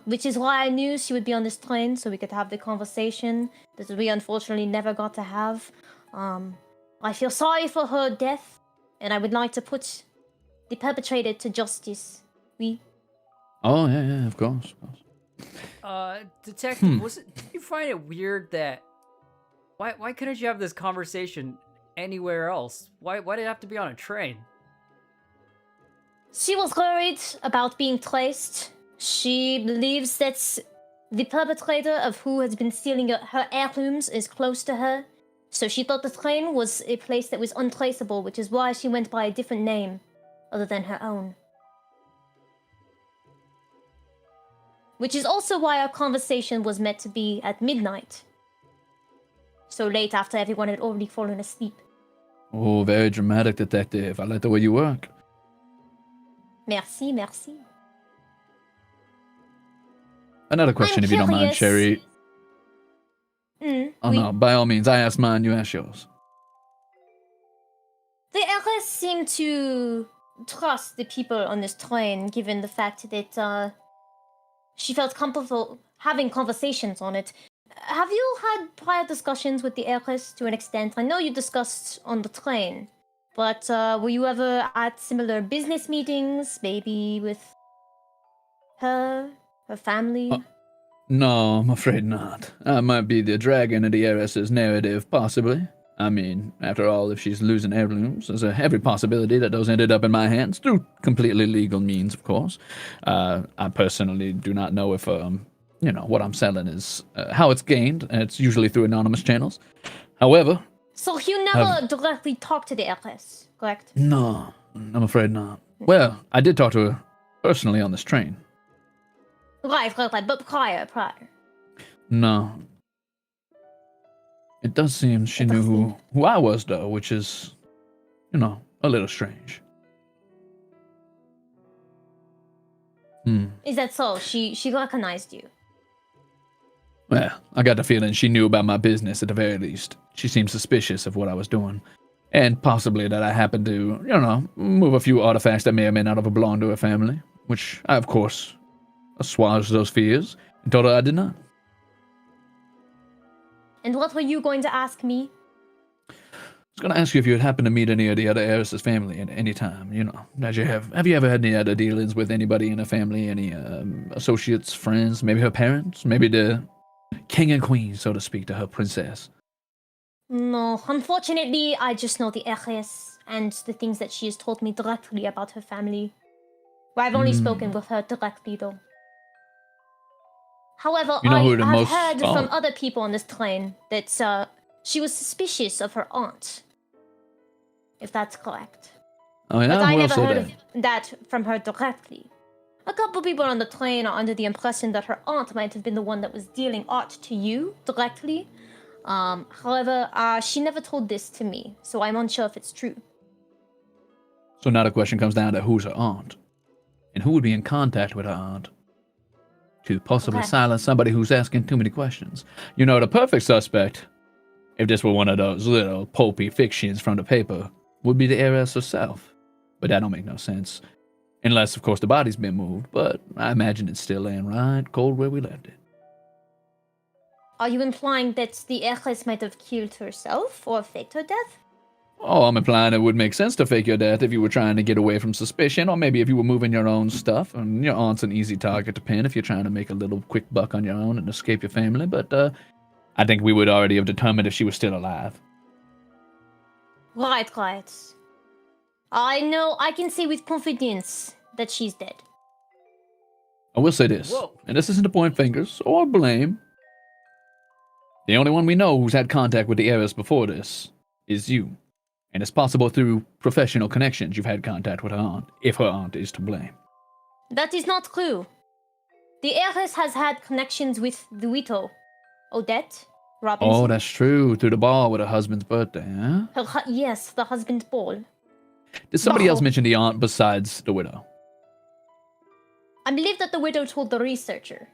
E: Which is why I knew she would be on this train, so we could have the conversation that we unfortunately never got to have. I feel sorry for her death, and I would like to put the perpetrator to justice. Oui.
D: Oh, yeah, of course.
A: Detective, did you find it weird that why couldn't you have this conversation anywhere else? Why did it have to be on a train?
E: She was worried about being traced. She believes that the perpetrator of who has been stealing her heirlooms is close to her. So she thought the train was a place that was untraceable, which is why she went by a different name other than her own. Which is also why our conversation was meant to be at midnight. So late after everyone had already fallen asleep.
D: Oh, very dramatic, detective. I like the way you work.
E: Merci, merci.
D: Another question,
E: I'm
D: if you don't mind,
E: curious.
D: Sherry. Oh,
E: Oui.
D: no, by all means, I asked mine, you asked yours.
E: The Heiress seem to trust the people on this train, given the fact that she felt comfortable having conversations on it. Have you had prior discussions with the Heiress to an extent? I know you discussed on the train, but were you ever at similar business meetings, maybe with her family?
D: No, I'm afraid not. I might be the dragon of the heiress's narrative, possibly. I mean, after all, if she's losing heirlooms, there's every possibility that those ended up in my hands through completely legal means, of course. I personally do not know if, what I'm selling is how it's gained, and it's usually through anonymous channels. However...
E: So you never directly talked to the Heiress, correct?
D: No, I'm afraid not. Well, I did talk to her personally on this train.
E: Right, but prior.
D: No. It does seem she knew who I was, though, which is, a little strange.
E: Is that so? She recognized you?
D: Well, I got the feeling she knew about my business at the very least. She seemed suspicious of what I was doing. And possibly that I happened to, move a few artifacts that may or may not have belonged to her family. Which I, of course, assuaged those fears and told her I did not.
E: And what were you going to ask me?
D: I was going to ask you if you had happened to meet any of the other heiress's family at any time, Have you ever had any other dealings with anybody in her family? Any associates, friends, maybe her parents? Maybe the king and queen, so to speak, to her princess?
E: No, unfortunately, I just know the Heiress and the things that she has told me directly about her family. Well, I've only spoken with her directly, though. However, I have heard from other people on this train that she was suspicious of her aunt. If that's correct.
D: Oh, yeah?
E: But I
D: Who
E: never
D: else said
E: heard
D: that?
E: of that from her directly. A couple people on the train are under the impression that her aunt might have been the one that was dealing art to you directly. However, she never told this to me, so I'm unsure if it's true.
D: So now the question comes down to who's her aunt, and who would be in contact with her aunt to possibly
E: Okay.
D: silence somebody who's asking too many questions. You know, the perfect suspect, if this were one of those little pulpy fictions from the paper, would be the heiress herself. But that don't make no sense. Unless, of course, the body's been moved, but I imagine it's still laying right cold where we left it.
E: Are you implying that the Heiress might have killed herself or faked her death?
D: Oh, I'm implying it would make sense to fake your death if you were trying to get away from suspicion, or maybe if you were moving your own stuff. And your aunt's an easy target to pin if you're trying to make a little quick buck on your own and escape your family, but I think we would already have determined if she was still alive.
E: Right. I know, I can say with confidence that she's dead.
D: I will say this,
A: Whoa.
D: and this isn't to point fingers or blame. The only one we know who's had contact with the heiress before this is you. And it's possible through professional connections you've had contact with her aunt, if her aunt is to blame.
E: That is not true. The Heiress has had connections with the widow, Odette Robinson.
D: Oh, that's true. Through the ball with her husband's birthday, huh?
E: Yes, the husband's ball.
D: Did somebody else
E: Oh.
D: mention the aunt besides the widow?
E: I believe that the widow told the researcher.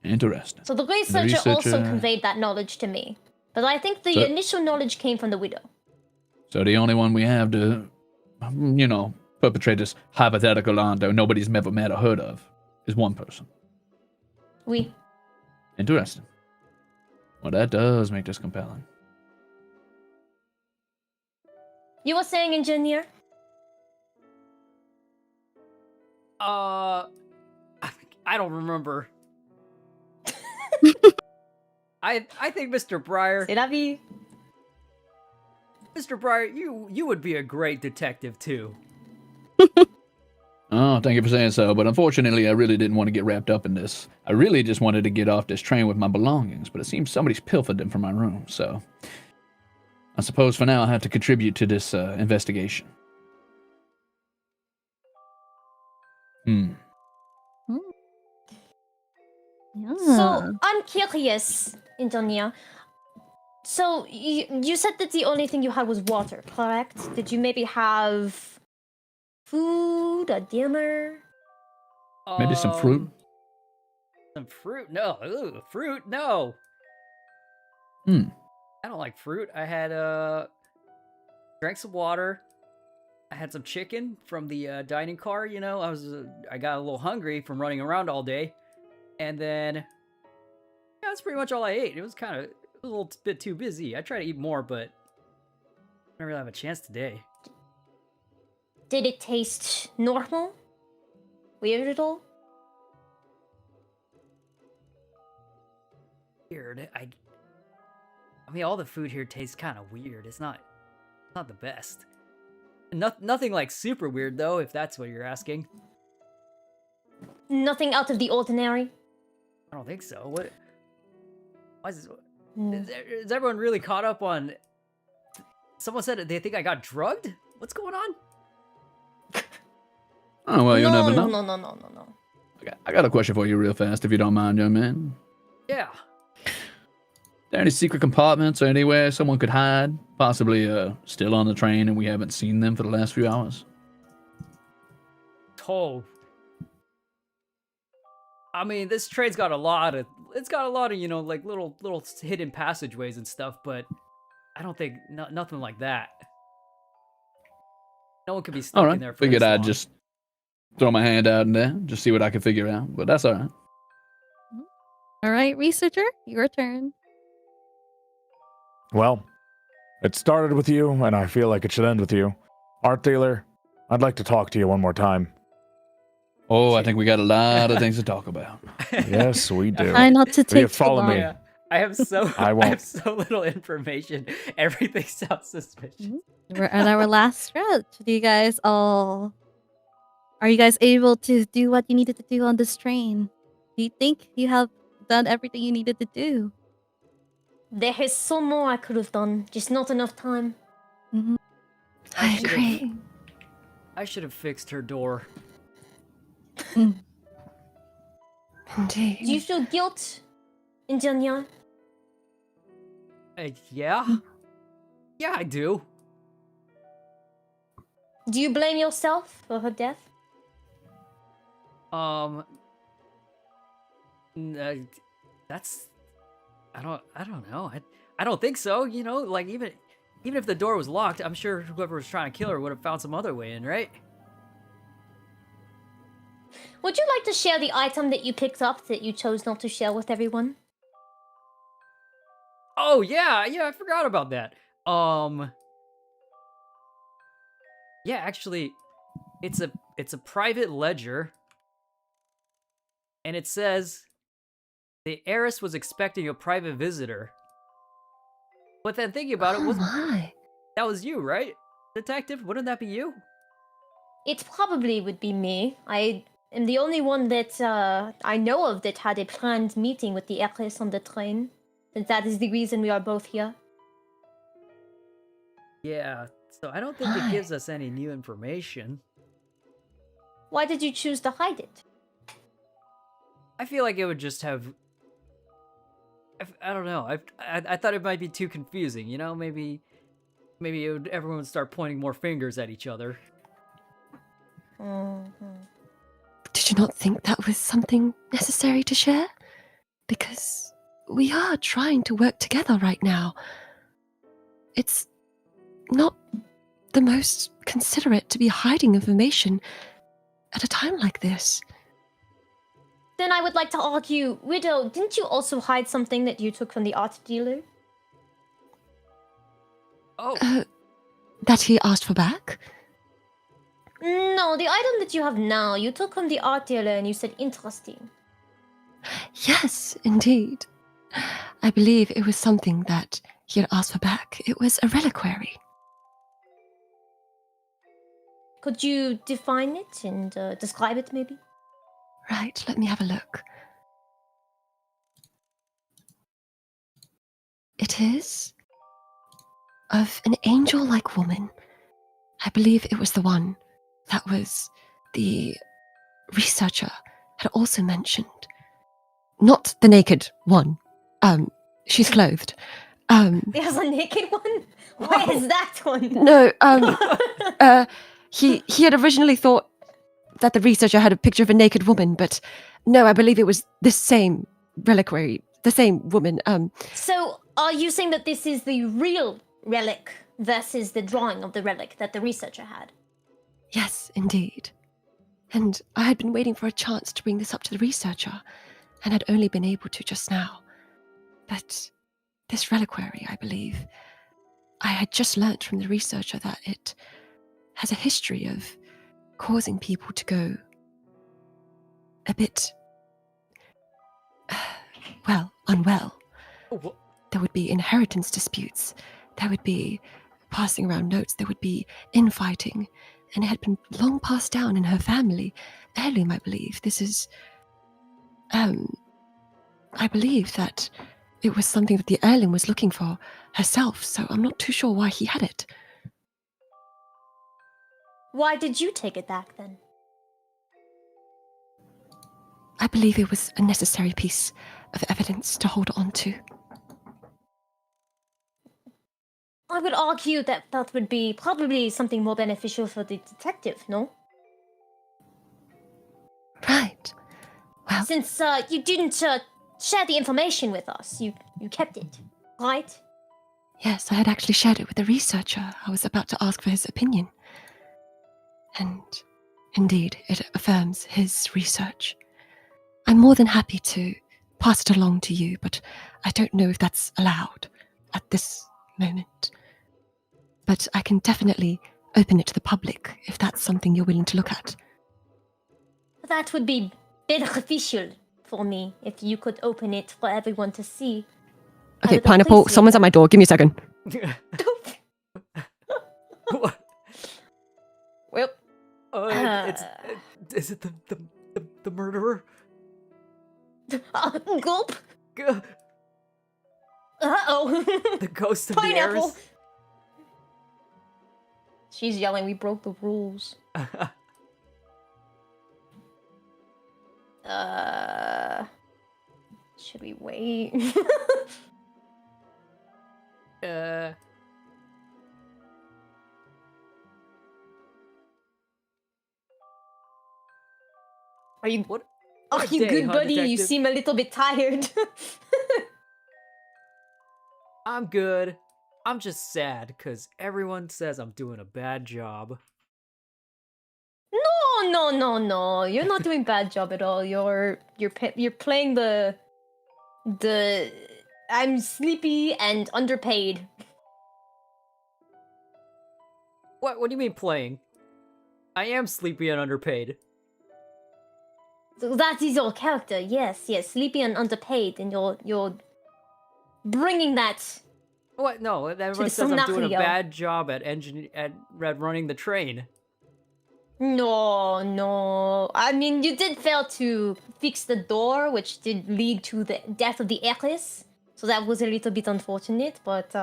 D: Interesting.
E: So the researcher also
D: researcher-
E: conveyed that knowledge to me. But I think the
D: So-
E: initial knowledge came from the widow.
D: So the only one we have to, perpetrate this hypothetical aunt that nobody's ever met or heard of is one person.
E: We.
D: Interesting. Well, that does make this compelling.
E: You were saying, engineer?
A: I don't remember. I think Mr. Breyer,
C: C'est la vie.
A: Mr. Breyer, you would be a great detective too.
D: Oh, thank you for saying so, but unfortunately I really didn't want to get wrapped up in this. I really just wanted to get off this train with my belongings, but it seems somebody's pilfered them from my room, so I suppose for now I'll have to contribute to this investigation.
B: Yeah.
E: So, I'm curious, engineer. So, you said that the only thing you had was water, correct? Did you maybe have food, a dinner?
D: Maybe some fruit?
A: Some fruit? No. Ooh, fruit? No. I don't like fruit. I had drank some water. I had some chicken from the dining car. You know, I got a little hungry from running around all day, and then yeah, that's pretty much all I ate. It was a little bit too busy. I try to eat more, but I don't really have a chance today.
E: Did it taste normal? Weird at all?
A: Weird. I mean, all the food here tastes kind of weird. It's not the best. Nothing like super weird though, if that's what you're asking.
E: Nothing out of the ordinary?
A: I don't think so. What? Why is is everyone really caught up on? Someone said they think I got drugged. What's going on?
D: Oh, well, you'll never know.
E: No.
D: I got a question for you real fast, if you don't mind, young man.
A: Yeah.
D: There any secret compartments or anywhere someone could hide? Possibly still on the train and we haven't seen them for the last few hours?
A: Oh. I mean, this train's got a lot of like little hidden passageways and stuff, but I don't think nothing like that. No one could be stuck
D: All right,
A: in there for
D: figured
A: this
D: I'd
A: long.
D: just throw my hand out in there, just see what I could figure out, but that's all right.
B: All right, researcher, your turn.
F: Well, it started with you, and I feel like it should end with you. Art dealer, I'd like to talk to you one more time.
D: Oh, I think we got a lot of things to talk about.
F: Yes, we do.
B: Try not to
F: Will you
B: take too
F: follow
B: long.
F: me?
A: Yeah. I have so
F: I
A: I
F: won't.
A: have so little information. Everything sounds suspicious.
B: We're at our last stretch. Are you guys able to do what you needed to do on this train? Do you think you have done everything you needed to do?
E: There is so more I could have done, just not enough time.
B: Mm-hmm.
A: I agree. I should have fixed her door.
C: Indeed.
E: Do you feel guilt Indiana?
A: Yeah? Yeah, I do.
E: Do you blame yourself for her death?
A: That's... I don't know. I don't think so, you know? Like, even if the door was locked, I'm sure whoever was trying to kill her would have found some other way in, right?
E: Would you like to share the item that you picked up that you chose not to share with everyone?
A: Oh, yeah, I forgot about that. Yeah, actually, it's a private ledger, and it says the heiress was expecting a private visitor. But then thinking about it,
C: my.
A: that was you, right, detective? Wouldn't that be you?
E: It probably would be me. I am the only one that I know of that had a planned meeting with the Heiress on the train. And that is the reason we are both here.
A: Yeah, so I don't think it gives us any new information.
E: Why did you choose to hide it?
A: I feel like it would just have... I don't know. I thought it might be too confusing, you know? Maybe everyone would start pointing more fingers at each other.
C: Did you not think that was something necessary to share? Because we are trying to work together right now. It's not the most considerate to be hiding information at a time like this.
E: Then I would like to argue, Widow, didn't you also hide something that you took from the art dealer?
A: Oh,
C: That he asked for back?
E: No, the item that you have now, you took from the art dealer and you said interesting.
C: Yes, indeed. I believe it was something that he had asked for back. It was a reliquary.
E: Could you define it and describe it, maybe?
C: Right, let me have a look. It is of an angel-like woman. I believe it was the one that was the researcher had also mentioned. Not the naked one. She's clothed.
E: There's a naked one? Where is that one?
C: No, he had originally thought that the researcher had a picture of a naked woman, but no, I believe it was the same reliquary, the same woman.
E: So, are you saying that this is the real relic versus the drawing of the relic that the researcher had?
C: Yes, indeed. And I had been waiting for a chance to bring this up to the researcher, and had only been able to just now. But this reliquary, I believe, I had just learnt from the researcher that it has a history of causing people to go a bit, unwell.
A: what?
C: There would be inheritance disputes. There would be passing around notes. There would be infighting. And it had been long passed down in her family. Heirloom, I believe. This is... I believe that it was something that the heirloom was looking for herself, so I'm not too sure why he had it.
E: Why did you take it back, then?
C: I believe it was a necessary piece of evidence to hold on to.
E: I would argue that that would be probably something more beneficial for the detective, no?
C: Right. Well,
E: Since you didn't share the information with us, you kept it, right?
C: yes, I had actually shared it with the researcher. I was about to ask for his opinion. And indeed, it affirms his research. I'm more than happy to pass it along to you, but I don't know if that's allowed at this moment. But I can definitely open it to the public if that's something you're willing to look at.
E: That would be beneficial for me if you could open it for everyone to see. I
C: Okay,
E: would
C: Pineapple,
E: appreciate
C: someone's at
E: that.
C: my door. Give me a second.
A: What?
E: Well,
A: Is it the murderer?
E: gulp.
A: G-
E: Uh-oh.
A: The ghost of the
E: Pineapple.
A: heiress?
E: She's yelling, we broke the rules. Should we wait? Are you
A: What
E: Are
A: a
E: you
A: day,
E: good,
A: huh,
E: buddy? You
A: detective?
E: seem a little bit tired.
A: I'm good. I'm just sad because everyone says I'm doing a bad job.
E: No. You're not doing bad job at all. You're playing the I'm sleepy and underpaid.
A: What do you mean playing? I am sleepy and underpaid.
E: So that is your character. Yes, sleepy and underpaid, and you're bringing that.
A: What? No, everyone
E: the
A: says I'm doing a
E: scenario.
A: bad job at running the train.
E: No. I mean, you did fail to fix the door, which did lead to the death of the Heiress. So that was a little bit unfortunate, but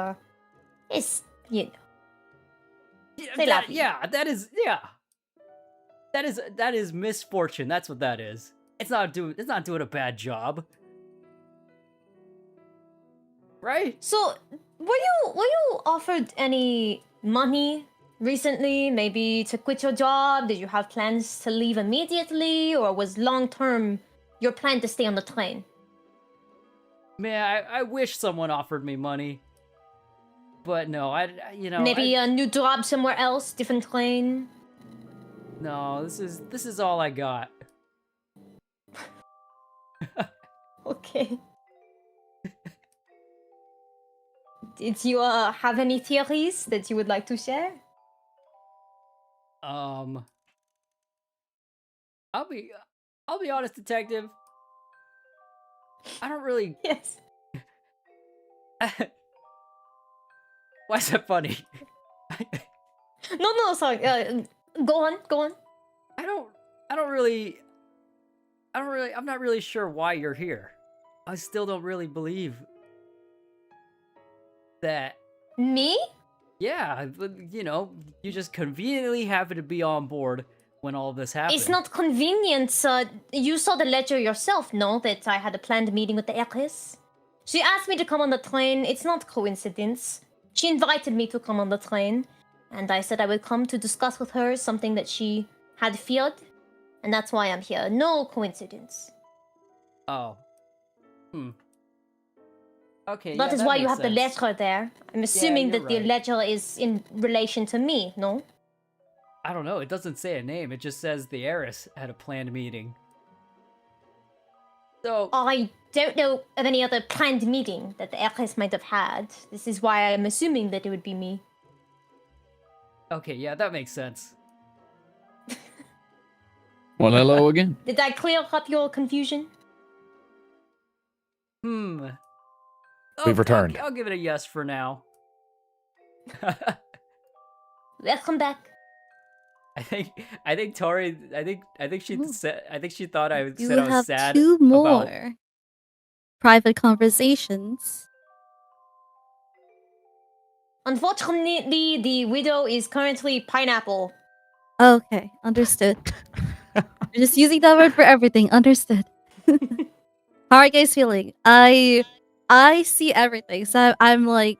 E: it's C'est la vie.
A: That is misfortune. That's what that is. It's not doing a bad job. Right?
E: So, were you offered any money recently? Maybe to quit your job? Did you have plans to leave immediately, or was long term your plan to stay on the train?
A: Man, I wish someone offered me money. But no,
E: Maybe a new job somewhere else, different train.
A: No, this is all I got.
E: Okay. Did you have any theories that you would like to share?
A: I'll be honest, detective. I don't really.
E: Yes.
A: Why is that funny?
E: No, sorry. Go on.
A: I'm not really sure why you're here. I still don't really believe that.
E: Me?
A: Yeah, you just conveniently happen to be on board when all this happened.
E: It's not convenient. You saw the ledger yourself, no? That I had a planned meeting with the Heiress. She asked me to come on the train. It's not coincidence. She invited me to come on the train, and I said I would come to discuss with her something that she had feared, and that's why I'm here. No coincidence.
A: Oh. Okay,
E: That is
A: that
E: why you
A: makes
E: have the
A: sense.
E: ledger there. I'm assuming
A: you're
E: that the
A: right.
E: ledger is in relation to me, no?
A: I don't know. It doesn't say a name. It just says the heiress had a planned meeting. So
E: I don't know of any other planned meeting that the Heiress might have had. This is why I'm assuming that it would be me.
A: okay, yeah, that makes sense.
D: Well, hello again.
E: Did I clear up your confusion?
A: We've
F: returned.
A: I'll give it a yes for now.
E: Welcome back.
A: I think Tori. I think she said. I think she thought I
B: You
A: said I was
B: have
A: sad.
B: 2 more
A: About,
B: private conversations.
E: Unfortunately, the widow is currently pineapple.
B: Okay, understood. You're just using that word for everything. Understood. How are you guys feeling? I see everything, so I'm like,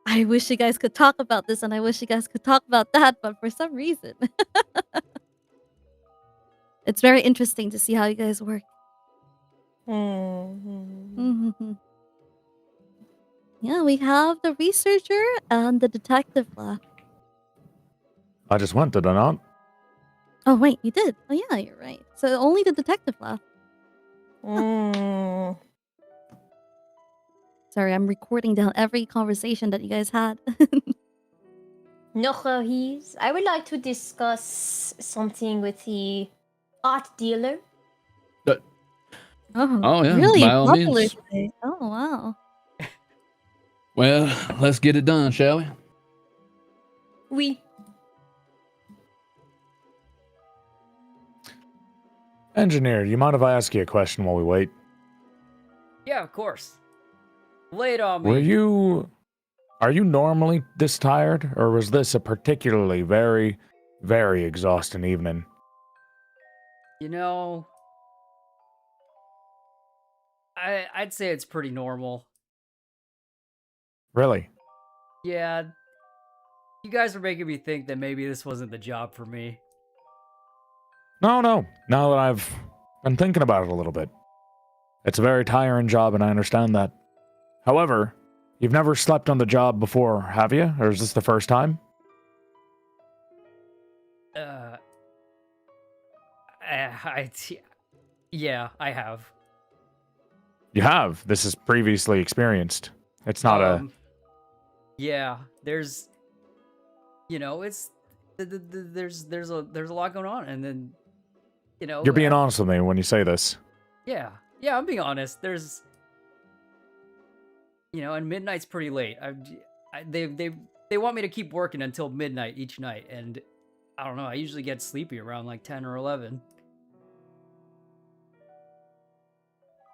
B: I wish you guys could talk about this, and I wish you guys could talk about that, but for some reason, it's very interesting to see how you guys work. Mhm. Yeah, we have the researcher and the detective left.
F: I just went, did I not?
B: Oh wait, you did. Oh yeah, you're right. So only the detective left. Sorry, I'm recording down every conversation that you guys had.
E: No worries. I would like to discuss something with the art dealer.
D: Oh, yeah,
B: really
D: by all
B: popular
D: means.
B: today. Oh wow.
D: Well, let's get it done, shall we?
E: Oui.
F: Engineer, do you mind if I ask you a question while we wait?
A: yeah, of course. Lay it on me.
F: Are you normally this tired, or was this a particularly very, very exhausting evening?
A: I'd say it's pretty normal.
F: Really?
A: Yeah, you guys are making me think that maybe this wasn't the job for me.
F: No, no. Now that I've been thinking about it a little bit, it's a very tiring job, and I understand that. However, you've never slept on the job before, have you? Or is this the first time?
A: Yeah, I have.
F: You have. This is previously experienced. It's not a...
A: Yeah, there's, it's there's a lot going on, and then,
F: You're being honest with me when you say this.
A: Yeah, I'm being honest. There's, and midnight's pretty late. They want me to keep working until midnight each night, and I don't know. I usually get sleepy around like 10 or 11.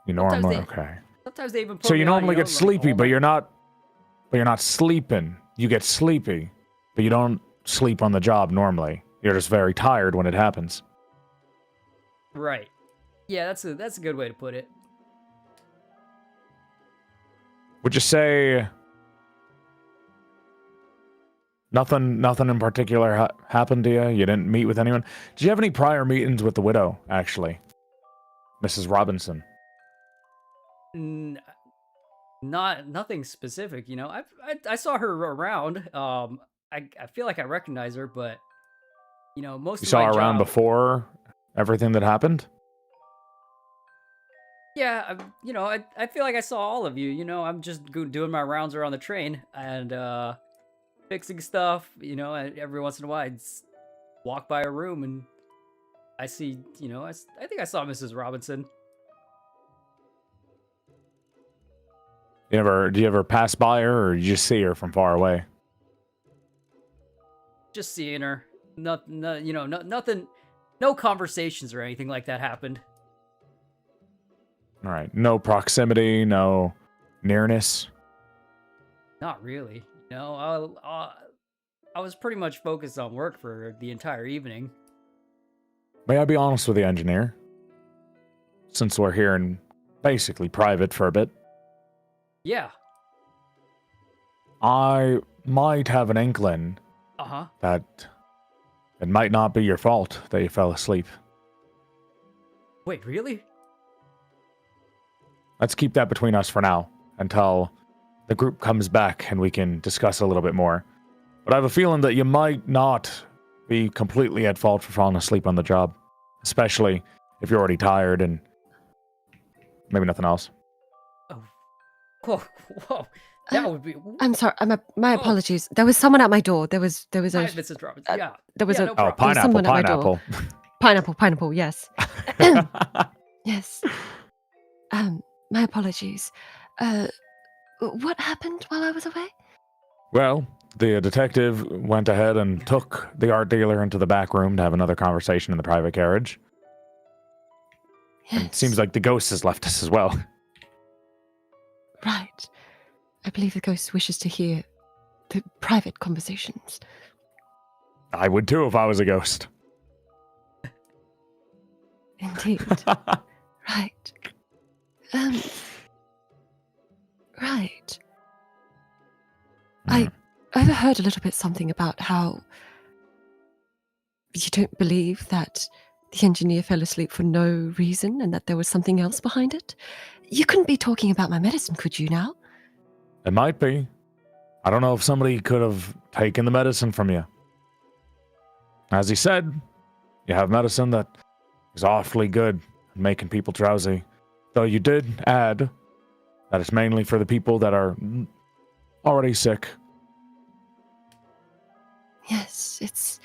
F: You
A: Sometimes
F: normally...
A: they-
F: Okay.
A: Sometimes they even put
F: So
A: me
F: you
A: on,
F: normally get
A: like,
F: sleepy,
A: all
F: but
A: night.
F: you're not... But you're not sleeping. You get sleepy, but you don't sleep on the job normally. You're just very tired when it happens.
A: Right. Yeah, that's a good way to put it.
F: Would you say nothing in particular happened to you? You didn't meet with anyone? Did you have any prior meetings with the widow, actually? Mrs. Robinson?
A: Nothing specific, I saw her around. I feel like I recognize her, but most
F: You
A: of
F: saw
A: my
F: her around
A: job-
F: before everything that happened?
A: Yeah, I feel like I saw all of you. I'm just doing my rounds around the train and fixing stuff. And every once in a while, I'd walk by a room and I see. I think I saw Mrs. Robinson.
F: Do you ever pass by her, or you just see her from far away?
A: Just seeing her. Nothing. No conversations or anything like that happened.
F: All right. No proximity, no nearness.
A: Not really. I was pretty much focused on work for the entire evening.
F: May I be honest with the engineer? Since we're here in basically private for a bit,
A: Yeah.
F: I might have an inkling that it might not be your fault that you fell asleep.
A: Wait, really?
F: Let's keep that between us for now, until the group comes back and we can discuss a little bit more. But I have a feeling that you might not be completely at fault for falling asleep on the job, especially if you're already tired and maybe nothing else.
A: Whoa. That would be.
C: I'm sorry. My
A: Oh.
C: apologies. There was someone at my door. There was
A: Hi,
C: a
A: Mrs. Robinson. Yeah.
C: there was
A: Yeah,
C: a
A: no
F: Oh,
A: problem.
C: There's someone at my door.
F: pineapple.
C: pineapple. Yes. Yes. My apologies. What happened while I was away?
F: Well, the detective went ahead and took the art dealer into the back room to have another conversation in the private carriage. And it seems like the ghost has left us as well.
C: Right. I believe the ghost wishes to hear the private conversations.
F: I would too if I was a ghost.
C: Indeed. Right. Right. I overheard a little bit something about how you don't believe that the engineer fell asleep for no reason and that there was something else behind it. You couldn't be talking about my medicine, could you now?
F: It might be. I don't know if somebody could have taken the medicine from you. As he said, you have medicine that is awfully good at making people drowsy. Though you did add that it's mainly for the people that are already sick.
C: Yes, it's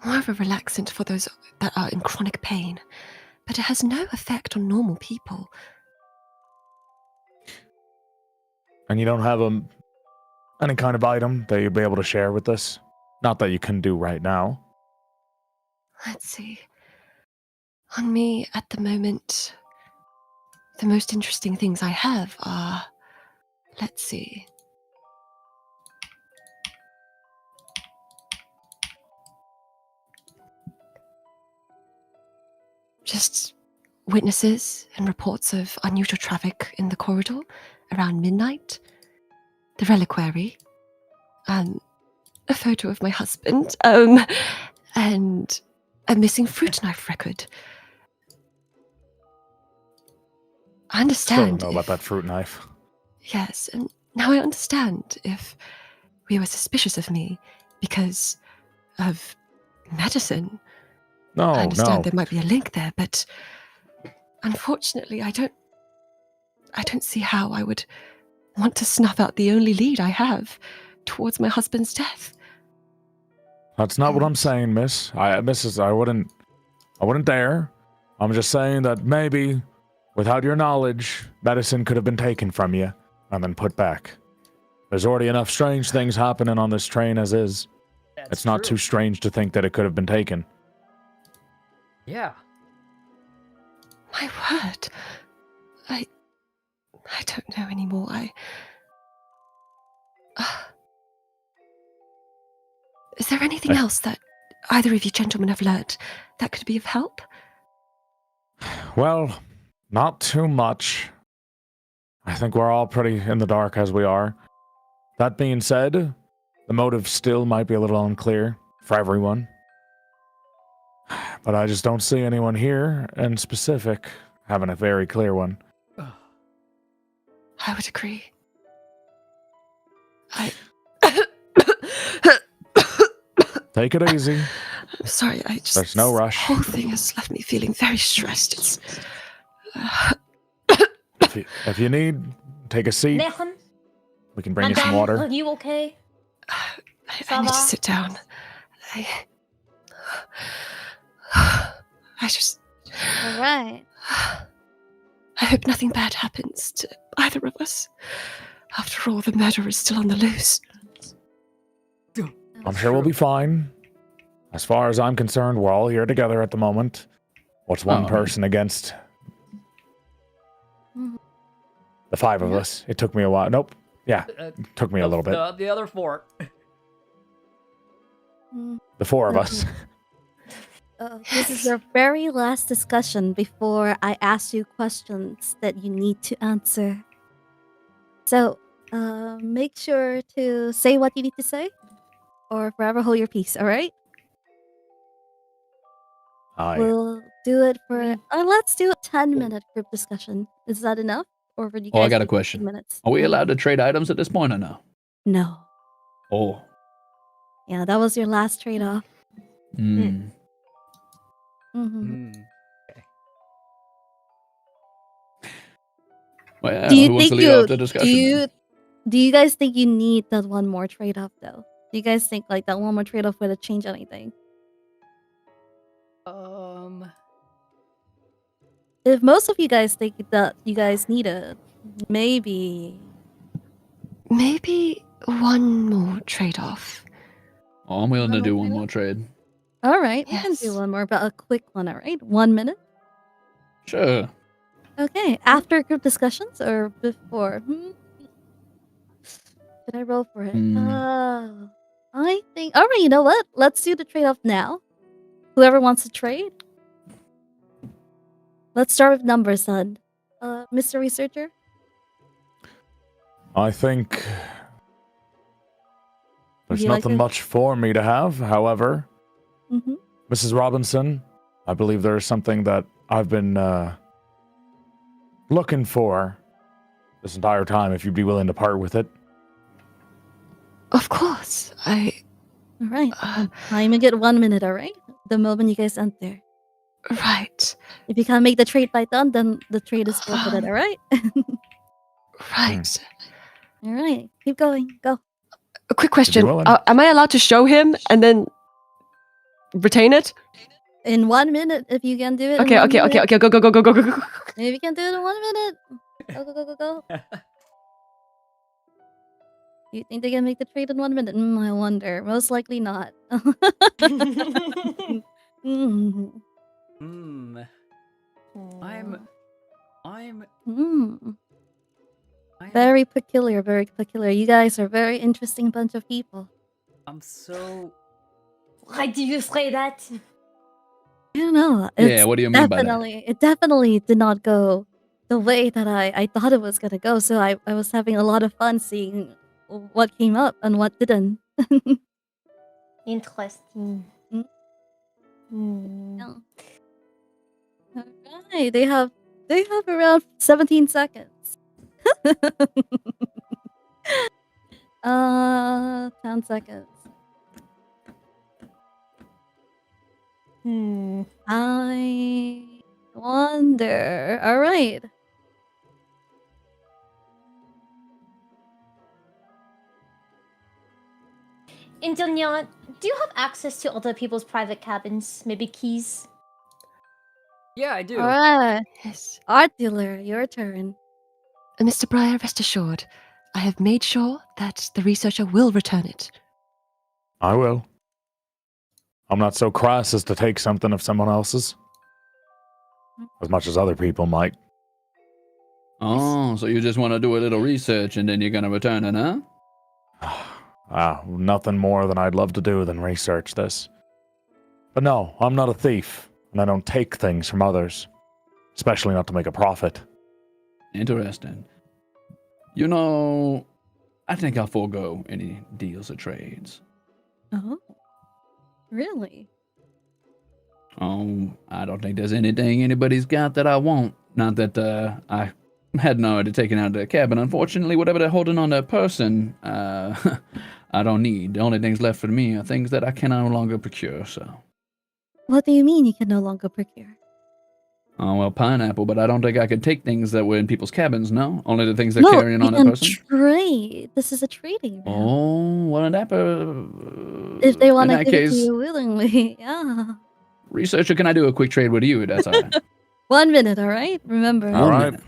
C: more of a relaxant for those that are in chronic pain, but it has no effect on normal people.
F: And you don't have any kind of item that you'd be able to share with us? Not that you can do right now.
C: Let's see. On me at the moment, the most interesting things I have are, let's see. Just witnesses and reports of unusual traffic in the corridor around midnight, the reliquary, a photo of my husband, and a missing fruit knife record. I
F: Still don't
C: understand.
F: know about that fruit knife.
C: Yes, and now I understand if we were suspicious of me because of medicine.
F: No,
C: I understand
F: no.
C: there might be a link there, but unfortunately, I don't see how I would want to snuff out the only lead I have towards my husband's death.
F: That's not what I'm saying, miss. I wouldn't dare. I'm just saying that maybe, without your knowledge, medicine could have been taken from you and then put back. There's already enough strange things happening on this train as is. It's not too strange to think that it could have been taken.
A: Yeah.
C: My word. I don't know anymore. Is there anything else that either of you gentlemen have learned that could be of help?
F: Well, not too much. I think we're all pretty in the dark as we are. That being said, the motive still might be a little unclear for everyone. But I just don't see anyone here in specific having a very clear one.
C: I would agree.
F: Take it easy.
C: I'm sorry,
F: There's no rush.
C: The whole thing has left me feeling very stressed. It's...
F: If you need, take a seat.
E: Nechem,
F: We can bring you some
E: madame,
F: water.
E: are you okay?
C: I need to sit down. I just...
B: All right.
C: I hope nothing bad happens to either of us. After all, the murderer is still on the loose.
F: I'm sure we'll be fine. As far as I'm concerned, we're all here together at the moment. What's one person against the five of us? It took me a while. Nope. Yeah, it took me a little bit.
A: The other four.
F: The four of us.
B: This is your very last discussion before I ask you questions that you need to answer. So, make sure to say what you need to say, or forever hold your peace, alright? We'll do it for... let's do a 10-minute group discussion. Is that enough? Or would you guys
D: I got a
B: do 15
D: question.
B: minutes?
D: Are we allowed to trade items at this point or no?
B: No.
D: Oh.
B: Yeah, that was your last trade-off.
D: Mm.
B: Mm-hmm.
A: Okay.
D: Well, yeah,
B: Do you
D: who wants to
B: think
D: lead
B: you
D: off the discussion?
B: do you guys think you need that one more trade-off though? Do you guys think like that one more trade-off would have changed anything? If most of you guys think that you guys need it, maybe
C: one more trade-off.
D: Oh, I'm willing to
B: One
D: do
B: more
D: one
B: trade-off?
D: more trade.
B: all right, we can do
C: Yes.
B: one more, but a quick one, all right? 1 minute.
D: Sure.
B: Okay, after group discussions or before? Should I roll for it? I think. All right, you know what? Let's do the trade-off now. Whoever wants to trade. Let's start with numbers, then. Mr. Researcher.
F: I think there's
B: you like
F: nothing
B: it?
F: much for me to have. However,
B: Mm-hmm.
F: Mrs. Robinson, I believe there is something that I've been looking for this entire time, if you'd be willing to part with it.
C: Of course.
B: All right. I'm gonna get 1 minute. All right. The moment you guys enter.
C: Right.
B: If you can't make the trade by then the trade is forfeited. All right.
C: Right.
B: All right. Keep going. Go.
C: A quick question.
F: willing.
C: Am I allowed to show him and then retain it?
B: In 1 minute, if you can do it.
C: Okay. Go.
B: If you can do it in 1 minute. Go. You think they can make the trade in 1 minute? I wonder. Most likely not.
A: I'm
B: Very peculiar, very peculiar. You guys are a very interesting bunch of people.
A: I'm so
E: Why do you say that?
B: I don't know.
D: Yeah, what do you mean by that?
B: It definitely did not go the way that I thought it was gonna go. So I was having a lot of fun seeing what came up and what didn't.
E: Interesting.
B: Mm.
E: Hmm.
B: Yeah. Alright, they have around 17 seconds. 10 seconds.
E: Hmm.
B: I wonder. All right.
E: Indonya, do you have access to other people's private cabins? Maybe keys?
A: Yeah, I do.
B: All right.
C: Yes.
B: Art dealer, your turn.
C: Mr. Breyer, rest assured, I have made sure that the researcher will return it.
F: I will. I'm not so crass as to take something of someone else's. As much as other people might.
D: Oh, so you just want to do a little research and then you're going to return it, huh?
F: Nothing more than I'd love to do than research this. But no, I'm not a thief, and I don't take things from others. Especially not to make a profit.
D: Interesting. You know, I think I'll forego any deals or trades.
B: Oh. Really?
D: Oh, I don't think there's anything anybody's got that I want. Not that I had no idea taking out the cabin. Unfortunately, whatever they're holding on that person, I don't need. The only things left for me are things that I can no longer procure, so.
B: What do you mean you can no longer procure?
D: Oh, well, pineapple, but I don't think I could take things that were in people's cabins, no? Only the things they're
B: No,
D: carrying
B: you
D: on that
B: can
D: person?
B: trade. This is a trading round.
D: Oh, well, in that,
B: If they want
D: in
B: to
D: that
B: give it to
D: case,
B: you willingly, yeah.
D: researcher, can I do a quick trade with you? That's all right.
B: 1 minute, all right? Remember.
F: All
D: One
F: right.
D: minute.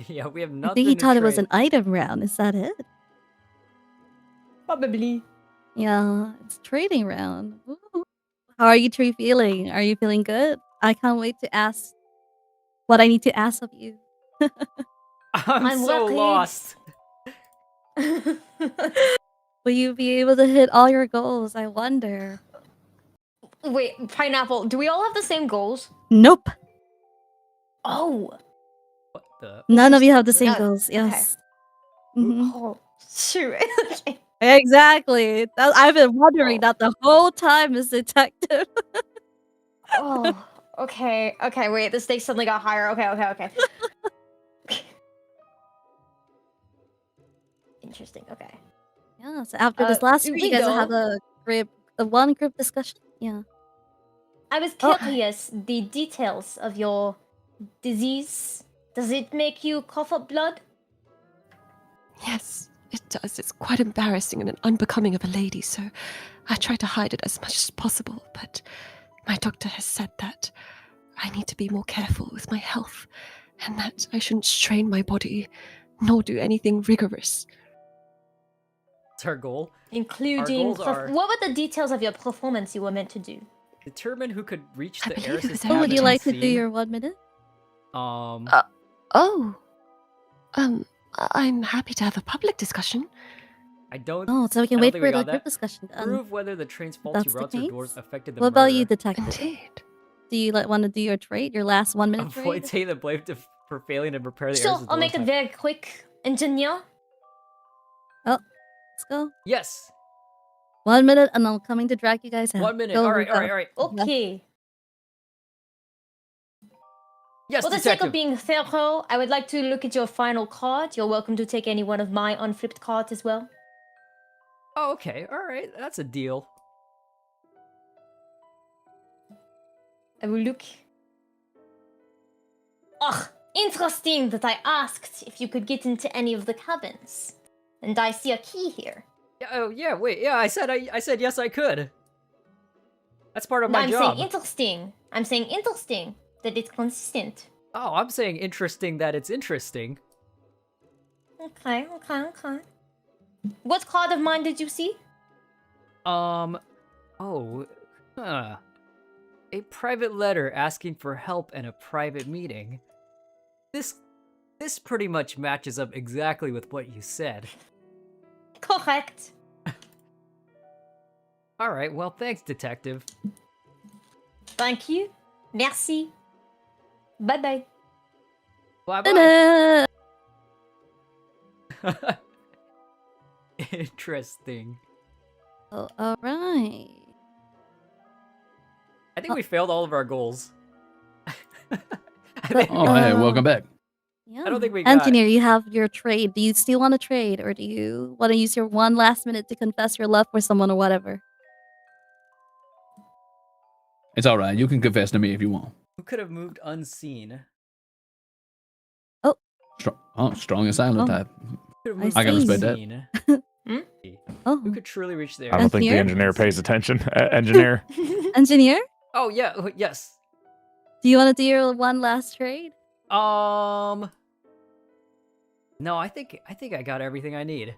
A: Yeah, we have
B: I
A: nothing
B: think he
A: to
B: thought it was
A: trade.
B: an item round. Is that it?
E: Probably.
B: Yeah, it's trading round. Ooh. How are you three feeling? Are you feeling good? I can't wait to ask what I need to ask of you.
A: I'm so
E: worried.
A: lost.
B: Will you be able to hit all your goals? I wonder.
E: Wait, Pineapple, do we all have the same goals?
B: Nope.
E: Oh.
A: What the?
B: None of you have the same
E: Oh,
B: goals.
E: okay.
B: Yes. Mhm.
E: Oh, shoot. Okay.
B: Exactly. I've been wondering
E: Oh.
B: that the whole time, Miss Detective.
E: Oh, okay. Okay, wait, the stakes suddenly got higher. Okay. Interesting, okay.
B: Yeah, so after this last
E: here
B: week,
E: we
B: you guys will
E: go.
B: have one group discussion. Yeah.
E: I was
B: Oh.
E: curious, the details of your disease. Does it make you cough up blood?
C: Yes, it does. It's quite embarrassing and unbecoming of a lady, so I try to hide it as much as possible, but my doctor has said that I need to be more careful with my health and that I shouldn't strain my body nor do anything rigorous.
A: It's our goal.
E: Including...
A: goals are-
E: What were the details of your performance you were meant to do?
A: Determine who could reach
C: I
A: the
C: believe it
A: heiress's
C: was
A: cabin
B: Oh, would you like to do
A: unseen.
B: your 1 minute?
C: Oh, I'm happy to have a public discussion.
A: I don't
B: Oh, so we
A: I
B: can
A: don't
B: wait
A: think
B: for
A: we
B: the
A: got
B: group
A: that.
B: discussion.
A: prove whether the train's faulty
B: that's the
A: routes or
B: case?
A: doors affected the
B: What about you,
A: murderer.
B: detective?
C: Indeed.
B: Do you want to do your trade? Your last 1 minute
A: Avoid
B: trade?
A: taking the blame for failing to prepare the
E: Sure,
A: heiress's
E: I'll
A: doors.
E: make it very quick. Engineer?
B: Let's go.
A: Yes.
B: 1 minute, and I'm coming to drag you guys out.
A: 1 minute.
B: Go,
A: All right.
B: Luca.
E: Okay.
A: Yes,
E: For the sake of
A: detective.
E: being thorough, I would like to look at your final card. You're welcome to take any one of my unflipped cards as well.
A: Oh, okay. All right. That's a deal.
E: I will look. Ugh, interesting that I asked if you could get into any of the cabins. And I see a key here.
A: Yeah, oh, yeah. Wait. Yeah, I said yes, I could. That's part of
E: No,
A: my
E: I'm
A: job.
E: saying interesting. I'm saying interesting that it's consistent.
A: Oh, I'm saying interesting that it's interesting.
E: Okay. What card of mine did you see?
A: Oh, a private letter asking for help and a private meeting. This pretty much matches up exactly with what you said.
E: Correct.
A: All right. Well, thanks, detective.
E: Thank you. Merci. Bye bye.
A: Bye bye.
B: Ta-da!
A: Interesting.
B: Oh, all right.
A: I think we failed all of our goals.
D: Oh, hey, welcome back.
B: Yeah.
A: I don't think we got-
B: Engineer, you have your trade. Do you still want to trade, or do you want to use your one last minute to confess your love for someone or whatever?
D: It's all right. You can confess to me if you want.
A: Who could have moved unseen?
D: Strong and silent
B: Oh.
D: type.
A: Could have
B: I
A: moved
D: I can respect
A: unseen.
B: Oh,
A: Who could truly reach there?
F: I don't think the
B: Engineer?
F: engineer pays attention. Engineer.
B: engineer,
A: Oh yeah. Yes.
B: do you want to do your one last trade?
A: No, I think I got everything I need.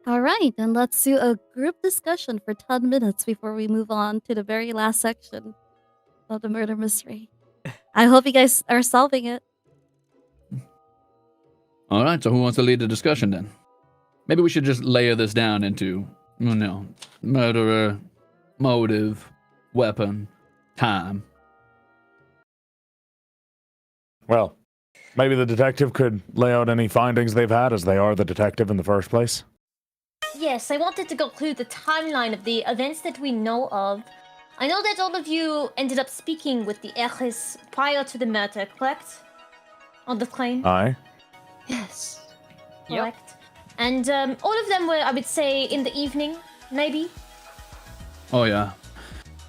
B: All right, then let's do a group discussion for 10 minutes before we move on to the very last section of the murder mystery. I hope you guys are solving it.
D: All right, so who wants to lead the discussion then? Maybe we should just layer this down into, murderer, motive, weapon, time.
F: Well, maybe the detective could lay out any findings they've had, as they are the detective in the first place.
E: Yes, I wanted to go through the timeline of the events that we know of. I know that all of you ended up speaking with the Heiress prior to the murder, correct? On the train?
F: Aye.
C: Yes.
A: Yep.
E: Correct. And all of them were, I would say, in the evening, maybe?
D: Oh, yeah.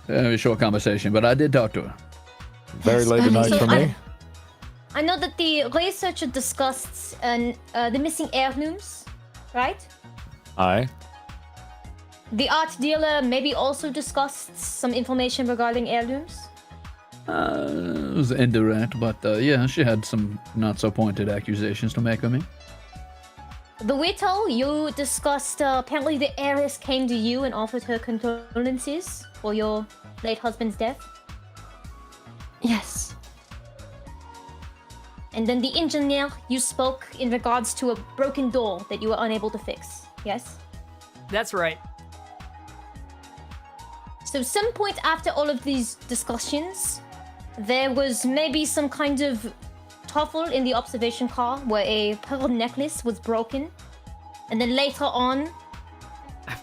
D: Very short conversation, but I did talk to her.
F: Very late at night
E: So
F: for me.
E: I know that the researcher discussed the missing heirlooms, right?
F: Aye.
E: The art dealer maybe also discussed some information regarding heirlooms.
D: It was indirect, but yeah, she had some not so pointed accusations to make of me.
E: The widow, you discussed apparently the heiress came to you and offered her condolences for your late husband's death.
C: Yes.
E: And then the engineer, you spoke in regards to a broken door that you were unable to fix. Yes?
A: That's right.
E: So some point after all of these discussions, there was maybe some kind of tuffle in the observation car where a pearl necklace was broken. And then later on,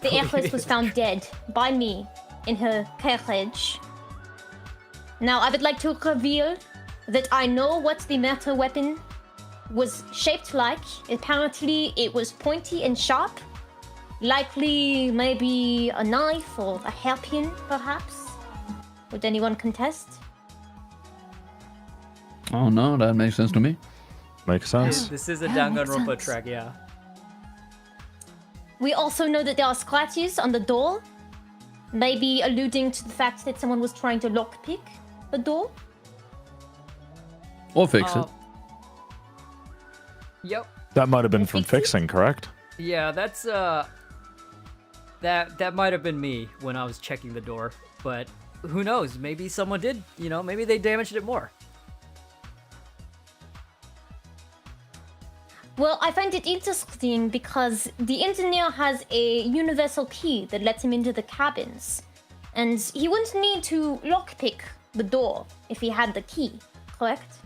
E: the heiress was found dead by me in her carriage. Now, I would like to reveal that I know what the murder weapon was shaped like. Apparently, it was pointy and sharp. Likely, maybe a knife or a hairpin, perhaps. Would anyone contest?
D: Oh, no, that makes sense to me.
F: Makes sense.
A: This is a
C: Yeah, makes
A: Danganronpa
C: sense.
A: track, yeah.
E: We also know that there are scratches on the door. Maybe alluding to the fact that someone was trying to lockpick the door.
D: Or fix it.
A: Yep.
F: That might have been from
E: Fix it?
F: fixing, correct?
A: Yeah, that's that might have been me when I was checking the door, but who knows? Maybe someone did, maybe they damaged it more.
E: Well, I find it interesting because the engineer has a universal key that lets him into the cabins. And he wouldn't need to lockpick the door if he had the key, correct?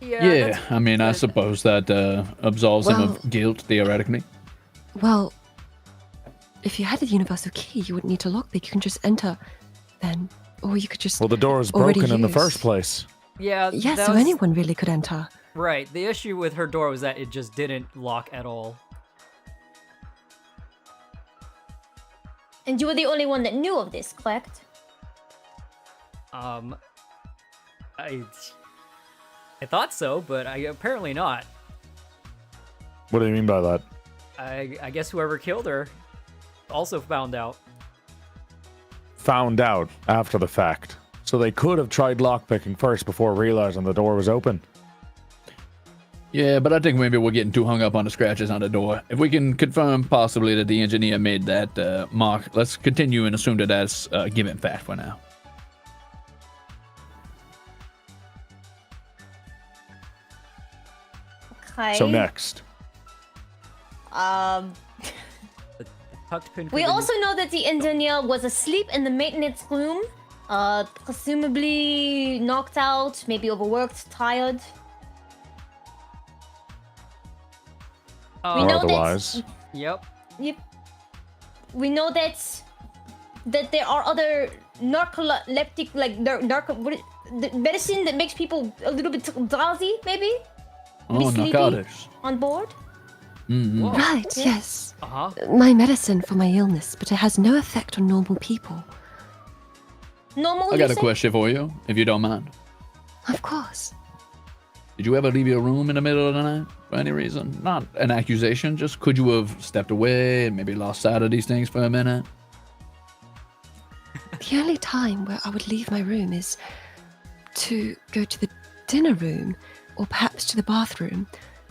D: Yeah,
A: that's
D: I mean, I
A: good.
D: suppose that absolves him
C: Well-
D: of guilt, theoretically.
C: Well, if you had the universal key, you wouldn't need to lockpick. You can just enter then. Or you could just.
F: Well, the door was
C: Already
F: broken in the
C: used.
F: first place.
A: Yeah,
C: Yeah,
A: that
C: so
A: was-
C: anyone really could enter.
A: Right. The issue with her door was that it just didn't lock at all.
E: And you were the only one that knew of this, correct?
A: I thought so, but apparently not.
F: What do you mean by that?
A: I guess whoever killed her also found out.
F: Found out after the fact. So they could have tried lockpicking first before realizing the door was open.
D: Yeah, but I think maybe we're getting too hung up on the scratches on the door. If we can confirm possibly that the engineer made that mark, let's continue and assume that that's a given fact for now.
E: Okay.
F: So next.
A: Tucked pin
E: We
A: for the-
E: also know that the engineer was asleep in the maintenance room, presumably knocked out, maybe overworked, tired. We
A: Oh,
E: know
F: otherwise.
A: Yep.
E: Yep. We know that there are other narcoleptic, like the medicine that makes people a little bit drowsy, maybe
D: Oh,
E: sleepy?
D: narcotics.
E: on board.
D: Mm-hmm.
A: Whoa.
C: Right, yes.
A: Uh-huh.
C: My medicine for my illness, but it has no effect on normal people.
E: Normal.
D: I
E: you
D: got a
E: say?
D: question for you, if you don't mind.
C: Of course.
D: Did you ever leave your room in the middle of the night for any reason? Not an accusation, just could you have stepped away and maybe lost sight of these things for a minute?
C: The only time where I would leave my room is to go to the dinner room or perhaps to the bathroom.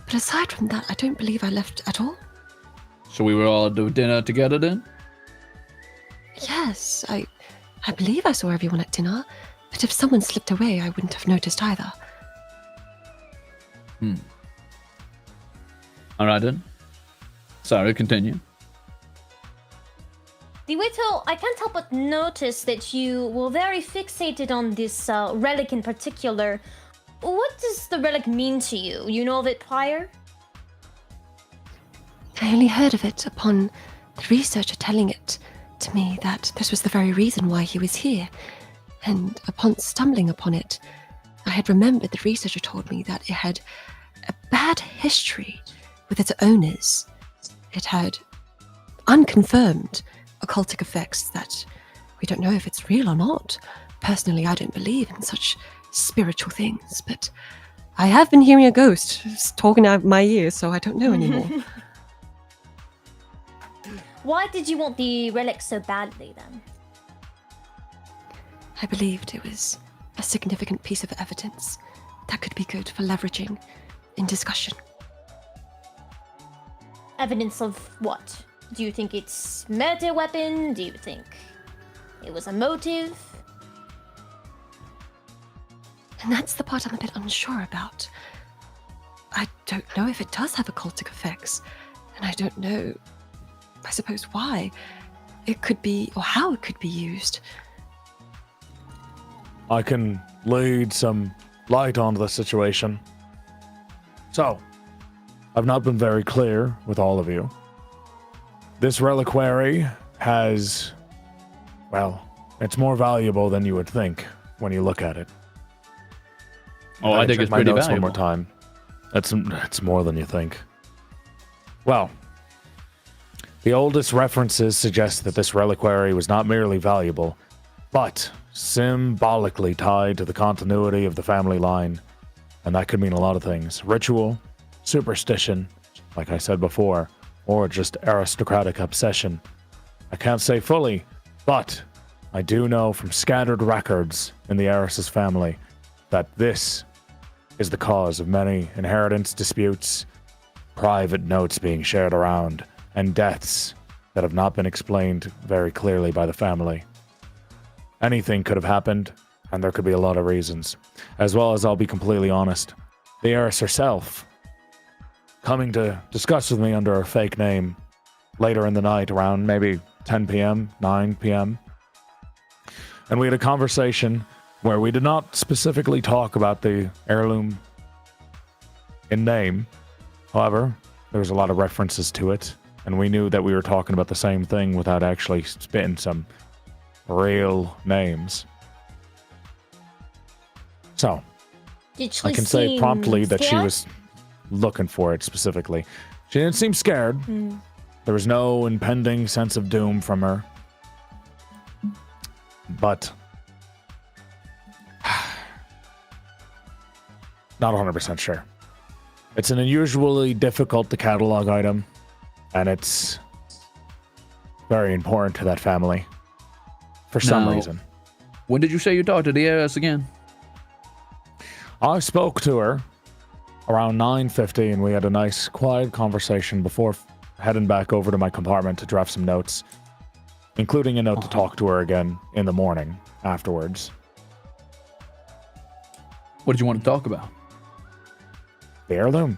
C: But aside from that, I don't believe I left at all.
D: So we were all at the dinner together then?
C: Yes, I believe I saw everyone at dinner. But if someone slipped away, I wouldn't have noticed either.
D: All right then. Sorry, continue.
E: DeWitto, I can't help but notice that you were very fixated on this relic in particular. What does the relic mean to you? You know of it prior?
C: I only heard of it upon the researcher telling it to me that this was the very reason why he was here. And upon stumbling upon it, I had remembered the researcher told me that it had a bad history with its owners. It had unconfirmed occultic effects that we don't know if it's real or not. Personally, I don't believe in such spiritual things, but I have been hearing a ghost talking out of my ears, so I don't know anymore.
E: Why did you want the relic so badly then?
C: I believed it was a significant piece of evidence that could be good for leveraging in discussion.
E: Evidence of what? Do you think it's murder weapon? Do you think it was a motive?
C: And that's the part I'm a bit unsure about. I don't know if it does have occultic effects, and I don't know, I suppose, why it could be or how it could be used.
F: I can lead some light onto the situation. So, I've not been very clear with all of you. This reliquary has, well, it's more valuable than you would think when you look at it.
D: Oh, I think
F: check
D: it's
F: my
D: pretty
F: notes
D: valuable.
F: one more time. It's more than you think. Well, the oldest references suggest that this reliquary was not merely valuable, but symbolically tied to the continuity of the family line. And that could mean a lot of things. Ritual, superstition, like I said before, or just aristocratic obsession. I can't say fully, but I do know from scattered records in the Heiress's family that this is the cause of many inheritance disputes, private notes being shared around, and deaths that have not been explained very clearly by the family. Anything could have happened, and there could be a lot of reasons. As well as, I'll be completely honest, the heiress herself coming to discuss with me under a fake name later in the night around maybe 10 p.m., 9 p.m. And we had a conversation where we did not specifically talk about the heirloom in name. However, there was a lot of references to it, and we knew that we were talking about the same thing without actually spitting some real names. So,
E: Did she
F: I can say
E: seem
F: promptly that she
E: scared?
F: was looking for it specifically. She didn't seem scared. There was no impending sense of doom from her. But not 100% sure. It's an unusually difficult to catalog item, and it's very important to that family for some
D: Now,
F: reason.
D: When did you say you talked to the heiress again?
F: I spoke to her around 9:50, and we had a nice, quiet conversation before heading back over to my compartment to draft some notes, including a note to talk to her again in the morning afterwards.
D: What did you want to talk about?
F: The heirloom.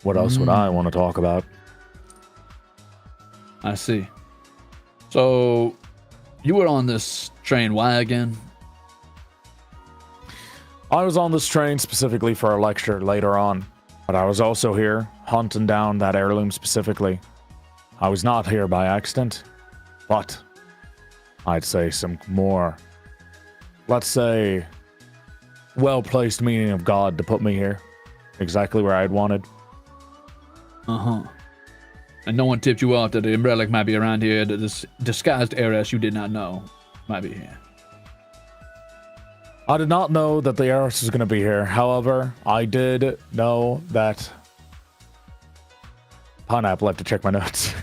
F: What else would I want to talk about?
D: I see. So, you were on this train. Why again?
F: I was on this train specifically for a lecture later on, but I was also here hunting down that heirloom specifically. I was not here by accident, but I'd say some more, let's say, well-placed meaning of God to put me here. Exactly where I'd wanted.
D: Uh-huh. And no one tipped you off that the Umbrella might be around here, that this disguised heiress you did not know might be here.
F: I did not know that the heiress was going to be here. However, I did know that... Pineapple, I have to check my notes.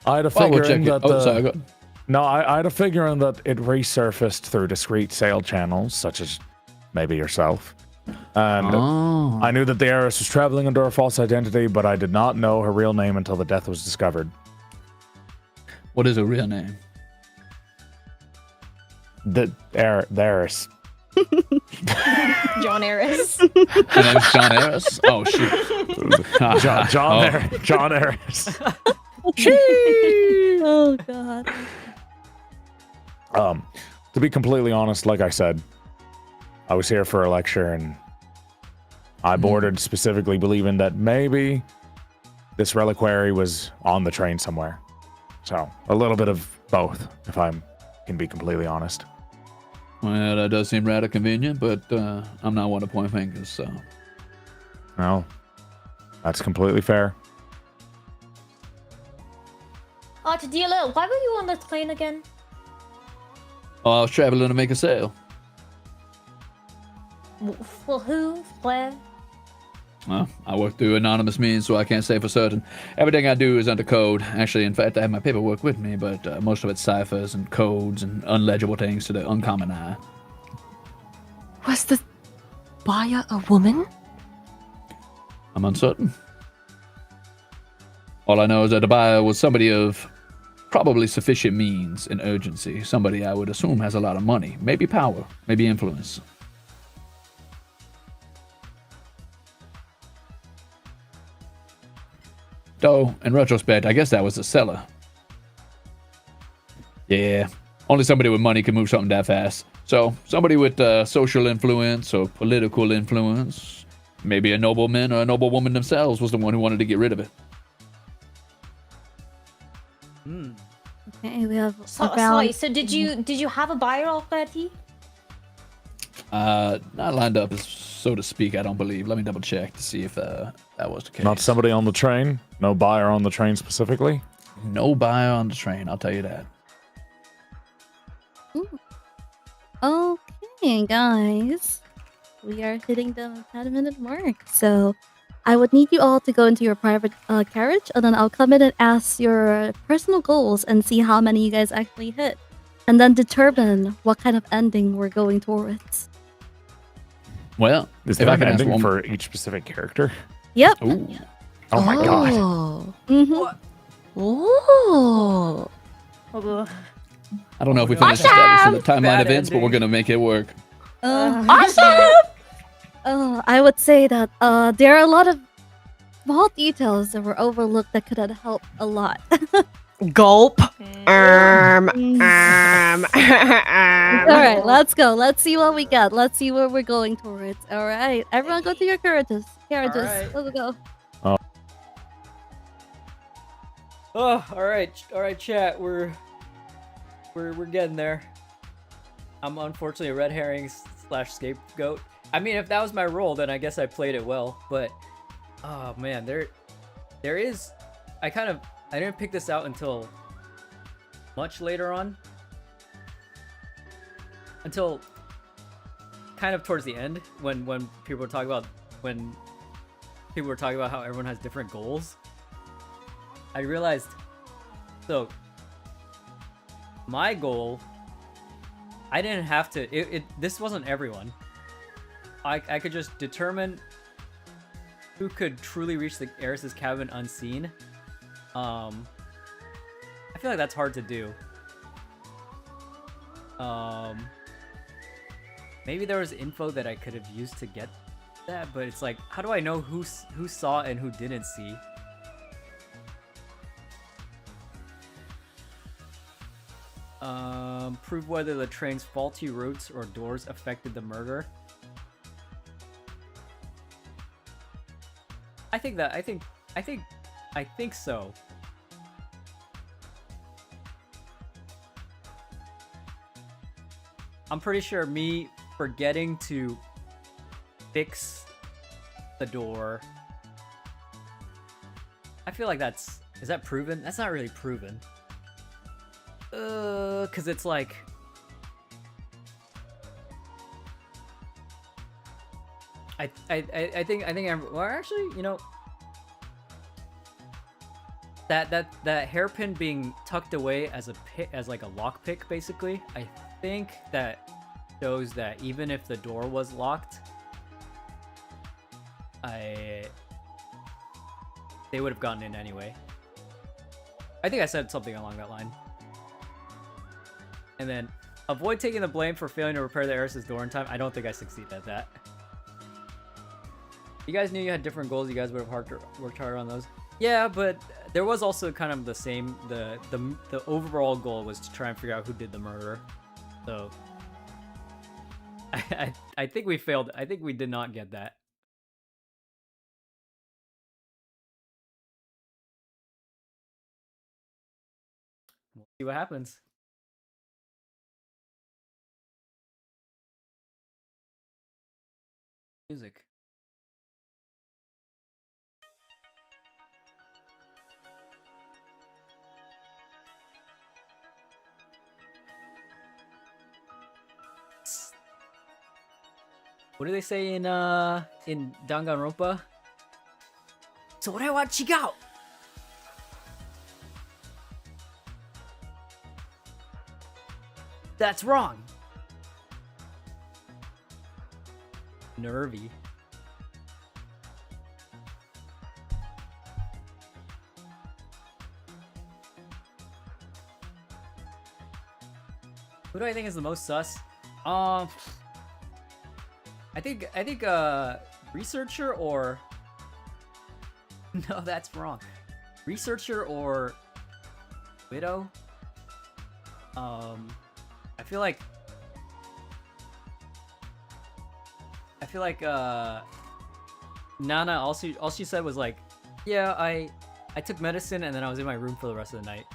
F: I had a figuring that
D: sorry, go ahead.
F: No, I had a figuring that it resurfaced through discreet sale channels, such as maybe yourself. And I knew that the heiress was traveling under a false identity, but I did not know her real name until the death was discovered.
D: What is her real name?
F: The heiress.
E: John Heiress.
D: Her name's John Heiress? Oh, shoot.
F: John Heiress.
B: Oh god.
F: To be completely honest, like I said, I was here for a lecture and I boarded specifically believing that maybe this reliquary was on the train somewhere. So, a little bit of both, if I can be completely honest.
D: Well, that does seem rather convenient, but I'm not one to point fingers, so...
F: No, that's completely fair.
E: Tadila, why were you on the plane again?
D: Oh, I was traveling to make a sale.
E: For who? Where?
D: Well, I work through anonymous means, so I can't say for certain. Everything I do is under code. Actually, in fact, I have my paperwork with me, but most of it's ciphers and codes and unlegible things to the uncommon eye.
C: Was the buyer a woman?
D: I'm uncertain. All I know is that the buyer was somebody of probably sufficient means and urgency. Somebody I would assume has a lot of money. Maybe power. Maybe influence. Though, in retrospect, I guess that was the seller. Yeah, only somebody with money can move something that fast. So, somebody with social influence or political influence, maybe a nobleman or a noblewoman themselves, was the one who wanted to get rid of it.
B: Okay, we have
E: Sorry, so did you have a buyer already?
D: Not lined up, so to speak, I don't believe. Let me double check to see if that was the case.
F: Not somebody on the train? No buyer on the train specifically?
D: No buyer on the train, I'll tell you that.
B: Ooh. Okay, guys. We are hitting the 10-minute mark. So I would need you all to go into your private carriage, and then I'll come in and ask your personal goals and see how many you guys actually hit. And then determine what kind of ending we're going towards.
D: Well,
F: Is
D: if
F: there
D: I
F: an
D: can ask
F: ending
D: one...
F: for each specific character?
B: Yep.
D: Ooh.
F: Oh my god.
B: Mm-hmm.
C: Oh.
D: I don't know if we finished establishing the timeline
A: Bad
D: events, but we're
A: ending.
D: going to make it work.
B: I would say that there are a lot of small details that were overlooked that could have helped a lot.
C: Gulp.
B: All right, let's go. Let's see what we got. Let's see where we're going towards. All right, everyone, go to your carriages.
A: right.
B: Let's go.
A: Oh, all right, chat. We're getting there. I'm unfortunately a red herring / scapegoat. I mean, if that was my role, then I guess I played it well. But oh man, there is. I didn't pick this out until much later on. Until kind of towards the end, when people were talking about how everyone has different goals. I realized, so my goal, I didn't have to. This wasn't everyone. I could just determine who could truly reach the Heiress's cabin unseen. I feel like that's hard to do. Maybe there was info that I could have used to get that, but it's like, how do I know who saw and who didn't see? Prove whether the train's faulty routes or doors affected the murder. I think so. I'm pretty sure me forgetting to fix the door. I feel like is that proven? That's not really proven. Cause it's like I think well, actually, you know, that hairpin being tucked away as like a lockpick, basically, I think that shows that even if the door was locked, they would have gotten in anyway. I think I said something along that line. And then, avoid taking the blame for failing to repair the Heiress's door in time. I don't think I succeeded at that. You guys knew you had different goals. You guys would have worked harder on those. Yeah, but there was also kind of the same. The overall goal was to try and figure out who did the murder. So, I think we failed. I think we did not get that. We'll see what happens. Music. What do they say in Danganronpa? So what I want chigao. That's wrong. Nervy. Who do I think is the most sus? I think researcher or no, that's wrong. Researcher or widow. I feel like Nana all she said was like, yeah, I took medicine and then I was in my room for the rest of the night.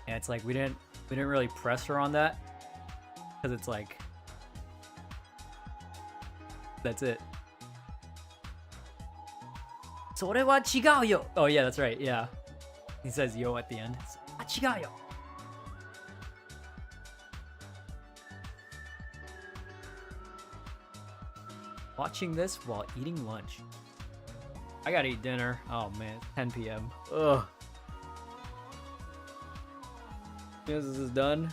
A: And it's like we didn't really press her on that, because it's like that's it. So what about chigao yo? Oh yeah, that's right. Yeah, he says yo at the end. Chigao yo. Watching this while eating lunch. I gotta eat dinner. Oh man, it's 10 p.m. Ugh. As soon as this is done.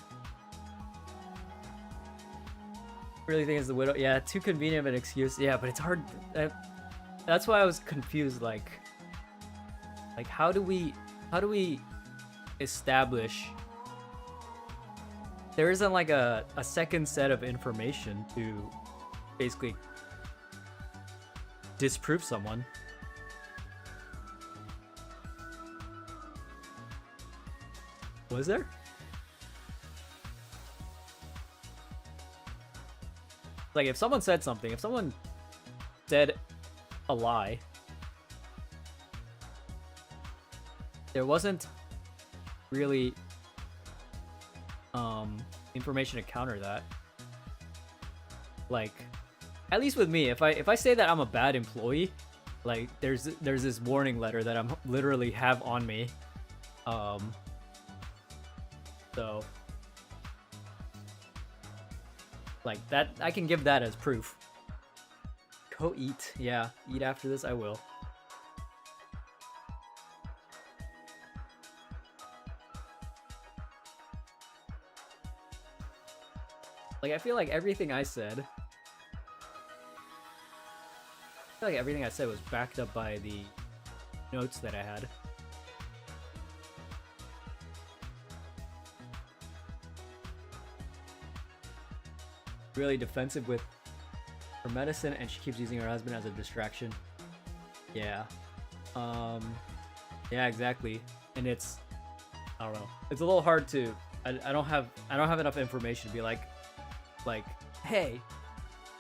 A: Really think it's the widow. Yeah, too convenient of an excuse. Yeah, but it's hard. That's why I was confused. Like how do we establish? There isn't like a second set of information to basically disprove someone. Was there? Like if someone said something, if someone said a lie, there wasn't really information to counter that. Like, at least with me, if I say that I'm a bad employee, like there's this warning letter that I'm literally have on me. So like that, I can give that as proof. Go eat. Yeah, eat after this, I will. Like, I feel like everything I said was backed up by the notes that I had. Really defensive with for medicine, and she keeps using her husband as a distraction. Yeah. Yeah, exactly. And it's, I don't know. It's a little hard to. I don't have enough information to be like, hey,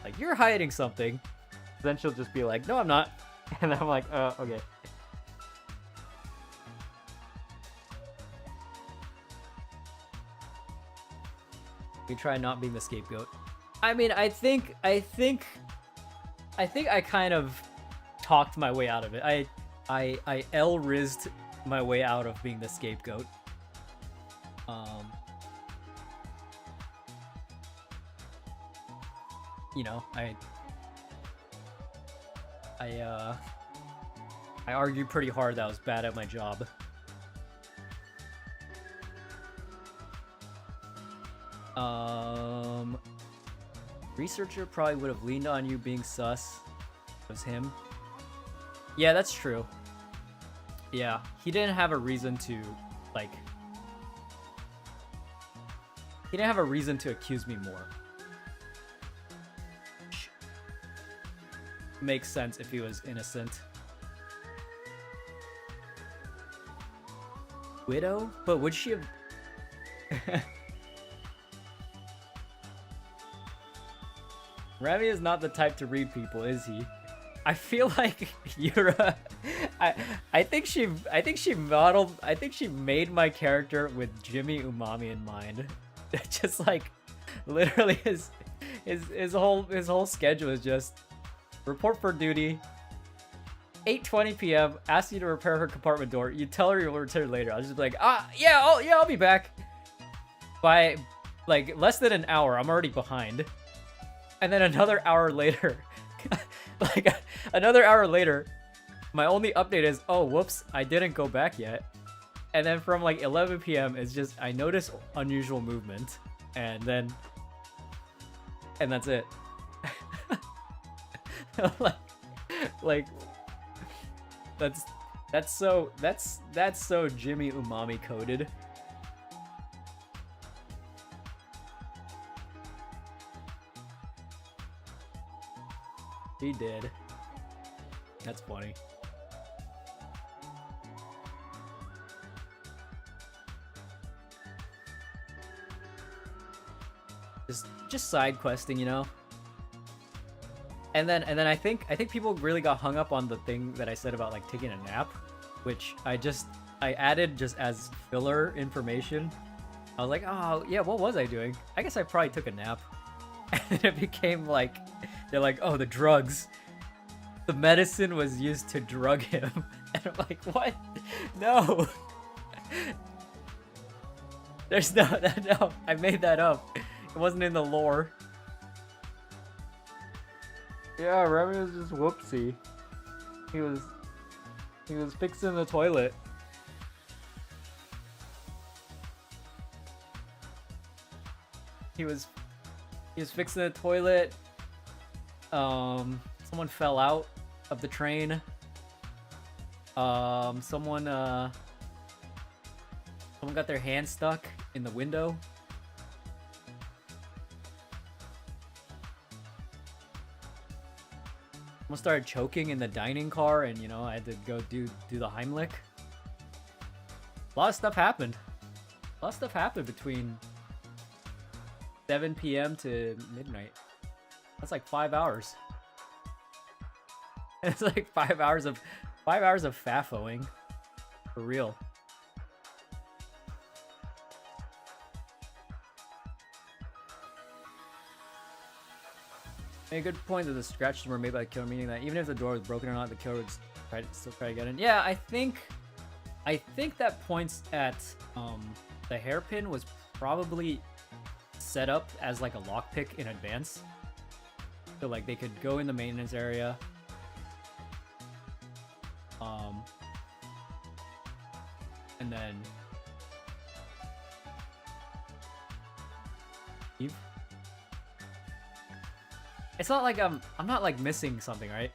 A: like you're hiding something. Then she'll just be like, no, I'm not. And I'm like, okay. We try not being the scapegoat. I mean, I think I kind of talked my way out of it. I L-rizzed my way out of being the scapegoat. You know, I argued pretty hard that I was bad at my job. Researcher probably would have leaned on you being sus. It was him. Yeah, that's true. Yeah, he didn't have a reason to, like... He didn't have a reason to accuse me more. Makes sense if he was innocent. Widow? But would she have... Remy is not the type to read people, is he? I feel like Yura. I think she made my character with Jimmy Umami in mind. Just like literally his whole schedule is just report for duty. 8:20 p.m. Ask you to repair her compartment door. You tell her you'll return later. I'll just be like, yeah, I'll be back. By like less than an hour, I'm already behind. And then another hour later, my only update is, oh, whoops, I didn't go back yet. And then from like 11 p.m. it's just, I notice unusual movement. And that's it. like, that's so Jimmy Umami coded. He did. That's funny. Just side questing, you know. And then I think people really got hung up on the thing that I said about like taking a nap, which I added just as filler information. I was like, oh yeah, what was I doing? I guess I probably took a nap. And it became like, they're like, oh, the drugs. The medicine was used to drug him. And I'm like, what? No. There's no, I made that up. It wasn't in the lore. Yeah, Remy was just whoopsie. He was fixing the toilet. He was fixing the toilet. Someone fell out of the train. Someone got their hand stuck in the window. Someone started choking in the dining car, and you know, I had to go do the Heimlich. A lot of stuff happened. A lot of stuff happened between 7 p.m. to midnight. That's like 5 hours. It's like 5 hours of fafoing. For real. A good point that the scratches were made by the killer, meaning that even if the door was broken or not, the killer would still try to get in. Yeah, I think that points at the hairpin was probably set up as like a lockpick in advance. So like they could go in the maintenance area. And then it's not like I'm not like missing something, right?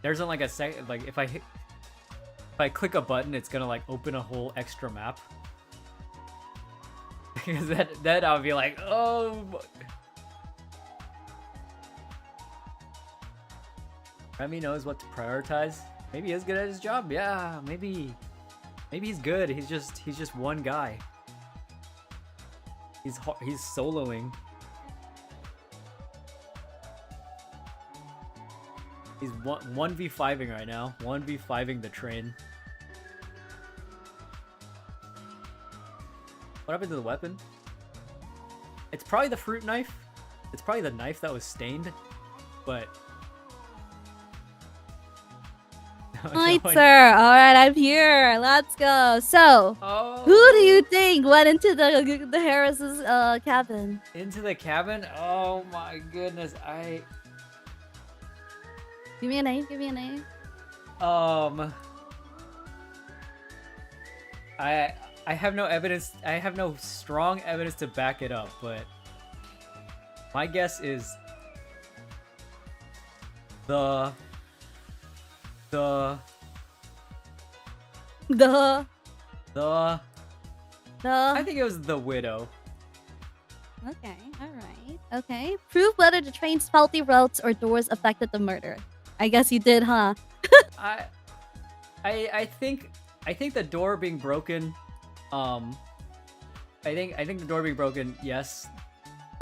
A: There's like a second, like if I click a button, it's gonna like open a whole extra map. Because then I'll be like, oh. Remy knows what to prioritize. Maybe he is good at his job. Yeah, maybe he's good. He's just one guy. He's soloing. He's 1v5ing right now. 1v5ing the train. What happened to the weapon? It's probably the fruit knife. It's probably the knife that was stained, but...
B: Right, sir. All right, I'm here. Let's go. So, who do you think went into the Heiress's cabin?
A: Into the cabin? Oh my goodness!
B: Give me a name. Give me a name.
A: I have no evidence. I have no strong evidence to back it up, but my guess is I think it was the widow.
B: Okay, alright. Okay. Prove whether the train's faulty routes or doors affected the murder. I guess you did, huh?
A: I think the door being broken, I think the door being broken, yes.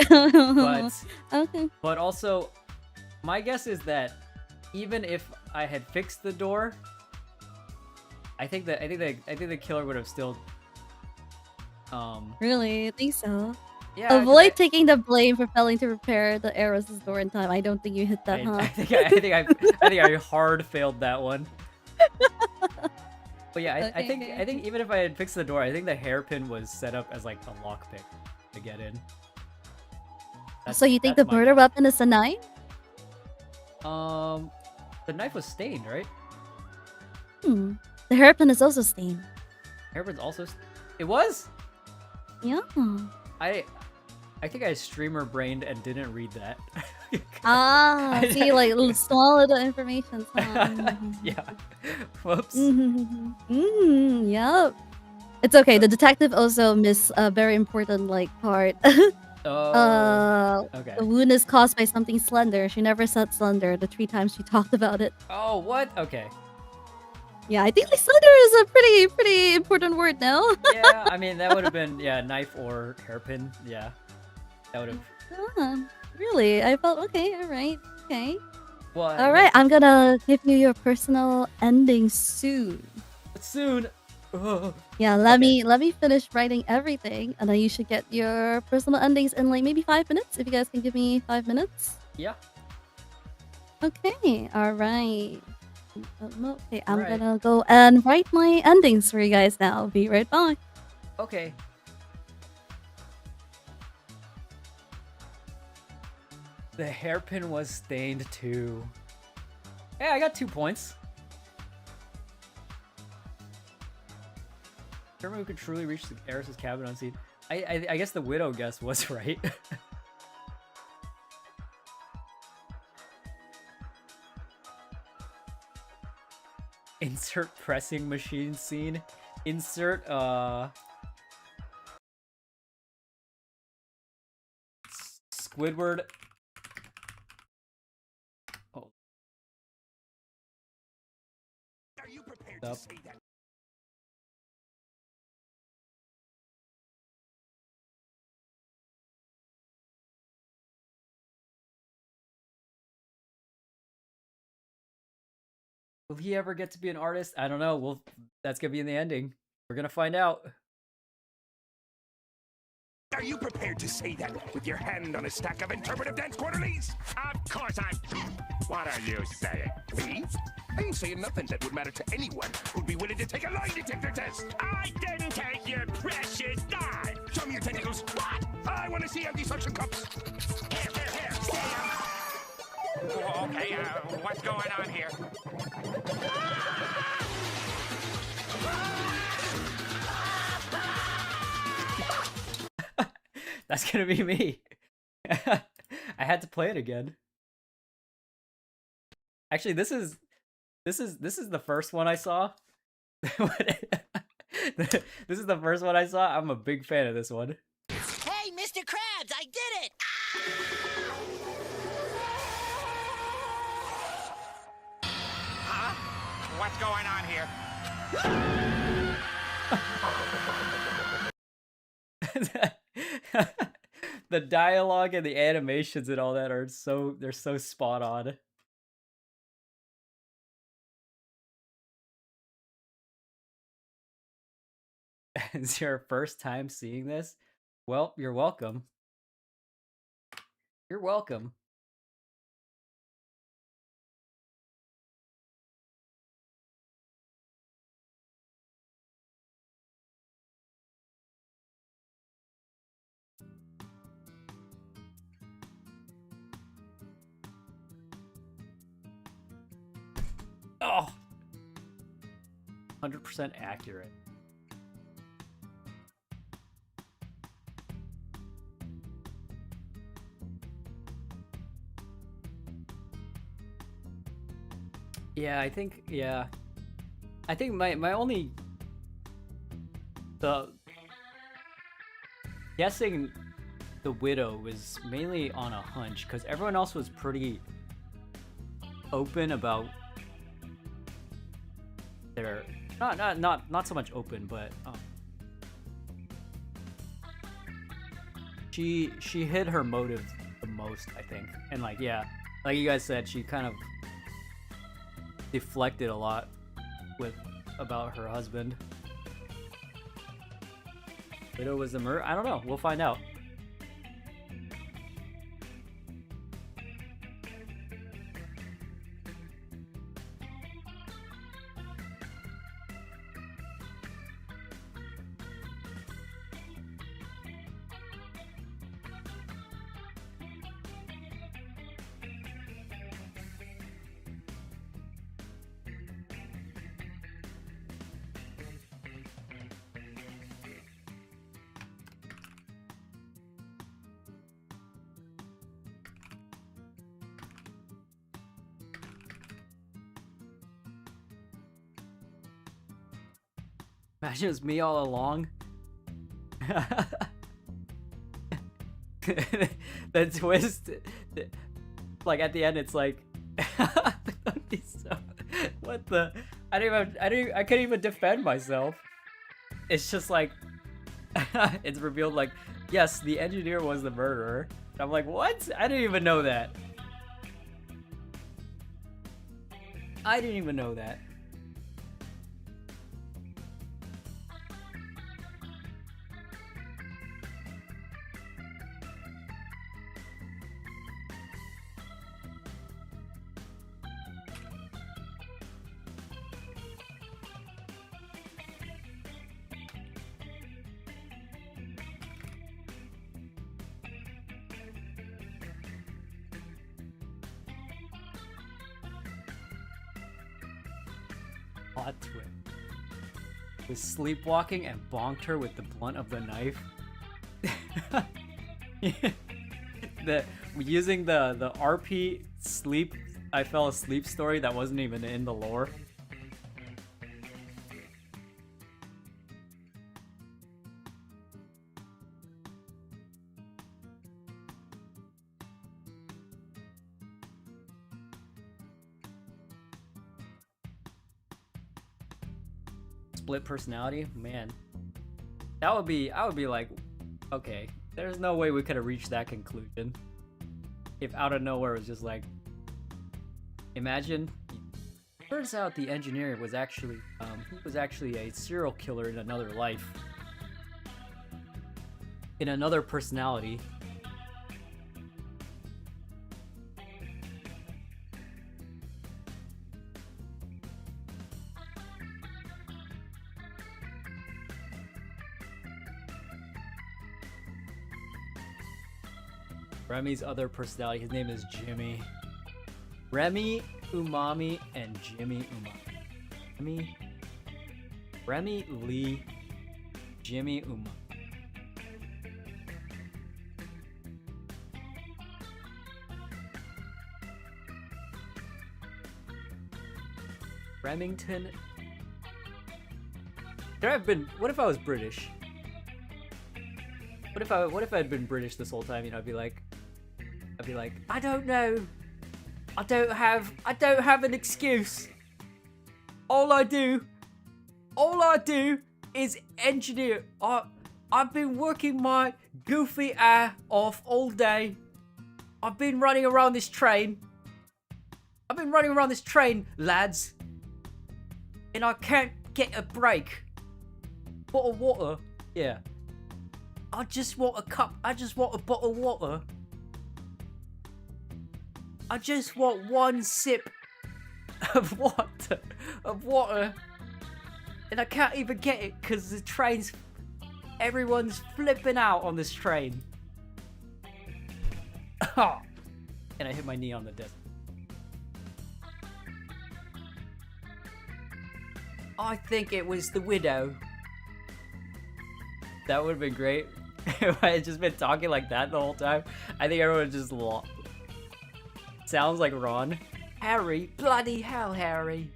A: But
B: okay.
A: But also my guess is that even if I had fixed the door, I think the killer would have still
B: Really? I think so.
A: yeah.
B: Avoid taking the blame for failing to repair the Heiress's door in time. I don't think you hit that, huh?
A: I think I hard failed that one. But yeah, I think even if I had fixed the door, I think the hairpin was set up as like a lockpick to get in.
B: So you think the murder weapon is a knife?
A: The knife was stained, right?
B: The hairpin is also stained.
A: Hairpin's also it was?
B: Yeah.
A: I think I streamer brained and didn't read that.
B: See, like small little information.
A: Yeah. Whoops.
B: Yep. It's okay. The detective also missed a very important part.
A: Okay.
B: The wound is caused by something slender. She never said slender the 3 times she talked about it.
A: Oh, what? Okay.
B: Yeah, I think slender is a pretty important word now.
A: Yeah, I mean that would have been knife or hairpin. Yeah, that would have.
B: Really? I felt okay. All right. Okay.
A: Well,
B: all right. I'm gonna give you your personal ending soon.
A: Soon.
B: Yeah. Let me finish writing everything, and then you should get your personal endings in maybe 5 minutes. If you guys can give me 5 minutes.
A: Yeah.
B: Okay. All right. Okay, I'm gonna go and write my endings for you guys now. I'll be right back.
A: Okay. The hairpin was stained too. Hey, I got 2 points. Determine who could truly reach the Heiress's cabin unseen. I guess the widow guess was right. Insert pressing machine scene. Insert Squidward. Oh.
G: Are you prepared to say that?
A: Will he ever get to be an artist? I don't know. That's gonna be in the ending. We're gonna find out.
G: Are you prepared to say that with your hand on a stack of interpretive dance quarterlies? Of course I'm... What are you saying? Me? I ain't saying nothing that would matter to anyone who'd be willing to take a lie detector test. I didn't take your precious die. Show me your tentacles. What? I want to see empty suction cups. Here. See 'em. Oh, okay, what's going on here?
A: That's gonna be me. I had to play it again. Actually, this is the first one I saw. This is the first one I saw. I'm a big fan of this one.
H: Hey, Mr. Krabs, I did it!
G: what's going on here.
A: The dialogue and the animations and all that are they're so spot on. It's your first time seeing this? Well, you're welcome. You're welcome. Oh, 100% accurate. Yeah, I think my only guessing the widow was mainly on a hunch because everyone else was pretty open about their not so much open, but she hid her motive the most, I think. And like, yeah, like you guys said, she kind of deflected a lot about her husband. Widow was the murder? I don't know. We'll find out. Imagine it was me all along. The twist, like at the end, it's like, what the? I couldn't even defend myself. It's just like, it's revealed like, yes, the engineer was the murderer. And I'm like, what? I didn't even know that. I didn't even know that. Plot twist. Was sleepwalking and bonked her with the blunt of the knife. Using the RP sleep, I fell asleep story that wasn't even in the lore. Split personality, man. I would be like, okay, there's no way we could have reached that conclusion if out of nowhere it was just like, imagine. Turns out the engineer was actually a serial killer in another life, in another personality. Remy's other personality, his name is Jimmy. Remy, Umami, and Jimmy Umami. Remy, Lee, Jimmy, Umami. Remington. What if I was British? What if I'd been British this whole time? You know, I'd be like, I don't know. I don't have an excuse. All I do is engineer. I've been working my goofy ass off all day. I've been running around this train. Lads. And I can't get a break. Bottle of water? Yeah. I just want a cup. I just want a bottle of water. I just want one sip of water. And I can't even get it because the train's... Everyone's flipping out on this train. And I hit my knee on the desk. I think it was the widow. That would have been great if I had just been talking like that the whole time. I think everyone would just lost. Sounds like Ron. Harry, bloody hell, Harry.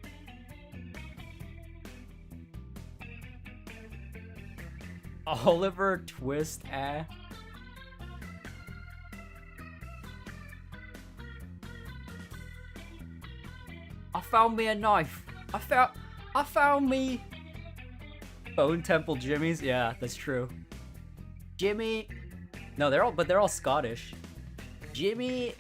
A: Oliver Twist, I found me a knife. I found me Bone Temple Jimmy's. Yeah, that's true. Jimmy. No, they're all Scottish. Jimmy.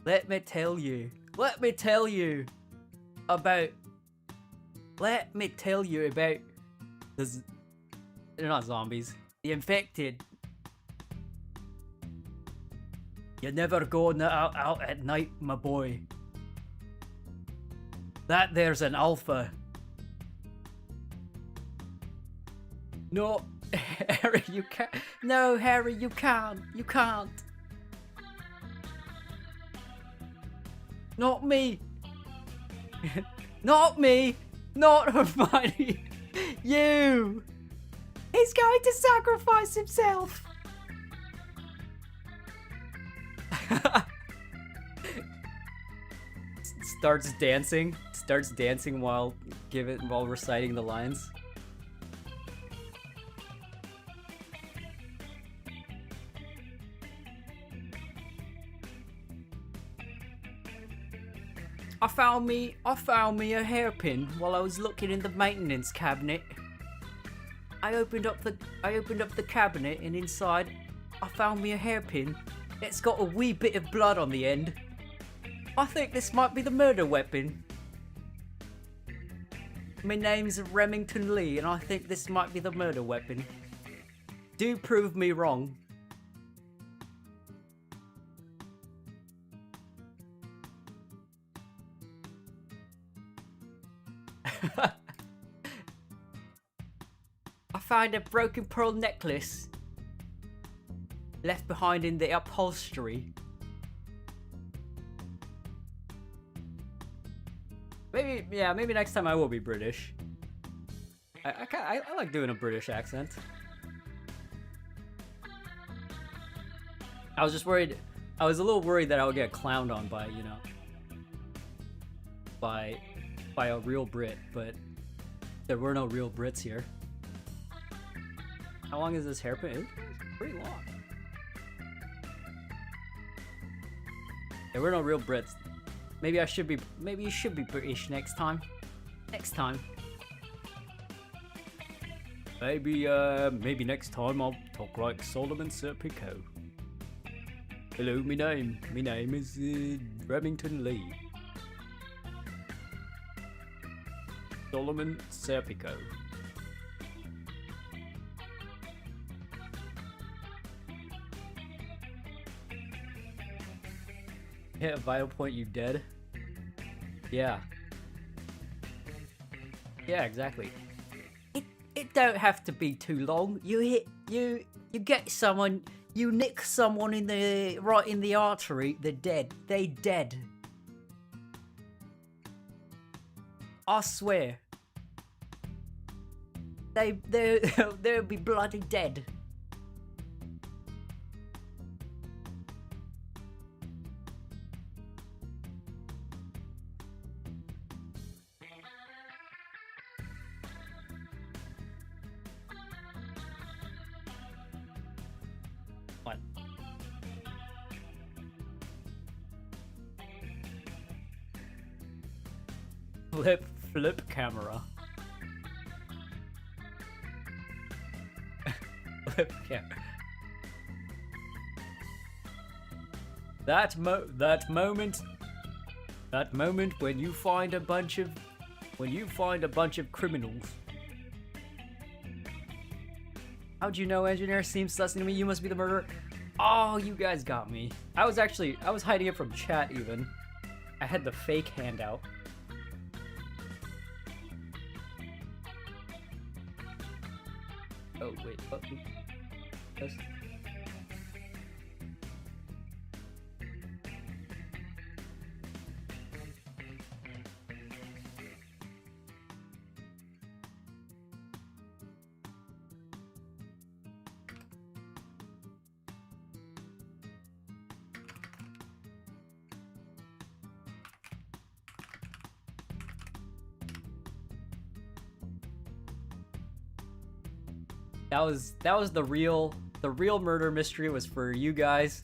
A: Let me tell you about this. They're not zombies. The infected. You never go out at night, my boy. That there's an alpha. No, Harry, you can't. No, Harry, you can't. You can't. Not me. Not me. Not Hermione. You. He's going to sacrifice himself. Starts dancing while reciting the lines. I found me a hairpin while I was looking in the maintenance cabinet. I opened up the cabinet, and inside I found me a hairpin. It's got a wee bit of blood on the end. I think this might be the murder weapon. My name's Remington Lee, and I think this might be the murder weapon. Do prove me wrong. I find a broken pearl necklace left behind in the upholstery. Maybe next time I will be British. I like doing a British accent. I was just worried. I was a little worried that I would get clowned on by, by a real Brit, but there were no real Brits here. How long is this hairpin? It's pretty long. There were no real Brits. Maybe you should be British next time. Next time. Maybe next time I'll talk like Solomon Serpico. Hello, my name is Remington Lee. Solomon Serpico. Hit a vital point, you dead. Yeah. Yeah, exactly. It don't have to be too long. You get someone, you nick someone right in the artery, they're dead. They dead. I swear. They'll be bloody dead. Flip camera. Flip camera. That moment when you find a bunch of criminals. How'd you know, engineer? Seems sus to me. You must be the murderer. Oh, you guys got me. I was hiding it from chat even. I had the fake handout. Oh wait, what? Yes. That was the real murder mystery, was for you guys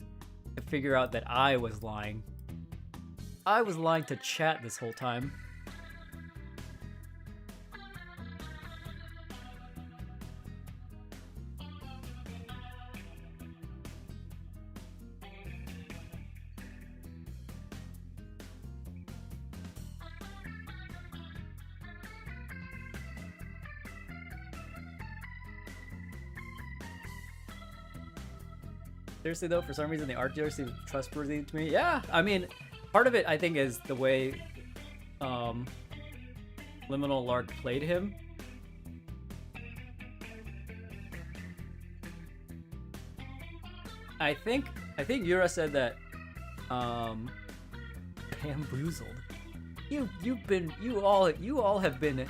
A: to figure out that I was lying. I was lying to chat this whole time. Seriously though, for some reason the art dealer seems trustworthy to me. Yeah, I mean, part of it I think is the way Liminal Lark played him. I think Yura said that bamboozled. You all have been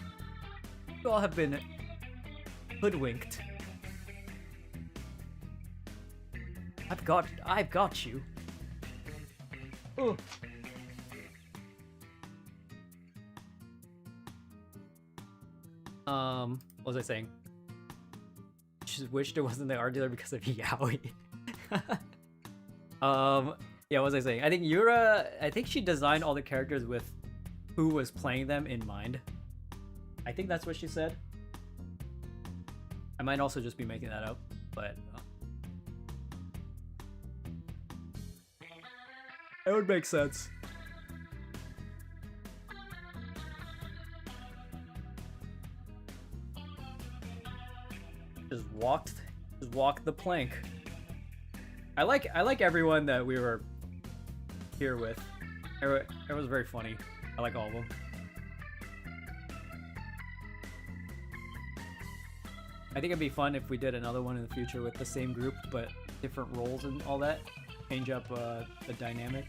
A: hoodwinked. I've got you. Oh. What was I saying? Just wished it wasn't the art dealer because of Yaoi. Yeah, what was I saying? I think Yura, she designed all the characters with who was playing them in mind. I think that's what she said. I might also just be making that up, but it would make sense. Just walked the plank. I like everyone that we were here with. It was very funny. I like all of them. I think it'd be fun if we did another one in the future with the same group but different roles and all that. Change up the dynamic.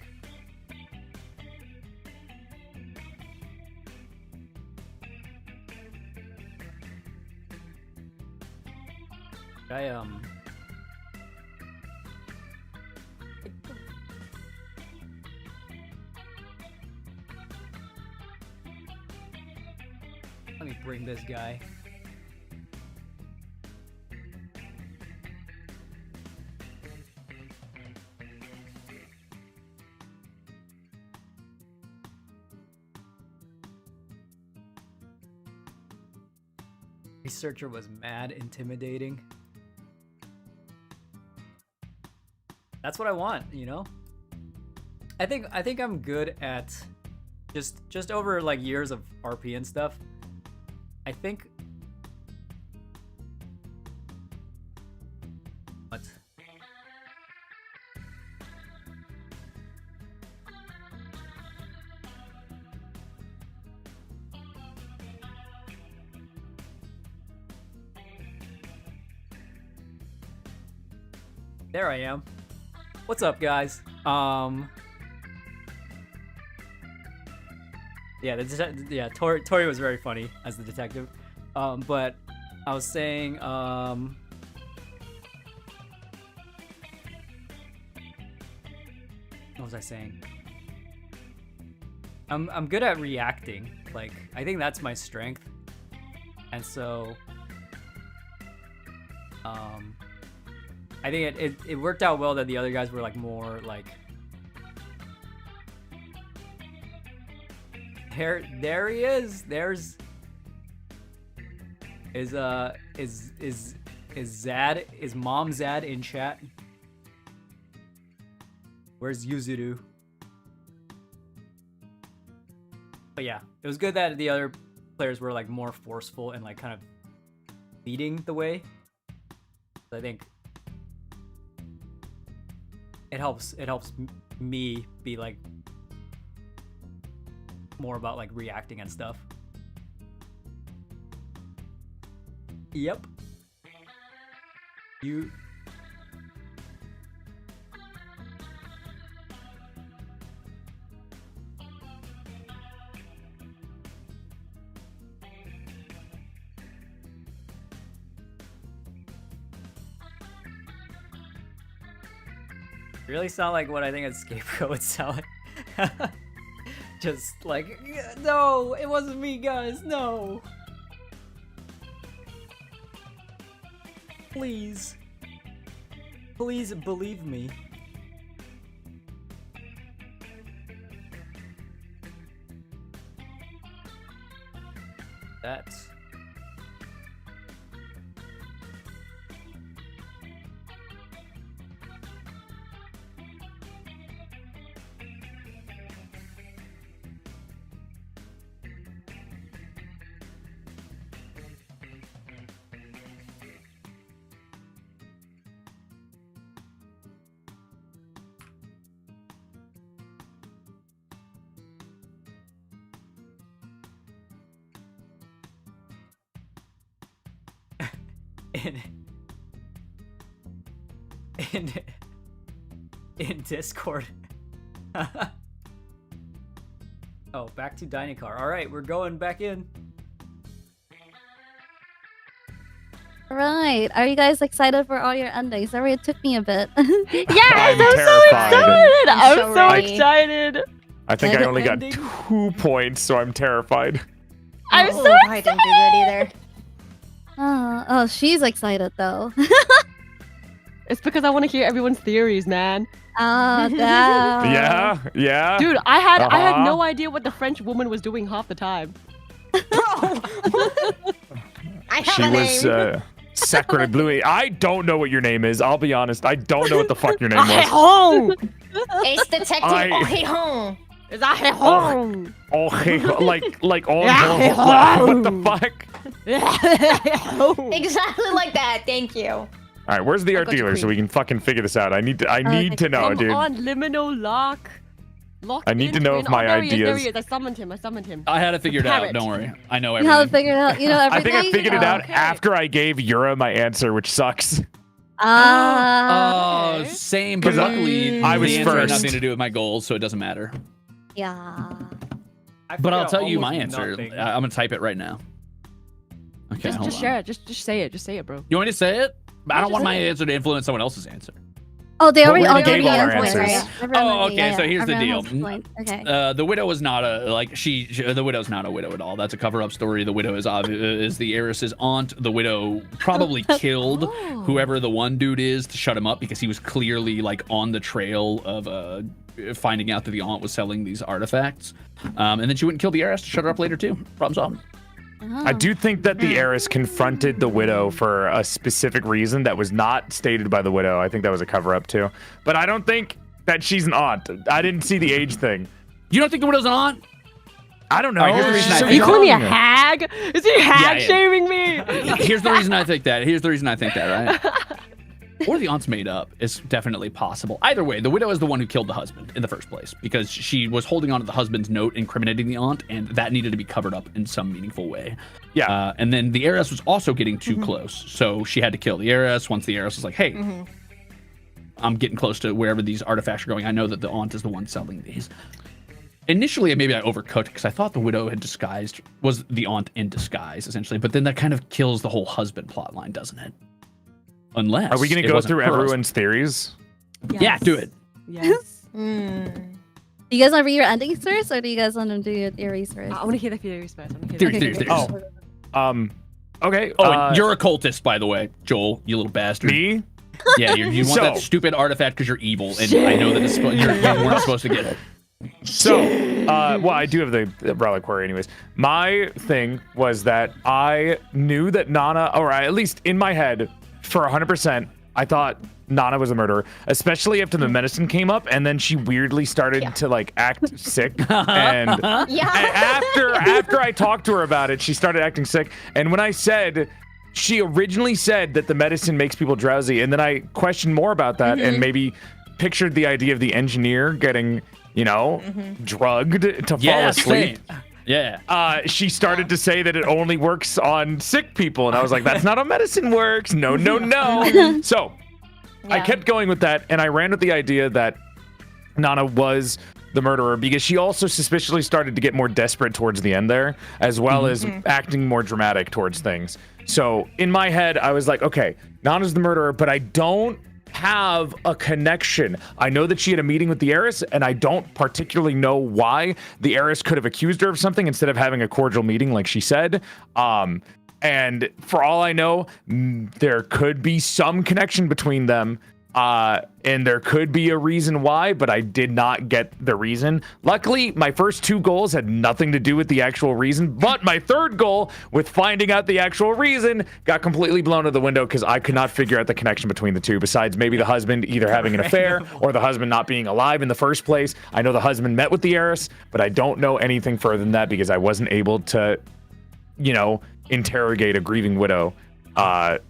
A: Let me bring this guy. Researcher was mad intimidating. That's what I want, you know? I think I'm good at just over like years of RP and stuff. I think what? There I am. What's up, guys? Yeah, Tori was very funny as the detective. But I was saying, what was I saying? I'm good at reacting. Like, I think that's my strength. And so, I think it worked out well that the other guys were like more like There he is. Is Zad? Is Mom Zad in chat? Where's Yuzuru? But yeah, it was good that the other players were like more forceful and like kind of leading the way. I think it helps me be like more about like reacting and stuff. Yep. You really sound like what I think a scapegoat would sound like. Just like, no, it wasn't me, guys, no. Please. Please believe me. That's... in Discord. Oh, back to dining car. All right, we're going back in.
B: All right. Are you guys excited for all your endings? Sorry, it took me a bit.
C: Yes,
F: I'm
C: I'm so
F: terrified.
C: excited. I'm
E: so
C: so
E: ready.
C: excited.
F: I think I only got
A: Ending.
F: 2 points, so I'm terrified.
C: I'm
E: Oh,
C: so
E: I didn't do good either.
B: Oh, she's excited though.
C: It's because I want to hear everyone's theories, man.
B: Damn.
F: Yeah.
C: Dude, I had
F: Uh-huh.
C: no idea what the French woman was doing half the time.
E: I have
F: She
E: a
F: was
E: name.
F: Sacre Blue. I don't know what your name is. I'll be honest. I don't know what the fuck your name was.
C: home.
E: It's Detective
F: I-
E: Ohihon.
C: Is that home?
F: Oh, hey, like oh,
C: Yeah.
F: what the fuck?
E: Exactly like that. Thank you.
F: All right, where's the art
C: got you,
F: dealer so
C: queen.
F: we can fucking figure this out? I need to know,
C: Come
F: dude.
C: on, Liminal, Lark. Lock
F: I need to
C: in,
F: know
C: twin.
F: if my
C: there he is, there
F: ideas-
C: he is. I summoned him.
D: I had it figured out.
C: parrot.
D: Don't worry. I know
B: You have it
D: everything.
B: figured out. You know
F: I
B: everything.
F: think I figured it
B: Oh,
F: out
C: okay.
F: after I gave Yura my answer, which sucks.
B: Ah.
D: Oh,
C: Okay.
D: same. But
F: 'Cause
D: luckily,
F: I was
D: the answer had
F: first.
D: nothing to do with my goals, so it doesn't matter.
B: Yeah.
D: But I'll tell you my answer.
A: Nothing.
D: I'm gonna type it right now. Okay, hold
C: Just
D: on.
C: share it. Just say it. Just say it, bro.
D: You want me to say it? I don't
C: just
D: want my
C: say it.
D: answer to influence someone else's answer.
B: Oh, they
F: But
B: already
F: we already
B: gave
F: gave all our
B: answers,
F: answers.
B: right? Everyone
D: Oh,
B: already-
D: okay, so here's the
B: everyone
D: deal.
B: has a point. Okay.
D: The widow was not a the widow's not a widow at all. That's a cover-up story. The widow is the heiress's aunt. The widow probably killed
C: Oh.
D: whoever the one dude is to shut him up because he was clearly like on the trail of finding out that the aunt was selling these artifacts. And then she went and killed the heiress to shut her up later too. Problem solved.
F: I do think that the heiress confronted the widow for a specific reason that was not stated by the widow. I think that was a cover-up too. But I don't think that she's an aunt. I didn't see the age thing.
D: You don't think the widow's an aunt?
F: I don't know.
D: Alright, here's the reason I
F: She's so
C: Are you calling me a
F: young.
C: hag? Is he hag
D: yeah.
C: shaming me?
D: Here's the reason I think that. Right? Or the aunt's made up. It's definitely possible. Either way, the widow is the one who killed the husband in the first place because she was holding on to the husband's note incriminating the aunt, and that needed to be covered up in some meaningful way.
F: Yeah.
D: And then the heiress was also getting too close, so she had to kill the heiress. Once the heiress was like, "Hey, I'm getting close to wherever these artifacts are going. I know that the aunt is the one selling these." Initially, maybe I overcooked because I thought the widow was the aunt in disguise, essentially. But then that kind of kills the whole husband plotline, doesn't it? Unless
F: Are we going
D: it
F: to go
D: wasn't
F: through
D: her husband.
F: everyone's theories?
D: Yeah, do it.
C: Yes.
B: Do you guys want to read your endings first, or do you guys want to do your theories first?
C: I want to hear the theories first.
D: Theories.
F: Oh. Okay.
D: Oh, and you're a cultist, by the way, Joel. You little bastard.
F: me?
D: Yeah, you want that
F: So-
D: stupid artifact because you're evil, and I know that you weren't supposed to get it.
F: So Well, I do have the reliquary anyways. My thing was that I knew that Nana, or at least in my head, for 100%, I thought Nana was a murderer, especially after the medicine came up, and then she weirdly started to like act sick. And after I talked to her about it, she started acting sick. And when I said, she originally said that the medicine makes people drowsy, and then I questioned more about that and maybe pictured the idea of the engineer getting, you know, drugged to fall asleep.
D: Yeah.
F: She started to say that it only works on sick people, and I was like, that's not how medicine works. No, no, no. So I kept going with that, and I ran with the idea that Nana was the murderer because she also suspiciously started to get more desperate towards the end there, as well as acting more dramatic towards things. So in my head, I was like, okay, Nana's the murderer, but I don't have a connection. I know that she had a meeting with the Heiress, and I don't particularly know why the Heiress could have accused her of something instead of having a cordial meeting like she said. And for all I know, there could be some connection between them, and there could be a reason why, but I did not get the reason. Luckily, my first 2 goals had nothing to do with the actual reason, but my third goal with finding out the actual reason got completely blown out the window because I could not figure out the connection between the two, besides maybe the husband either having an affair or the husband not being alive in the first place. I know the husband met with the Heiress, but I don't know anything further than that because I wasn't able to, you know, interrogate a grieving widow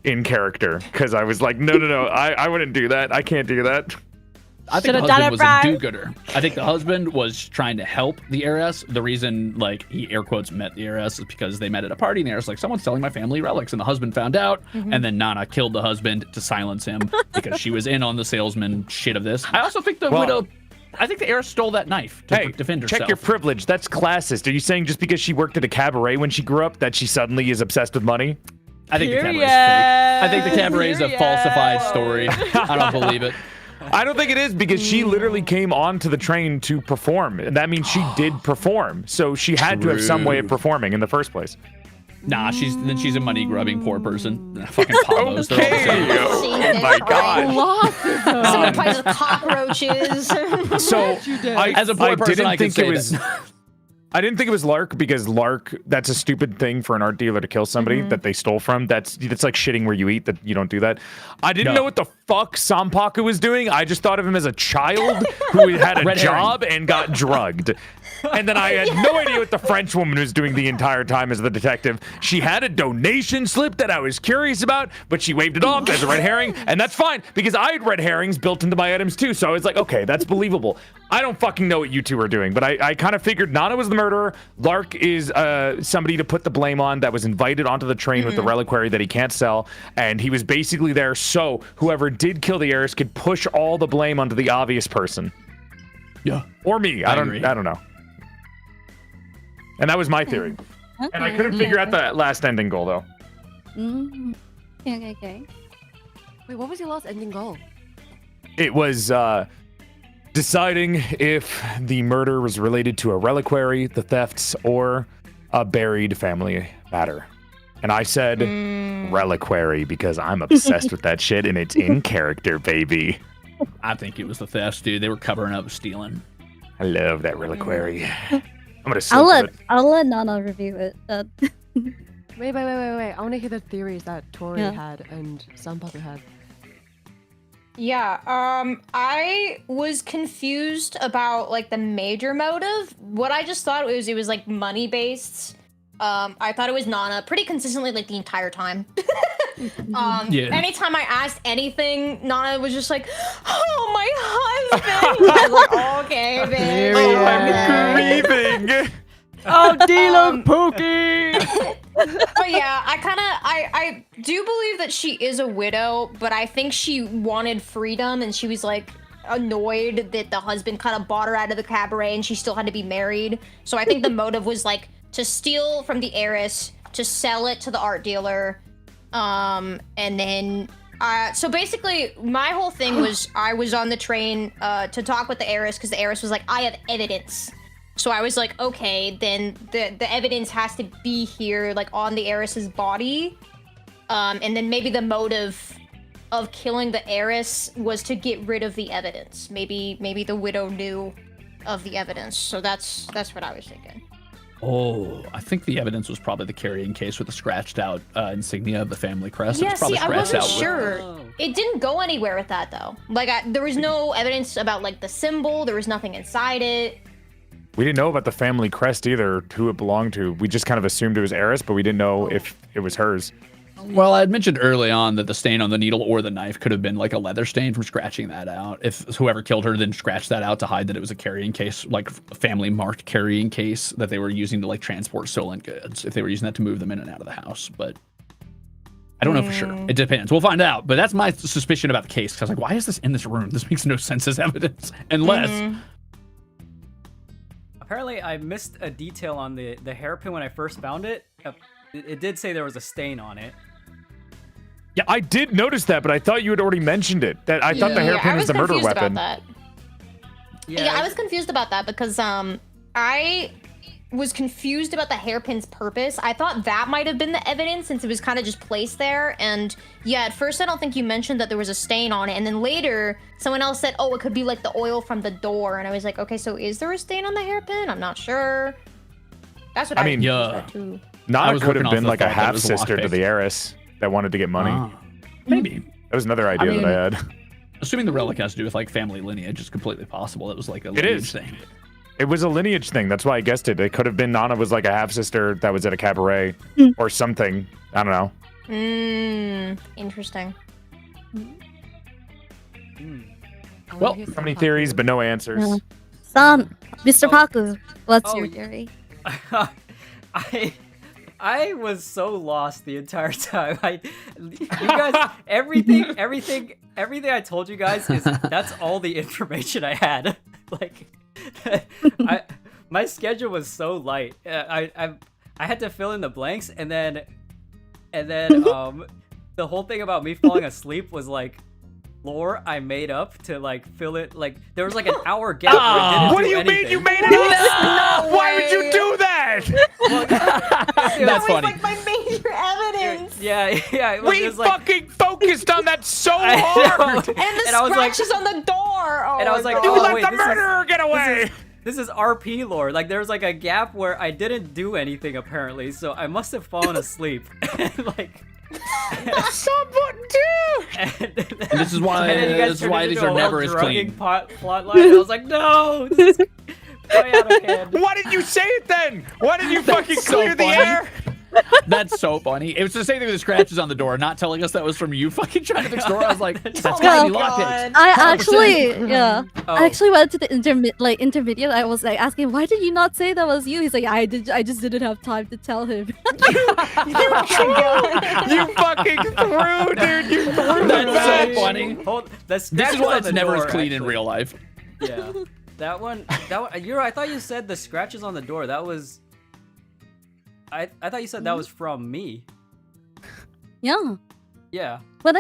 F: in character, because I was like, no, I wouldn't do that. I can't do that.
D: I think the husband was a do-gooder. I think the husband was trying to help the Heiress. The reason, like, he air quotes met the Heiress is because they met at a party, and the Heiress like, someone's selling my family relics, and the husband found out, and then Nana killed the husband to silence him because she was in on the salesman shit of this. I also think the widow. I think the Heiress stole that knife to defend herself.
F: Check your privilege. That's classist. Are you saying just because she worked at a cabaret when she grew up that she suddenly is obsessed with money?
D: I think the cabaret's fake. I think the cabaret is a falsified story. I don't believe it.
F: I don't think it is, because she literally came onto the train to perform. And that means she did perform. So she had to have some way of performing in the first place.
D: Nah, she's a money grubbing poor person. Fucking Pablos.
F: Okay. Oh my god.
E: Someone plays with cockroaches.
F: So
D: as a poor person, I didn't think it was.
F: I didn't think it was Lark, because Lark, that's a stupid thing for an art dealer to kill somebody that they stole from. That's like shitting where you eat, that you don't do that. I didn't know what the fuck Sanpaku was doing. I just thought of him as a child who had a job and got drugged. And then I had no idea what the French woman was doing the entire time as the detective. She had a donation slip that I was curious about, but she waved it off as a red herring, and that's fine, because I had red herrings built into my items too, so I was like, okay, that's believable. I don't fucking know what you two are doing, but I kind of figured Nana was the murderer. Lark is somebody to put the blame on that was invited onto the train with the reliquary that he can't sell, and he was basically there so whoever did kill the Heiress could push all the blame onto the obvious person.
D: Yeah.
F: Or me. I don't know. And that was my theory.
B: Okay.
F: And I couldn't figure out the last ending goal, though.
B: Okay.
C: Wait, what was your last ending goal?
F: It was deciding if the murder was related to a reliquary, the thefts, or a buried family matter. And I said reliquary because I'm obsessed with that shit, and it's in character, baby.
D: I think it was the thefts, dude. They were covering up stealing.
F: I love that reliquary. I'm gonna
B: I'll let Nana review it.
C: Wait. I want to hear the theories that Tori had and Sanpaku had.
E: Yeah, I was confused about like the major motive. What I just thought it was like money based. I thought it was Nana pretty consistently like the entire time. Anytime I asked anything, Nana was just like, "Oh, my husband." I was like, "Okay, baby."
F: Oh, I'm grieving.
C: Oh, Dylan Pookie.
E: But yeah, I do believe that she is a widow, but I think she wanted freedom, and she was like annoyed that the husband kind of bought her out of the cabaret, and she still had to be married. So I think the motive was like to steal from the Heiress, to sell it to the art dealer, and then so basically my whole thing was I was on the train to talk with the Heiress, because the Heiress was like, I have evidence. So I was like, okay, then the evidence has to be here, like on the Heiress's body, and then maybe the motive of killing the Heiress was to get rid of the evidence. Maybe the widow knew of the evidence. So that's what I was thinking.
D: Oh, I think the evidence was probably the carrying case with the scratched out insignia of the family crest. It
E: Yeah,
D: was probably
E: see, I
D: scratched
E: wasn't
D: out with-
E: sure.
A: Oh.
E: It didn't go anywhere with that though. Like there was no evidence about like the symbol. There was nothing inside it.
F: We didn't know about the family crest either, who it belonged to. We just kind of assumed it was Heiress, but we didn't know if it was hers.
D: Well, I had mentioned early on that the stain on the needle or the knife could have been like a leather stain from scratching that out. If whoever killed her then scratched that out to hide that it was a carrying case, like a family marked carrying case that they were using to like transport stolen goods, if they were using that to move them in and out of the house. But I don't know for sure. It depends. We'll find out. But that's my suspicion about the case. Because I was like, why is this in this room? This makes no sense as evidence. Unless...
A: Apparently, I missed a detail on the hairpin when I first found it. It did say there was a stain on it.
F: Yeah, I did notice that, but I thought you had already mentioned it. That I thought the hairpin was the murder weapon.
E: About that. Yeah, I was confused about that because I was confused about the hairpin's purpose. I thought that might have been the evidence since it was kind of just placed there. And yeah, at first I don't think you mentioned that there was a stain on it. And then later someone else said, oh, it could be like the oil from the door. And I was like, okay, so is there a stain on the hairpin? I'm not sure. That's what I mean.
D: Yeah.
F: Nana could have been like a half sister to the Heiress that wanted to get money.
D: Maybe.
F: That was another idea that I had.
D: Assuming the relic has to do with like family lineage is completely possible. It was like a lineage thing.
F: It was a lineage thing. That's why I guessed it. It could have been Nana was like a half sister that was at a cabaret or something. I don't know.
E: Interesting.
D: Well,
F: so many theories, but no answers.
B: Mr. Paku, what's your theory?
A: I was so lost the entire time. You guys, everything I told you guys is that's all the information I had. Like, my schedule was so light. I had to fill in the blanks, and then the whole thing about me falling asleep was like lore I made up to like fill it. Like there was like an hour gap. Where I didn't
F: what do you mean you made it up?
A: No
F: Why would you do that?
D: That's funny.
E: Like my major evidence.
A: Yeah. It was
F: We
A: just like,
F: fucking focused on that so hard.
E: And the
A: I was like,
E: scratches on the door. Oh,
A: and I was like,
F: You
A: oh,
F: let
A: wait,
F: the
A: this is-
F: murderer get away.
A: This is RP lore. Like there was like a gap where I didn't do anything apparently, so I must have fallen asleep. Like
F: Someone do.
A: and
D: This is why
A: and then you guys
D: this is
A: turned
D: why
A: it
D: these
A: into
D: are
A: a
D: never
A: whole
D: as
A: drugging
D: clean.
A: plot line. I was like, no, this is way out of hand.
F: Why didn't you say it then? Why didn't you fucking
D: so
F: clear the
D: funny.
F: air?
D: That's so funny. It was the same thing with the scratches on the door, not telling us that was from you fucking trying to fix the door. I was like, that's gotta be lockpicked.
B: I actually,
A: Oh.
B: I actually went to the intermediate. I was like asking, why did you not say that was you? He's like, I just didn't have time to tell him.
F: You fucking threw, dude. You threw
D: That's
F: that.
D: so funny.
A: This
D: This is why it's never as clean in real life.
A: Yeah, that one. Yura, I thought you said the scratches on the door. That was. I thought you said that was from me.
B: Yeah,
A: Yeah.
B: but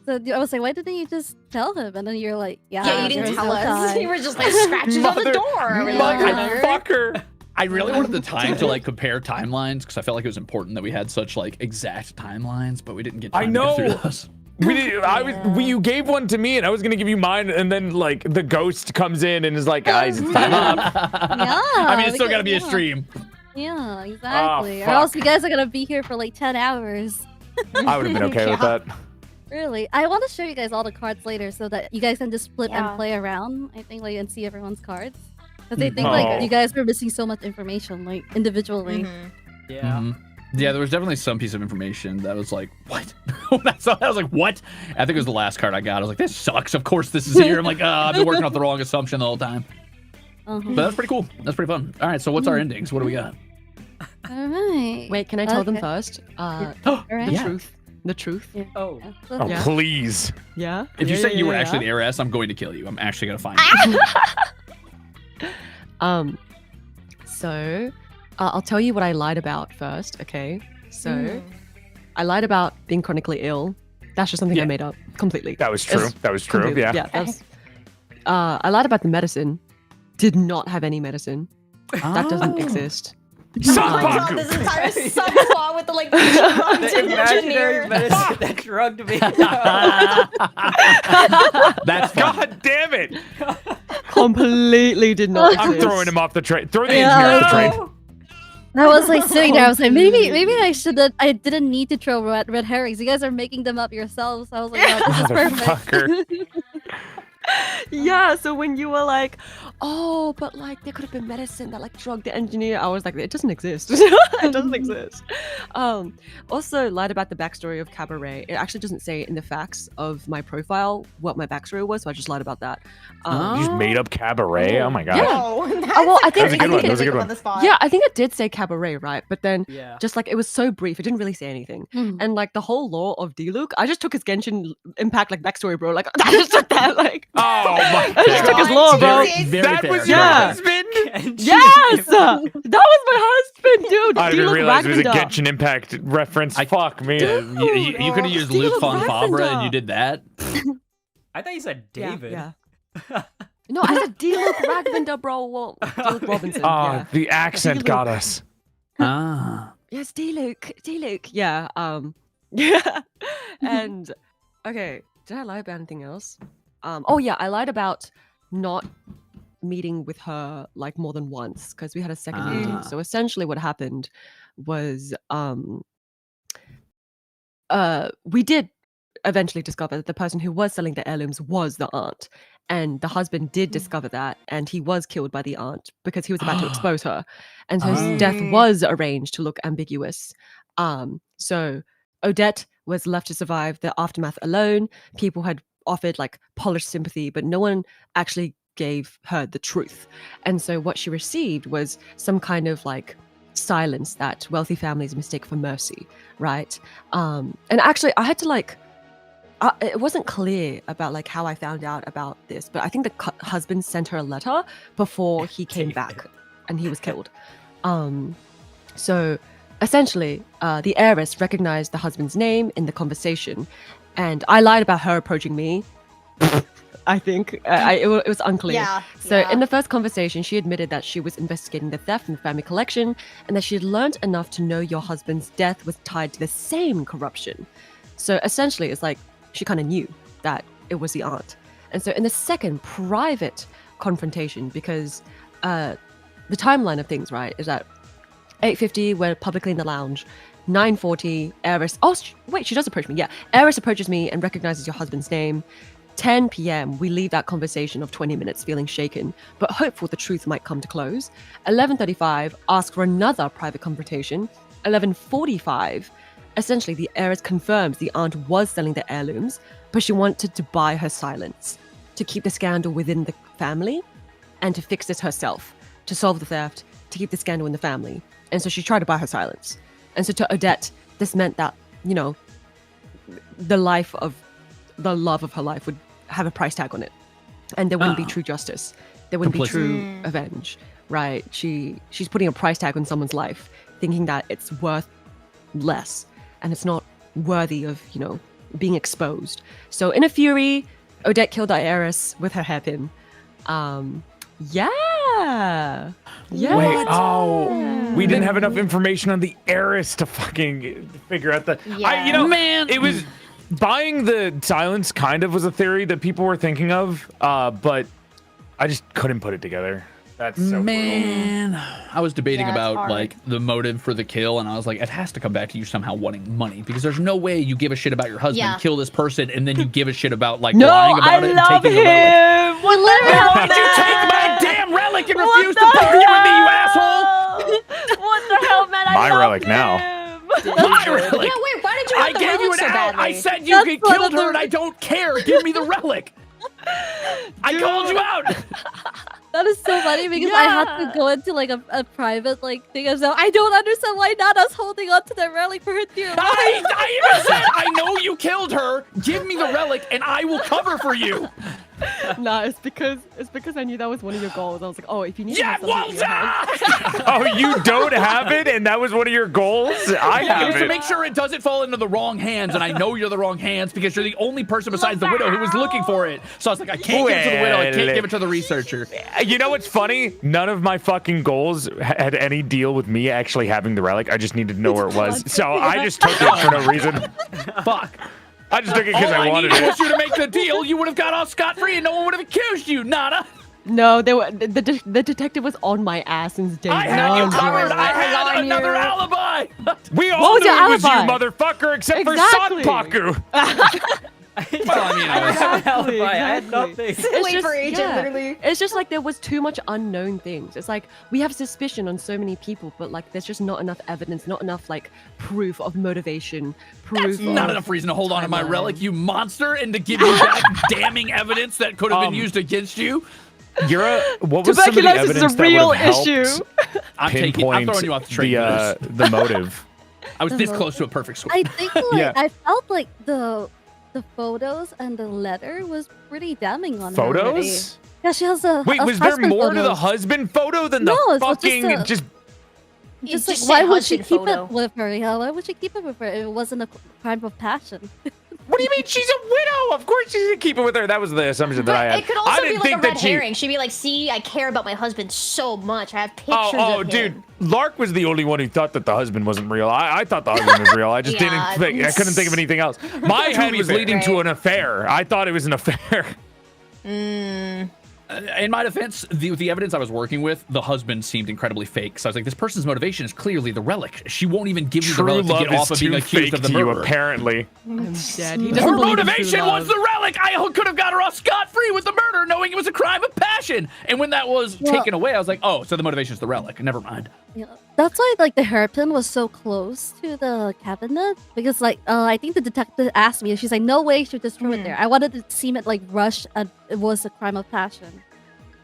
B: So I was like, why didn't you just tell him? And then you're like,
E: Yeah, you didn't
B: there's
E: tell
B: no
E: us.
B: time.
E: You were just like scratches on the door.
F: Motherfucker.
D: I really wanted the time to like compare timelines because I felt like it was important that we had such like exact timelines, but we didn't get time
F: I
D: to
F: know.
D: get through those.
F: We did, you gave one to me, and I was gonna give you mine, and then like the ghost comes in and is like, guys, it's time up.
B: Yeah.
D: I mean, it's still
B: because-
D: gotta be a stream.
B: Yeah, exactly. Or
F: fuck.
B: else you guys are gonna be here for like 10 hours.
F: I would have been okay with that.
B: Really, I want to show you guys all the cards later so that you guys can just split
E: Yeah.
B: and play around. I think like and see everyone's cards. Because I think
F: Oh.
B: like you guys were missing so much information like individually.
A: Yeah.
D: Mhm. Yeah, there was definitely some piece of information that was like, what? I was like, what? I think it was the last card I got. I was like, this sucks. Of course this is here. I'm like, I've been working off the wrong assumption the whole time. But that's pretty cool. That's pretty fun. All right, so what's our endings? What do we got?
B: All right.
C: Wait, can I tell them
B: Okay.
C: first?
B: All
C: The
B: right.
D: Yeah.
C: truth. The truth.
A: Oh.
F: Oh,
C: Yeah.
F: please.
C: Yeah.
D: If you
C: Yeah,
D: say
C: yeah,
D: you were
C: yeah,
D: actually
C: yeah.
D: the heiress, I'm going to kill you. I'm actually going to find you.
C: So, I'll tell you what I lied about first, okay? So, I lied about being chronically ill. That's just something I
D: Yeah.
C: made up completely.
F: That was true.
C: It's
F: That was true.
C: completely-
F: Yeah.
C: that's, I lied about the medicine. Did not have any medicine. That doesn't exist.
F: Sanpaku.
E: This entire subplot with the like drugged
A: The imaginary
E: engineer.
A: medicine that drugged me.
D: That's fun.
F: God damn it.
C: completely did not exist.
F: I'm throwing him off the train. Throw the
B: Yeah.
F: engineer off the train.
B: I was like sitting there. I was like, maybe I shouldn't. I didn't need to throw red herrings. You guys are making them up yourselves. I was like, oh, this is perfect.
F: Motherfucker.
C: Yeah, so when you were like, oh, but like there could have been medicine that like drugged the engineer, I was like, it doesn't exist. It doesn't exist. Also lied about the backstory of Cabaret. It actually doesn't say in the facts of my profile what my backstory was, so I just lied about that.
F: You just made up Cabaret? Oh my god.
C: Yeah.
E: Oh,
C: well, I think-
F: That was a good one.
C: I think
F: That was a good
E: on
F: one.
E: the spot.
C: Yeah, I think it did say Cabaret, right? But then
A: Yeah.
C: just like it was so brief, it didn't really say anything.
B: Mhm.
C: And like the whole lore of D-Luke, I just took his Genshin Impact like backstory, bro. Like I just took that, like
F: Oh my
C: I just took his lore, bro.
F: That was your
C: Yeah.
F: husband?
C: Yes, that was my husband, dude.
F: I didn't
C: D-Luke
F: realize it was a
C: Ragnar.
F: Genshin Impact reference. Fuck me.
D: You could have used
C: Steal
D: Luke
C: a
D: von Fabre and you
C: Ragnar.
D: did that.
A: I thought you said David.
C: Yeah. No, I said D-Luke Ragnar, bro. Well, D-Luke Robinson.
F: Oh,
C: Yeah.
F: the accent got us.
D: Ah.
C: Yes, D-Luke. Yeah. Yeah. And okay, did I lie about anything else? Oh yeah, I lied about not meeting with her like more than once because we had a second meeting.
D: Ah.
C: So essentially what happened was we did eventually discover that the person who was selling the heirlooms was the aunt, and the husband did discover that, and he was killed by the aunt because he was about to expose her, and so his death was arranged to look ambiguous. So Odette was left to survive the aftermath alone. People had offered like polished sympathy, but no one actually gave her the truth, and so what she received was some kind of like silence that wealthy families mistake for mercy, right? And actually I had to like it wasn't clear about like how I found out about this, but I think the husband sent her a letter before he came back and he was killed. So essentially the heiress recognized the husband's name in the conversation, and I lied about her approaching me. I think it was unclear.
E: Yeah.
C: So
E: yeah.
C: in the first conversation, she admitted that she was investigating the theft from the family collection and that she had learned enough to know your husband's death was tied to the same corruption. So essentially, it's like she kind of knew that it was the aunt. And so in the second private confrontation, because the timeline of things, right, is that 8:50, we're publicly in the lounge. 9:40, Heiress. Oh, wait, she does approach me. Yeah, Heiress approaches me and recognizes your husband's name. 10 p.m., we leave that conversation of 20 minutes feeling shaken, but hopeful the truth might come to close. 11:35, ask for another private confrontation. 11:45, essentially the heiress confirms the aunt was selling the heirlooms, but she wanted to buy her silence, to keep the scandal within the family, and to fix this herself, to solve the theft, to keep the scandal in the family. And so she tried to buy her silence. And so to Odette, this meant that, you know, the love of her life would have a price tag on it, and there wouldn't be true justice, there wouldn't be true revenge, right? She's putting a price tag on someone's life, thinking that it's worth less and it's not worthy of, you know, being exposed. So in a fury, Odette killed our heiress with her hairpin. Yeah.
F: Wait, oh, we didn't have enough information on the heiress to fucking figure out the.
E: Yeah.
F: You know,
D: Man.
F: it was buying the silence. Kind of was a theory that people were thinking of, but I just couldn't put it together. That's so brutal.
D: Man, I was debating
E: Yeah, it's
D: about
E: hard.
D: like the motive for the kill, and I was like, it has to come back to you somehow wanting money, because there's no way you give a shit about your husband,
E: Yeah.
D: kill this person, and then you give a shit about like
C: No,
D: lying about
C: I
D: it and
C: love
D: taking the relic.
C: him. What the hell,
D: Why'd you take my damn relic and
C: What
D: refuse to
C: the
D: party with me, you
C: hell?
D: asshole?
C: What the hell, man? I
F: My
C: love
F: relic now.
C: him.
D: My relic.
E: Yeah, wait, why did you
D: I
E: want the
D: gave you
E: relic
D: an
E: so
D: out.
E: badly?
D: I said you
B: That's
D: get
B: one
D: killed
B: of the-
D: her, and I don't care. Give me the relic. I called you out.
B: That is so funny because I had to go into like a private like thing as well. I don't understand why Nana's holding on to the relic for her dear life.
D: I even said, I know you killed her. Give me the relic, and I will cover for you.
C: Nah, it's because I knew that was one of your goals. I was like, oh, if you need
D: Yeah,
C: to have something in your hand.
D: Walter!
F: Oh, you don't have it, and that was one of your goals. I
D: Yeah,
F: have
D: to
F: it.
D: make sure it doesn't fall into the wrong hands, and I know you're the wrong hands because you're the only person besides the widow who was looking for it. So I was like, I can't give it to the widow, I can't give it to the researcher.
F: You know what's funny? None of my fucking goals had any deal with me actually having the relic. I just needed to know where it was. So I just took it for no reason.
D: Fuck.
F: I just took it because
D: All
F: I
D: I
F: wanted
D: needed
F: it.
D: was you to make the deal. You would have got off scot-free and no one would have accused you, Nana.
C: No, the detective was on my ass since day
D: I
C: one.
D: had you
E: No,
D: covered.
E: no,
D: I had
E: on
D: another
E: you.
D: alibi.
F: We all
C: What was
F: knew
C: your
F: it was you,
C: alibi?
F: motherfucker, except
C: Exactly.
F: for Sanpaku.
D: Well, I mean, I was-
A: I had an
C: Exactly,
A: alibi. I had
C: exactly.
A: nothing.
C: It's
E: Wait
C: just-
E: for agent,
C: yeah.
E: literally.
C: It's just like there was too much unknown things. It's like we have suspicion on so many people, but like there's just not enough evidence, not enough like proof of motivation, proof.
D: That's not
C: of
D: enough reason to hold on to my
C: timeline.
D: relic, you monster, and to give you back damning evidence that could have been
F: Um,
D: used against you.
F: Yura, what was some of the
C: Tuberculosis is
F: evidence
C: a
F: that
C: real
F: would have helped
C: issue.
D: I'm
F: pinpoint
D: throwing you off the train for this.
F: the motive?
D: I was
B: the
D: this
B: mo-
D: close to a perfect score.
B: I think like
F: Yeah.
B: I felt like the photos and the letter was pretty damning on her. already.
F: Photos?
B: Yeah, she has a.
F: Wait,
B: a
F: was there
B: husband
F: more to
B: photo.
F: the husband photo than
B: No,
F: the
B: it was just
F: fucking
B: a-
F: just?
E: You
B: Just like,
E: just
B: why
E: said
B: would she
E: husband
B: keep
E: photo.
B: it with her? Yeah, why would she keep it with her? It wasn't a crime of passion.
F: What do you mean? She's a widow. Of course she's gonna keep it with her. That was the assumption that I
E: But
F: had.
E: it could
F: I
E: also be
F: didn't
E: like a
F: think
E: red
F: that she.
E: herring. She'd be like, "See, I care about my husband so much. I have pictures
F: Oh,
E: of him."
F: dude, Lark was the only one who thought that the husband wasn't real. I thought the husband was real. I just
E: Yeah,
F: didn't think. I couldn't think of anything else. My head was
D: fair.
F: leading to
E: Right.
F: an affair. I thought it was an affair.
D: In my defense, the evidence I was working with, the husband seemed incredibly fake. So I was like, this person's motivation is clearly the relic. She won't even give me the
F: True
D: relic to
F: love
D: get
F: is
D: off of being
F: too
D: accused
F: fake
D: of the
F: to you,
D: murder.
F: apparently.
C: I'm dead. He
D: Her
C: doesn't believe in true
D: motivation was
C: love.
D: the relic. I could have got her off scot-free with the murder, knowing it was a crime of passion. And when that was
B: Well-
D: taken away, I was like, oh, so the motivation is the relic. Never mind.
B: Yeah, that's why like the hairpin was so close to the cabinet because like I think the detective asked me, and she's like, "No way, she just threw it there." I wanted to seem it like rushed and it was a crime of passion.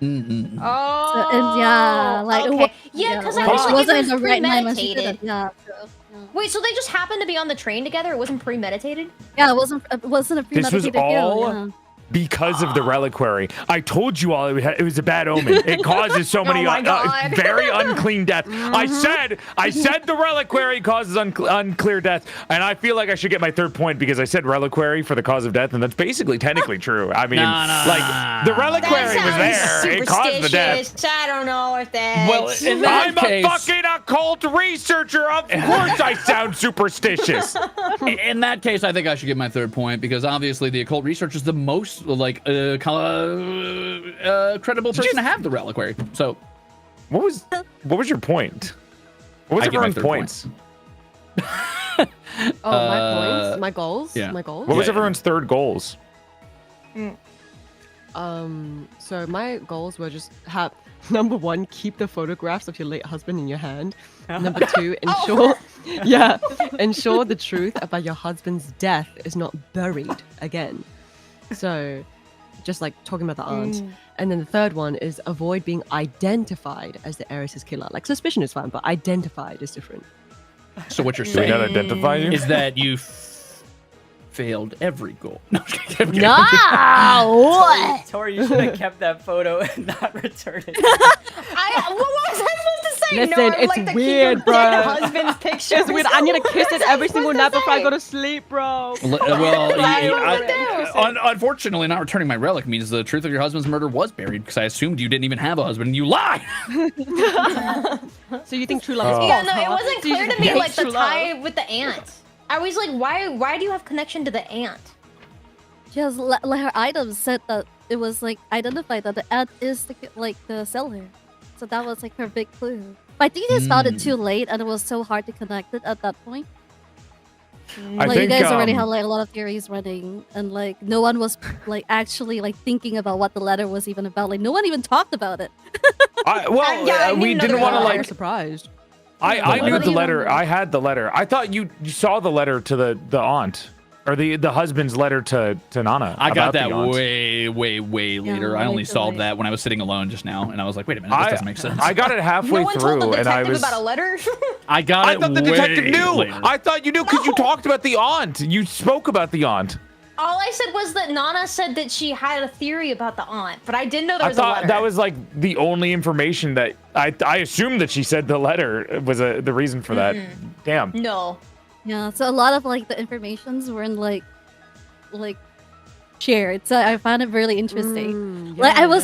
D: Mm-mm.
E: Oh,
B: So, and yeah, like it
E: okay.
B: wa-
E: Yeah, because
B: like,
E: I
B: she
E: feel like
B: wasn't
E: it
B: in
E: was
B: the right mind when she did
E: premeditated.
B: it. Yeah, so, yeah.
E: Wait, so they just happened to be on the train together? It wasn't premeditated?
B: Yeah, it wasn't a
F: This was
B: premeditated kill.
F: all
B: Yeah.
F: because of the reliquary. I told you all it was a bad omen. It causes so many
E: my God.
F: very unclean deaths. I said the reliquary causes unclear death, and I feel like I should get my third point because I said reliquary for the cause of death, and that's basically technically true. I mean, like the reliquary was there. It caused the death.
E: Superstitious. I don't know if that's...
D: Well, in that
F: I'm
D: case,
F: a fucking occult researcher. Of course I sound superstitious.
D: in that case, I think I should get my third point because obviously the occult research is the most like credible person to have the reliquary. So,
F: What was your point? What was
D: I get my
F: everyone's
D: third
F: points?
C: Oh, my points, my goals,
D: yeah.
C: my goals.
F: What was
D: Yeah.
F: everyone's third goals?
C: So my goals were just have number one, keep the photographs of your late husband in your hand. Number two, ensure the truth about your husband's death is not buried again. So, just like talking about the aunt. And then the third one is avoid being identified as the heiress's killer. Like suspicion is fine, but identified is different.
D: so what you're
F: Do we not
D: saying
F: identify you?
D: is that you failed every goal. No, I'm just kidding.
C: What?
A: Tori, you should have kept that photo and not returned it.
E: what was I supposed to say?
C: Listen,
E: no, I'm
C: it's
E: like the
C: weird,
E: keep your dead
C: bro.
E: husband's picture.
C: It's weird. I need to kiss it every single night before I go to sleep, bro.
D: Unfortunately, not returning my relic means the truth of your husband's murder was buried because I assumed you didn't even have a husband and you lied.
C: So you think true love is
E: Yeah,
C: false,
E: no, it
C: huh?
E: wasn't
C: So you
E: clear
C: just
E: to me
C: hate
E: like the
C: true love.
E: tie with the aunt. I was like, why do you have connection to the aunt?
B: She has like her items said that it was like identified that the aunt is the seller, so that was like her big clue. But I think they started too late, and it was so hard to connect it at that point.
F: I
B: Like you
F: think,
B: guys already had
F: um,
B: like a lot of theories running, and like no one was like actually like thinking about what the letter was even about. Like no one even talked about it.
E: I
F: We
E: didn't know
F: didn't
E: there
F: want to
E: was a
F: like.
C: You're surprised.
F: I knew
B: letter?
F: the letter. I had the letter. I thought you saw the letter to the aunt, or the husband's letter to Nana.
D: I got
F: about the
D: that
F: aunt.
D: way later. I only
B: way
D: solved
B: delayed.
D: that when I was sitting alone just now, and I was like, wait a minute, this doesn't make sense.
F: I got it halfway
E: No one
F: through,
E: told the
F: and I
E: detective
F: was.
E: about a letter.
D: I got
F: I
D: it
F: thought the detective
D: way
F: knew.
D: later.
F: I thought you knew because you
E: No.
F: talked about the aunt. You spoke about the aunt.
E: All I said was that Nana said that she had a theory about the aunt, but I didn't know there
F: I
E: was a
F: thought
E: letter.
F: that was like the only information that I assumed that she said the letter was the reason for that. Damn.
E: No.
B: Yeah, so a lot of like the informations weren't like shared. So I found it really interesting. Like I was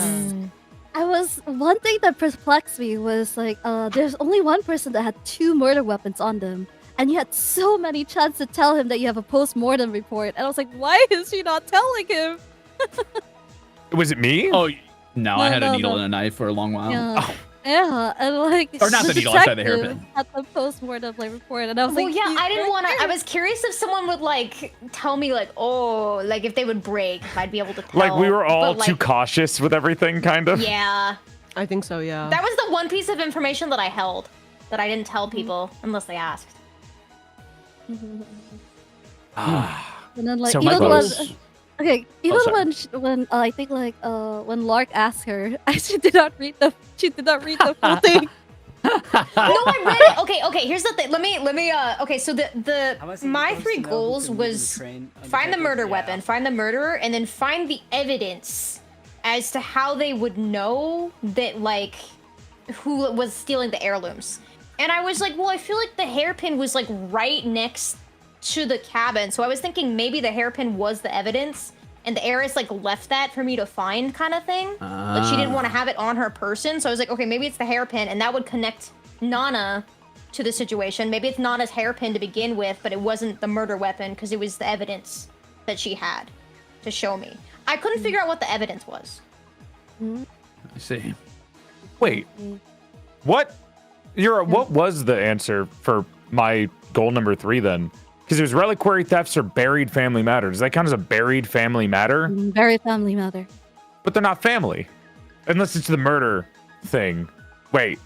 B: one thing that perplexed me was like there's only one person that had 2 murder weapons on them, and you had so many chances to tell him that you have a post-mortem report, and I was like, why is she not telling him?
F: Was it me?
D: Oh, No,
B: No,
D: I had a
B: no,
D: needle
B: no.
D: and a knife for a long while.
B: Yeah.
D: Oh,
B: Yeah, and like
D: Or not the needle, I said the
B: detective
D: hairpin.
B: At the postmortem like report, and I was
E: Well,
B: like,
E: yeah,
B: "He's
E: I didn't
B: right
E: want to. I
B: there."
E: was curious if someone would like tell me like, oh, like if they would break, if I'd be able to tell.
F: Like we were all
E: but,
F: too
E: like,
F: cautious with everything, kind of.
E: Yeah,
C: I think so, yeah.
E: that was the one piece of information that I held that I didn't tell people unless they asked.
B: And then like
F: So my
B: even when
F: goals-
B: okay, even
D: sorry.
B: when I think like when Lark asked her, she did not read the full thing.
E: No, I read it. Okay. Here's the thing. Let me. Okay, so
A: How much
E: my
A: is it
E: 3
A: supposed to know who
E: goals
A: can move in the
E: was
A: train
E: find the
A: undetected?
E: murder
A: Yeah.
E: weapon, find the murderer, and then find the evidence as to how they would know that like who was stealing the heirlooms. And I was like, well, I feel like the hairpin was like right next to the cabin, so I was thinking maybe the hairpin was the evidence. And the heiress like left that for me to find, kind of thing. Like she didn't want to have it on her person, so I was like, okay, maybe it's the hairpin, and that would connect Nana to the situation. Maybe it's Nana's hairpin to begin with, but it wasn't the murder weapon because it was the evidence that she had to show me. I couldn't figure out what the evidence was.
D: I see.
F: Wait, what? What was the answer for my goal number 3 then? Because it was reliquary thefts or buried family matter. Does that count as a buried family matter?
B: Very family matter.
F: But they're not family, unless it's the murder thing. Wait,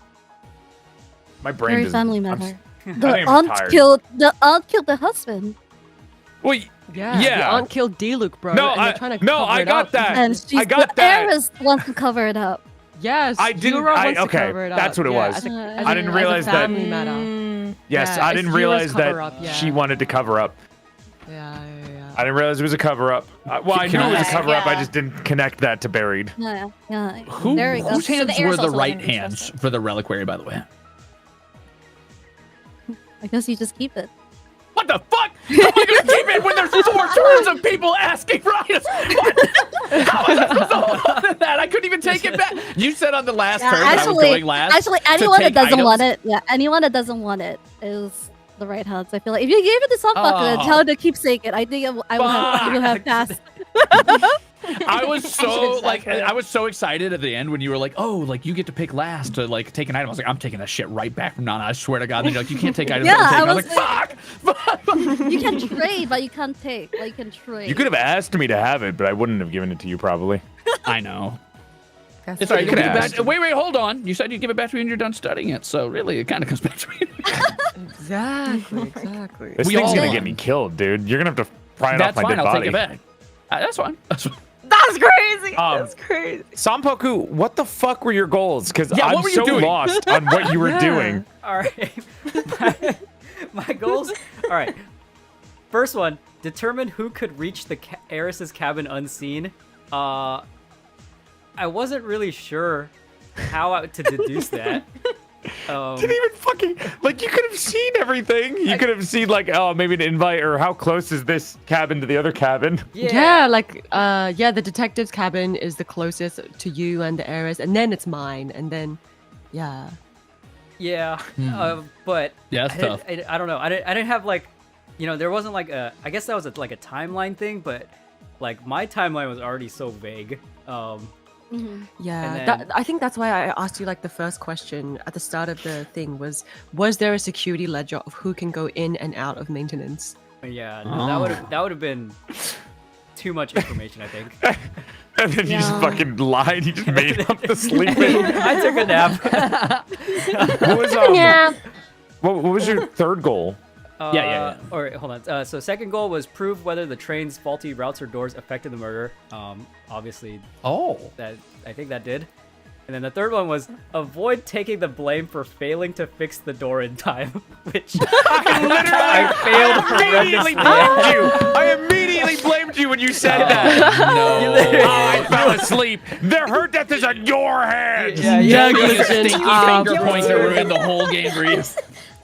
F: my brain
B: Very
F: doesn't.
B: family
F: I'm
B: matter.
F: s- I
B: The
F: think I'm
B: aunt
F: tired.
B: killed the husband,
F: Well,
C: Yeah,
F: yeah.
C: the aunt killed D-Luke, bro.
F: No,
C: and they're trying to
F: no,
C: cover
F: I
C: it
F: got
C: up.
F: that.
B: and she's
F: I got
B: the
F: that.
B: heiress wants to cover it up.
C: Yes,
F: I didn't-
C: Yura wants
F: okay,
C: to cover it up.
F: that's what it
C: yeah,
F: was.
C: as a-
B: I
C: as
F: I
C: a-
F: didn't
C: as a
F: realize that-
C: family matter.
F: Yes,
C: Yeah,
F: I
C: it's
F: didn't
C: Yura's
F: realize that
C: cover-up, yeah.
F: she wanted to cover up.
C: Yeah.
F: I didn't realize it was a cover up. Well, I knew it was a
E: Okay,
F: cover up. I
E: yeah.
F: just didn't connect that to buried.
B: Yeah.
D: Who,
B: There we go.
D: whose
E: So the
D: hands were
E: heiress
D: the
E: also
D: right
E: wasn't
D: hands
E: interested.
D: for the reliquary, by the way?
B: I guess you just keep it.
D: What the fuck? How am I gonna keep it when there's 4 turns of people asking for items? What? How was I supposed to hold on to that? I couldn't even take it back. You said on the last turn that I was going last.
B: Actually,
D: to
B: anyone that
D: take
B: doesn't
D: items.
B: want it, anyone that doesn't want it is the right hands. I feel like if you gave it to Sanpaku and
D: Oh.
B: tell her to keep saying it, I think I would have passed.
D: I was so I was so excited at the end when you were like, oh, like you get to pick last to like take an item. I was like, I'm taking that shit right back from Nana. I swear to God. And you're like, you can't take items.
B: Yeah,
D: that
B: I
D: I'm taking.
B: was
D: like, fuck.
B: You can trade, but you can't take. Like, you can trade.
F: You could have asked me to have it, but I wouldn't have given it to you probably.
D: I know.
I: That's
D: It's all right.
F: You
D: You
F: could
D: give it
F: ask.
D: back. Wait, hold on. You said you'd give it back to me when you're done studying it. So really, it kind of comes back to me.
C: Exactly.
F: This
D: We
F: thing's
D: all
F: gonna
D: won.
F: get me killed, dude. You're gonna have to pry it
D: That's
F: off my
D: fine.
F: dead
D: I'll
F: body.
D: take it back. That's fine. That's fine.
C: That's crazy.
F: Um,
C: That's crazy.
F: Sampoku, what the fuck were your goals? Because
D: Yeah, what
F: I'm
D: were you
F: so
D: doing?
F: lost on what you were
C: Yeah.
F: doing.
A: All right. my goals. All right. First one: determine who could reach the heiress's cabin unseen. I wasn't really sure how to deduce that.
F: Didn't even fucking like you could have seen everything. You could have seen like, oh, maybe an invite or how close is this cabin to the other cabin?
C: Yeah, like the detective's cabin is the closest to you and the heiress, and then it's mine, and then yeah.
A: Yeah. But
D: Yeah, that's tough.
A: I don't know. I didn't have like, there wasn't like a. I guess that was like a timeline thing, but like my timeline was already so vague.
C: Yeah,
A: And then-
C: I think that's why I asked you like the first question at the start of the thing was there a security ledger of who can go in and out of maintenance?
A: Yeah. No, that would have been too much information. I think.
F: And then you just
B: Yeah.
F: fucking lied. You just made up the sleeping.
A: I took a nap.
F: What was what was your third goal?
D: Yeah.
A: All right, hold on. So second goal was prove whether the train's faulty routes or doors affected the murder. Obviously
D: Oh.
A: I think that did. And then the third one was avoid taking the blame for failing to fix the door in time, which I failed
F: Immediately
A: horrendously.
F: blamed you. I immediately blamed you when you said that.
D: No.
F: Oh, I fell asleep. Her death is on your hands.
A: Yeah,
D: Yeah,
C: Glitch
D: you
C: in,
D: stinky
C: um,
D: finger pointer ruined the whole game for you.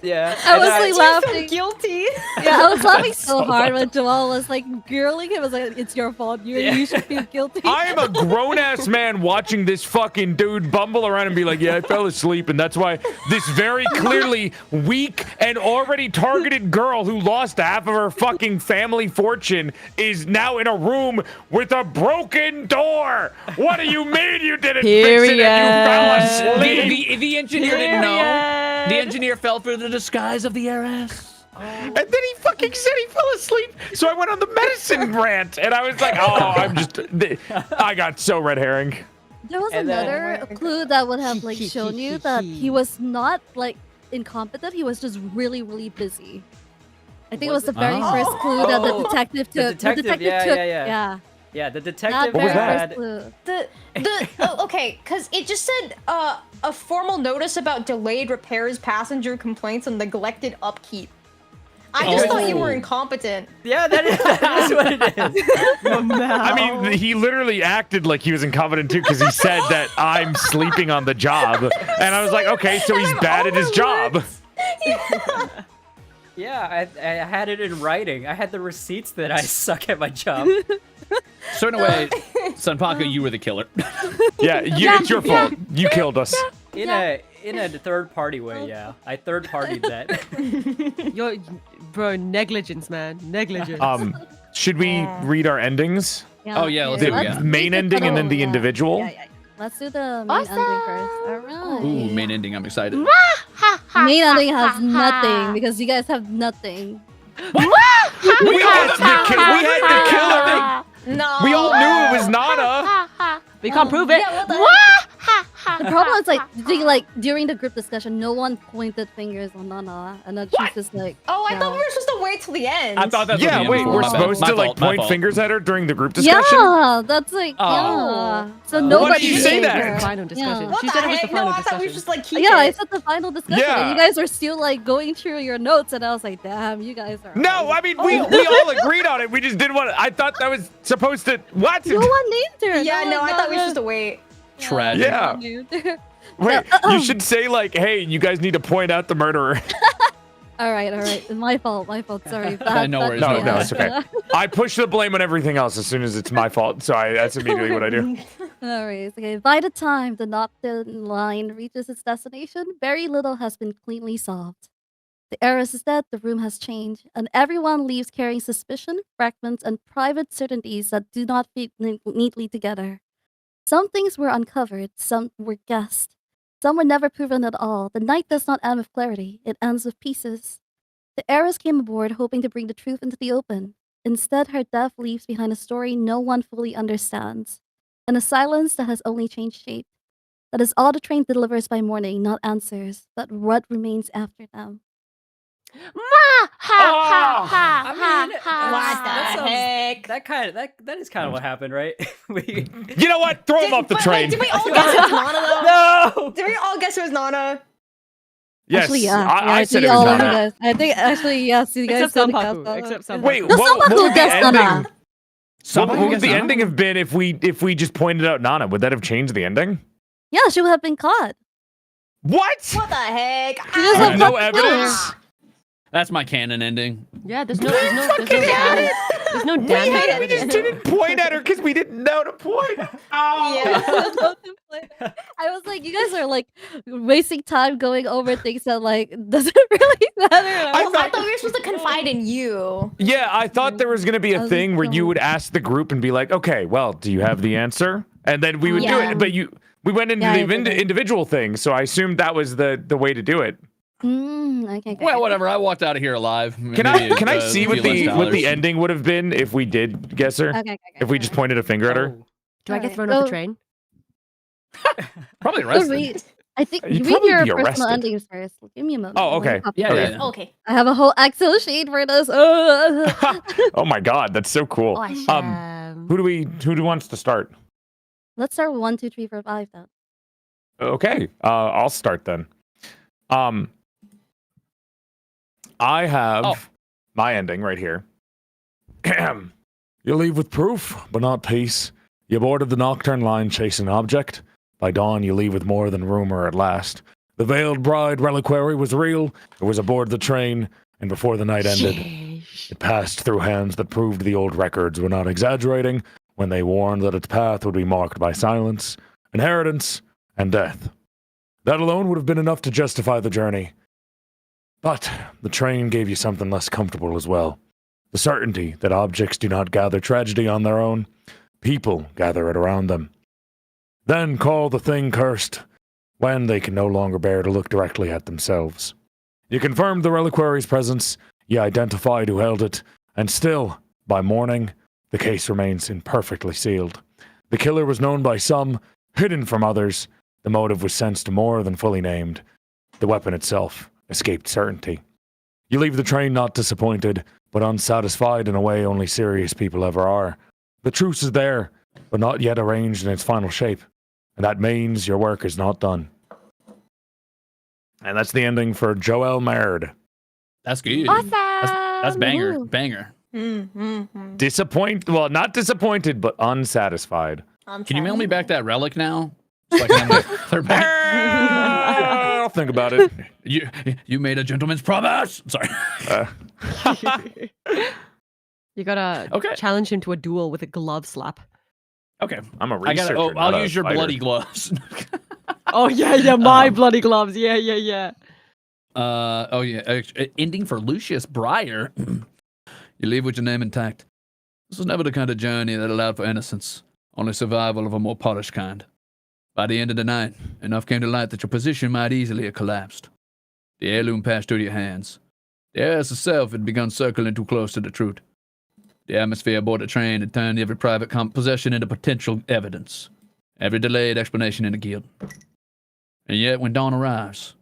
A: Yeah.
B: I
A: and
B: was
A: I-
B: like laughing.
E: Guilty.
B: Yeah, I was laughing so hard when Jowol was like girling him. I was like, "It's your fault. You should feel guilty."
F: I am a grown ass man watching this fucking dude bumble around and be like, "Yeah, I fell asleep," and that's why this very clearly weak and already targeted girl who lost half of her fucking family fortune is now in a room with a broken door. What do you mean you didn't fix it and you fell asleep?
D: The engineer didn't know. The engineer fell for the disguise of the heiress.
F: And then he fucking said he fell asleep. So I went on the medicine rant, and I was like, "Oh, I got so red herring."
B: There was
A: And then-
B: another clue that would have like shown you that he was not like incompetent. He was just really, really busy. I think it was the very
D: Oh.
B: first clue that the
A: Oh.
B: detective took.
A: The detective, yeah,
B: took.
A: yeah. Yeah, the
B: That
A: detective
B: very
F: was that?
B: first
A: had.
B: clue.
E: Okay, because it just said a formal notice about delayed repairs, passenger complaints, and neglected upkeep. I just thought you were incompetent.
A: Yeah, that is what it is.
F: I mean, he literally acted like he was incompetent too, because he said that I'm sleeping on the job, and I was like, okay, so he's bad at his job.
A: Yeah, I had it in writing. I had the receipts that I suck at my job.
D: So in a way, Sanpaku, you were the killer.
F: Yeah, it's your fault. You killed us.
A: In a third party way, yeah. I third partied that.
C: You're, bro, negligence, man. Negligence.
F: Should we read our endings?
D: Oh, yeah, let's do it, yeah.
F: The main ending and then the individual?
B: Yeah. Let's do the main ending first. Alright.
D: Ooh, main ending. I'm excited.
B: Main ending has nothing because you guys have nothing.
F: We had the killer.
E: No.
F: We all knew it was Nana.
C: We can't prove it.
E: Yeah, what the
B: The problem is like during the group discussion, no one pointed fingers on Nana, and then she's just like.
E: Oh, I
B: yeah.
E: thought we were supposed to wait till the end.
D: I thought that's
F: Yeah,
D: what
F: wait, we're supposed to like point fingers at her during the group discussion?
B: Yeah, that's like
E: Oh.
B: yeah. So nobody.
F: Why did you say
B: gave
F: that?
B: her.
C: Final discussion.
B: Yeah.
E: What
C: She
E: the
C: said it was the
E: heck? No,
C: final
E: I thought we were
C: discussion.
E: just like keep
B: Yeah, I
E: it.
B: said the final discussion,
F: Yeah.
B: and you guys are still like going through your notes, and I was like, damn, you guys are.
F: No, I mean we all agreed on it. We just didn't want to. I thought that was supposed to. What?
B: No one named her.
E: Yeah, no, I thought we were supposed to wait.
D: Tragic.
F: Yeah. Wait, you should say like, "Hey, you guys need to point out the murderer."
B: All right. My fault. Sorry.
D: No worries,
F: No,
D: no,
F: it's okay. I push the blame on everything else as soon as it's my fault, so that's immediately what I do.
B: Alright, okay. By the time the Nocturne Line reaches its destination, very little has been cleanly solved. The heiress is dead, the room has changed, and everyone leaves carrying suspicion, fragments, and private certainties that do not fit neatly together. Some things were uncovered, some were guessed. Some were never proven at all. The night does not end with clarity, it ends with pieces. The heiress came aboard hoping to bring the truth into the open. Instead, her death leaves behind a story no one fully understands, and a silence that has only changed shape. That is all the train delivers by morning, not answers, but what remains after them.
A: I mean,
E: What the heck?
A: That is kind of what happened, right? we,
F: You know what? Throw him off the
E: But,
F: train.
E: Did we all guess it was Nana though?
A: no.
E: Did we all guess it was Nana?
F: Yes,
B: Actually, yeah.
F: I said it
B: all
F: was
B: of you
F: Nana.
B: guys. I think actually, yes, you guys
C: Except
B: did guess
C: Sanpaku.
B: that.
C: Except Sanpaku.
F: Wait,
B: No,
F: what
B: Sanpaku
F: would the
B: guessed
F: ending?
B: Nana.
F: What would the ending have been if we just pointed out Nana? Would that have changed the ending?
B: Yeah, she would have been caught.
F: What?
E: What the heck?
B: She just
F: With
B: have
F: no
B: not
F: evidence?
D: That's my canon ending.
C: Yeah, there's no damage. There's no damage.
F: We just didn't point at her because we didn't know to point. Oh.
E: Yeah.
B: I was like, you guys are like wasting time going over things that like doesn't really matter.
F: I
E: I thought we were supposed to confide in you.
F: Yeah, I thought there was going to be a
B: How's
F: thing
B: it
F: where you
B: going?
F: would ask the group and be like, okay, well, do you have the answer? And then we would do
E: Yeah.
F: it. But we went into
B: Yeah,
F: the
B: I did it.
F: individual thing, so I assumed that was the way to do it.
B: Okay.
D: Well, whatever. I walked out of here alive.
F: Can I see what the
D: $.
F: ending would have been if we did guess her?
B: Okay.
F: If we just pointed a finger at her?
A: Oh.
C: Do I get
B: Alright,
C: thrown off the
B: so-
C: train?
D: Probably
B: Go
D: arrested.
B: read. I think
F: You'd
B: read
F: probably
B: your
F: be
B: personal
F: arrested.
B: endings first. Give me a moment.
F: Oh,
B: Let me
F: okay.
B: copy
D: Yeah,
B: it.
D: yeah.
E: Okay.
B: I have a whole Excel sheet for this.
F: Oh my god, that's so cool.
C: Awesome.
F: Who wants to start?
B: Let's start with 1, 2, 3, 4, 5 then.
F: Okay, I'll start then. I have my ending right here. You leave with proof, but not peace. You boarded the Nocturne Line chasing an object. By dawn, you leave with more than rumor at last. The Veiled Bride reliquary was real. It was aboard the train, and before the night ended, it passed through hands that proved the old records were not exaggerating when they warned that its path would be marked by silence, inheritance, and death. That alone would have been enough to justify the journey. But the train gave you something less comfortable as well. The certainty that objects do not gather tragedy on their own. People gather it around them. Then call the thing cursed when they can no longer bear to look directly at themselves. You confirmed the reliquary's presence, you identified who held it, and still, by morning, the case remains imperfectly sealed. The killer was known by some, hidden from others. The motive was sensed more than fully named. The weapon itself escaped certainty. You leave the train not disappointed, but unsatisfied in a way only serious people ever are. The truce is there, but not yet arranged in its final shape. And that means your work is not done. And that's the ending for Jowol Maird.
D: That's good.
C: Awesome.
D: That's banger.
C: Woo.
D: Banger.
F: Well, not disappointed, but unsatisfied.
D: Can you mail me back that relic now? So I can have my third back?
F: I'll think about it.
D: You made a gentleman's promise. Sorry.
C: You gotta challenge him to a duel with a glove slap.
D: Okay.
F: I'm a researcher.
D: I'll use your bloody gloves.
C: Oh yeah, my bloody gloves. Yeah.
D: Ending for Lucius Breyer. You leave with your name intact. This was never the kind of journey that allowed for innocence, only survival of a more polished kind. By the end of the night, enough came to light that your position might easily have collapsed. The heirloom passed through your hands. The heiress herself had begun circling too close to the truth. The atmosphere aboard the train had turned every private possession into potential evidence, every delayed explanation into guilt. And yet, when dawn arrives,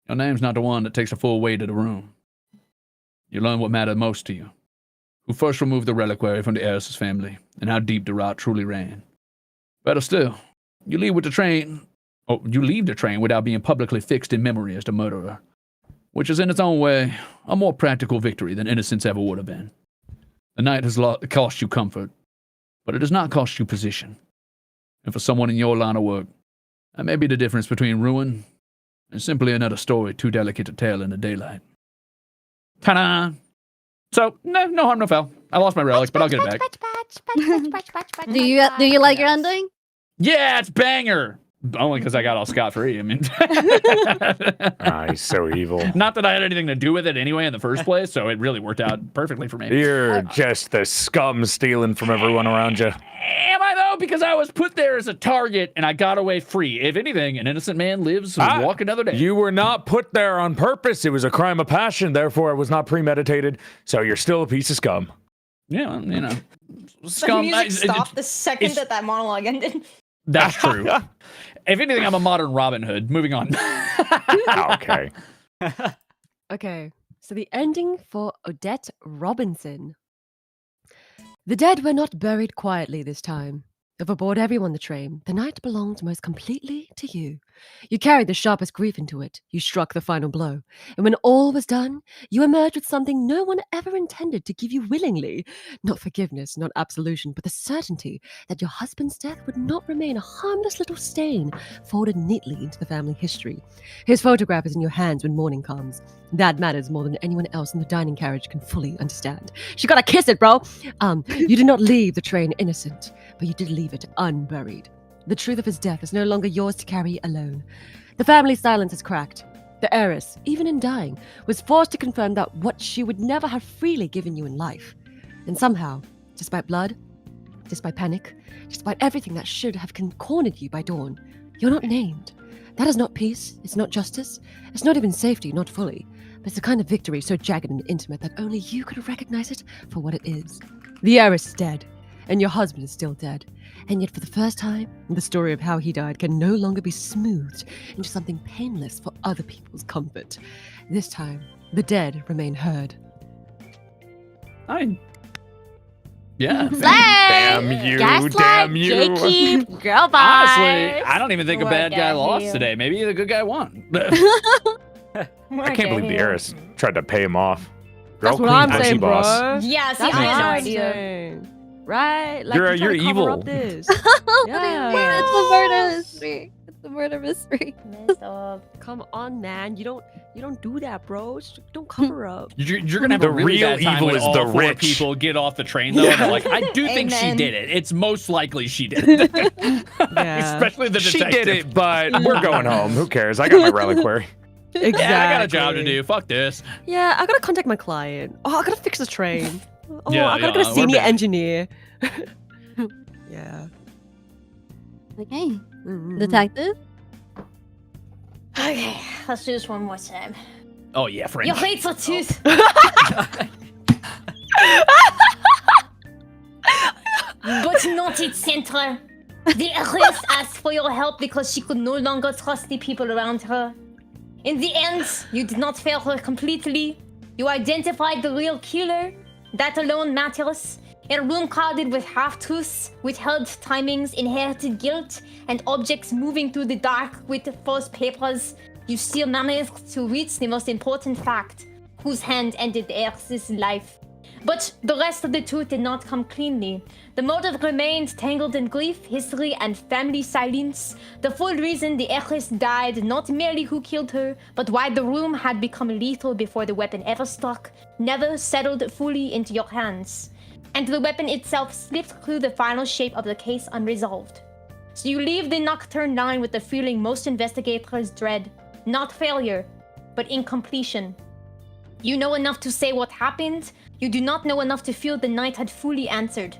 D: your name's not the one that takes the full weight of the room. You learn what mattered most to you, who first removed the reliquary from the heiress's family, and how deep the rot truly ran. Better still, you leave the train without being publicly fixed in memory as the murderer, which is in its own way a more practical victory than innocence ever would have been. The night has cost you comfort, but it does not cost you position. And for someone in your line of work, that may be the difference between ruin and simply another story too delicate to tell in the daylight. Ta-da! So, no harm, no foul. I lost my relic, but I'll get it back.
B: Do you like your ending?
D: Yeah, it's banger! Only because I got all scot-free. I mean,
F: He's so evil.
D: Not that I had anything to do with it anyway in the first place, so it really worked out perfectly for me.
F: You're just the scum stealing from everyone around you.
D: Am I though? Because I was put there as a target and I got away free. If anything, an innocent man lives and walk another day.
F: You were not put there on purpose. It was a crime of passion. Therefore, it was not premeditated. So you're still a piece of scum.
D: Yeah, you know.
E: Scum. The music stopped the second that monologue ended.
D: That's true. If anything, I'm a modern Robin Hood. Moving on.
F: Okay.
C: Okay, so the ending for Odette Robinson. The dead were not buried quietly this time. Overboard everyone on the train, the night belonged most completely to you. You carried the sharpest grief into it. You struck the final blow. And when all was done, you emerged with something no one ever intended to give you willingly. Not forgiveness, not absolution, but the certainty that your husband's death would not remain a harmless little stain folded neatly into the family history. His photograph is in your hands when morning comes. That matters more than anyone else in the dining carriage can fully understand. She gotta kiss it, bro! You did not leave the train innocent, but you did leave it unburied. The truth of his death is no longer yours to carry alone. The family silence is cracked. The heiress, even in dying, was forced to confirm that what she would never have freely given you in life. And somehow, despite blood, despite panic, despite everything that should have cornered you by dawn, you're not named. That is not peace, it's not justice, it's not even safety, not fully. But it's a kind of victory so jagged and intimate that only you could recognize it for what it is. The heiress is dead, and your husband is still dead. And yet for the first time, the story of how he died can no longer be smoothed into something painless for other people's comfort. This time, the dead remain heard.
D: Yeah.
F: Damn you, damn you.
C: Gatekeep, girl vibes.
D: Honestly, I don't even think a
E: Look
D: bad guy
E: at
D: lost
E: you.
D: today. Maybe the good guy won.
F: I can't believe the heiress tried to pay him off.
C: That's what
F: Queen,
C: I'm
F: pussy
C: saying,
F: boss.
C: bro.
E: Yeah, see,
C: That's
E: I
C: what
E: had no
C: I'm
E: idea.
C: saying. Right? Like
F: You're
C: trying to cover
F: evil.
C: up this.
B: It's a murder history. the murder mystery.
E: Messed up.
C: Come on, man. You don't do that, bro. Don't cover up.
D: You're gonna have
F: The
D: a really
F: real
D: bad time
F: evil
D: when
F: is
D: all
F: the
D: 4
F: rich.
D: people get off the train though. And they're like, I do think she
E: Amen.
D: did it. It's most likely she did it.
C: Yeah.
D: Especially the
F: She
D: detective.
F: did it, but we're going home. Who cares? I got my reliquary.
C: Exactly.
D: Yeah, I got a job to do. Fuck this.
C: Yeah, I gotta contact my client. Oh, I gotta fix the train. Oh,
D: Yeah,
C: I gotta
D: yeah,
C: get a
D: we're
C: senior
D: busy.
C: engineer. Yeah.
B: Okay,
C: Mhm.
B: detective.
E: Okay, let's do this one more time.
D: Oh yeah, French.
E: You hate the tooth. But not its center. The Heiress asked for your help because she could no longer trust the people around her. In the end, you did not fail her completely. You identified the real killer. That alone matters. In a room crowded with half-truths, withheld timings, inherited guilt, and objects moving through the dark with false papers, you still managed to reach the most important fact: whose hand ended the Heiress's life. But the rest of the truth did not come cleanly. The motive remained tangled in grief, history, and family silence. The full reason the Heiress died, not merely who killed her, but why the room had become lethal before the weapon ever struck, never settled fully into your hands. And the weapon itself slipped through the final shape of the case unresolved. So you leave the Nocturne Line with the feeling most investigators dread. Not failure, but incompletion. You know enough to say what happened. You do not know enough to feel the night had fully answered.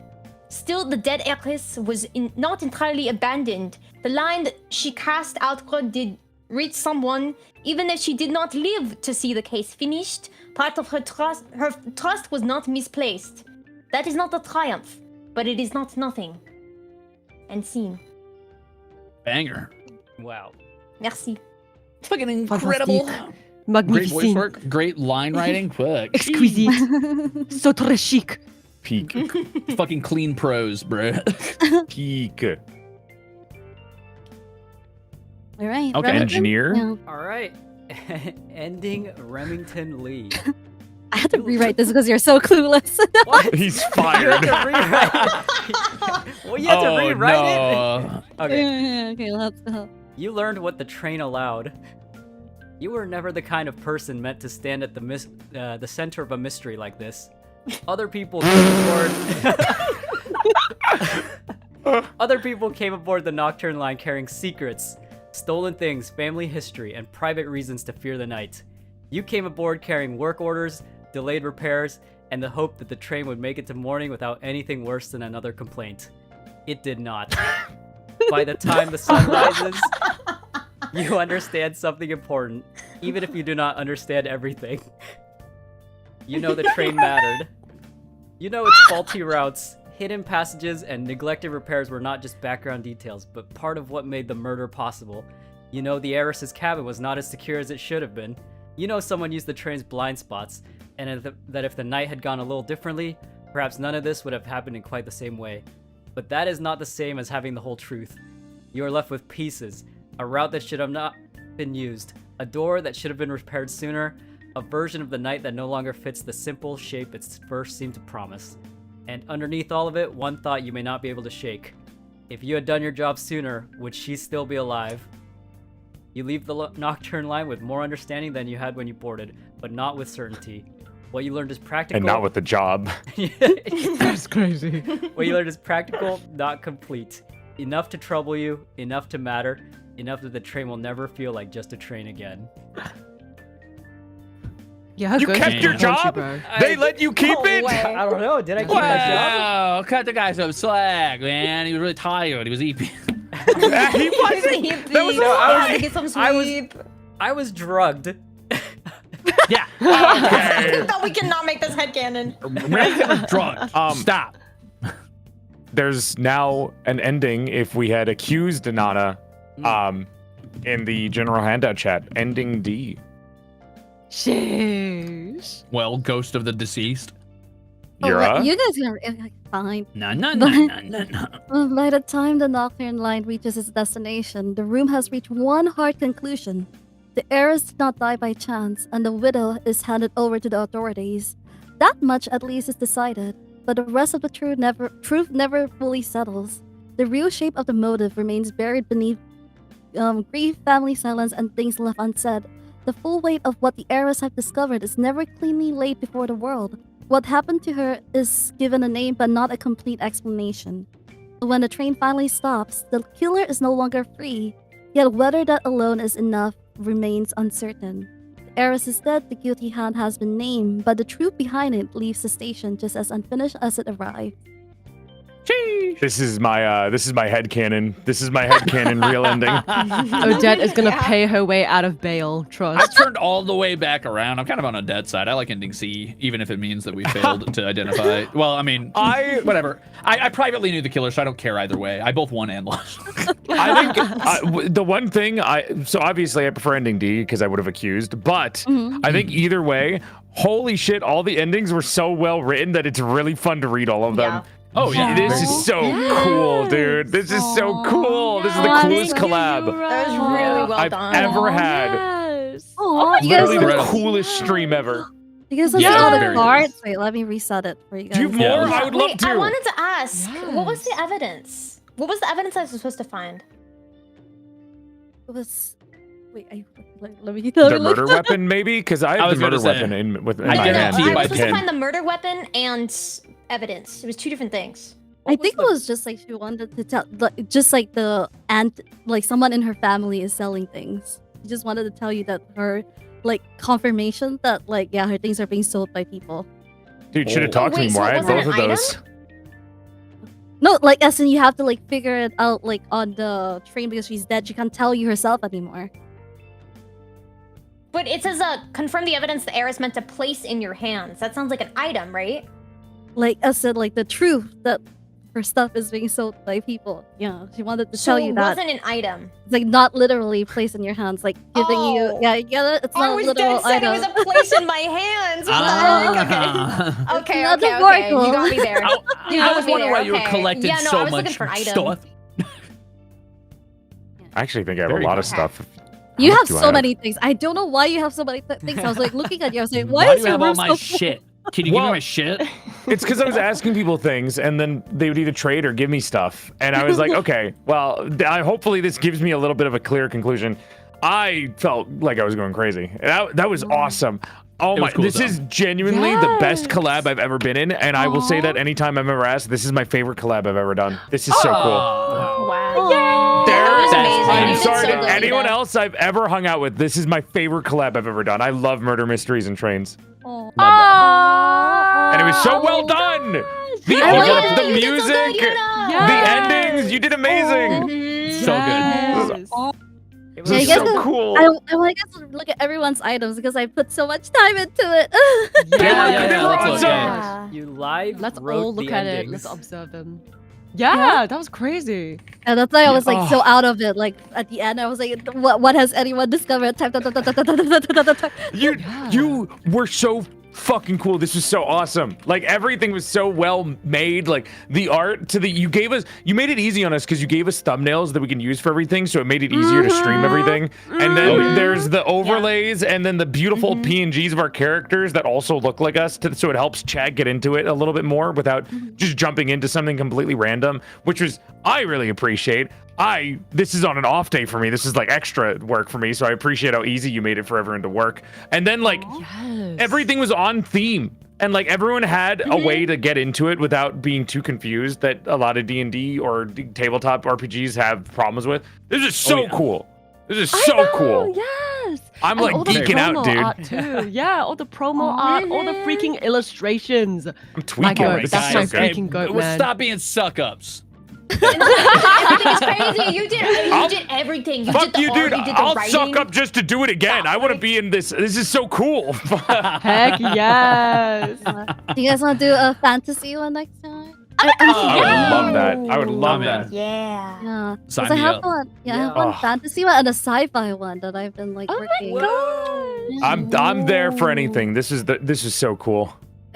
E: Still, the dead Heiress was not entirely abandoned. The line that she cast outward did reach someone, even if she did not live to see the case finished. Part of her trust was not misplaced. That is not a triumph, but it is not nothing. And scene.
D: Banger.
A: Wow.
E: Merci.
D: Fucking incredible.
C: Fantastique.
D: Great voice
C: Magnificent.
D: work. Great line writing. Fuck.
C: Exquisite. So très chic.
F: Peak.
D: Fucking clean prose, bro.
F: Peak.
B: All right.
D: Okay.
B: Remington?
F: Engineer?
B: Yeah.
A: All right. Ending Remington Lee.
B: I had to rewrite this because you're so clueless.
A: What?
F: He's
A: You had
F: fired.
A: to rewrite. Well, you had to rewrite it. Okay.
B: Okay, let's go.
A: You learned what the train allowed. You were never the kind of person meant to stand at the center of a mystery like this. Other people came aboard. Other people came aboard the Nocturne Line carrying secrets, stolen things, family history, and private reasons to fear the night. You came aboard carrying work orders, delayed repairs, and the hope that the train would make it to morning without anything worse than another complaint. It did not. By the time the sun rises, you understand something important, even if you do not understand everything. You know the train mattered. You know its faulty routes, hidden passages, and neglected repairs were not just background details, but part of what made the murder possible. You know the Heiress's cabin was not as secure as it should have been. You know someone used the train's blind spots, and that if the night had gone a little differently, perhaps none of this would have happened in quite the same way. But that is not the same as having the whole truth. You are left with pieces, a route that should have not been used, a door that should have been repaired sooner, a version of the night that no longer fits the simple shape it first seemed to promise. And underneath all of it, one thought you may not be able to shake. If you had done your job sooner, would she still be alive? You leave the Nocturne Line with more understanding than you had when you boarded, but not with certainty. What you learned is practical.
F: And not with the job.
C: That's crazy.
A: What you learned is practical, not complete. Enough to trouble you, enough to matter, enough that the train will never feel like just a train again.
C: Yeah,
F: You
C: good.
F: kept your
C: Don't you,
F: job?
C: bro?
F: They let you keep
E: No
F: it?
E: way.
A: I don't know, did I keep my job?
D: Wow, cut the guy some slack, man. He was really tired. He was eating.
F: He wasn't. That was a lie.
E: Get some
A: I was-
E: sleep.
A: I was drugged.
D: Yeah.
F: Okay.
E: No, we cannot make this headcanon.
D: Remington was drunk. Stop.
F: There's now an ending if we had accused Nana in the general handout chat. Ending D.
C: Sheesh.
D: Well, ghost of the deceased.
F: Yura?
B: You guys are fine.
D: No, no, no, no, no, no.
B: By the time the Nocturne Line reaches its destination, the room has reached one hard conclusion. The heiress did not die by chance, and the widow is handed over to the authorities. That much at least is decided, but the rest of the truth never fully settles. The real shape of the motive remains buried beneath grief, family silence, and things left unsaid. The full weight of what the Heiress have discovered is never cleanly laid before the world. What happened to her is given a name but not a complete explanation. When the train finally stops, the killer is no longer free, yet whether that alone is enough remains uncertain. The Heiress is dead, the guilty hand has been named, but the truth behind it leaves the station just as unfinished as it arrived.
F: This is my headcanon. This is my headcanon real ending.
C: Odette is gonna pay her way out of bail.
D: I
C: Trust.
D: turned all the way back around. I'm kind of on Odette's side. I like ending C, even if it means that we failed to identify. Well, I mean, whatever. I privately knew the killer, so I don't care either way. I both won and lost.
F: I think the one thing so obviously I prefer ending D because I would have accused, but I think either way, holy shit, all the endings were so well written that it's really fun to read all of them.
E: Yeah.
D: Oh yeah,
F: This is so cool, dude. This is so cool. This is the coolest collab
E: That was really well
F: I've
E: done.
F: ever had.
C: Yes.
B: Oh, you guys
F: Literally
B: have
F: the coolest stream ever.
B: You guys have
D: Yeah,
B: all
D: very
B: the cards. Wait, let me reset it for you guys.
F: Do you have
D: Yeah.
F: more? I would love
E: Wait,
F: to.
E: I wanted to ask, what was the
C: Yes.
E: evidence? What was the evidence I was supposed to find?
B: It was. Wait, let me
F: The murder weapon, maybe? Because I
D: I
F: have
D: was
F: the murder
D: gonna say.
F: weapon in my
D: I did
F: hand.
D: have
E: I
D: by
E: was supposed to
D: 10.
E: find the murder weapon and evidence. It was two different things.
B: I think it was just like she wanted to tell, like, just like the aunt, like someone in her family is selling things. She just wanted to tell you that her, like, confirmation that, like, yeah, her things are being sold by people.
F: Dude, should have talked to me
E: Wait,
F: more.
E: so
F: I
E: it
F: had both of
E: wasn't an
F: those.
B: No, like, as in you have to, like, figure it out, like, on the train because she's dead. She can't tell you herself anymore.
E: But it says, confirm the evidence the heiress meant to place in your hands. That sounds like an item, right?
B: Like, as in, like, the truth that her stuff is being sold by people. Yeah, she wanted to
E: So
B: tell you
E: it
B: that.
E: wasn't an item.
B: It's, like, not literally placed in your hands, like, giving you.
E: Oh.
B: Yeah, you get it? It's
E: I
B: not a
E: was
B: literal
E: dead set. It
B: item.
E: was a place in my hands. What the heck? Okay.
B: not
E: Okay.
B: metaphorical.
E: You got me there. You
D: I
E: got
D: was
E: me
D: wondering
E: there.
D: why you
E: Okay.
D: collected
E: Yeah, no,
D: so
E: I was looking
D: much
E: for an item.
D: stuff.
F: I actually think I have
D: Very
F: a lot
D: cool.
F: of stuff.
B: You
F: How
B: have
F: much do I
B: so many things. I don't know why you have so many things. I was like looking at you. I was like, why
D: do
B: is
D: you
B: your
D: have all
B: room
D: my
B: so full?
D: shit? Can you give me
F: Well-
D: my shit?
F: It's because I was asking people things, and then they would either trade or give me stuff, and I was like, okay, well, hopefully this gives me a little bit of a clear conclusion. I felt like I was going crazy. That was awesome. Oh
D: It
F: my!
D: was cool,
F: This
D: though.
F: is genuinely the best
C: Yes.
F: collab I've ever been in, and I will say that anytime I'm ever asked, this is my favorite collab I've ever done. This is so cool.
D: Oh.
E: Wow.
F: There,
E: That was
D: That's
E: amazing.
D: fine.
F: I'm
E: You did
F: sorry
E: so
F: to
E: good,
F: anyone
E: Ida.
F: else I've ever hung out with. This is my favorite collab I've ever done. I love murder mysteries and trains,
B: Oh.
F: and it was so well done. The
B: I like
F: art,
B: it.
F: the
E: You did so
F: music,
E: good, Yura.
F: the endings. You did amazing.
E: Mhm.
D: So good.
C: Yes.
F: This
B: Yeah,
F: is
B: you
F: so
B: guys-
F: cool.
B: I want to guys to look at everyone's items because I put so much time into it.
F: They were
D: let's look
F: awesome.
D: at it.
A: You live
C: Let's
A: wrote
C: all look
A: the
C: at it.
A: endings.
C: Let's observe them. Yeah, that was crazy.
B: And that's why I was like
F: Oh.
B: so out of it. Like at the end, I was like, "What has anyone discovered?" Type.
F: You were so fucking cool. This was so awesome. Like everything was so well made. Like the art to the you made it easy on us because you gave us thumbnails that we can use for everything, so it made it easier to stream everything. And then there's the overlays and then the beautiful PNGs of our characters that also look like us, so it helps Chad get into it a little bit more without just jumping into something completely random, which was I really appreciate. This is on an off day for me. This is like extra work for me, so I appreciate how easy you made it for everyone to work. And then like
C: Yes.
F: everything was on theme, and like everyone had a way to get into it without being too confused that a lot of D&D or tabletop RPGs have problems with. This is so cool. This is so
C: I know,
F: cool.
C: Yes.
F: I'm
C: And
F: like
C: all the
F: geeking out,
C: promo
F: dude.
C: art too. Yeah, all the promo art, all the freaking illustrations.
F: I'm tweaking.
C: God,
F: This
C: that's
F: is
C: my
F: so good.
C: freaking goat,
D: Well,
C: man.
D: stop being suck-ups.
E: Everything's crazy. You did everything. You
F: Fuck
E: did the
F: you,
E: art,
F: dude.
E: you did the
F: I'll
E: writing.
F: suck up just to do it again. I want to be in this. This is so cool.
C: Heck yes.
B: Do you guys want to do a fantasy one next time?
F: I would love that. I would love
D: I'm in.
F: that.
E: Yeah.
B: Yeah.
D: Sign
B: 'Cause I
D: me
B: have
D: up.
B: one. Yeah, I have
F: Yeah.
B: one
F: Oh.
B: fantasy one and a sci-fi one that I've been like
C: Oh
B: working.
C: my gosh.
F: I'm there for anything. This is so cool.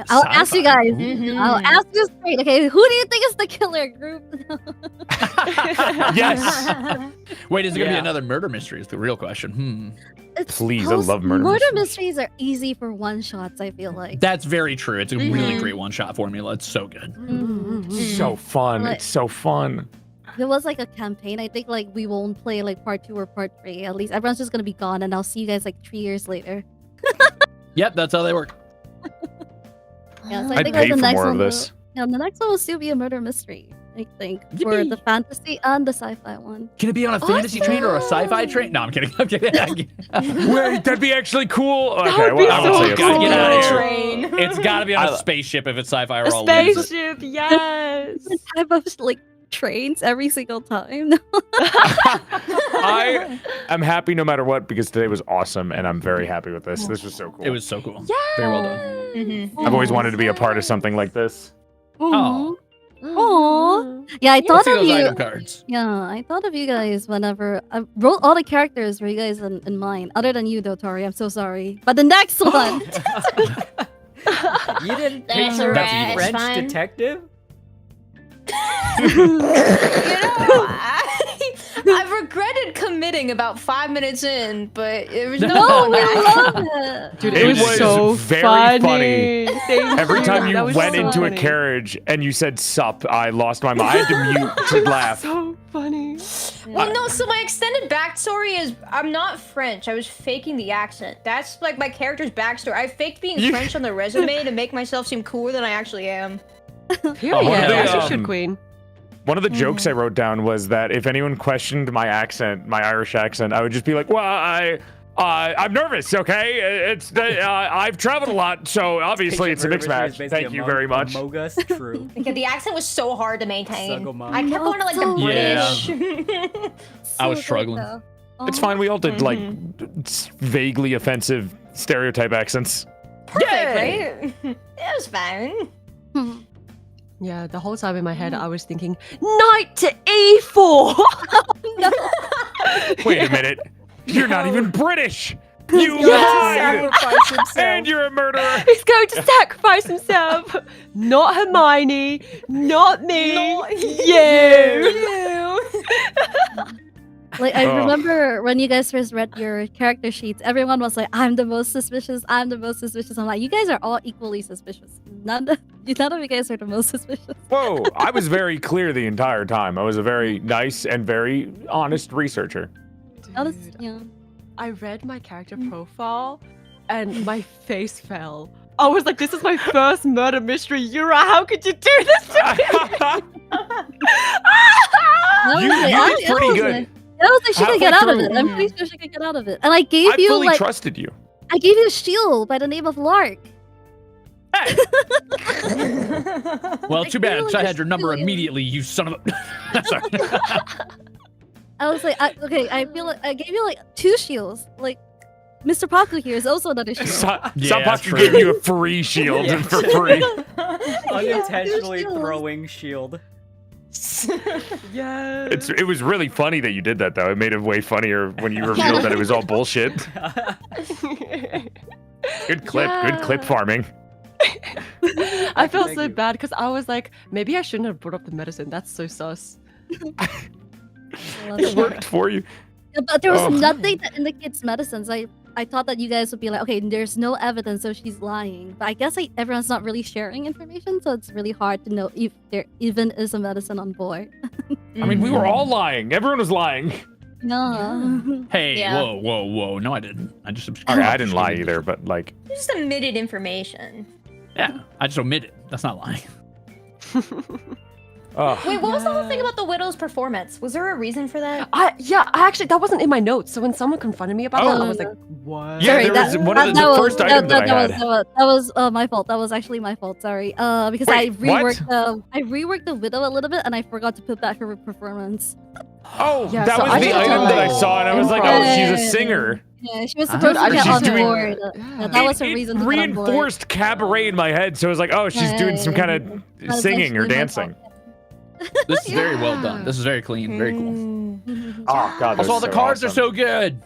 B: I'll ask you guys.
E: Mhm.
B: I'll ask you straight. Okay, who do you think is the killer group?
F: Yes.
D: Wait, is there gonna be
A: Yeah.
D: another murder mystery? Is the real question.
B: It's
F: Please, I love murder mysteries.
B: mysteries are easy for one shots. I feel like.
D: That's very true. It's a really great one-shot formula. It's so good.
B: Mhm.
F: So fun.
B: Like-
F: It's so fun.
B: there was like a campaign. I think like we won't play like part 2 or part 3. At least everyone's just gonna be gone, and I'll see you guys like 3 years later.
D: Yep, that's how they work.
B: Yeah, so I
F: I'd
B: think
F: pay
B: like, the
F: for
B: next
F: more of
B: one
F: this.
B: Yeah, the next one will still be a murder mystery. I think for
D: Yippee.
B: the fantasy and the sci-fi one.
D: Can it be on a fantasy train or a sci-fi train? No, I'm kidding. I'm kidding.
F: Wait, that'd be actually cool. Okay,
C: would be
F: well, I would
C: so
F: say it's
C: cool.
D: Get out of here.
E: Train.
D: It's got to be on a spaceship if it's sci-fi or
C: A
D: all lose.
C: spaceship, yes.
B: Different type of like trains every single time.
F: I am happy no matter what because today was awesome and I'm very happy with this. This was so cool.
D: It was so cool.
C: Yeah.
D: Very well done.
E: Mhm.
F: I've always wanted to be a part of something like this.
D: Oh.
B: Aw. Yeah, I
D: Let's
B: thought
D: see
B: of
D: those
B: you.
D: item cards.
B: Yeah, I thought of you guys whenever I wrote all the characters for you guys in mind. Other than you, though, Tori. I'm so sorry. But the next one.
A: You didn't
E: That's
A: picture
E: alright,
A: a
E: it's
A: French
E: fine.
A: detective?
E: You know, I've regretted committing about 5 minutes in, but it was
B: No,
E: no.
B: I love it.
C: Dude,
F: It
C: it was
F: was
C: so
F: very
C: funny. Thank
F: Every time you
C: That was
F: went
C: so
F: into
C: funny.
F: a carriage and you said sup, I lost my mind. I had to mute to laugh.
C: So funny.
E: Well, no, so my extended backstory is I'm not French. I was faking the accent. That's like my character's backstory. I faked being
F: You-
E: French on the resume to make myself seem cooler than I actually am.
C: Period.
F: one of the,
C: As you should,
F: um,
C: Queen.
F: One of the jokes I wrote down was that if anyone questioned my accent, my Irish accent, I would just be like, "Well, I'm nervous. Okay, it's I've traveled a lot, so obviously it's a mixed match. Thank you very much."
A: Mogus, true.
E: Because the accent was so hard to maintain.
A: Sugomon.
E: I kept going to like the
B: So
E: British.
D: I was
B: So good,
D: struggling.
B: though.
F: It's
B: Aw.
F: fine. We all did like vaguely offensive stereotype accents.
E: Perfect, right? It was fine.
B: Hmm.
C: Yeah, the whole time in my head, I was thinking, knight to e4.
F: Wait a minute, you're not even British. You
C: Yeah.
F: lied,
A: Sacrifice himself.
F: and you're a murderer.
C: He's going to sacrifice himself. Not Hermione. Not me. you.
B: Like I
F: Oh.
B: remember when you guys first read your character sheets, everyone was like, "I'm the most suspicious. I'm the most suspicious." I'm like, "You guys are all equally suspicious. None of you guys are the most suspicious."
F: Whoa, I was very clear the entire time. I was a very nice and very honest researcher.
B: Honest,
C: Dude,
B: yeah.
C: I read my character profile and my face fell. I was like, this is my first murder mystery. Yura, how could you do this to me?
F: You did pretty good.
B: I was like, she could get out
F: Halfway
B: of it. I'm
C: through-
B: pretty sure she could get out of it. And I gave
F: I
B: you
F: fully
B: like
F: trusted you.
B: I gave you a shield by the name of Lark.
D: Well,
B: I
D: too bad.
B: feel
D: So I
B: like
D: had your number
B: it's
D: immediately, you son of a... Sorry.
B: I was like, okay, I feel like I gave you like 2 shields. Like Mr. Paku here is also another shield.
D: Yeah, that's
F: Sanpaku
D: true.
F: gave you a free shield
A: Yeah.
F: for free.
A: Unintentionally
B: shields.
A: throwing shield.
C: Yes.
F: It was really funny that you did that though. It made it way funnier when you revealed that it was all bullshit. Good clip, good clip
C: Yeah.
F: farming.
C: I felt
A: Thank
C: so
A: you.
C: bad because I was like, maybe I shouldn't have brought up the medicine. That's so sus.
B: I love
F: It
B: it.
F: worked for you.
B: Yeah, but there was
F: Oh.
B: nothing that indicates medicines. I thought that you guys would be like, okay, there's no evidence, so she's lying. But I guess everyone's not really sharing information, so it's really hard to know if there even is a medicine on board.
F: I mean, we were all lying. Everyone was lying.
B: No.
D: Hey,
E: Yeah.
D: whoa. No, I didn't. I just...
F: Okay, I didn't lie either, but like,
E: You just omitted information.
D: Yeah, I just omitted. That's not lying.
F: oh,
E: Wait, what was the whole thing about the widow's performance? Was there a reason for that?
C: I actually that wasn't in my notes. So when someone confronted me about that, I was like, what?
F: Yeah,
B: Sorry,
F: there
B: that,
F: was one of the
B: that was,
F: first item that I had.
B: that was my fault. That was actually my fault. Sorry. Because
F: Wait,
B: I reworked the widow a little bit, and I forgot to put back her performance.
F: Oh,
C: Yeah,
F: that
C: so
F: was
C: I
F: the
C: just
F: item that I
C: don't
F: saw, and I was like, oh, she's a singer.
B: Yeah, she was
D: Ah.
B: supposed to
C: Dude,
B: get
C: she's
B: on
F: doing-
B: board.
C: Yeah.
B: That was her
F: It
B: reason to get on board.
F: reinforced cabaret in my head, so I was like, oh, she's doing some kind of
B: That's
F: singing or
B: actually my
F: dancing.
D: This is very well done.
C: Yeah.
D: This is very clean. Very cool.
F: Oh god,
D: Also, all the cards are so good.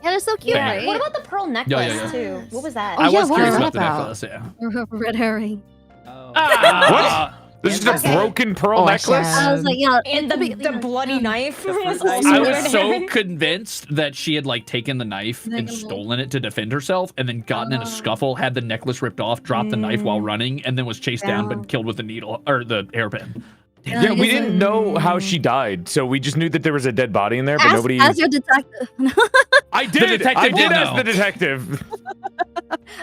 B: Yeah, they're so cute,
D: Yeah.
B: right?
E: What about the pearl necklace
D: yeah.
E: too? What was that?
D: I
C: yeah,
D: was
C: what
D: curious
C: was
D: about
C: that
D: the
C: about?
D: necklace, yeah.
B: Red herring.
A: Oh.
D: Ah!
F: This is a
E: Okay.
F: broken pearl
C: Oh, I
F: necklace.
C: said-
B: I was like, yeah.
E: And the bloody knife was
A: first
E: also
D: I
A: item.
D: was so convinced that she had like taken the knife and
B: Negative.
D: stolen it to defend herself, and then gotten in a scuffle, had the necklace ripped off, dropped the knife while running, and then was chased down
B: Yeah.
D: but killed with the needle or the hairpin.
F: Yeah, we
B: I guess
F: didn't know how she died, so we just knew that there was a dead body in there, but nobody.
B: As your detective.
F: I did.
D: detective
F: I did
D: did
F: as
D: know.
F: the detective.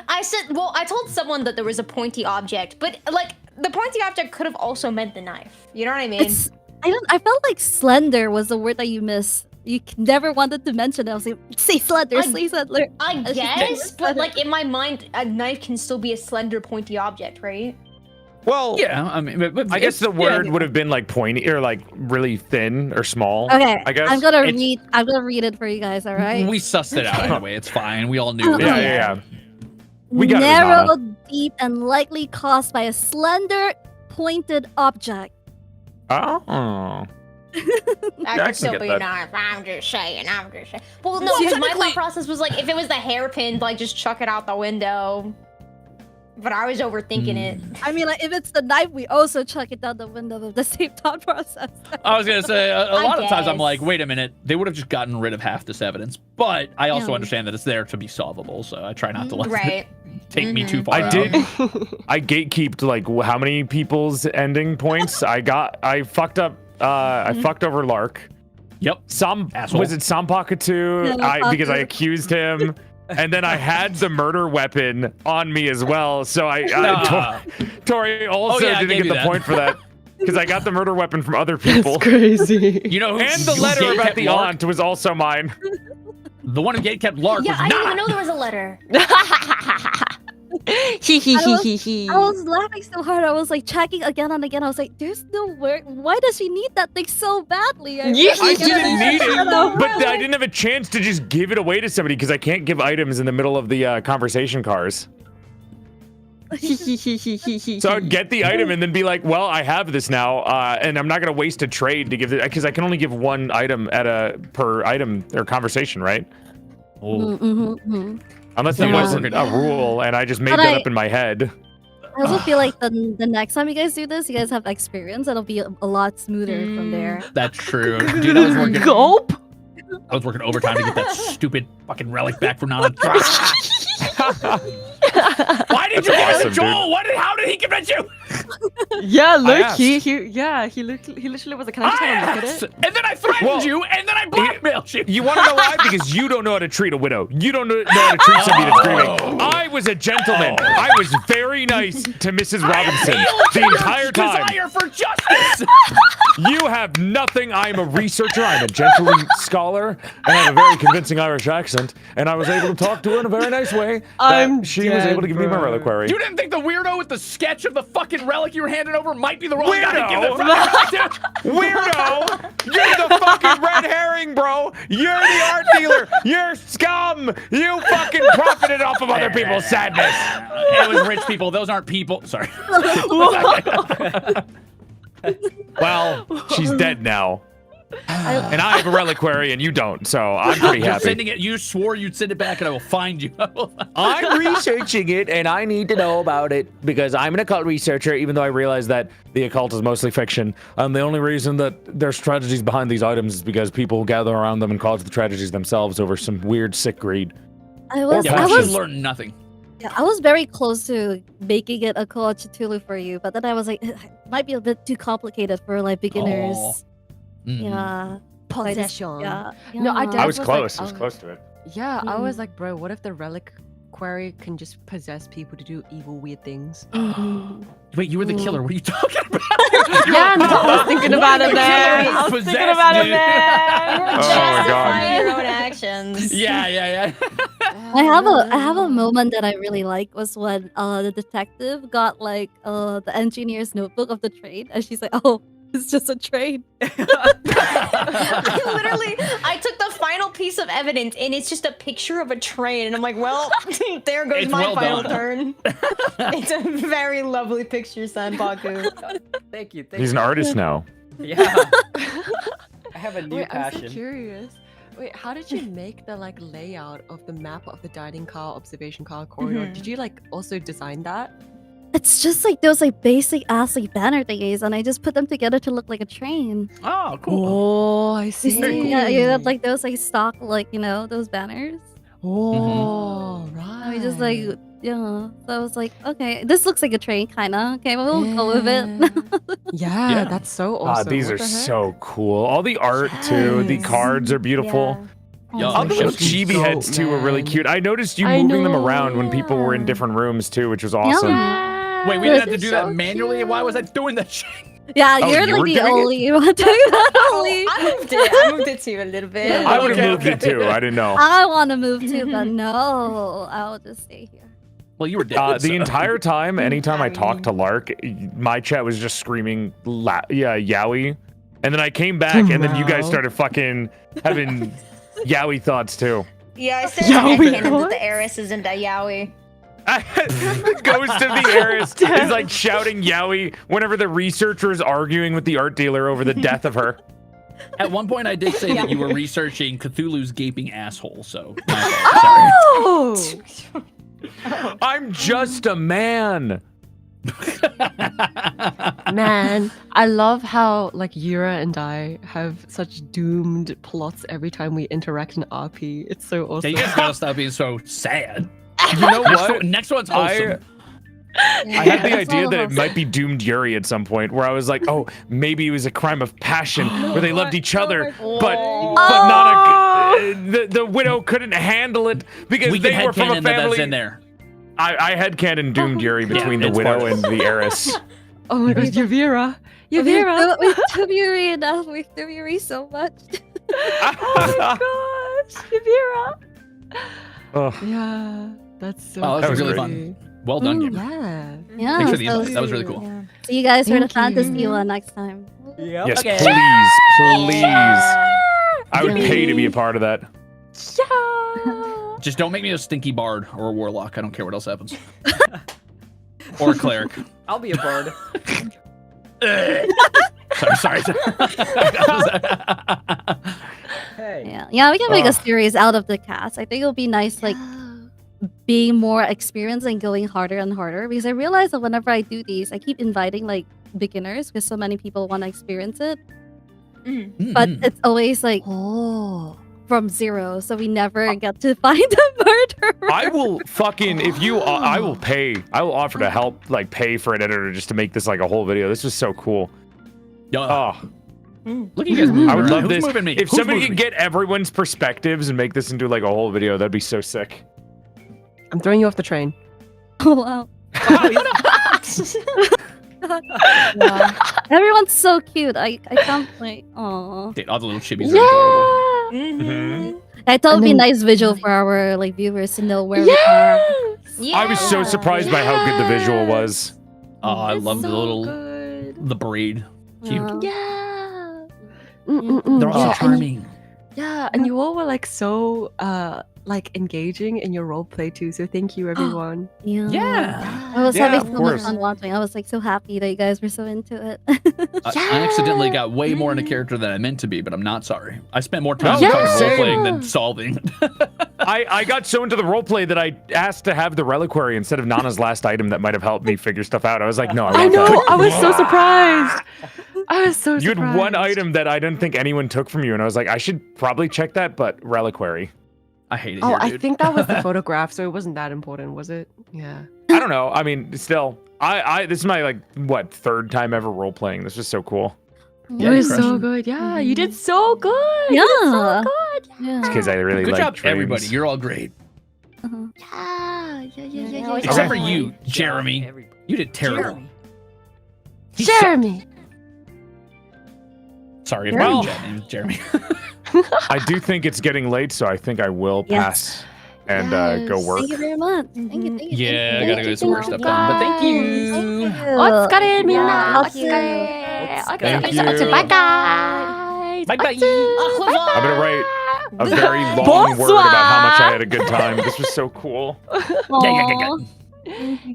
E: I told someone that there was a pointy object, but like the pointy object could have also meant the knife. You know what I mean?
B: I felt like slender was the word that you missed. You never wanted to mention it. I was like, say slender, say slender.
E: I
B: That's just
E: guess, but
B: slender.
E: like in my mind, a knife can still be a slender, pointy object, right?
F: Well,
D: Yeah, I mean, but
F: I guess the
D: yeah,
F: word would have been like pointy or like really thin or small.
B: Okay,
F: I guess.
B: I'm gonna
D: It's-
B: read it for you guys. All right.
D: we sussed it out anyway. It's fine. We all knew.
F: Yeah. We got it,
B: Narrow,
F: Nana.
B: deep, and likely caused by a slender, pointed object.
F: Oh.
E: That
F: I
E: could
F: can
E: still
F: get
E: be
F: that.
E: a knife. I'm just saying. Well, no, because my thought process was like, if it was the hairpin, like just chuck it out the window. But I was overthinking it.
B: I mean, like if it's the knife, we also chuck it down the window with the same thought process.
D: I was gonna say a
E: I
D: lot of times I'm
E: guess.
D: like, wait a minute, they would have just gotten rid of half this evidence. But I also
B: Yeah.
D: understand that it's there to be solvable, so I try not to let
E: Right.
D: it take me too
E: Mhm.
D: far.
F: I
D: out.
F: did. I gatekeeped like how many people's ending points I got. I fucked up. I fucked over Lark.
D: Yep. Asshole.
F: Was it Sanpaku too?
B: Yeah,
F: Because I
B: Sanpaku.
F: accused him, and then I had the murder weapon on me as well. So
D: Nah.
F: Tori also
D: yeah, I
F: didn't
D: gave
F: get
D: you
F: the
D: that.
F: point for that because I got the murder weapon from other people.
C: Crazy.
D: You know who?
F: And the
D: who
F: letter
D: gate
F: about
D: kept
F: the
D: Lark?
F: aunt was also mine.
D: The one who gate kept Lark
E: Yeah,
D: was
E: I didn't
D: not.
E: even know there was a letter.
B: I was laughing so hard. I was like checking again and again. I was like, "There's no word. Why does she need that thing so badly?"
F: I didn't need it,
B: No,
F: but I didn't have a chance to just give it away to somebody because I can't give items in the middle of the conversation cars. So I'd get the item and then be like, well, I have this now, and I'm not going to waste a trade to give it, because I can only give one item per item or conversation, right?
D: Oh.
F: Unless there
B: Yeah.
F: wasn't a rule, and I just made
B: But
F: that
B: I-
F: up in my head.
B: I also feel like the next time you guys do this, you guys have experience. It'll be a lot smoother from there.
D: That's true. Dude, I was working.
C: Gulp.
D: I was working overtime to get that stupid fucking relic back from Nana. Why did you give it
F: awesome,
D: to Jowol? How did he convince you?
C: Yeah, look,
F: asked.
C: he literally was like, can I just have a look
D: asked,
C: at it?
D: and then I threatened
F: Well,
D: you, and then I blackmailed you.
F: You want to know why? Because you don't know how to treat a widow. You don't know how to treat somebody that's grieving. I was a gentleman. I was very nice to Mrs. Robinson the entire time.
D: Desire for justice.
F: You have nothing. I am a researcher. I'm a gentleman scholar, and I have a very convincing Irish accent. And I was able to talk to her in a very nice way. that
C: I'm
F: she was able to give me my
C: dead, bro.
F: reliquary.
D: You didn't think the weirdo with the sketch of the fucking relic you were handing over might be the wrong guy to give
F: Weirdo.
D: the fucking relic to?
F: Weirdo! You're the fucking red herring, bro! You're the art dealer! You're scum! You fucking profited off of other people's sadness!
D: It was rich people. Those aren't people. Sorry.
F: Well, she's dead now. And I have a reliquary and you don't, so I'm pretty
D: You're
F: happy.
D: sending it. You swore you'd send it back, and I will find you.
F: I'm researching it and I need to know about it because I'm an occult researcher, even though I realize that the occult is mostly fiction. And the only reason that there's tragedies behind these items is because people gather around them and cause the tragedies themselves over some weird sick greed.
B: I was,
D: Yeah,
B: I
D: we
B: was,
D: should learn nothing.
B: yeah, I was very close to making it a Call of Cthulhu for you, but then I was like, it might be a bit too complicated for like beginners.
D: Oh. Mhm.
B: Yeah. So I just-
C: Possession.
B: Yeah.
C: No, I
B: yeah.
C: did.
F: I was
C: was like,
F: close. I was close to it.
C: Yeah, I was like, bro, what if the reliquary can just possess people to do evil, weird things?
B: Mhm.
D: Wait, you were the killer. What are you talking about?
C: Yeah, no, I was thinking about
D: What
C: it,
D: if the
C: man.
D: killer
C: I
D: is
C: was thinking
D: possessed,
C: about it,
D: dude?
C: man.
F: Oh my God.
E: Justify your own actions.
D: Yeah.
B: I have a moment that I really like was when the detective got like the engineer's notebook of the train and she's like, oh, it's just a train.
E: I took the final piece of evidence and it's just a picture of a train and I'm like, well, there goes
D: It's
E: my
D: well
E: final
D: done.
E: turn. It's a very lovely picture, Sanpaku.
A: Thank you.
F: He's an artist now.
A: Yeah. I have a new
C: Wait, I'm so
A: passion.
C: curious. Wait, how did you make the like layout of the map of the dining car, observation car corridor? Did you like also design that?
B: It's just like those like basic ass like banner thingies and I just put them together to look like a train.
D: Oh, cool.
C: Oh, I
B: You
C: see.
B: see, yeah, you have like those like stock like, you know, those banners.
C: Oh, right.
B: And we just like Yeah. So I was like, okay, this looks like a train, kinda. Okay, well, we'll go with it.
C: Yeah, that's so awesome.
F: These
C: What
F: are
C: the heck?
F: so cool. All the art too. The
C: Yes.
F: cards are beautiful.
D: Yo,
F: All the
D: show
F: little
D: some
F: chibi
C: dope,
F: heads too were really
C: man.
F: cute. I noticed you
C: I
F: moving them
C: know,
F: around when people were in
C: yeah.
F: different rooms too, which was awesome.
B: Yeah.
D: Wait, we
B: This
D: didn't have to
C: is
D: do that
C: so
D: manually? Why was I doing that shit?
B: Yeah,
F: Oh,
B: you're
F: you
B: like
F: were
B: the
F: doing it?
B: only one doing that. Only.
E: I moved it. I moved it too a little bit.
F: I would have
D: Okay,
F: moved it too. I didn't know.
B: I want to move too, but no, I'll just stay here.
D: Well, you were dead.
F: The
D: so-
F: entire time, anytime I talked to
E: mean-
F: Lark, my chat was just screaming, Yowie. And then I came back, and then you guys
C: Wow.
F: started fucking having Yowie thoughts too.
E: Yeah, I said
C: Yaoi
E: that
C: thoughts?
E: the heiress isn't a yaoi.
F: The ghost of the heiress is like shouting Yowie whenever the researcher is arguing with the art dealer over the death of her.
D: At one point, I did say that you were researching Cthulhu's gaping asshole, so. My fault, sorry.
C: Oh,
F: I'm just a man.
C: man, I love how like Yura and I have such doomed plots every time we interact in RP. It's so
D: Yeah,
C: awesome.
D: you guys gotta stop being so sad.
F: You know
D: Next,
F: what?
D: next one's
F: I
D: wholesome.
F: had the
B: That's
F: idea
B: all
F: that it
B: awesome.
F: might be doomed Yuri at some point, where I was like, oh, maybe it was a crime of passion where they loved each other, but not the widow couldn't handle it because
D: We
F: they
D: can
F: were from a
D: headcanon that that's
F: family.
D: in there.
F: I headcanon doomed Yuri between the
D: it's
F: widow
D: part
F: and the heiress.
C: Oh my gosh, Yura.
B: We
C: Yura.
B: do Yuri enough. We do Yuri so much.
C: Oh my gosh, Yura.
F: Ugh.
C: Yeah, that's so
D: Oh,
F: that was
D: really
C: funny.
D: Well done,
B: Mm.
D: Gamer.
C: Yeah.
B: Yeah.
D: Thanks for the
B: so
D: invite. That was really cool.
B: Yeah. See you guys for the
C: Thank
B: fantasy
C: you.
B: one next time.
A: Yep.
F: Yes,
D: Okay.
F: please. I would pay to be a part of that.
C: Yeah.
D: Just don't make me a stinky bard or a warlock. I don't care what else happens. Or a cleric.
A: I'll be a bard.
D: sorry.
A: Hey.
B: Yeah, we can make a
F: Ugh.
B: series out of the cast. I think it'll be nice, like being more experienced and going harder and harder. Because I realize that whenever I do these, I keep inviting like beginners because so many people want to experience it. But it's always like from zero, so we never get to find a murderer.
F: I will fucking if you I will pay. I will offer to help like pay for an editor just to make this like a whole video. This is so cool. Oh,
D: Look at you guys moving
F: I would
D: around.
F: love
D: Who's
F: this.
D: moving me?
F: If
D: Who's
F: somebody
D: moving
F: could
D: me?
F: get everyone's perspectives and make this into like a whole video, that'd be so sick.
C: I'm throwing you off the train.
B: Oh wow. Everyone's so cute. I can't wait. Aww.
D: Dude, all the little chibis are adorable.
C: Yeah.
B: I thought it'd be a
C: And then-
B: nice visual for our like viewers to know where we are.
C: Yes.
F: I was so surprised by how good the visual was.
D: Oh, I
C: It's
D: love the
C: so
D: little
C: good.
D: the braid. Cute.
C: Yeah.
D: They're all so
C: Yeah, and-
D: charming.
C: Yeah, and you all were like so like engaging in your role play too. So thank you, everyone.
B: Yeah.
D: Yeah.
B: I was
F: Yeah,
B: having
F: of
B: so much
F: course.
B: fun watching. I was like so happy that you guys were so into it.
D: I accidentally got way more into character than I meant to be, but I'm not sorry. I spent more time
F: Yeah.
D: fucking
F: Same.
D: role-playing than solving.
F: I got so into the roleplay that I asked to have the reliquary instead of Nana's last item that might have helped me figure stuff out. I was like, no, I
C: I
F: want
C: know.
F: that.
C: I was so surprised. I was so
F: You
C: surprised.
F: had one item that I didn't think anyone took from you, and I was like, I should probably check that, but reliquary.
D: I hate it
C: Oh,
D: here,
C: I
D: dude.
C: think that was the photograph, so it wasn't that important, was it? Yeah.
F: I don't know. I mean, still, I this is my like what third time ever role playing. This was so cool.
D: Yeah,
C: it was
D: you
C: so
D: crushed
C: good. Yeah, you did so good.
B: Yeah.
C: You did so good.
B: Yeah.
F: Because I really
D: Good
F: like
D: job,
F: dreams.
D: everybody. You're all great.
C: Yeah.
D: Except for
B: Definitely.
D: you, Jeremy. You did terrible.
A: Jeremy.
C: Jeremy.
D: Sorry if
F: Well-
D: my chat name is Jeremy.
F: I do think it's getting late, so I think I will
B: Yes.
F: pass and go
C: Yes.
F: work.
B: Thank you very much. Thank you. Thank you.
D: Yeah, I
B: thank
D: gotta
B: you,
D: go do some work
B: thank
D: stuff done. But thank you.
B: Thank you.
C: 어떡해,
B: Thank you.
F: Thank you.
C: Bye, guys.
D: Bye bye.
F: I'm gonna write a very long word about how much I had a good time. This was so cool.
B: Aw.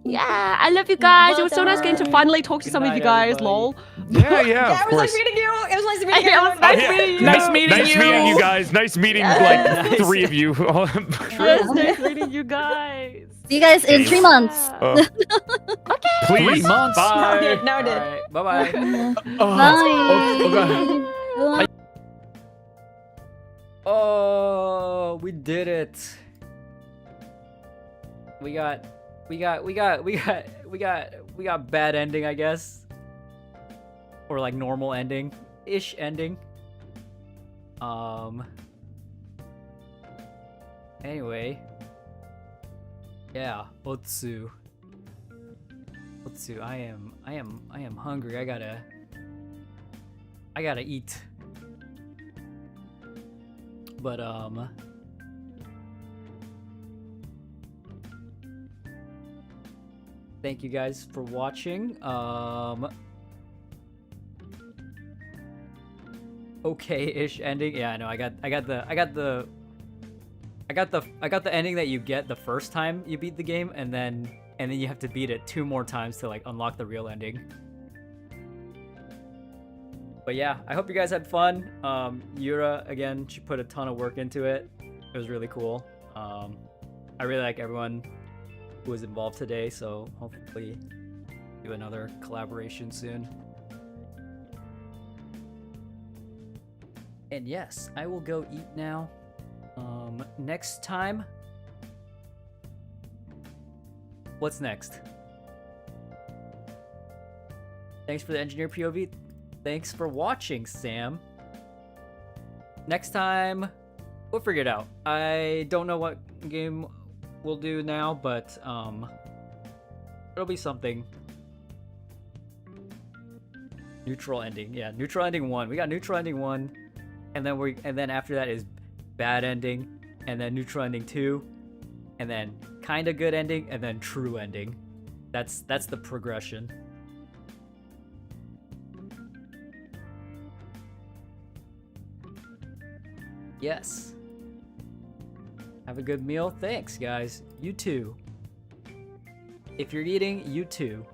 C: Yeah, I love you guys. It was so nice getting to finally talk to some of you guys. Lol.
F: Yeah, of course.
E: meeting you. It was nice
C: It was nice meeting you.
D: Nice meeting
F: Nice
D: you.
F: meeting you guys. Nice meeting like three of you.
C: Yes, nice meeting you guys.
B: See you guys in 3 months.
F: Please.
D: 3 months.
F: Bye.
E: Now it did.
A: Alright, bye-bye.
B: Bye.
A: Oh, we did it. We got we got bad ending, I guess, or like normal ending ish ending. Anyway, yeah, Otsu, I am hungry. I gotta eat. But thank you guys for watching. Okay-ish ending. Yeah, I know. I got the ending that you get the first time you beat the game, and then you have to beat it 2 more times to like unlock the real ending. But yeah, I hope you guys had fun. Yura, again, she put a ton of work into it. It was really cool. I really like everyone who was involved today, so hopefully do another collaboration soon. And yes, I will go eat now. Next time, what's next? Thanks for the engineer POV. Thanks for watching, Sam. Next time, we'll figure it out. I don't know what game we'll do now, but it'll be something. Neutral ending. Yeah, neutral ending 1. We got neutral ending 1, and then after that is bad ending, and then neutral ending 2, and then kind of good ending, and then true ending. That's the progression. Yes. Have a good meal. Thanks, guys. You too. If you're eating, you too.